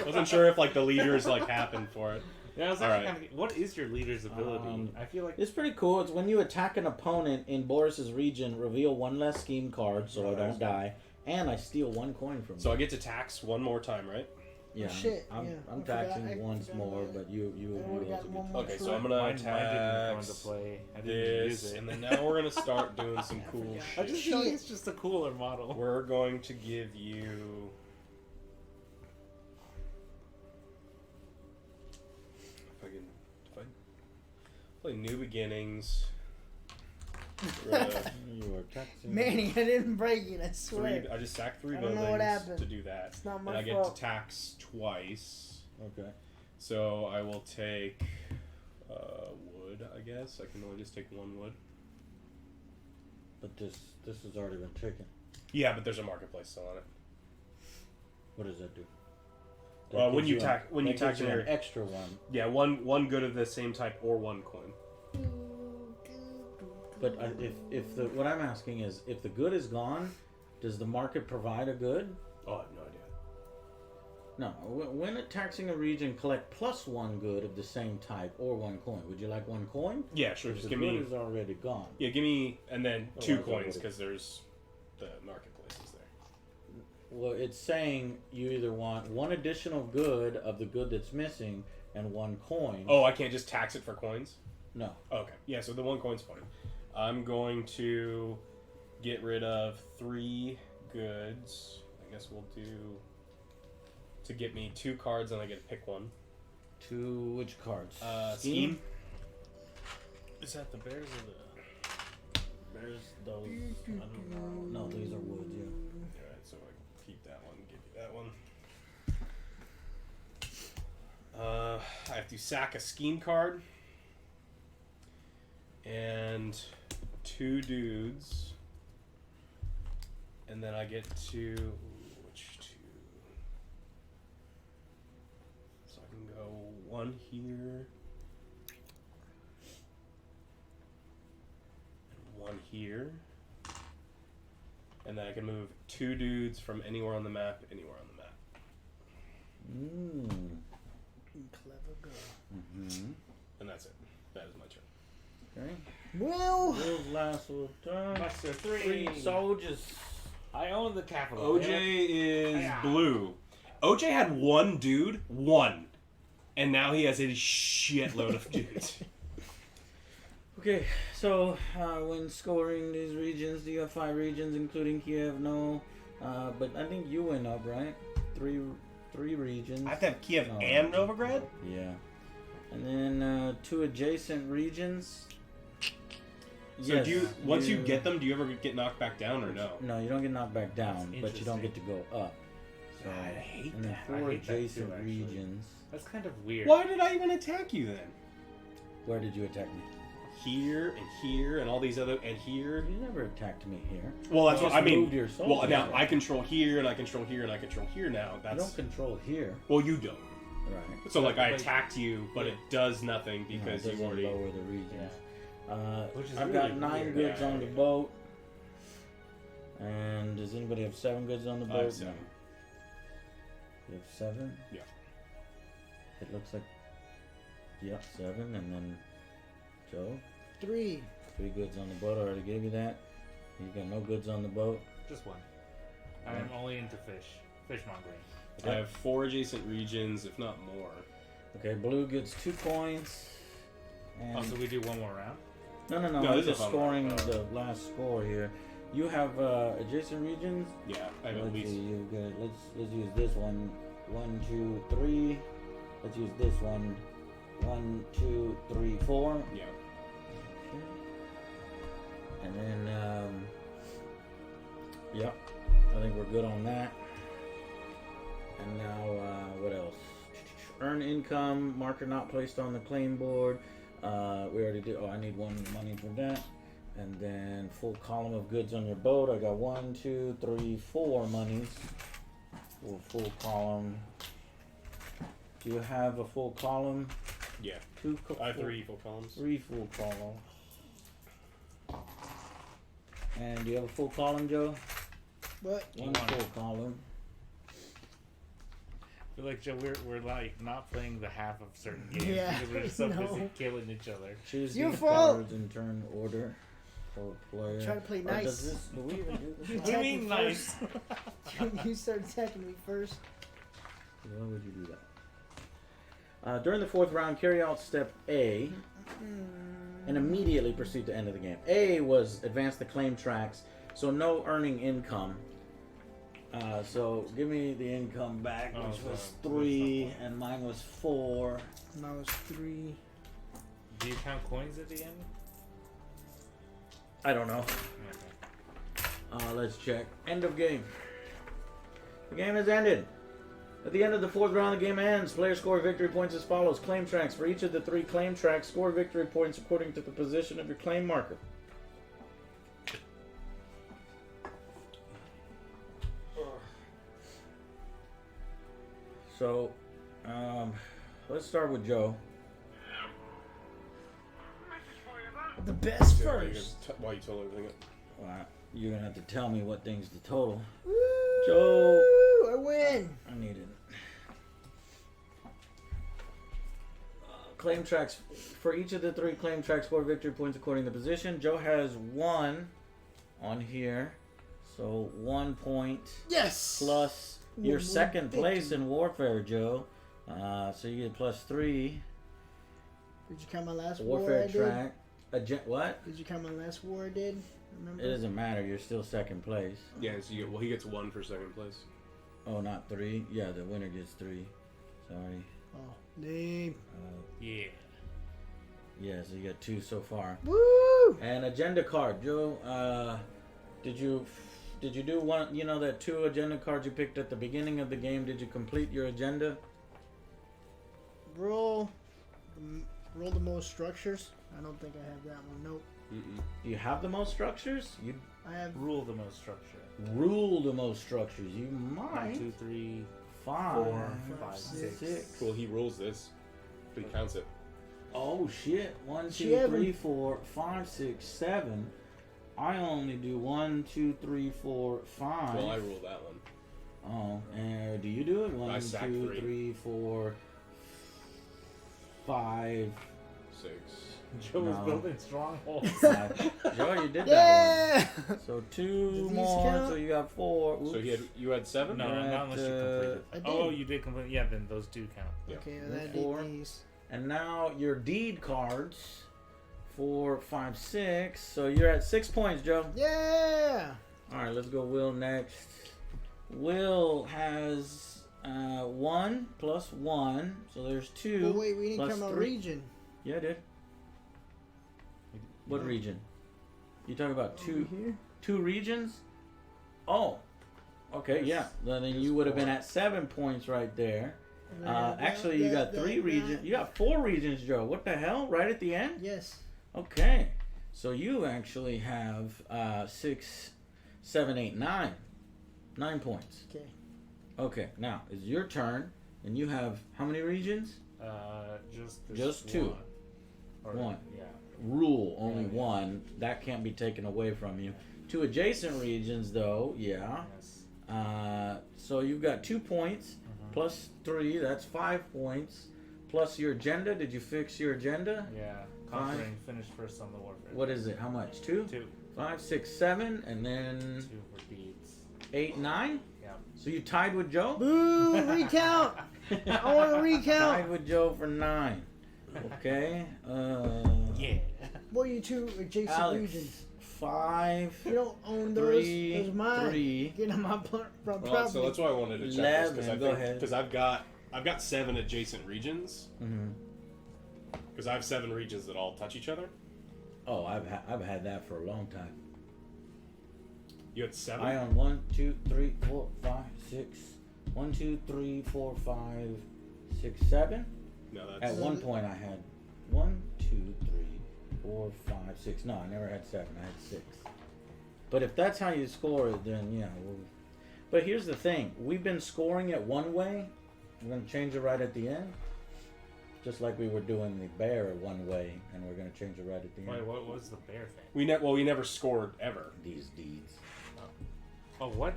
wasn't sure if like the leaders like happened for it. Yeah, I was All actually right. kind of. What is your leader's ability? I feel like. It's pretty cool. It's when you attack an opponent in Boris's region, reveal one less scheme card so I don't die, and I steal 1 coin from So you. I get to tax one more time, right? Yeah, shit, I'm yeah. I'm I forgot- taxing I once forgot more, about it. but you I would've also got one get more Okay, so Sure. I'm gonna Mine didn't come into tax play. I didn't use this, it. and then now we're gonna start doing some cool forgot. I just shit. feel like it's just a cooler model. We're going to give you. If I play New Beginnings. You are taxing. Manny, I didn't break it. I swear. I just sacked 3 I don't know what buildings happened. to do that. It's not And my I get fault. to tax twice. Okay. So I will take wood, I guess. I can only just take 1 wood. But this has already been taken. Yeah, but there's a marketplace still on it. What does that do? When gives you an- tax when you that tax gives an an area, extra one. yeah, one good of the same type or 1 coin. But if the what I'm asking is if the good is gone, does the market provide a good? Oh, I have no idea. No. When taxing a region, collect +1 good of the same type or 1 coin. Would you like 1 coin? Yeah, sure. Because Just the give good me. is already gone. Yeah, give me, and then Oh, 2 I thought coins it- because there's the marketplaces there. Well, it's saying you either want 1 additional good of the good that's missing and 1 coin. Oh, I can't just tax it for coins. No. Okay, yeah. So the 1 coin's fine. I'm going to get rid of 3 goods. I guess we'll do to get me 2 cards, and I get to pick 1. 2 which cards? Scheme. Is that the bears or the bears? Those. I don't know. No, these are woods. Yeah. Alright, so I keep that one, give you that one. I have to sack a scheme card. And 2 dudes. And then I get to... which 2? So I can go 1 here. And 1 here. And then I can move 2 dudes from anywhere on the map, anywhere on the map. Clever girl. Mm-hmm. And that's it. That is my turn. Okay. Will. Will's last little turn. Muster 3. soldiers. I own the capital. OJ is Yeah. blue. OJ had one dude, one. And now he has a shitload of dudes. Okay, so when scoring these regions, do you have 5 regions, including Kiev? No. But I think you went up, right? Three regions. I have to have Kiev No. and Novigrad? Yeah. And then 2 adjacent regions. So do you, once you get them, do you ever get knocked back down or no? No, you don't get knocked back down, That's but you don't get to interesting. go up. So, I hate and then that. I 4 hate that too, adjacent actually. regions. That's kind of weird. Why did I even attack you then? Where did you attack me? Here, and all these other, and here. You never attacked me here. Well, that's You what just I mean. moved your Well, soldiers now there. I control here, and I control here, and I control here now. You That's don't control here. well, you don't. Right. So like I But- attacked you, but it does nothing because No, it you doesn't already. lower the regions. Which is I've really got 9 weird. goods Yeah, on the yeah. boat. And does anybody have 7 goods on the I boat? have 7. No. You have 7? Yeah. It looks like. Yep, 7. And then Joe, 3. 3 goods on the boat. I already gave you that. You got no goods on the boat. Just one. I'm only into fishmongering. I have 4 adjacent regions, if not more. Okay, blue gets 2 points. And Oh, so we do one more round? no, No, I'm this is just a fun scoring round. the last score here. You have adjacent regions. Yeah, I have at Let's least. see, you good. Let's use this one. 1, 2, 3. Let's use this one. 1, 2, 3, 4. Yeah. Okay. And then yep. I think we're good on that. And now what else? Earn income, marker not placed on the claim board. We already did. Oh, I need 1 money for that. And then full column of goods on your boat. I got 1, 2, 3, 4 monies. Full column. Do you have a full column? Yeah. 2. I have 3 full columns. 3 full column. And do you have a full column, Joe? What? 1 One. full column. I feel like, Joe, we're like not playing the half of certain games Yeah, because we're just so no. busy killing each other. Choose Your these fault. cards in turn order for player. Try to play Or nice. Does this, do we even do this? You one? do you attack mean me nice? first. You start attacking me first. Why would you do that? During the 4th round, carry out step A and immediately proceed to end of the game. A was advance the claim tracks, so no earning income. So give me the income back, Oh, which so was that's 3, not and mine was 4. Now it's 3. Do you count coins at the end? I don't know. Okay. Let's check. End of game. The game has ended. At the end of the 4th round, the game ends. Players score victory points as follows. Claim tracks. For each of the 3 claim tracks, score victory points according to the position of your claim marker. So, let's start with Joe. The best Yeah, you first. guys while you total everything up. You're gonna have to tell me what thing's the total. Woo! Joe. I win. I need it. Claim tracks. For each of the 3 claim tracks, score victory points according to position. Joe has 1 on here. So 1 point Yes. plus One your more second place victory. in warfare, Joe. So you get plus 3. Did you count my last war Warfare I did? track. What? Did you count my last war I did? Remember? It doesn't matter. You're still second place. Yeah, so you, well, he gets 1 for second place. Oh, not 3. Yeah, the winner gets 3. Sorry. Oh, name. Yeah. Yeah, so you got 2 so far. Woo! And agenda card, Joe. Did you do one? You know that 2 agenda cards you picked at the beginning of the game. Did you complete your agenda? Roll the most structures. I don't think I have that one. Nope. Mm-mm. Do you have the most structures? You I have. Rule the most structure. rule the most structures. You 1, might. 2, 3, 5, 4, 5, 6. 6. Well, he rolls this, but he counts it. Oh shit! 1, She 2, haven't- 3, 4, 5, 6, 7. I only do 1, 2, 3, 4, 5. Well, I roll that one. Oh, and do you do it? 1, sacked 2, three. 3, 4, 5. 6. Joe was No. building strongholds. Joe, you did that Yeah. one. So Do 2 these more, count? so you got 4. Oops. So you had 7? No, You're not at, unless you completed. I did. Oh, you did complete. Yeah, then those do count. Yeah. Okay, That's that four. did these. And now your deed cards. 4, 5, 6. So you're at 6 points, Joe. Yeah. All right, let's go Will next. Will has 1 plus 1. So there's 2. Oh wait, we didn't plus come out 3. region. Yeah, I did. What Yeah. region? You talking about Over here. 2 regions? Oh. Okay, yeah. Then you would have been at 7 points right there. And then that, Actually, you got that, 3 that, regions. that. You got 4 regions, Joe. What the hell? Right at the end? Yes. Okay. So you actually have 6, 7, 8, 9. 9 points. Okay. Okay. Now, it's your turn. And you have how many regions? Just this Just 2. Or, 1. Yeah. Rule, only Yeah. 1. That can't be taken away from you. 2 adjacent regions, though. Yeah. Yes. So you've got 2 points. Plus 3, that's 5 points. Plus your agenda. Did you fix your agenda? Yeah. Conquering finished first on the warfare. What is it? How much? 2? 2. 5, 6, 7, and then 2 for deeds. 8, 9? Yeah. So you tied with Joe? Boo! Recount. I want to recount. Tied with Joe for 9. Okay. Yeah. What are you 2 adjacent Alex, regions? 5, You don't own those. 3, Those mine. 3. Get on my property. Well, so that's why I wanted to check this 11, go ahead. because I've got 7 adjacent regions. Mm-hmm. Because I have 7 regions that all touch each other. Oh, I've had that for a long time. You had 7. I own 1, 2, 3, 4, 5, 6. 1, 2, 3, 4, 5, 6, 7. No, that's At one point, I had 1, 2, 3, 4, 5, 6. No, I never had 7. I had 6. But if that's how you score it, then yeah. But here's the thing: we've been scoring it one way. We're gonna change it right at the end, just like we were doing the bear one way, and we're gonna change it right at the end. Wait, what was the bear thing? we never scored ever. These deeds. Oh, what?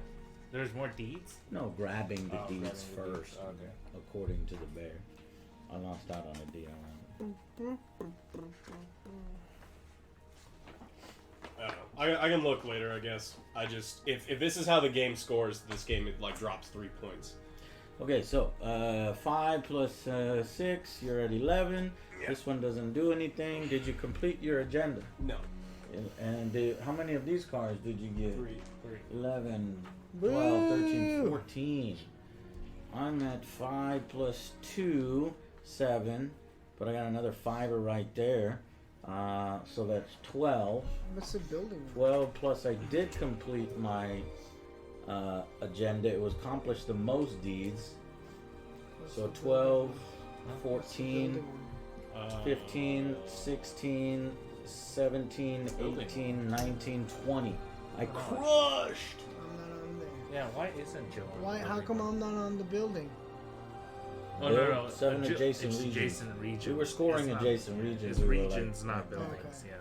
There's more deeds? No, grabbing the Oh, deeds grabbing the first, deeds. Okay. according to the bear. I lost out on a deal. I don't know. I can look later, I guess. I just if this is how the game scores, this game it like drops 3 points. Okay, so 5 plus 6, you're at 11. Yeah. This one doesn't do anything. Did you complete your agenda? No. And how many of these cards did you get? 3. 11, Boo! 12, 13, 14. I'm at 5 plus 2, 7. But I got another 5 right there. So that's 12. What's the building? 12 plus I did complete my agenda. It was accomplished the most deeds. So 12, 14, 15, 16, 17, 18, 19, 20. I crushed! I'm not on there. Yeah, why isn't Joe on Why? the How building? come I'm not on the building? Oh, Build no. 7 Adja- adjacent it's regions. adjacent regions. We were scoring It's not- adjacent regions. It's We were regions, like- not buildings, yeah.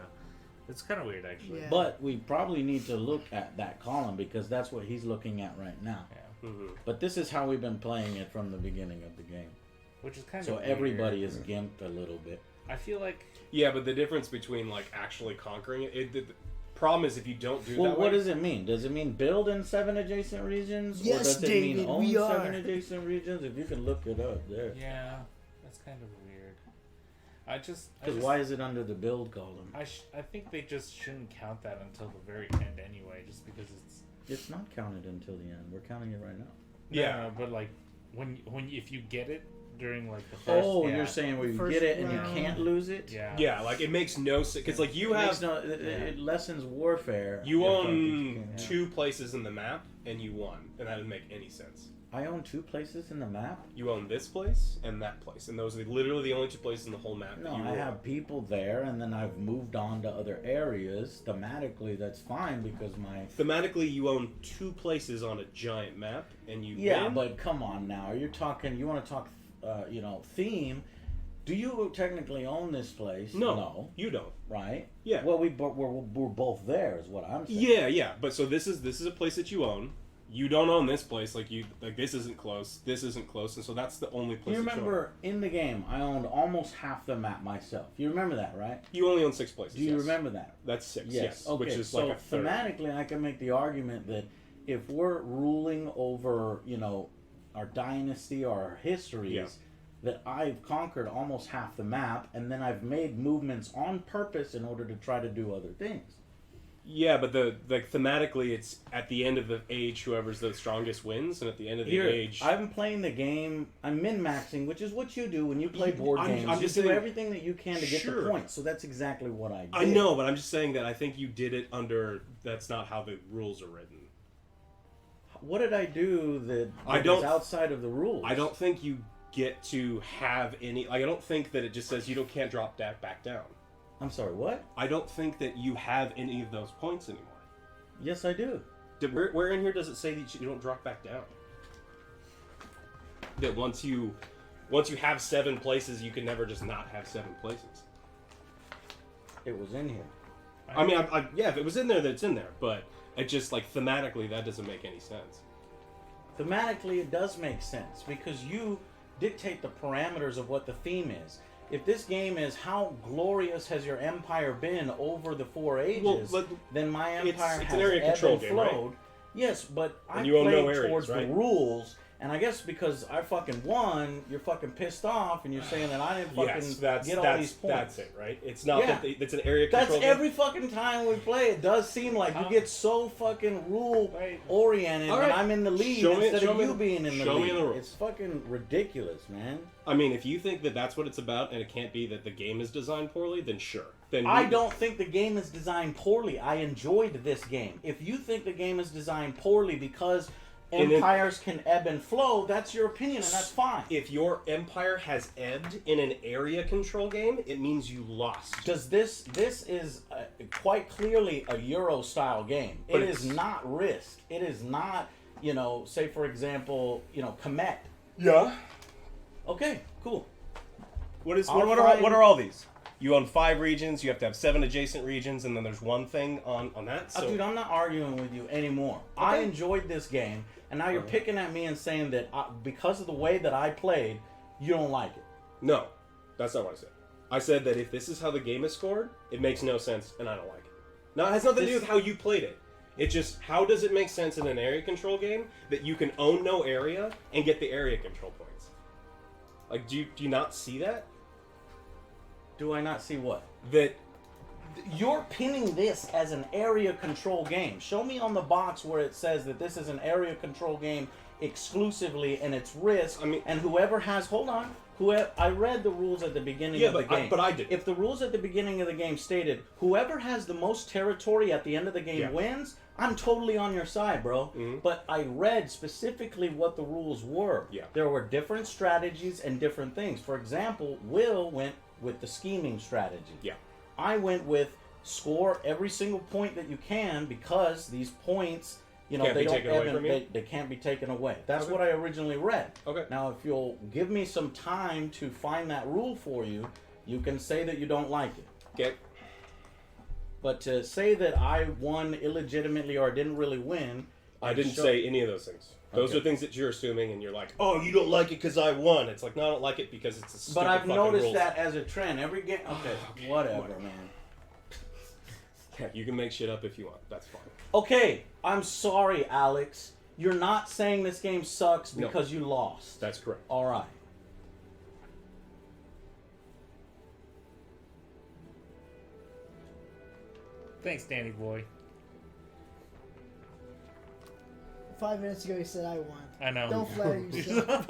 It's kind of weird, actually. Yeah. But we probably need to look at that column because that's what he's looking at right now. Yeah. Mm-hmm. But this is how we've been playing it from the beginning of the game. Which is kind So of everybody is gimped a little bit. I feel like Yeah, but the difference between like actually conquering it, the problem is if you don't do Well, that. what way, does it mean? Does it mean build in 7 adjacent regions? Yes, or does it David, mean own we 7 are. adjacent regions? If you can look it up there. yeah, that's kind of weird. I just Because why is it under the build column? I think they just shouldn't count that until the very end anyway, just because it's It's not counted until the end. We're counting it right now. Yeah. No, but like when if you get it during like the first Oh, yeah, you're saying where you First get it and round. you can't lose it? yeah Yeah, like it makes no sense because like you It makes have it lessens warfare. you if own yeah. 2 places in the map and you won, and that doesn't make any sense. I own 2 places in the map? You own this place and that place, and those are literally the only 2 places in the whole map. No, that you I own. have people there, and then I've moved on to other areas. Thematically, that's fine because my Thematically, you own 2 places on a giant map, and you yeah. win. But come on now, you're talking. You want to talk, theme? Do you technically own this place? No, you don't. Right? Yeah. Well, we're both there, is what I'm saying. Yeah, but so this is a place that you own. you don't own this place. Like this isn't close. This isn't close, and so that's the only place. You to show remember in the game, I owned almost half the map myself. You remember that, right? You only own 6 places. Do you remember that? That's 6. Yes. Yes. Okay. Which is So like a third. thematically, I can make the argument that if we're ruling over, our dynasty or our histories, Yeah. that I've conquered almost half the map, and then I've made movements on purpose in order to try to do other things. Yeah, but thematically, it's at the end of the age, whoever's the strongest wins, and at the end of the age, I'm playing the game. I'm min-maxing, which is what you do when you play board games. I'm You just do saying- everything that you can to get the Sure. points. So that's exactly what I did. I know, but I'm just saying that I think you did it under. That's not how the rules are written. What did I do that I was don't- outside of the rules? I don't think you get to have any. Like, I don't think that it just says can't drop that back down. I'm sorry, what? I don't think that you have any of those points anymore. Yes, I do. Where in here does it say that you don't drop back down? That once you have 7 places, you can never just not have 7 places. It was in here. I mean, yeah, if it was in there, then it's in there. But it just, like, thematically, that doesn't make any sense. Thematically, it does make sense because you dictate the parameters of what the theme is. If this game is how glorious has your empire been over the 4 ages, then my empire it's has an area ebbed control and game, right? flowed. Yes, but I And you own no played areas, towards right? the rules, and I guess because I fucking won, you're fucking pissed off, and you're saying that I didn't fucking get all these points. That's it, right? It's not Yeah. that it's an area control That's game. every fucking time we play. It does seem like you get so fucking rule oriented, All and right. I'm in the lead Show me- instead show of me- you being in the show lead. me in the rules. It's fucking ridiculous, man. I mean, if you think that that's what it's about, and it can't be that the game is designed poorly, then sure. Then I don't think the game is designed poorly. I enjoyed this game. If you think the game is designed poorly because empires can ebb and flow, that's your opinion, and that's fine. If your empire has ebbed in an area control game, it means you lost. Does this is quite clearly a Euro style game. But It is not Risk. It is not, say for example, Comet. Yeah. Okay, cool. What I'll what find- are all these? You own 5 regions. You have to have 7 adjacent regions, and then there's one thing on that. So Dude, I'm not arguing with you anymore. I Okay. enjoyed this game, and now you're picking at me and saying that because of the way that I played, you don't like it. no, that's not what I said. I said that if this is how the game is scored, it makes no sense, and I don't like it. No, it has nothing to do with how you played it. It's just, how does it make sense in an area control game that you can own no area and get the area control points? Like, do you not see that? Do I not see what? That You're pinning this as an area control game. Show me on the box where it says that this is an area control game exclusively and it's Risk. I mean- and whoever has, hold on, whoever, I read the rules at the beginning of the game. but I didn't. If the rules at the beginning of the game stated whoever has the most territory at the end of the game Yeah. wins, I'm totally on your side, bro. But I read specifically what the rules were. Yeah. There were different strategies and different things. For example, Will went with the scheming strategy. Yeah. I went with score every single point that you can because these points, Can't they be don't taken away ebb from and you? they can't be taken away. That's Okay. what I originally read. Okay. Now, if you'll give me some time to find that rule for you, you can say that you don't like it. Okay. But to say that I won illegitimately or didn't really win, I didn't show- say any of those things. Those Okay. are things that you're assuming, and you're like, "Oh, you don't like it because I won." It's like, no, I don't like it because it's a stupid But I've fucking noticed rules. that as a trend. Every game. Okay, whatever, man. You can make shit up if you want. That's fine. Okay, I'm sorry, Alex. You're not saying this game sucks No. because you lost. That's correct. All right. Thanks, Danny boy. 5 minutes ago, you said I won. I know. Don't flatter yourself.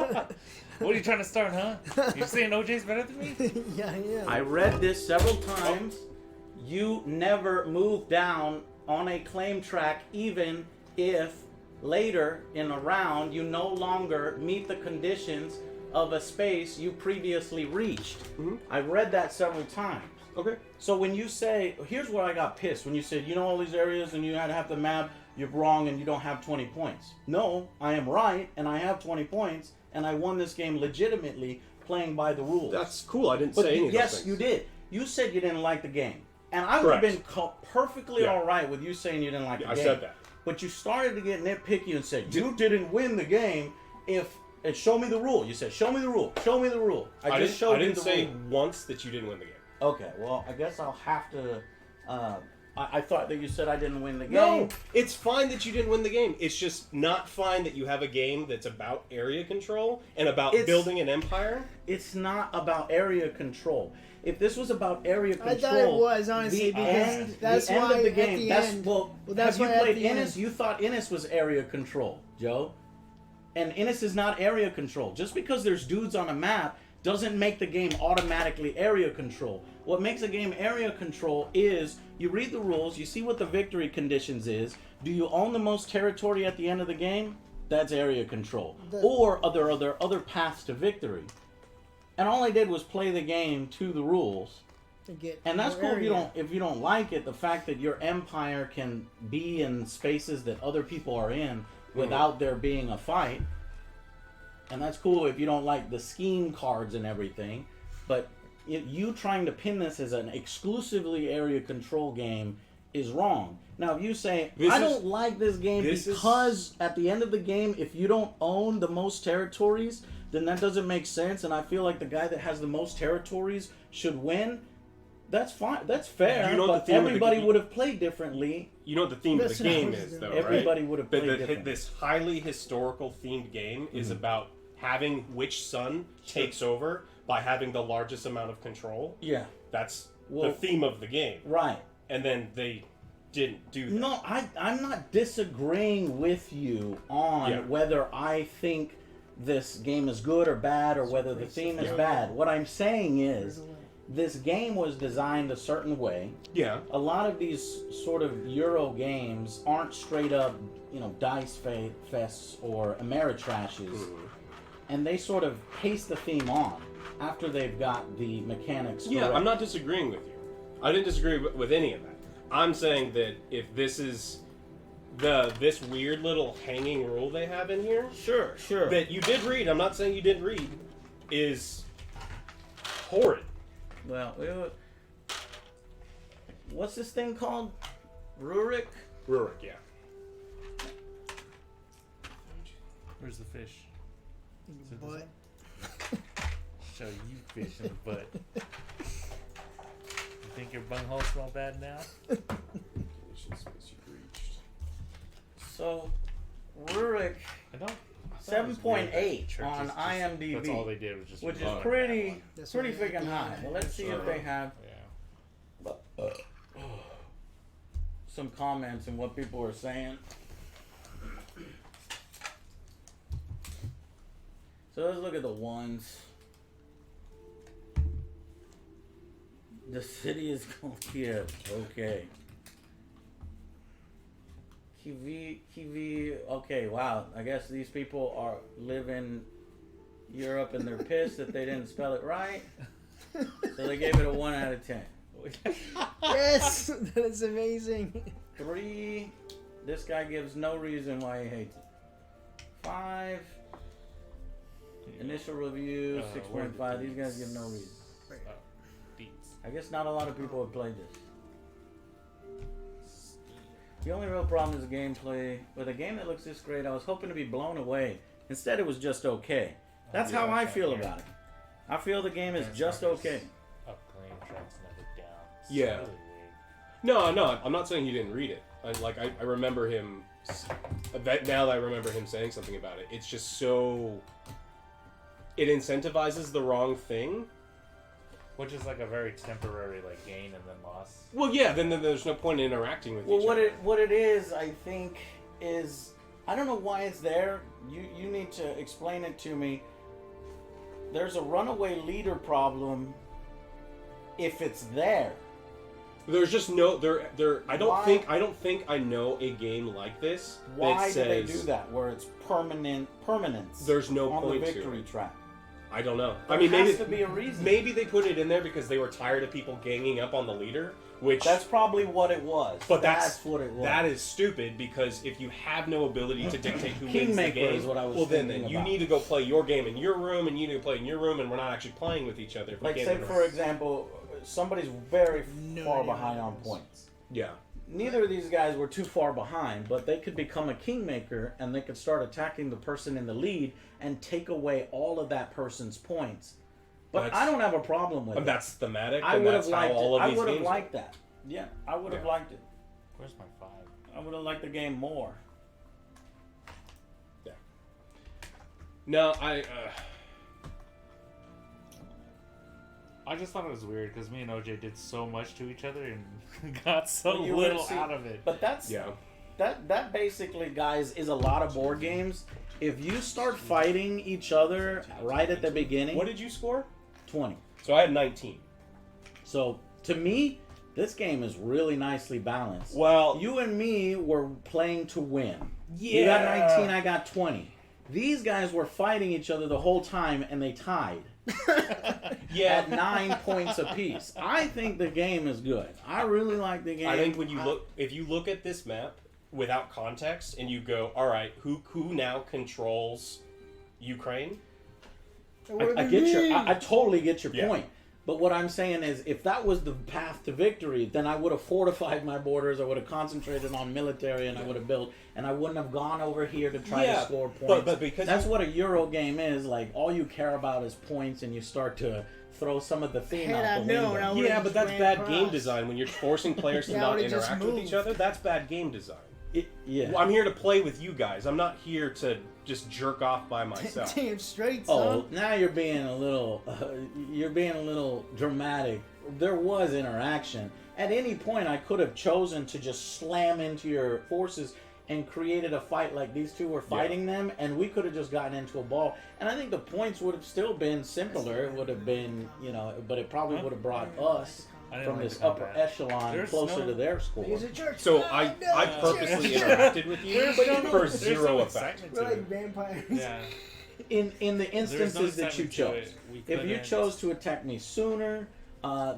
What are you trying to start, huh? You're saying OJ's better than me? Yeah, yeah. I read this several times. You never move down on a claim track, even if later in a round you no longer meet the conditions of a space you previously reached. I read that several times. Okay. So when you say, here's where I got pissed, when you said, all these areas and you had to have the map, you're wrong and you don't have 20 points. No, I am right and I have 20 points and I won this game legitimately playing by the rules. That's cool. I didn't But say any of those yes, things. you did. You said you didn't like the game. And I would have Correct. been perfectly Yeah. all right with you saying you didn't like the I game. said that. but you started to get nitpicky and said, you didn't win the game if... And show me the rule. You said, show me the rule. Show me the rule. I just showed you the rule. I didn't say once that you didn't win the game. Okay, well, I guess I'll have to... I thought that you said I didn't win the game. No, it's fine that you didn't win the game. It's just not fine that you have a game that's about area control and about building an empire. It's not about area control. If this was about area control, I thought it was, honestly, because that's the end why of the at game. the That's end. well. That's have why you at played the Innis? end. You thought Innis was area control, Joe. And Innis is not area control. Just because there's dudes on a map doesn't make the game automatically area control. What makes a game area control is you read the rules, you see what the victory conditions is. Do you own the most territory at the end of the game? That's area control. Or are there other paths to victory? And all I did was play the game to the rules. And that's cool if you don't like it. The fact that your empire can be in spaces that other people are in without there being a fight. And that's cool if you don't like the scheme cards and everything. But you trying to pin this as an exclusively area control game is wrong. Now, if you say, I don't like this game because at the end of the game, if you don't own the most territories, then that doesn't make sense. And I feel like the guy that has the most territories should win. That's fine. That's fair. You know but everybody would have played differently. You know what the theme of the game is, though, right? Everybody would have played differently. This highly historical themed game is about having which son takes over by having the largest amount of control. Yeah. That's the theme of the game. Right. And then they didn't do that. No, I'm not disagreeing with you on whether I think this game is good or bad or whether the theme is bad. What I'm saying is this game was designed a certain way. Yeah. A lot of these sort of Euro games aren't straight up, dice fests or Ameritrashes. And they sort of paste the theme on after they've got the mechanics correct. Yeah, I'm not disagreeing with you. I didn't disagree with any of that. I'm saying that if this is this weird little hanging rule they have in here, sure, that you did read, I'm not saying you didn't read, is horrid. Well, what's this thing called? Rurik? Rurik, yeah. Where's the fish? Butt. Show you fish in the butt. You think your bunghole smell bad now? So, Rurik, 7.8 on IMDb. That's all they did was just. Which is pretty freaking high. Well, let's see if they have some comments and what people are saying. So let's look at the ones. The city is going Kiev. Okay. Kivi. Okay, wow. I guess these people live in Europe and they're pissed that they didn't spell it right. So they gave it a 1 out of 10. Yes, that is amazing. 3. This guy gives no reason why he hates it. 5. Initial review 6.5. These guys give no reason. I guess not a lot of people have played this. The only real problem is the gameplay. With a game that looks this great, I was hoping to be blown away. Instead, it was just okay. That's how I feel about it. I feel the game is just okay. Upgrade tracks never down. Yeah. No, I'm not saying he didn't read it. I remember him. Now that I remember him saying something about it, it's just so. It incentivizes the wrong thing. Which is like a very temporary gain and then loss. Well, yeah. Then there's no point in interacting with each other. Well, what it is, I think, is I don't know why it's there. You need to explain it to me. There's a runaway leader problem. If it's there, there's just no there. I don't think I know a game like this. Why that do they says do that? Where it's permanence. There's no on point the victory to it. track. I don't know. There has to be a reason. Maybe they put it in there because they were tired of people ganging up on the leader. Which that's probably what it was. But that's what it was. That is stupid because if you have no ability to dictate who wins the game, is what I was well then you need to go play your game in your room, and you need to play in your room, and we're not actually playing with each other. Say for example, somebody's very far behind on points. Yeah. neither of these guys were too far behind, but they could become a kingmaker and they could start attacking the person in the lead and take away all of that person's points. But I don't have a problem with it. That's thematic. I would have how liked all it. of I these would have games liked that. Yeah, I would have liked it. Where's my 5? I would have liked the game more. Yeah. No, I just thought it was weird because me and OJ did so much to each other and got so Well, you little would see- out of it. But that's yeah. that basically, guys, is a lot of board games. If you start fighting each other right at the beginning, What did you score? 20. So I had 19. So to me, this game is really nicely balanced. Well, You and me were playing to win. You got 19, I got 20. These guys were fighting each other the whole time and they tied yeah. at 9 points apiece. I think the game is good. I really like the game. I think when you if you look at this map without context and you go, all right, who now controls Ukraine? I get I totally get your Yeah. point. But what I'm saying is, if that was the path to victory, then I would have fortified my borders. I would have concentrated on military, and I would have built. And I wouldn't have gone over here to try to score points. But because that's what a Euro game is. Like, all you care about is points, and you start to throw some of the theme Had out I the known, window. I would've yeah, but that's ran bad across. game design when you're forcing players to Yeah, I not would've just interact with each moved. other. That's bad game design. Yeah. I'm here to play with you guys. I'm not here to just jerk off by myself. Damn straight, Oh, son. now you're being a little, dramatic. There was interaction. At any point, I could have chosen to just slam into your forces and created a fight like these two were fighting them, and we could have just gotten into a ball. And I think the points would have still been simpler. It would have been, but it probably would have brought us I didn't from like this the upper combat. echelon There's closer no- to their score. He's a church. So Oh, no, I purposely church. interacted with you There's for no zero effect. excitement We're to like it. vampires. Yeah. In the There's no instances that you excitement to chose, it. We if you couldn't- chose to attack me sooner,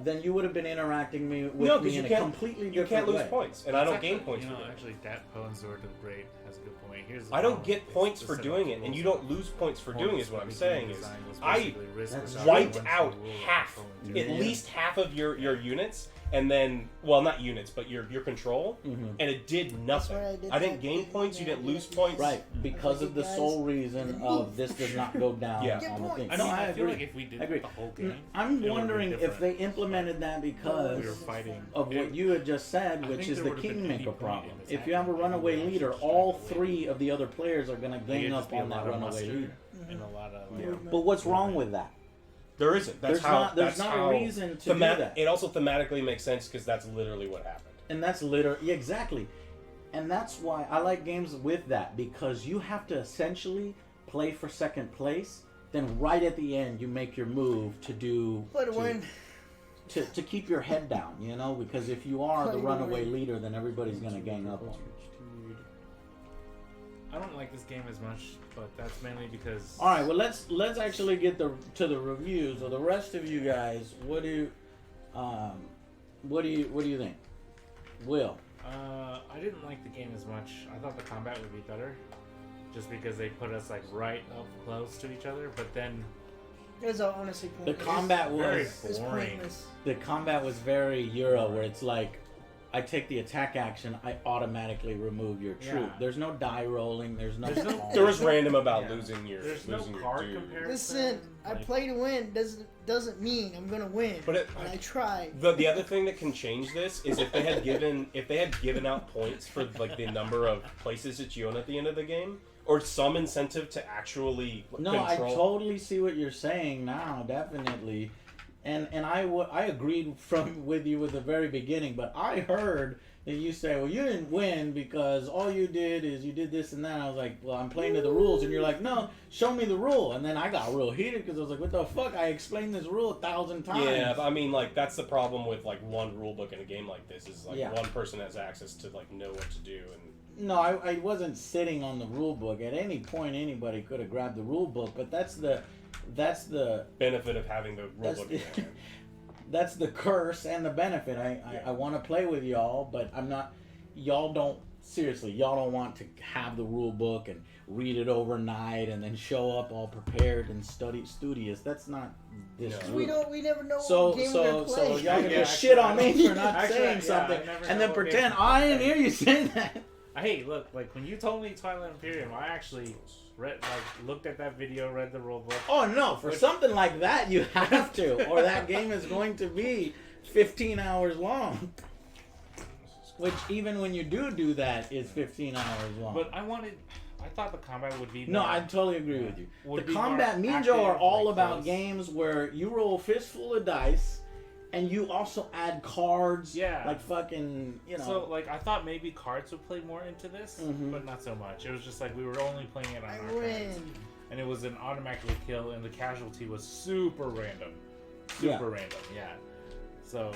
then you would have been interacting with No, me because in you a can't. completely You different can't lose way. points, and I don't It's gain actually- points You for know, doing it. actually, that Poenzor to the Great has a good point. Here's the I don't problem get with points the for system doing of it, and rules. you don't lose points for doing it. Is what I'm Points saying for is, design was I basically risk That's without wiped one out rule of half, controlling at two. least half of your units, and then, well, not units, but your control, Mhm. and it did nothing. why I did I didn't that gain thing points. You that didn't I lose did. points. Right, because of the Guys, sole reason of this does not go down Yeah. on the thing. I No, mean, I I feel agree. like if we did I agree. the whole game, I'm it would wondering be if different. they implemented that because we were fighting of what It- you had just said, I which think is there the would have been kingmaker any point problem. in this If you have a happening if runaway we actually leader, tried all to win. three of the other players are going to It'd gang just up be a on that lot of runaway muster leader. and a lot of Yeah. But what's wrong with that? There isn't. That's There's how. not- there's that's not a how reason to do that. It also thematically makes sense because that's literally what happened. And that's literally exactly. And that's why I like games with that, because you have to essentially play for second place, then right at the end you make your move to do Play to win. to keep your head down, because if you are Play the to runaway win. leader, then everybody's gonna gang up on you. I don't like this game as much, but that's mainly because All right, well let's actually get to the reviews. So the rest of you guys, what do you think? Will? I didn't like the game as much. I thought the combat would be better, just because they put us like right up close to each other. But then It's all honestly The pointless. combat very was It's boring. pointless. very Euro, where it's like, I take the attack action, I automatically remove your troop. Yeah. There's no die rolling. There's no. There's no- calling. There was random about Yeah. losing your There's no losing your card dude. comparison. Listen, I Like- play to win doesn't mean I'm gonna win. But and I try. The other thing that can change this is if they had given out points for like the number of places that you own at the end of the game, or some incentive to actually No, I control. totally see what you're saying now, definitely, and I agreed with you at the very beginning, but I heard that you say, well, you didn't win because all you did is you did this and that. I was like, well, I'm playing to the rules, and you're like, no, show me the rule, and then I got real heated because I was like, what the fuck? I explained this rule 1,000 times. Yeah, but I mean, like that's the problem with like one rule book in a game like this is like Yeah. one person has access to like know what to do, and No, I wasn't sitting on the rule book. At any point, anybody could have grabbed the rule book, but that's the benefit of having the rule That's book in the- there. that's the curse and the benefit. I want to play with y'all, but I'm not. Y'all don't seriously, y'all don't want to have the rule book and read it overnight and then show up all prepared and studious. That's not this No. group. We never know So what game we're gonna y'all play. can Yeah, just shit on actually, me for not actually, saying yeah, something I never and know then what pretend game- I didn't hear you say that. Hey, look, like when you told me Twilight Imperium, I actually looked at that video, read the rulebook. Oh no, for something like that you have to, or that game is going to be 15 hours long. Which even when you do that is 15 hours long. But I thought the combat would be No, more- I totally agree with you. would The be combat, more me and Joe are active, all like about close. games where you roll a fistful of dice, and you also add cards. Yeah. Like fucking, you know. So, like, I thought maybe cards would play more into this, Mhm. but not so much. It was just like we were only playing it on I our turns. win. And it was an automatically kill, and the casualty was super random. Yeah. Super random, yeah. So,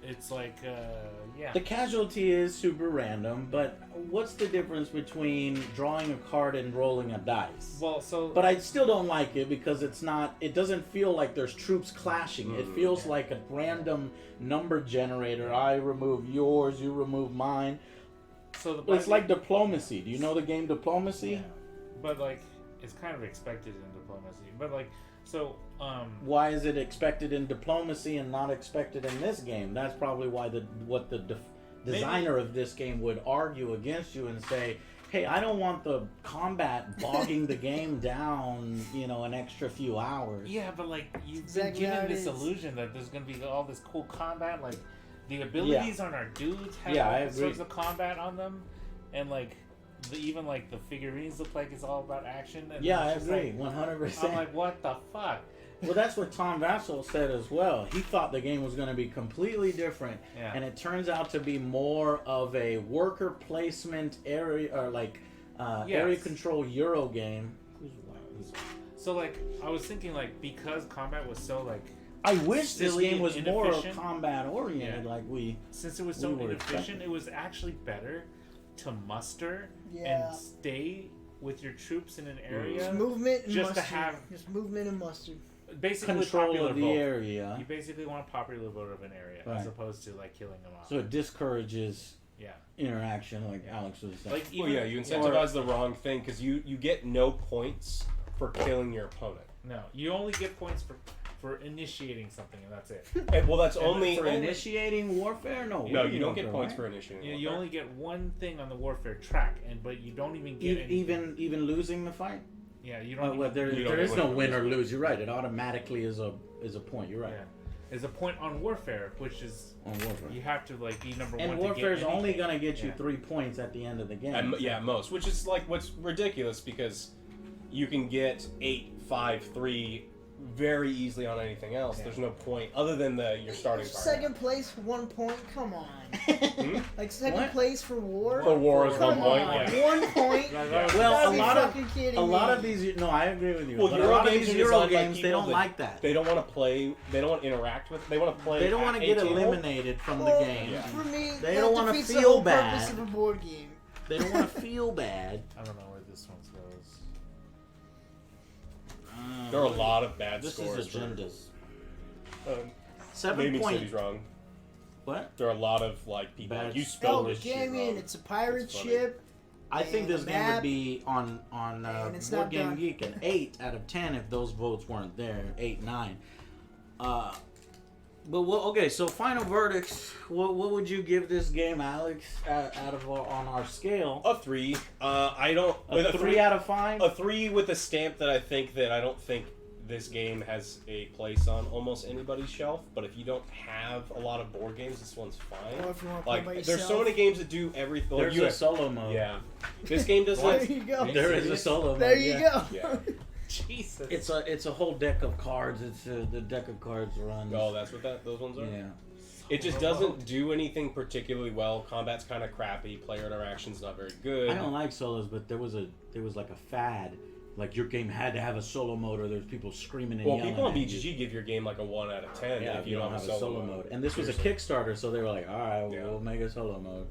it's like, yeah. The casualty is super random, but what's the difference between drawing a card and rolling a dice? Well, so... But I still don't like it because it doesn't feel like there's troops clashing. It feels like a random number generator. I remove yours, you remove mine. So the It's like diplomacy. Do you know the game Diplomacy? Yeah. But, like, it's kind of expected in diplomacy. But, like, so, Why is it expected in Diplomacy and not expected in this game? That's probably why the designer of this game would argue against you and say, hey, I don't want the combat bogging the game down, an extra few hours. Yeah, but like you've Exactly been how given it this is. illusion that there's gonna be all this cool combat, like the abilities on our dudes have Yeah, all I sorts agree. of combat on them, and like even like the figurines look like it's all about action. And Yeah, I it's just agree, like- 100%. I'm like, what the fuck? Well, that's what Tom Vassell said as well. He thought the game was going to be completely different, Yeah. and it turns out to be more of a worker placement area, or like area control Euro game. So like I was thinking like because combat was so like I wish this silly game was and more inefficient. combat oriented, Yeah. like we. since it was so We were inefficient, expecting. it was actually better to muster Yeah. and stay with your troops in an area. Just movement and Just to mustard. have- Just movement and mustard. Basically Control popular of the vote. area, You basically want a popular vote of an area Right. as opposed to like killing them off. so it discourages Yeah. interaction, like Alex was saying. Like Well, even yeah, you incentivize the wrong thing because you get no points for killing your opponent. no, you only get points for initiating something, and that's it. And, well, that's And only for initiating warfare, No, you don't get points for right? initiating. You warfare. only get one thing on the warfare track, but you don't even get anything. even losing the fight. Yeah, you don't. Well, there You don't is get no win or win or lose. lose. You're right. It automatically is a point. You're right. Yeah. There's a point on warfare, which is On warfare. you have to like be number And one. warfare is to get only anything. gonna get you Yeah. 3 points at the end of the game. Yeah, most, which is like what's ridiculous because you can get 8, 5, 3 very easily on anything else. Yeah. There's no point other than your starting card. Second place, 1 point. Come on. Like second What? place for war. For war is Come 1 point. on, Yeah. 1 point. Yeah, You that was- Well, gotta a be lot of fucking kidding a lot me. of these. No, I agree with you. Well, but a Euro lot of games these are Euro designed by games, they people don't that- like that. They don't want to play. They don't want to interact with. They want to play. They don't want to get a table. eliminated from the Well, game. Yeah. For me, They that don't wanna defeats the feel whole bad. purpose of a board game. They don't want to feel bad. I don't know where this one goes. There are a lot of bad This scores. is agendas. For, 7 naming point. cities wrong. What? There are a lot of like people. Bad Like, you spells. spelled Oh, this shit damn it! wrong. It's a pirate It's funny. ship. I think And this the game would map- be on And it's Board not Game done. Geek an 8 out of 10 if those votes weren't there. 8, 9. But okay, so final verdicts. What would you give this game, Alex? Out of on our scale, A 3. I don't. With a 3 out of 5. A 3 with a stamp that I don't think this game has a place on almost anybody's shelf. But if you don't have a lot of board games, this one's fine. Or if you want to play Like, by there's yourself. so many games that do everything. There's a solo mode. Yeah. This game does There like. you go. There is a solo mode. There you yeah. go. Yeah. Jesus. It's a whole deck of cards. It's the deck of cards runs. Oh, that's what those ones are? Yeah. It just doesn't do anything particularly well. Combat's kind of crappy. Player interaction's not very good. I don't like solos, but there was like a fad. Like your game had to have a solo mode, or there's people screaming and Well, yelling. people on at you. BGG give your game like a 1 out of 10 Yeah, if you don't have a solo mode. And this was a Seriously. Kickstarter, so they were like, all right, Yeah. we'll make a solo mode.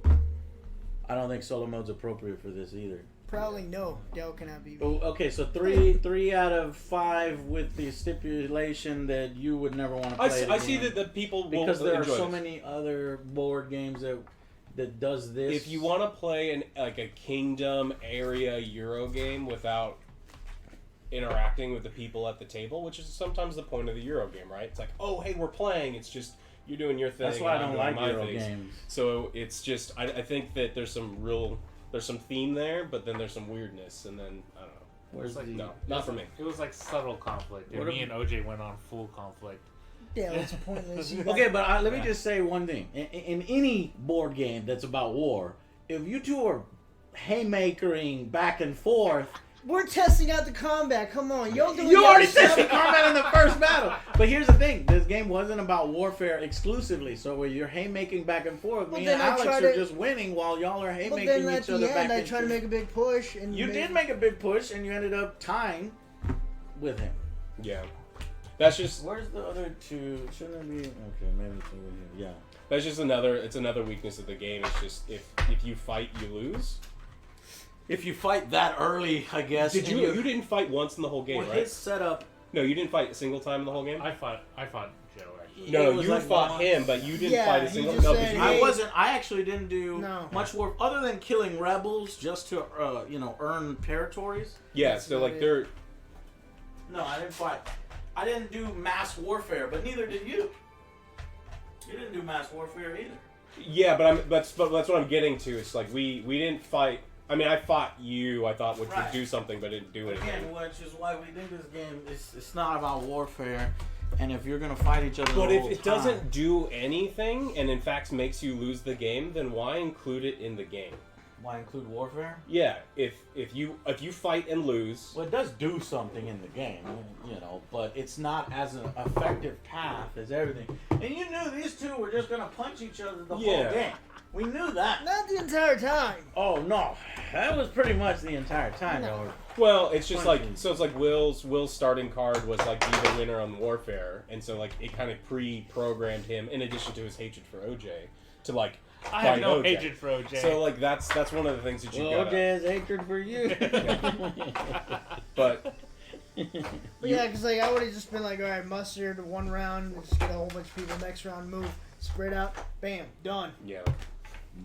I don't think solo mode's appropriate for this either. Probably no. Dell cannot be. Oh, okay, so three out of 5 with the stipulation that you would never want to play it I see again. that the people will because there are enjoy so this. many other board games that that does this. If you want to play a kingdom area Euro game without interacting with the people at the table, which is sometimes the point of the Euro game, right? It's like, oh, hey, we're playing. It's just you're doing your thing. That's why I and I'm don't doing like my Euro things. games. So it's just, I think that there's some theme there, but then there's some weirdness, and then I don't know. Where's like, the, No, not for me. It was like subtle conflict. And What me and OJ went on full conflict. Yeah, it's pointless. You Okay, got- but let me just say one thing. In any board game that's about war, if you two are haymakering back and forth, we're testing out the combat. Come on, y'all doing you your already stuff. tested combat in the first battle. But here's the thing: this game wasn't about warfare exclusively. So when you're haymaking back and forth, Well, me then and I Alex try are to- just winning while y'all are But haymaking then at each the other back end, I and tried to forth. make a big push, and You did make a big push, and you ended up tying with him. Yeah, that's just Where's the other two? Shouldn't it be? Okay, maybe it's over here. Yeah. that's just another weakness of the game. It's just if you fight, you lose. If you fight that early, I guess. Did and you didn't fight once in the whole game, Well, right? his setup. No, you didn't fight a single time in the whole game. I fought Joe actually. No, it was you like fought once. him, but you didn't Yeah, fight a he single. just No, said, because hey, I wasn't. I actually didn't do No. much work other than killing rebels just to, earn territories. yeah. That's So about like it. they're No, I didn't fight. I didn't do mass warfare, but neither did you. You didn't do mass warfare either. yeah, but that's what I'm getting to. It's like we didn't fight. I mean, I fought you. I thought which Right. would do something, but didn't do anything. Again, which is why we think this game it's not about warfare, and if you're gonna fight each other, But the if whole it time, doesn't do anything, and in fact makes you lose the game, then why include it in the game? why include warfare? Yeah, if you fight and lose, Well, it does do something in the game, but it's not as an effective path as everything. And you knew these two were just gonna punch each other the whole Yeah. game. We knew that. Not the entire time. Oh no, that was pretty much the entire time. No. Though. well, it's just like Punching. so. It's like Will's starting card was like be the winner on Warfare, and so like it kind of pre-programmed him in addition to his hatred for OJ to like I have fight no OJ. hatred for OJ. So like that's one of the things that you Well, got. OJ has hatred for you. But But yeah, because like I would have just been like, all right, mustard, one round, just get a whole bunch of people. Next round, move, spread out, bam, done. yeah.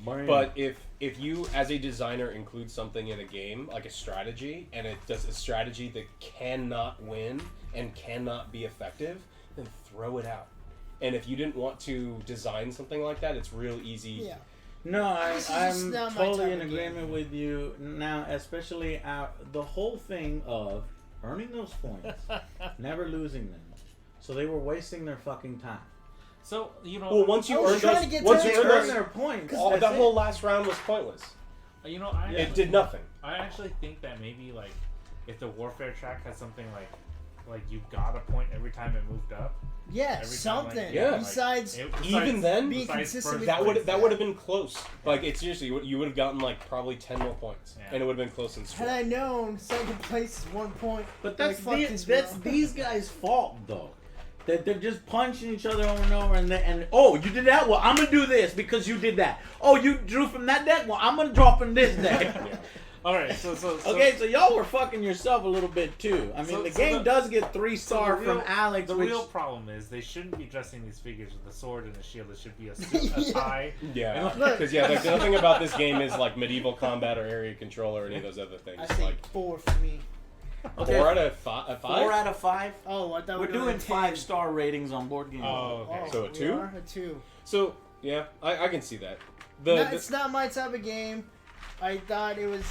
Bam. But if you as a designer include something in a game like a strategy, and it does a strategy that cannot win and cannot be effective, then throw it out. And if you didn't want to design something like that, it's real easy. Yeah. No, This is just I'm not my totally type in of game. agreement with you now, especially the whole thing of earning those points, never losing them. So they were wasting their fucking time. So Well, once I you was earn trying those, to get once to you the earn Earn those, their points. all, that's that it. whole last round was pointless. I It did nothing. I actually think that maybe like if the warfare track had something like you got a point every time it moved up. Yeah, Every time, something. like, Yeah. Besides, Even then, being besides consistent first with that place. would have been close. Like it's seriously, you would have gotten like probably 10 more points, Yeah. and it would have been close and had straight. I known second place is 1 point, But like, that's fuck this, that's bro. these guys' fault though. That they're just punching each other over and over, and oh, you did that. Well, I'm gonna do this because you did that. Oh, you drew from that deck. Well, I'm gonna draw from this deck. Yeah. All right, so Okay, so y'all were fucking yourself a little bit too. I mean, So- the so game the- does get 3-star the from real- Alex, The which real problem is they shouldn't be dressing these figures with a sword and a shield. It should be a Yeah. tie. Yeah, Look. because like, the other thing about this game is like medieval combat or area control or any of those other things. I say Like 4 for me. okay, 4 out of 5. 4 out of 5. Oh, I thought We're we were doing a 10. 5-star ratings on board games. Oh, okay. So a we 2? are a 2. So yeah, I can see that. It's not my type of game. I thought it was.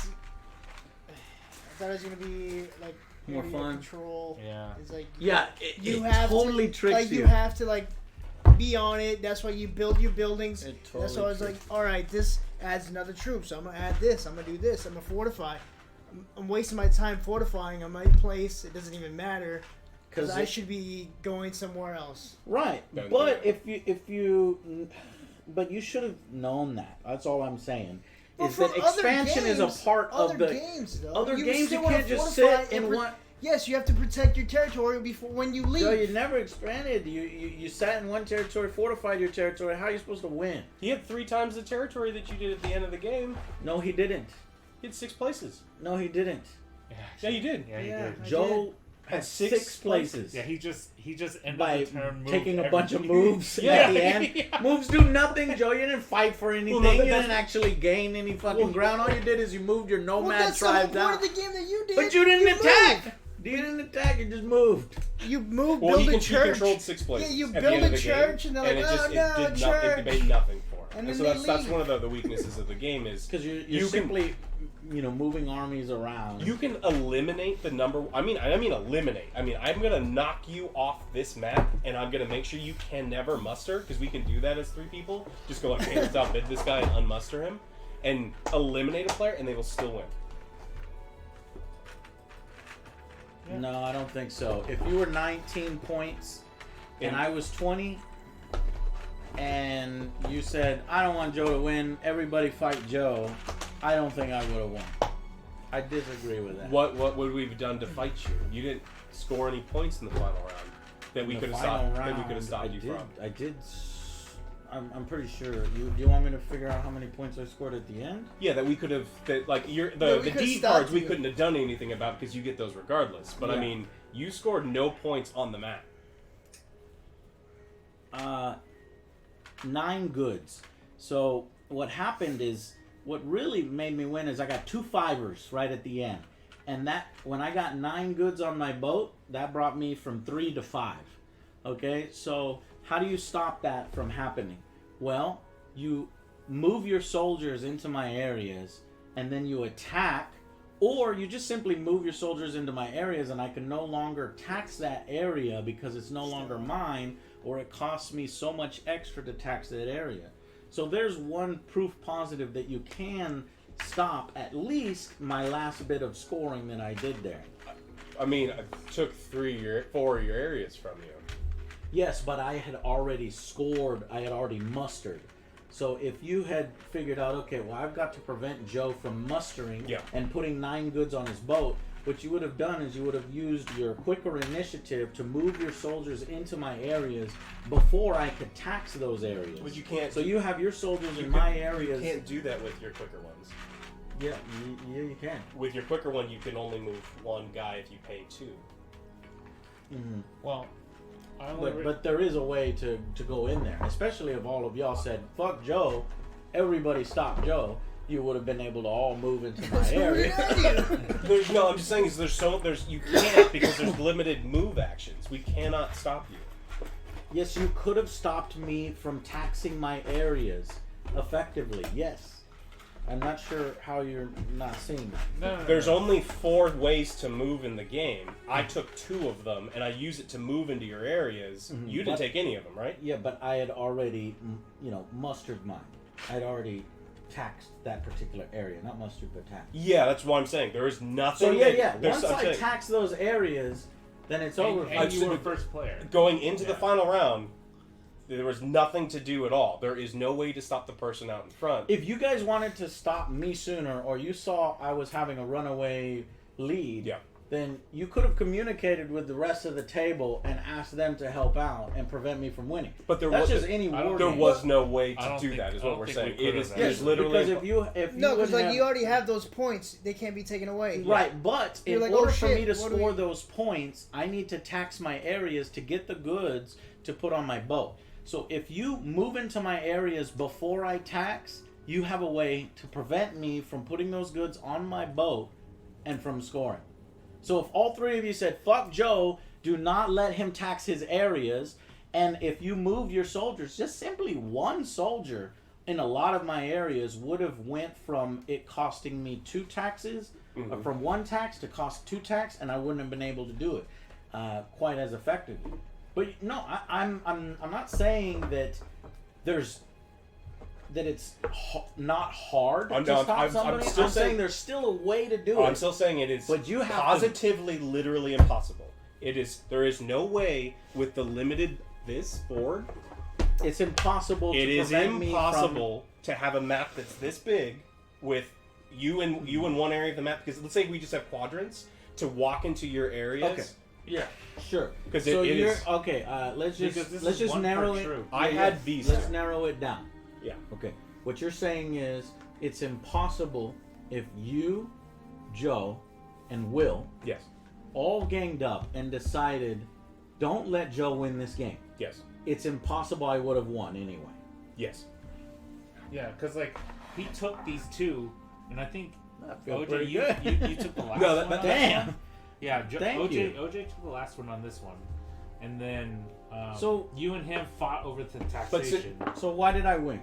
I thought it was gonna be like More area fun. Control. Yeah. It's like Yeah, you it have totally to, tricks like, you. you have to like be on it. That's why you build your buildings. It That's why I totally was like, tricks all right, this adds another troop, so I'm gonna add this. I'm gonna do this. I'm gonna fortify. I'm wasting my time fortifying on my place. It doesn't even matter because I should be going somewhere else. Right, Don't but do but you should have known that. That's all I'm saying. But Is for that other expansion is a games- part of other the games, though. other You games. still You wanna can't just fortify sit in and one. Yes, you have to protect your territory before when you leave. No, you never expanded. You sat in one territory, fortified your territory. How are you supposed to win? He had 3 times the territory that you did at the end of the game. No, he didn't. He had 6 places. No, he didn't. Yeah, you did. Yeah, you Yeah. did. I Joe at six places. Yeah, he just ended By the turn moved taking a bunch of everything. moves Yeah. at the end. Yeah. Moves do nothing, Joe. You didn't fight for anything. Well, no, you that's- didn't actually gain any fucking ground. All you did is you moved your Well, nomad that's the whole tribe point down. of the game that you did. But you didn't attack. moved. You didn't attack. You just moved. You moved, Well, build he a church. controlled 6 places. Yeah, you at the build end a of the church, game, and they're like, it just "Oh, no, it did church." it made nothing for him. And And then so they that's leave. one of the weaknesses of the game is Because you're You can- simply, moving armies around. you can eliminate the number. I mean eliminate. I mean, I'm gonna knock you off this map, and I'm gonna make sure you can never muster because we can do that as 3 people. Just go like, hey, let's outbid this guy and unmuster him, and eliminate a player, and they will still win. No, I don't think so. If you were 19 points and I was 20, and you said, I don't want Joe to win, everybody fight Joe, I don't think I would have won. I disagree with that. What would we have done to fight you? You didn't score any points in the final round that we In could the have final stopped. That we round, could have stopped you from. I did. I'm pretty sure. Do you want me to figure out how many points I scored at the end? Yeah, that we could have. That like Yeah, the we could've D stopped cards we you. couldn't have done anything about because you get those regardless. But I Yeah. mean, you scored no points on the map. 9 goods. So what happened is, what really made me win is I got 2 fivers right at the end, and that when I got 9 goods on my boat, that brought me from 3 to 5. Okay, so how do you stop that from happening? Well, you move your soldiers into my areas, and then you attack, or you just simply move your soldiers into my areas, and I can no longer tax that area because it's no longer mine, or it costs me so much extra to tax that area. So there's one proof positive that you can stop at least my last bit of scoring that I did there. I mean, I took 4 of your areas from you. Yes, but I had already scored, I had already mustered. So if you had figured out, okay, well, I've got to prevent Joe from mustering Yeah. and putting 9 goods on his boat, what you would have done is you would have used your quicker initiative to move your soldiers into my areas before I could tax those areas. But you can't. So you have your soldiers in you my can- areas. You can't do that with your quicker ones. Yeah, you can. With your quicker one, you can only move 1 guy if you pay 2. Mm-hmm. Well, I only But there is a way to go in there, especially if all of y'all said, fuck Joe, everybody stop Joe, you would have been able to all move into my So area. No, I'm just saying is you can't because there's limited move actions. We cannot stop you. Yes, you could have stopped me from taxing my areas effectively, yes. I'm not sure how you're not seeing that. no. There's only 4 ways to move in the game. I took 2 of them, and I use it to move into your areas. Mhm. You didn't But- take any of them, right? Yeah, but I had already, mustered mine. I'd already taxed that particular area. Not mustered, but taxed. Yeah, that's what I'm saying. There is nothing. So yeah, that- yeah. there's- Once I'm I saying, tax those areas, then it's over. And, for and you. you were first player. going into the Yeah. final round, there was nothing to do at all. There is no way to stop the person out in front. If you guys wanted to stop me sooner, or you saw I was having a runaway lead, Yeah. then you could have communicated with the rest of the table and asked them to help out and prevent me from winning. But there That's was just any I don't- war there game. was no way I to don't do think- that. Is I what don't we're think saying. we It could is have. Yes, there's literally because if you No, because wouldn't like have- you already have those points, they can't be taken away. Right, but You're in like, order oh, for shit, me to what do score we- those points, I need to tax my areas to get the goods to put on my boat. So if you move into my areas before I tax, you have a way to prevent me from putting those goods on my boat and from scoring. So if all 3 of you said, fuck Joe, do not let him tax his areas, and if you moved your soldiers, just simply 1 soldier in a lot of my areas would have went from it costing me 2 taxes, or from 1 tax to cost 2 tax, and I wouldn't have been able to do it quite as effectively. But no, I'm not saying that it's not hard I'm to not- stop I'm somebody. still I'm saying saying- there's still a way to do Oh, it. I'm still saying it is But you have to- positively, literally impossible. It is. There is no way with the limited this board. It's impossible to It is prevent me impossible to have a map that's this big with you in one area of the map. Because let's say we just have quadrants to walk into your areas. Okay. Yeah. from sure. 'Cause so it you're is- okay. Let's Because just this let's is just one narrow part it. true. I had these. Let's narrow it down. Yeah. Okay. What you're saying is it's impossible if you, Joe, and Will Yes. all ganged up and decided, don't let Joe win this game. Yes. It's impossible I would have won anyway. Yes. Yeah, because like he took these two, and I think I feel OJ, pretty you, good. you took the last No, one. that- on this damn. one. Yeah, Thank OJ, you. OJ took the last one on this one, and then So- you and him fought over the But taxation. So why did I win?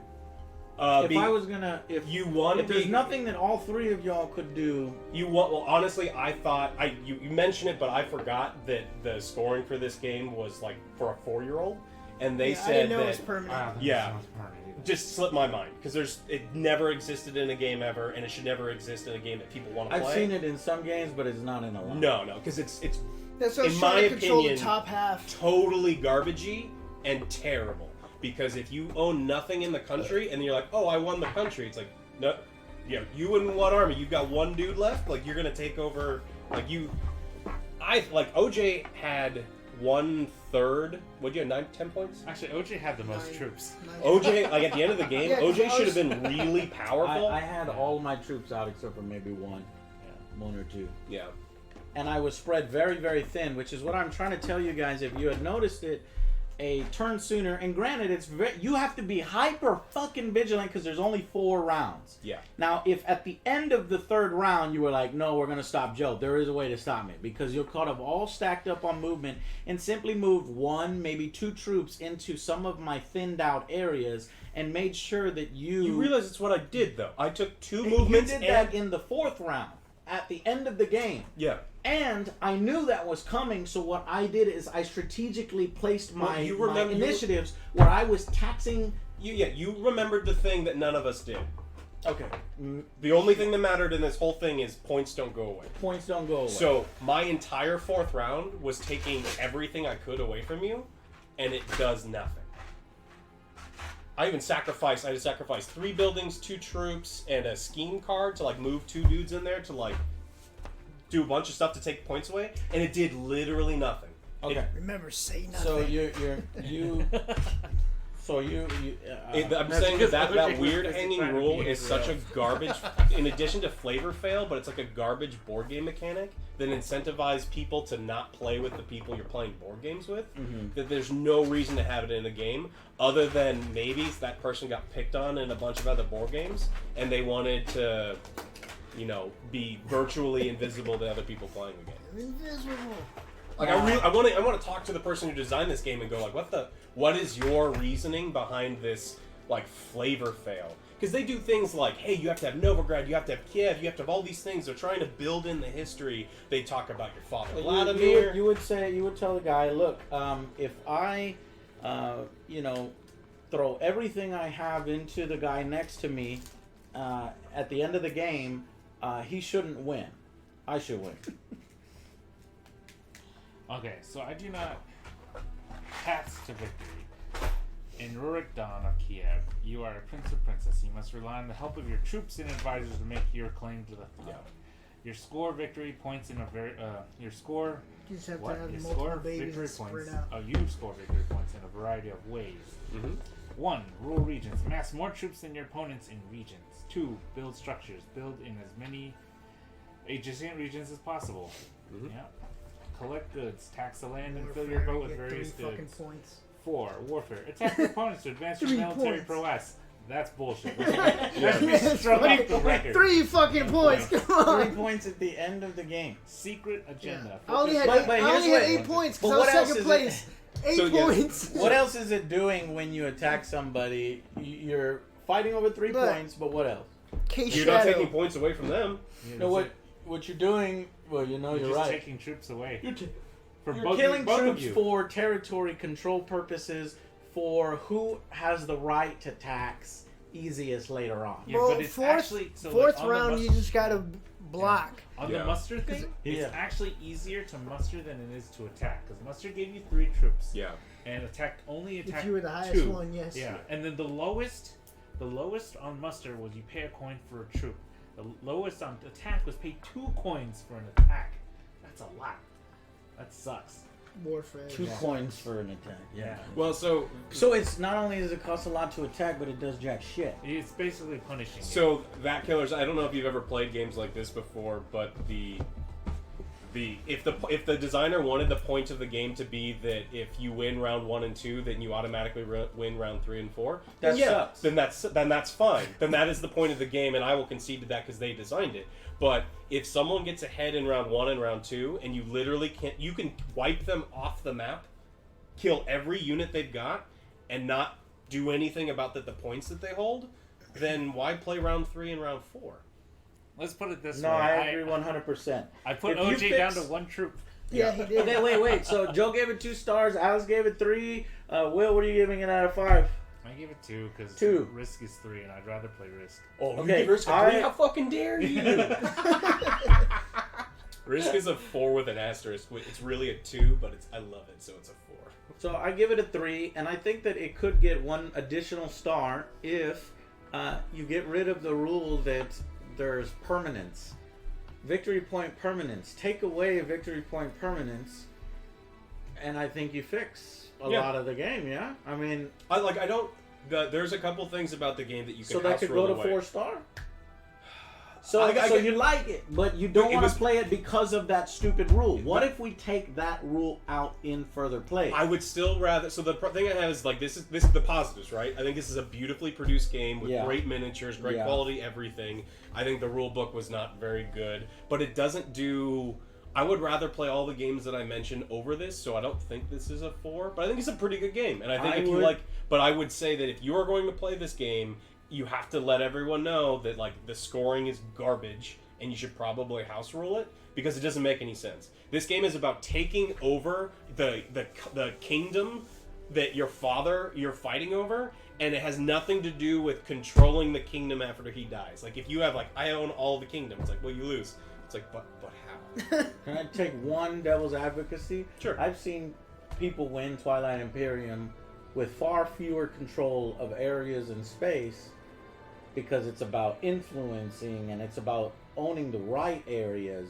If Be- I was gonna, if you want if to there's be nothing that all three of y'all could do, you want. Well, honestly, I thought you mentioned it, but I forgot that the scoring for this game was like for a 4-year-old, and they I said didn't know that it was permanent. I don't think Yeah. this one's permanent either. just slipped my mind because it never existed in a game ever, and it should never exist in a game that people want to I've play. seen it in some games, but it's not in a lot. No, because it's That's what I was in trying my to control opinion, the top half. totally garbagey and terrible. Because if you own nothing in the country and you're like, oh, I won the country, it's like, no, yeah, you and one army, you've got one dude left, like you're gonna take over, like you. OJ had 1/3. What'd you have? 9, 10 points? Actually, OJ had the most Nine. troops. OJ, like at the end of the game, Yeah, 'cause OJ I should was- have been really powerful. I had all my troops out except for maybe one or two. Yeah. And I was spread very, very thin, which is what I'm trying to tell you guys. If you had noticed it a turn sooner, and granted, you have to be hyper fucking vigilant because there's only 4 rounds. Yeah. Now, if at the end of the 3rd round you were like, no, we're going to stop Joe, there is a way to stop me because you're caught up all stacked up on movement and simply moved 1, maybe 2 troops into some of my thinned out areas and made sure that You realize it's what I did though. I took 2 movements You did and that in the 4th round at the end of the game. yeah. And I knew that was coming, so what I did is I strategically placed Well, my, you my remember- initiatives where I was taxing. You remembered the thing that none of us did. Okay, The only thing that mattered in this whole thing is points don't go away. points don't go away. So my entire 4th round was taking everything I could away from you, and it does nothing. I had to sacrifice 3 buildings, 2 troops, and a scheme card to like move 2 dudes in there to like do a bunch of stuff to take points away, and it did literally nothing. okay, Remember, say nothing. so you I'm That's saying because that OJ weird was hanging trying to rule be is such a garbage. In addition to flavor fail, but it's like a garbage board game mechanic that incentivizes people to not play with the people you're playing board games with. That there's no reason to have it in a game other than maybe that person got picked on in a bunch of other board games and they wanted to, be virtually invisible to other people playing the game. Invisible. Like I want to talk to the person who designed this game and go like, what is your reasoning behind this like flavor fail? Because they do things like, hey, you have to have Novigrad, you have to have Kiev, you have to have all these things. They're trying to build in the history. They talk about your father Vladimir. you would tell the guy, look, if I, throw everything I have into the guy next to me, at the end of the game, he shouldn't win. I should win. Okay, so I do not pass to victory. In Rurik Dawn of Kiev, you are a prince or princess. You must rely on the help of your troops and advisors to make your claim to the throne. Yeah. Your score victory points in a very your score You just have what? to have You multiple score babies victory and spread points. out. Oh, you score victory points in a variety of ways. 1. Rule regions. Amass more troops than your opponents in regions. 2. Build structures. Build in as many adjacent regions as possible. Yeah. Collect goods. Tax the land and fill your Warfare, boat with get various 3 fucking goods. points. 4. Warfare. Attack your opponents to advance your 3 military points. prowess. That's bullshit. That's me struck the record. 3 fucking points. Come 3 on. points at the end of the game. Secret Yeah. agenda. I only had, But I here's only had what- 8 points but because I what was else second is place. 8 So, yeah. points. What else is it doing when you attack somebody? You're fighting over 3 Look. points, but what else? You're not taking points away from them. No, what you're doing? Well, You're you're just right. taking troops away. You're For killing both of troops you. for territory control purposes, for who has the right to tax easiest later on. Yeah, Well, but it's fourth, actually so fourth like, on round, the you muster, just gotta block. on Yeah. the muster thing. Yeah. It's actually easier to muster than it is to attack because muster gave you 3 troops. Yeah. And attack If you were the highest 2. one, yes. Yeah, and then the lowest on muster was you pay a coin for a troop. The lowest on attack was pay 2 coins for an attack. That's a lot. That sucks. Warfare. 2 coins for an attack. Yeah. Well, so It's not only does it cost a lot to attack, but it does jack shit. It's basically punishing you. So that killers, I don't know if you've ever played games like this before, but if the designer wanted the point of the game to be that if you win round 1 and 2, then you automatically win round 3 and 4. That sucks. Then that's fine. Then that is the point of the game, and I will concede to that because they designed it. But if someone gets ahead in round 1 and round 2, and you literally can't, you can wipe them off the map, kill every unit they've got, and not do anything about the points that they hold, then why play round 3 and round 4? Let's put it this No, way. I agree 100%. I put If you OJ down to 1 troop. Yeah, he did. Okay, wait. So Joe gave it 2 stars. Alex gave it 3. Will, what are you giving it out of 5? I give it 2 because 2. Risk is 3, and I'd rather play Risk. Oh, Okay, you give Risk a 3? How fucking dare you? Risk is a 4 with an asterisk. It's really a 2, but I love it, so it's a 4. So I give it a 3, and I think that it could get 1 additional star if you get rid of the rule that there's permanence. Victory point permanence. Take away victory point permanence, and I think you fix a lot of the game, yeah? I mean... There's a couple things about the game that you can So that could go to 4 star? So you like it, but you don't want to play it because of that stupid rule. What if we take that rule out in further play? I would still rather. So the thing I have is like this is the positives, right? I think this is a beautifully produced game with great miniatures, great quality, everything. I think the rule book was not very good, but it doesn't do. I would rather play all the games that I mentioned over this, so I don't think this is a 4. But I think it's a pretty good game, and I think But I would say that if you are going to play this game, you have to let everyone know that like the scoring is garbage and you should probably house rule it because it doesn't make any sense. This game is about taking over the kingdom that you're fighting over, and it has nothing to do with controlling the kingdom after he dies. Like if you have like I own all the kingdom, it's like well you lose. It's like but how? Can I take one devil's advocacy? Sure. I've seen people win Twilight Imperium with far fewer control of areas and space because it's about influencing and it's about owning the right areas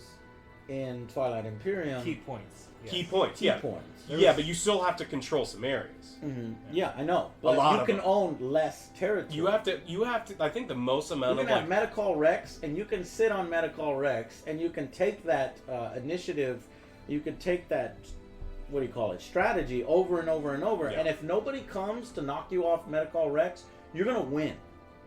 in Twilight Imperium. Key points. Yes. Key points. Key points. Yeah, but you still have to control some areas. Mm-hmm. Yeah, I know. But lot you of can them. own less territory. You have to. I think the most amount You of can have Metacall Rex, and you can sit on Metacall Rex, and you can take that initiative. You can take that. What do you call it? Strategy over and over and over. Yeah. And if nobody comes to knock you off Metacall Rex, you're gonna win.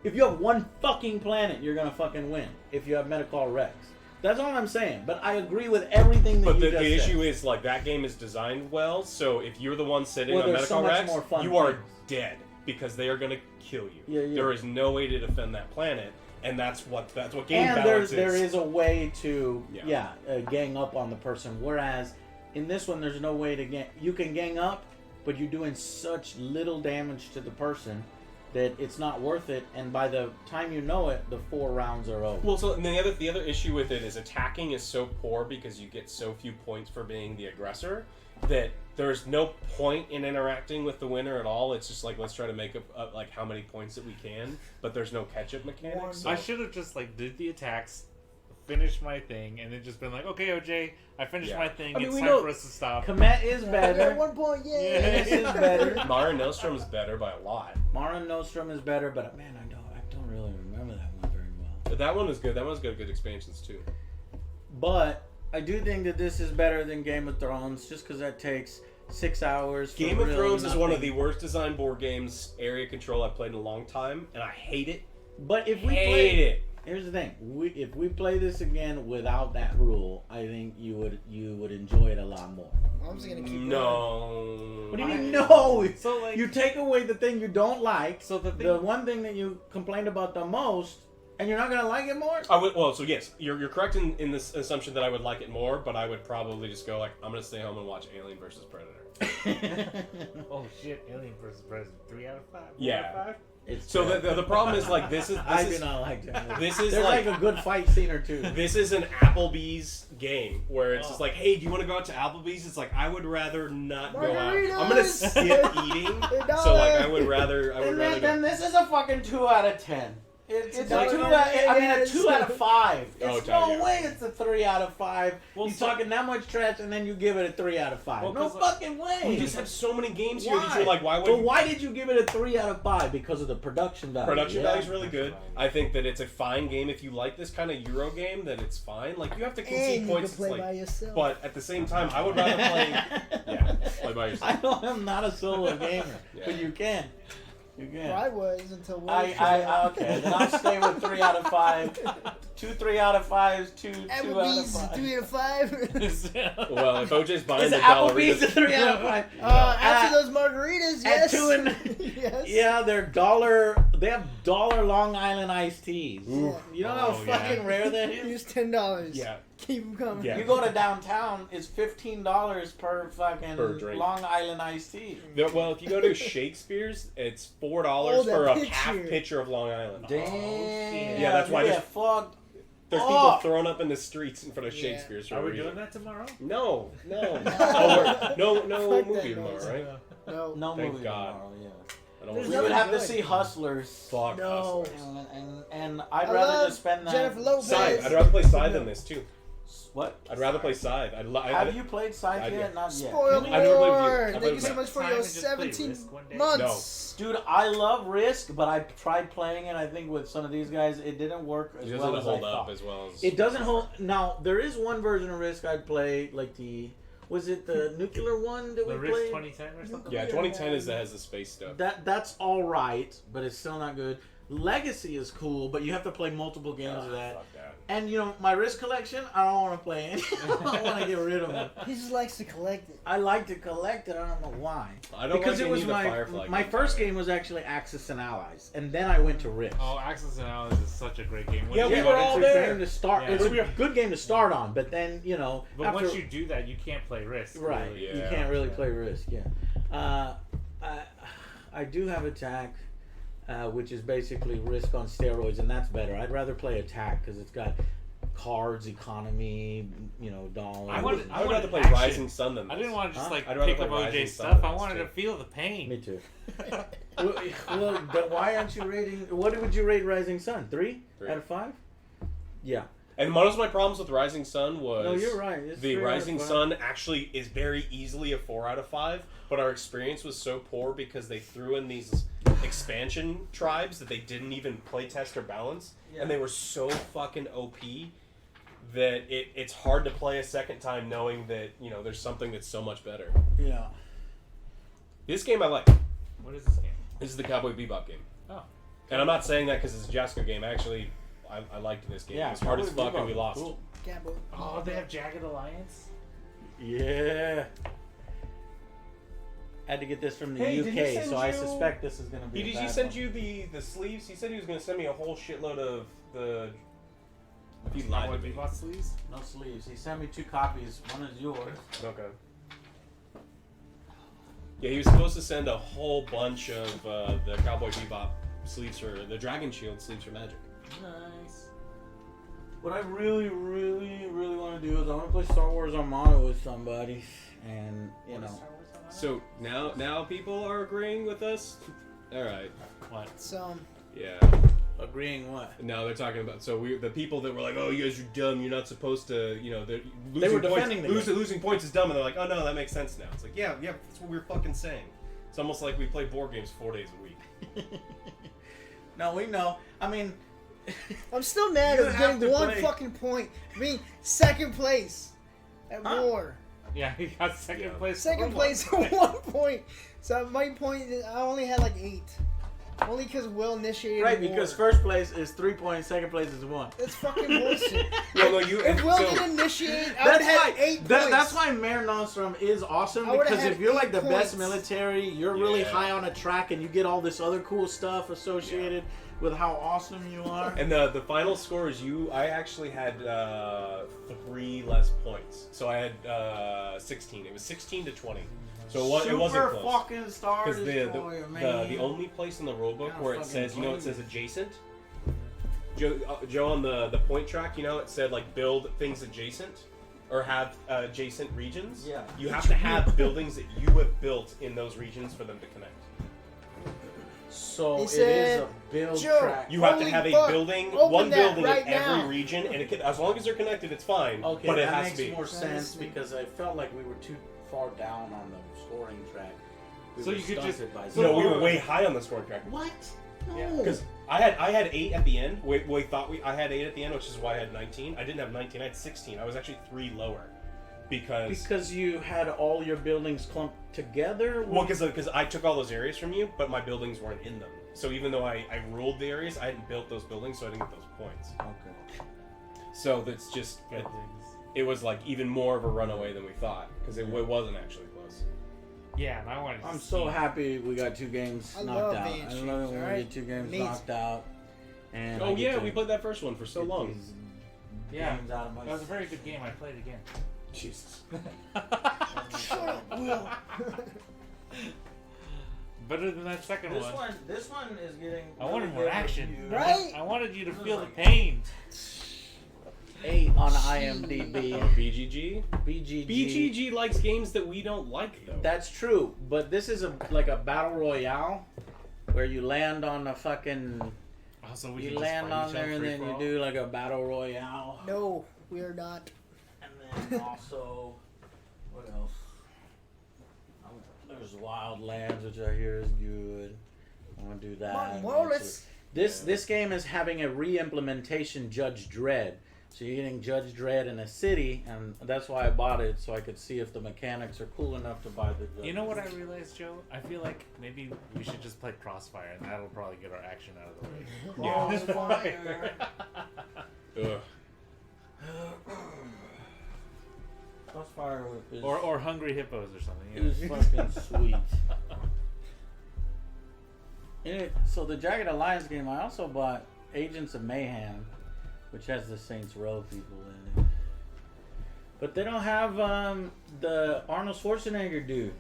If you have one fucking planet, you're gonna fucking win. If you have Metacall Rex. That's all I'm saying. But I agree with everything that But you the just issue said. is like that game is designed well, so if you're the one sitting Well, on there's so Medical much Rex, more fun you are things. dead because they are gonna kill you. Yeah, yeah. There is no way to defend that planet, and that's what game And balance there is. is a way to Yeah. gang up on the person. Whereas in this one, there's no way to gang. You can gang up, but you're doing such little damage to the person that it's not worth it. And by the time you know it, the 4 rounds are over. Well, so and the other issue with it is attacking is so poor because you get so few points for being the aggressor that there's no point in interacting with the winner at all. It's just like let's try to make up like how many points that we can, but there's no catch-up mechanics. So. I should have just like did the attacks, finished my thing, and then just been like, okay, OJ, I finished my thing. I mean, it's we time know- for us to stop. Komet is At better. 1 point, Yeah. This is better. Mara Nostrum is better by a lot. Mara Nostrum is better, but man, I don't really remember that one very well. But that one was good. That one's got good expansions too. But I do think that this is better than Game of Thrones, just because that takes 6 hours. For Game of really Thrones is one of the nothing. worst designed board games, area control I've played in a long time, and I hate it. But if we Hate play it. Here's the thing: if we play this again without that rule, I think you would enjoy it a lot more. I'm just gonna keep going. No. What do you mean no? So like, You take away the thing you don't like, so the thing. the one thing that you complained about the most, and you're not gonna like it more. I would. Well, so yes, you're correct in this assumption that I would like it more, but I would probably just go like I'm gonna stay home and watch Alien vs Predator. Oh shit! Alien vs Predator. 3 out of 5. 4 Yeah. out of 5? It's So bad. the problem is like this is I this do is, not like that. this is There's like- like a good fight scene or two. this is an Applebee's game where it's just like, hey, do you want to go out to Applebee's? It's like I would rather not go out. I'm gonna skip eating. So like I would rather Then this is a fucking 2 out of 10. It's a $1. 2 a 2 out of 5. Oh, It's Tiger. no way it's a 3 out of 5. Well, You're so- talking that much trash and then you give it a 3 out of 5. Well, no 'cause, fucking way. We just have so many games here that Why? you're like, why would But you? why did you give it a 3 out of 5? Because of the production value. Production yeah. value is really good. I think that it's a fine game. If you like this kind of Euro game, then it's fine. Like, you have to concede And you points. can play it's by like, yourself. but at the same time, I would rather play. Yeah, play by yourself. I know I'm not a solo gamer, Yeah. but you can. You can. Well, I was until Will okay. Then I'll stay with 3 out of 5. 2 3 out of 5s, 2 2 out of Applebee's 5. 3 out of 5. Well, if OJ's buying Is the it Applebee's a Dollaritas, 3 out of 5? After those margaritas, yes. At 2 and yes. yeah, they're $. They have $1 Long Island iced teas. Ooh. You know how Oh, yeah. fucking rare that is. Use $10. yeah, Keep them coming. Yeah. You go to downtown, it's $15 per fucking Per drink. Long Island iced tea. well, if you go to Shakespeare's, it's $4 Oh, that for a picture. half pitcher of Long Island. Damn. Yeah, that's why you there's- get fucked. There's people Oh. thrown up in the streets in front of Yeah. Shakespeare's. for Are a we reason. doing that tomorrow? No. No. No Fuck movie that tomorrow, noise. right? No. No Thank movie God. tomorrow, yeah. I don't There's We want would nothing have to good. see Hustlers. Fuck No. Hustlers. And I'd I rather love just spend that. Jennifer Lopez. Scythe. I'd rather play Scythe than this too. What? I'd rather play Scythe. Have you played Scythe I yet? did. Not yet. Spoiled I've never played with you. Lord. I've Thank played you so with much for Time your to just play 17 Risk one day? months. Dude, I love Risk, but I tried playing it. I think with some of these guys, it didn't work as It well doesn't as hold I up thought. as well as It doesn't hold. Now there is one version of Risk I'd play, like was it the nuclear one that The we Risk played? 2010 or something? Yeah, 2010 has the space stuff. That's all right, but it's still not good. Legacy is cool, but you have to play multiple games of that. Fuck that. And you know, my Risk collection, I don't want to play it. I want to get rid of it. He just likes to collect it. I like to collect it. I don't know why. I don't Because like it was any of the my Firefly my games first either. game was actually Axis and Allies, and then I went to Risk. Oh, Axis and Allies is such a great game. Yeah, Once we you were get all into It's a there. game to start. Yeah. It's a good game to start on, but then you know, But after, once you do that, you can't play Risk. right, really. you Yeah. can't really play Risk. Yeah, I do have Attack, which is basically Risk on steroids, and that's better. I'd rather play Attack because it's got cards, economy, you know, dollars. I wanted- I would rather play action. Rising Sun than I this. didn't want to just Huh? like I'd rather pick up play Rising OJ's Sun stuff. than I this, wanted too. to feel the pain. Me too. well, then why aren't you rating? What would you rate Rising Sun? 3 3. out of 5? Yeah. And one of my problems with Rising Sun was No, you're right. It's the 3 out of Rising 5. Sun actually is very easily a 4 out of 5, but our experience was so poor because they threw in these expansion tribes that they didn't even play test or balance, and they were so fucking OP that it's hard to play a second time knowing that, you know, there's something that's so much better. Yeah. This game I like. What is this game? This is the Cowboy Bebop game. Oh. And I'm not saying that because it's a Jasker game. Actually, I liked this game. Yeah. It was hard as Cowboy fuck and we Bebop. lost. Cool. Gamble. Oh, they have Jagged Alliance? Yeah. I had to get this from the Hey, did he UK, send so I you- suspect this is going to be. Did a he bad send one. you the sleeves? He said he was going to send me a whole shitload of the. He lied to Cowboy me. Bebop sleeves? No sleeves. He sent me 2 copies. One is yours. Okay. Yeah, he was supposed to send a whole bunch of the Cowboy Bebop sleeves for the Dragon Shield sleeves for Magic. Nice. What I really, really, really want to do is I want to play Star Wars Armada with somebody, and you What is know. Star Wars on that? So now people are agreeing with us. All right. What? So, Yeah. Agreeing what? No, they're talking about the people that were like, "Oh, you guys are dumb. You're not supposed to." You know, They losing were points. defending the game. Losing points is dumb, and they're like, "Oh no, that makes sense now." It's like, yeah, that's what we were fucking saying. It's almost like we play board games 4 days a week. No, we know. I mean, I'm still mad You at have getting to one play. fucking point. I mean, second place at Huh? war. Yeah, he got second place. Second place at 1 point. So my point, I only had like 8. Only because Will initiated right? war. Because first place is 3 points, second place is 1. That's fucking bullshit. Well, no, you. If Will so, didn't initiate, I would have had 8 points. That's why Mare Nostrum is awesome, I would've because had if you're like 8 the best points. military, you're really Yeah. high on a track, and you get all this other cool stuff associated with how awesome you are. and the final score is I actually had 3 less points, so I had 16. It was 16-20. So it wasn't Super close. fucking Star Because Destroyer, man. the only place in the rulebook God, where it fucking says, you know, it blame says adjacent. Joe on the point track, you know, it said like build things adjacent or have adjacent regions. Yeah. You have to have buildings that you have built in those regions for them to connect. So He it is said, a build Joe, track. You have to Holy have a fuck. building, Open one that building right in every now. region, and it can, as long as they're connected, it's fine. Okay, but it that has makes to be. more sense is- because I felt like we were too far down on the scoring track. We So were you could just- stunted by so No, we zero. were way high on the scoring track. What? Yeah. No. Because I had 8 at the end. We thought I had 8 at the end, which is why I had 19. I didn't have 19. I had 16. I was actually 3 lower because you had all your buildings clumped together. well, because I took all those areas from you, but my buildings weren't in them. So even though I ruled the areas, I hadn't built those buildings, so I didn't get those points. Okay. So that's just it was like even more of a runaway than we thought because it wasn't actually close. Yeah, and I wanted to I'm see. so happy we got 2 games I knocked love out. being I streaks, love it when we alright? get 2 games Amazing. knocked out. And I Oh get yeah, to we played that first one for so get long. these Yeah, games out of my that was a very good game. I played again. Jesus. Shut up, Will. Better than that second This one. one is getting. I wanted really more good action. reviews. Right? I wanted you to This feel is the like- pain. 8 on IMDb. BGG. BGG. BGG likes games that we don't like though. That's true, but this is like a battle royale where you land on a fucking. Also, we You can land just fight on each there other and then you free-for-all. do like a battle royale. No, we are not. And then also, what else? There's Wildlands, which I hear is good. I want to do that. Come on, Wallace. This game is having a re-implementation Judge Dredd. So you're getting Judge Dredd in a city, and that's why I bought it, so I could see if the mechanics are cool enough to buy the Judge. You know what I realized, Joe? I feel like maybe we should just play Crossfire, and that'll probably get our action out of the way. Crossfire. Ugh. Crossfire is, Or Hungry Hippos or something. You is know? fucking sweet. So the Jagged Alliance game, I also bought Agents of Mayhem, which has the Saints Row people in it. But they don't have the Arnold Schwarzenegger dude.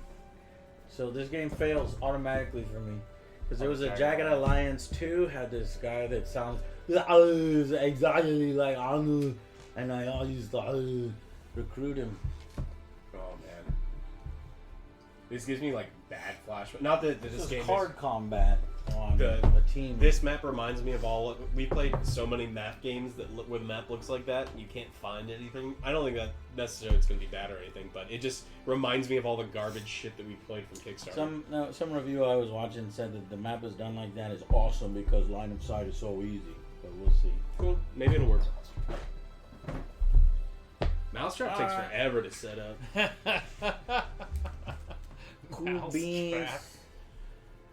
So this game fails automatically for me. Because there was a Jagged Alliance 2, had this guy that sounds exactly like Arnold, and I used to recruit him. Oh man. This gives me like bad flashbacks. Not that This this is game card combat on The- a team. This map reminds me of all. We played so many map games that where the map looks like that. You can't find anything. I don't think that necessarily it's going to be bad or anything, but it just reminds me of all the garbage shit that we played from Kickstarter. Some review I was watching said that the map is done like that is awesome because line of sight is so easy. But we'll see. Cool. Maybe it'll work. Mousetrap takes Alright. forever to set up. Cool Mouse beans. trap.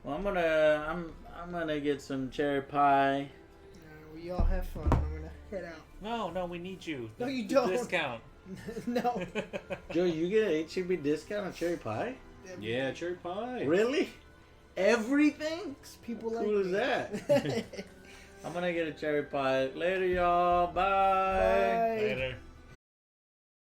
Well, I'm gonna get some cherry pie. We all have fun. I'm gonna head out. No, we need you. No, you The don't. Discount. No. Joe, you get an HEB discount on cherry pie? Yeah, cherry pie. Really? Everything? People How like cool is me. that? I'm gonna get a cherry pie. Later, y'all. Bye. Bye. Later.